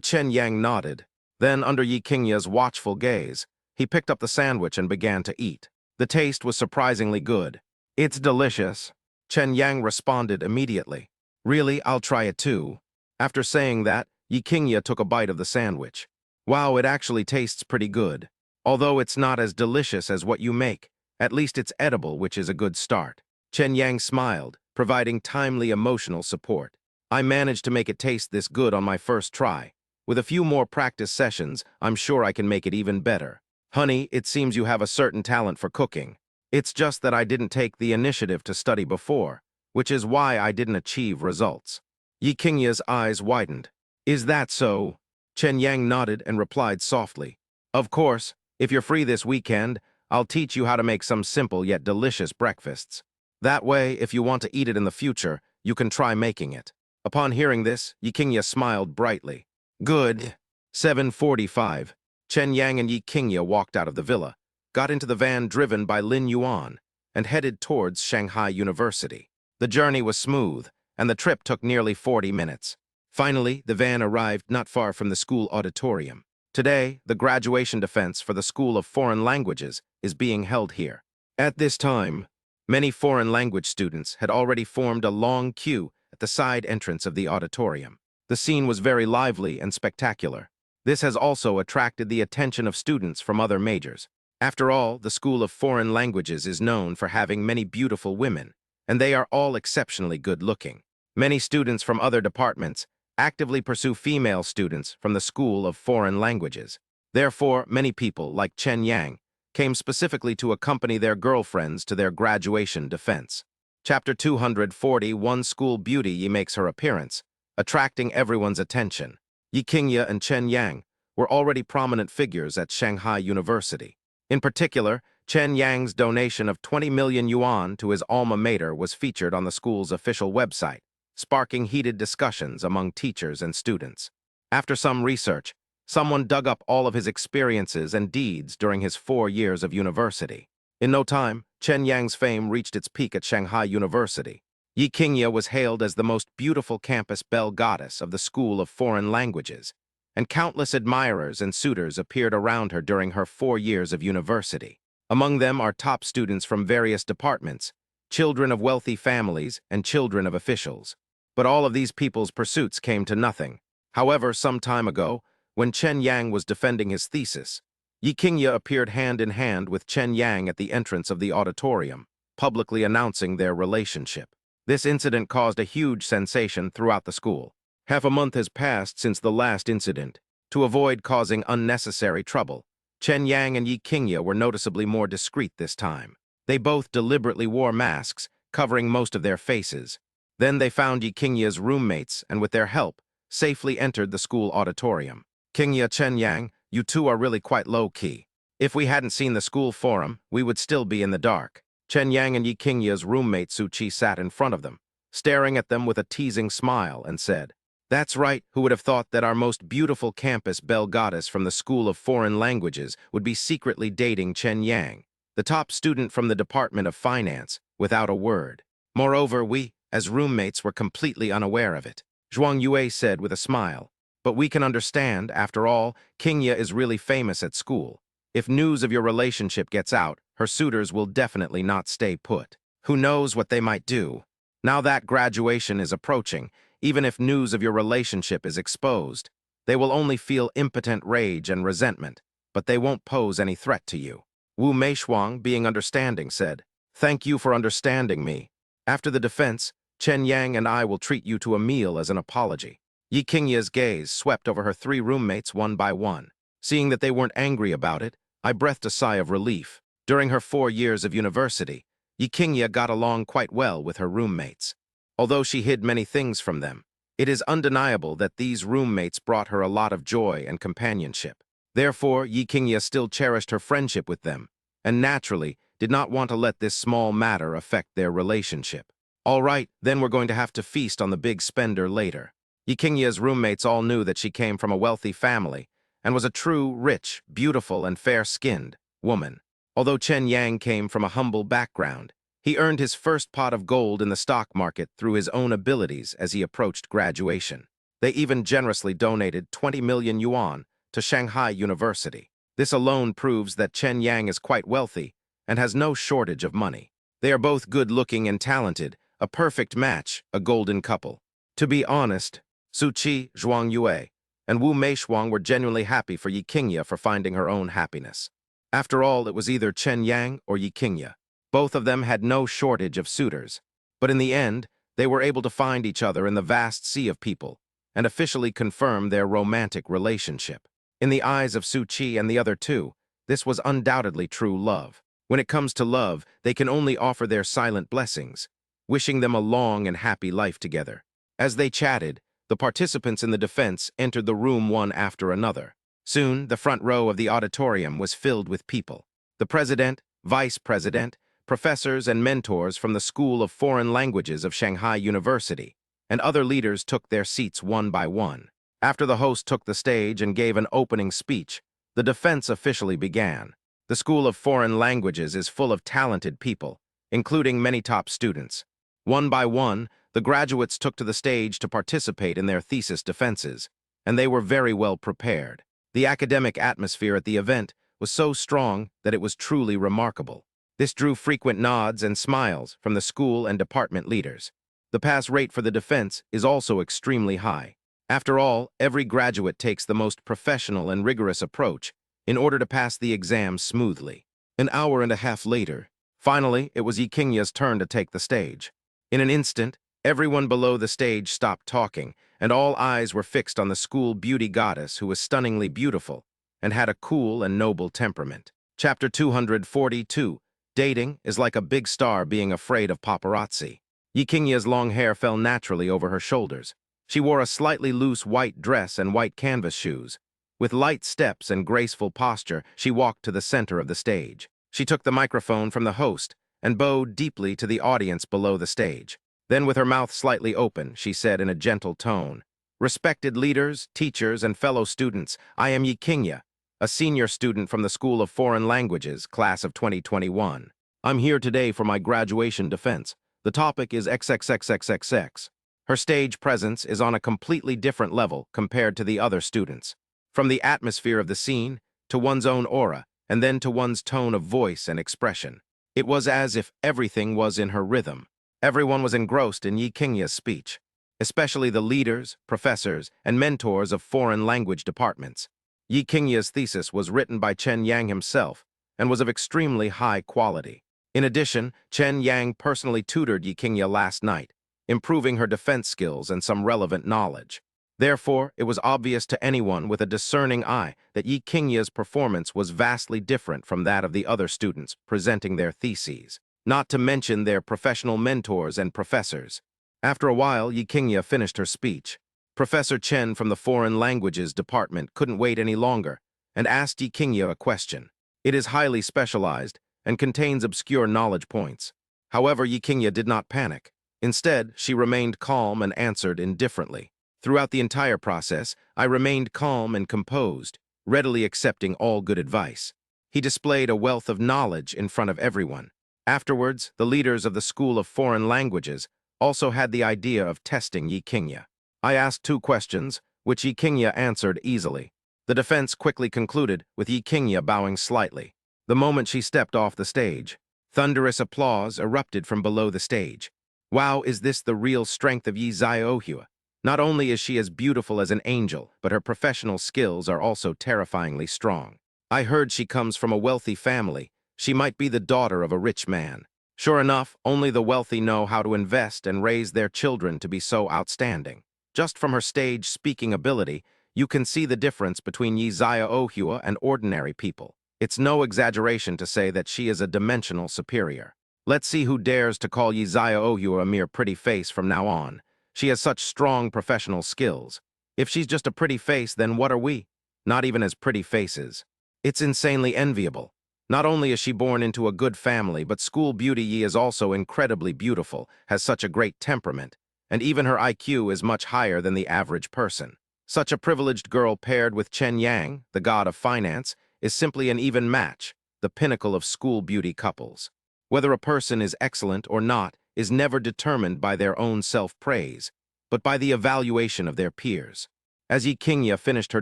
Chen Yang nodded. Then, under Yi Qingye's watchful gaze, he picked up the sandwich and began to eat. The taste was surprisingly good. "It's delicious," Chen Yang responded immediately. "Really, I'll try it too." After saying that, Yi Qingye took a bite of the sandwich. "Wow, it actually tastes pretty good. Although it's not as delicious as what you make, at least it's edible, which is a good start." Chen Yang smiled, providing timely emotional support. "I managed to make it taste this good on my first try. With a few more practice sessions, I'm sure I can make it even better. Honey, it seems you have a certain talent for cooking. It's just that I didn't take the initiative to study before, which is why I didn't achieve results." Yi Qingye's eyes widened. "Is that so?" Chen Yang nodded and replied softly. "Of course, if you're free this weekend, I'll teach you how to make some simple yet delicious breakfasts. That way, if you want to eat it in the future, you can try making it." Upon hearing this, Yi Qingye smiled brightly. "Good." 7:45. Chen Yang and Yi Qingye walked out of the villa, got into the van driven by Lin Yuan, and headed towards Shanghai University. The journey was smooth, and the trip took nearly 40 minutes. Finally, the van arrived not far from the school auditorium. Today, the graduation defense for the School of Foreign Languages is being held here. At this time, many foreign language students had already formed a long queue at the side entrance of the auditorium. The scene was very lively and spectacular. This has also attracted the attention of students from other majors. After all, the School of Foreign Languages is known for having many beautiful women, and they are all exceptionally good-looking. Many students from other departments actively pursue female students from the School of Foreign Languages. Therefore, many people, like Chen Yang, came specifically to accompany their girlfriends to their graduation defense. Chapter 240, One School Beauty makes her appearance, attracting everyone's attention. Yi Qingye and Chen Yang were already prominent figures at Shanghai University. In particular, Chen Yang's donation of 20 million yuan to his alma mater was featured on the school's official website, sparking heated discussions among teachers and students. After some research, someone dug up all of his experiences and deeds during his 4 years of university. In no time, Chen Yang's fame reached its peak at Shanghai University. Yi Qingye was hailed as the most beautiful campus belle goddess of the School of Foreign Languages, and countless admirers and suitors appeared around her during her 4 years of university. Among them are top students from various departments, children of wealthy families, and children of officials. But all of these people's pursuits came to nothing. However, some time ago, when Chen Yang was defending his thesis, Yi Qingye appeared hand in hand with Chen Yang at the entrance of the auditorium, publicly announcing their relationship. This incident caused a huge sensation throughout the school. Half a month has passed since the last incident. To avoid causing unnecessary trouble, Chen Yang and Yi Qingye were noticeably more discreet this time. They both deliberately wore masks, covering most of their faces. Then they found Yi Qingye's roommates and, with their help, safely entered the school auditorium. "Qingye, Chen Yang, you two are really quite low-key. If we hadn't seen the school forum, we would still be in the dark." Chen Yang and Yi Qingye's roommate Su Qi sat in front of them, staring at them with a teasing smile, and said, "That's right, who would have thought that our most beautiful campus belle goddess from the School of Foreign Languages would be secretly dating Chen Yang, the top student from the Department of Finance, without a word. Moreover, we, as roommates, were completely unaware of it," Zhuang Yue said with a smile. "But we can understand, after all, Qingye is really famous at school. If news of your relationship gets out, her suitors will definitely not stay put. Who knows what they might do? Now that graduation is approaching, even if news of your relationship is exposed, they will only feel impotent rage and resentment, but they won't pose any threat to you." Wu Meishuang, being understanding, said, "Thank you for understanding me." After the defense, Chen Yang and I will treat you to a meal as an apology. Yi Qingya's gaze swept over her three roommates one by one. Seeing that they weren't angry about it, I breathed a sigh of relief. During her 4 years of university, Yi Qingya got along quite well with her roommates. Although she hid many things from them, it is undeniable that these roommates brought her a lot of joy and companionship. Therefore, Yi Qingya still cherished her friendship with them, and naturally did not want to let this small matter affect their relationship. All right, then we're going to have to feast on the big spender later. Yi Qingya's roommates all knew that she came from a wealthy family and was a true, rich, beautiful, and fair-skinned woman. Although Chen Yang came from a humble background, he earned his first pot of gold in the stock market through his own abilities as he approached graduation. They even generously donated 20 million yuan to Shanghai University. This alone proves that Chen Yang is quite wealthy and has no shortage of money. They are both good-looking and talented, a perfect match, a golden couple. To be honest, Su Qi, Zhuang Yue, and Wu Meishuang were genuinely happy for Yi Qingya for finding her own happiness. After all, it was either Chen Yang or Yi Qingya. Both of them had no shortage of suitors, but in the end, they were able to find each other in the vast sea of people and officially confirm their romantic relationship. In the eyes of Su Qi and the other two, this was undoubtedly true love. When it comes to love, they can only offer their silent blessings, wishing them a long and happy life together. As they chatted, the participants in the defense entered the room one after another. Soon, the front row of the auditorium was filled with people. The president, vice president, professors and mentors from the School of Foreign Languages of Shanghai University, and other leaders took their seats one by one. After the host took the stage and gave an opening speech, the defense officially began. The School of Foreign Languages is full of talented people, including many top students. One by one, the graduates took to the stage to participate in their thesis defenses, and they were very well prepared. The academic atmosphere at the event was so strong that it was truly remarkable. This drew frequent nods and smiles from the school and department leaders. The pass rate for the defense is also extremely high. After all, every graduate takes the most professional and rigorous approach in order to pass the exam smoothly. An hour and a half later, finally, it was Yi Qingya's turn to take the stage. In an instant, everyone below the stage stopped talking, and all eyes were fixed on the school beauty goddess who was stunningly beautiful and had a cool and noble temperament. Chapter 242. Dating is like a big star being afraid of paparazzi. Yi Qingya's long hair fell naturally over her shoulders. She wore a slightly loose white dress and white canvas shoes. With light steps and graceful posture, she walked to the center of the stage. She took the microphone from the host and bowed deeply to the audience below the stage. Then, with her mouth slightly open, she said in a gentle tone, "Respected leaders, teachers, and fellow students, I am Yi Qingya, a senior student from the School of Foreign Languages, class of 2021. I'm here today for my graduation defense. The topic is XXXXXX. Her stage presence is on a completely different level compared to the other students. From the atmosphere of the scene, to one's own aura, and then to one's tone of voice and expression. It was as if everything was in her rhythm. Everyone was engrossed in Yi Qingya's speech, especially the leaders, professors, and mentors of foreign language departments. Yi Qingya's thesis was written by Chen Yang himself and was of extremely high quality. In addition, Chen Yang personally tutored Yi Qingya last night, improving her defense skills and some relevant knowledge. Therefore, it was obvious to anyone with a discerning eye that Yi Qingya's performance was vastly different from that of the other students presenting their theses, not to mention their professional mentors and professors. After a while, Yi Qingya finished her speech. Professor Chen from the Foreign Languages Department couldn't wait any longer and asked Yi Qingya a question. It is highly specialized and contains obscure knowledge points. However, Yi Qingya did not panic. Instead, she remained calm and answered indifferently. Throughout the entire process, I remained calm and composed, readily accepting all good advice. He displayed a wealth of knowledge in front of everyone. Afterwards, the leaders of the School of Foreign Languages also had the idea of testing Yi Qingya. I asked 2 questions, which Yi Qingya answered easily. The defense quickly concluded with Yi Qingya bowing slightly. The moment she stepped off the stage, thunderous applause erupted from below the stage. Wow, is this the real strength of Yi Zhaohua? Not only is she as beautiful as an angel, but her professional skills are also terrifyingly strong. I heard she comes from a wealthy family. She might be the daughter of a rich man. Sure enough, only the wealthy know how to invest and raise their children to be so outstanding. Just from her stage speaking ability, you can see the difference between Yi Zaya Ohua and ordinary people. It's no exaggeration to say that she is a dimensional superior. Let's see who dares to call Yi Zaya Ohua a mere pretty face from now on. She has such strong professional skills. If she's just a pretty face, then what are we? Not even as pretty faces. It's insanely enviable. Not only is she born into a good family, but school beauty Yi is also incredibly beautiful, has such a great temperament, and even her IQ is much higher than the average person. Such a privileged girl paired with Chen Yang, the god of finance, is simply an even match, the pinnacle of school beauty couples. Whether a person is excellent or not is never determined by their own self-praise, but by the evaluation of their peers. As Yi Qingye finished her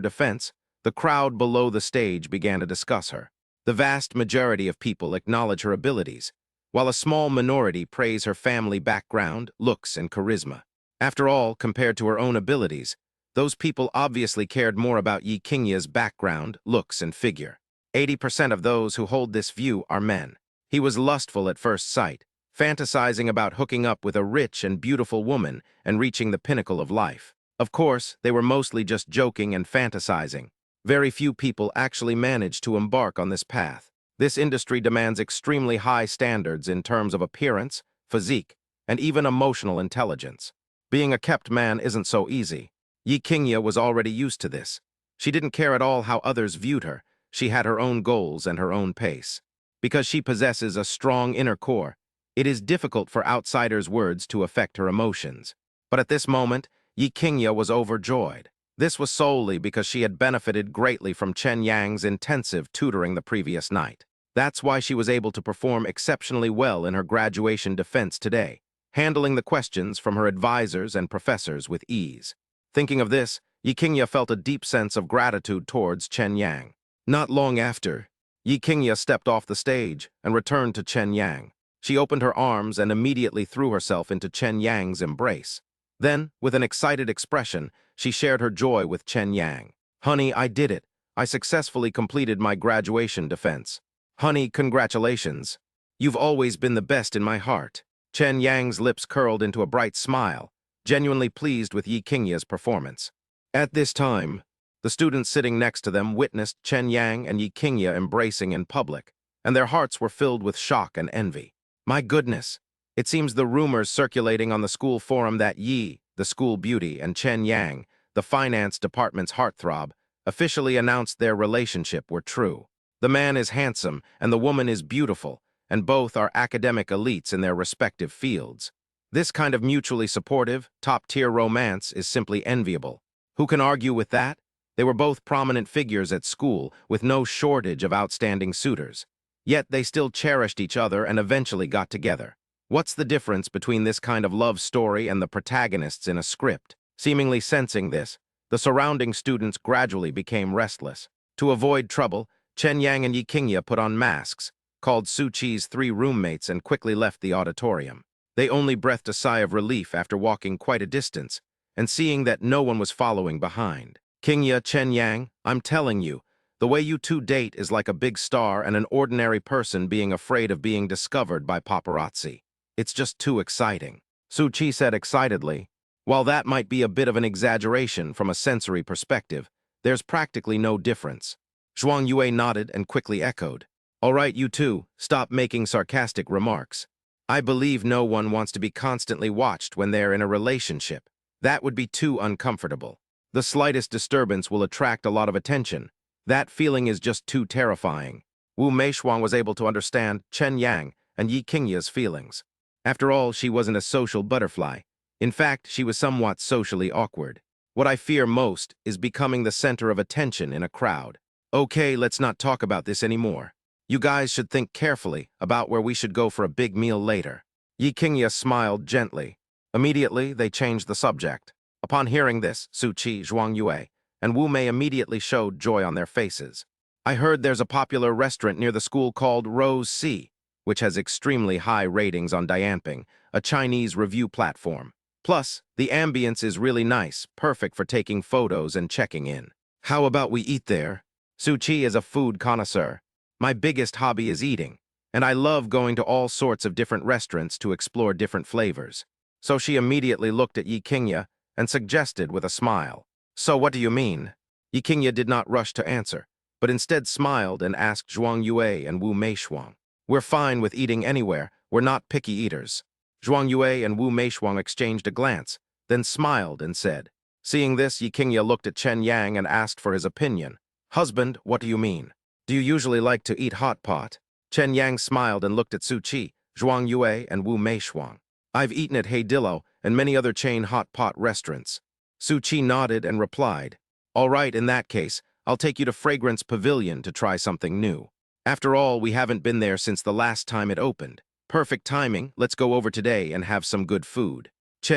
defense, the crowd below the stage began to discuss her. The vast majority of people acknowledge her abilities, while a small minority praise her family background, looks, and charisma. After all, compared to her own abilities, those people obviously cared more about Yi Qingye's background, looks, and figure. 80% of those who hold this view are men. He was lustful at first sight, fantasizing about hooking up with a rich and beautiful woman and reaching the pinnacle of life. Of course, they were mostly just joking and fantasizing. Very few people actually manage to embark on this path. This industry demands extremely high standards in terms of appearance, physique, and even emotional intelligence. Being a kept man isn't so easy. Yi Qingye was already used to this. She didn't care at all how others viewed her. She had her own goals and her own pace. Because she possesses a strong inner core, it is difficult for outsiders' words to affect her emotions. But at this moment, Yi Qingye was overjoyed. This was solely because she had benefited greatly from Chen Yang's intensive tutoring the previous night. That's why she was able to perform exceptionally well in her graduation defense today, handling the questions from her advisors and professors with ease. Thinking of this, Yi Qingye felt a deep sense of gratitude towards Chen Yang. Not long after, Yi Qingye stepped off the stage and returned to Chen Yang. She opened her arms and immediately threw herself into Chen Yang's embrace. Then, with an excited expression, she shared her joy with Chen Yang. "Honey, I did it. I successfully completed my graduation defense. Honey, congratulations. You've always been the best in my heart." Chen Yang's lips curled into a bright smile, genuinely pleased with Yi Qingye's performance. At this time, the students sitting next to them witnessed Chen Yang and Yi Qingye embracing in public, and their hearts were filled with shock and envy. My goodness, it seems the rumors circulating on the school forum that Yi, the school beauty, and Chen Yang, the finance department's heartthrob, officially announced their relationship were true. The man is handsome and the woman is beautiful, and both are academic elites in their respective fields. This kind of mutually supportive, top-tier romance is simply enviable. Who can argue with that? They were both prominent figures at school, with no shortage of outstanding suitors. Yet they still cherished each other and eventually got together. What's the difference between this kind of love story and the protagonists in a script? Seemingly sensing this, the surrounding students gradually became restless. To avoid trouble, Chen Yang and Yi Qingye put on masks, called Su Qi's 3 roommates, and quickly left the auditorium. They only breathed a sigh of relief after walking quite a distance and seeing that no one was following behind. "Qingye, Chen Yang, I'm telling you, the way you two date is like a big star and an ordinary person being afraid of being discovered by paparazzi. It's just too exciting," Su Qi said excitedly. While that might be a bit of an exaggeration from a sensory perspective, there's practically no difference. Zhuang Yue nodded and quickly echoed. "All right, you two, stop making sarcastic remarks. I believe no one wants to be constantly watched when they're in a relationship. That would be too uncomfortable. The slightest disturbance will attract a lot of attention. That feeling is just too terrifying." Wu Meishuang was able to understand Chen Yang and Yi Qingye's feelings. After all, she wasn't a social butterfly. In fact, she was somewhat socially awkward. What I fear most is becoming the center of attention in a crowd. Okay, let's not talk about this anymore. You guys should think carefully about where we should go for a big meal later. Yi Qingye smiled gently. Immediately, they changed the subject. Upon hearing this, Su Qi, Zhuang Yue, and Wu Mei immediately showed joy on their faces. "I heard there's a popular restaurant near the school called Rose Sea, which has extremely high ratings on Dianping, a Chinese review platform. Plus, the ambience is really nice, perfect for taking photos and checking in. How about we eat there? Su Qi is a food connoisseur. My biggest hobby is eating. and I love going to all sorts of different restaurants to explore different flavors. So she immediately looked at Yi Qingye and suggested with a smile. So what do you mean? Yi Qingye did not rush to answer, but instead smiled and asked Zhuang Yue and Wu Meishuang. We're fine with eating anywhere, we're not picky eaters. Zhuang Yue and Wu Meishuang exchanged a glance, then smiled and said. Seeing this, Yi Qingye looked at Chen Yang and asked for his opinion. Husband, what do you mean? Do you usually like to eat hot pot? Chen Yang smiled and looked at Su Qi, Zhuang Yue, and Wu Meishuang. I've eaten at Heidillo and many other chain hot pot restaurants. Su Qi nodded and replied, all right, in that case, I'll take you to Fragrance Pavilion to try something new. After all, we haven't been there since the last time it opened. Perfect timing, let's go over today and have some good food.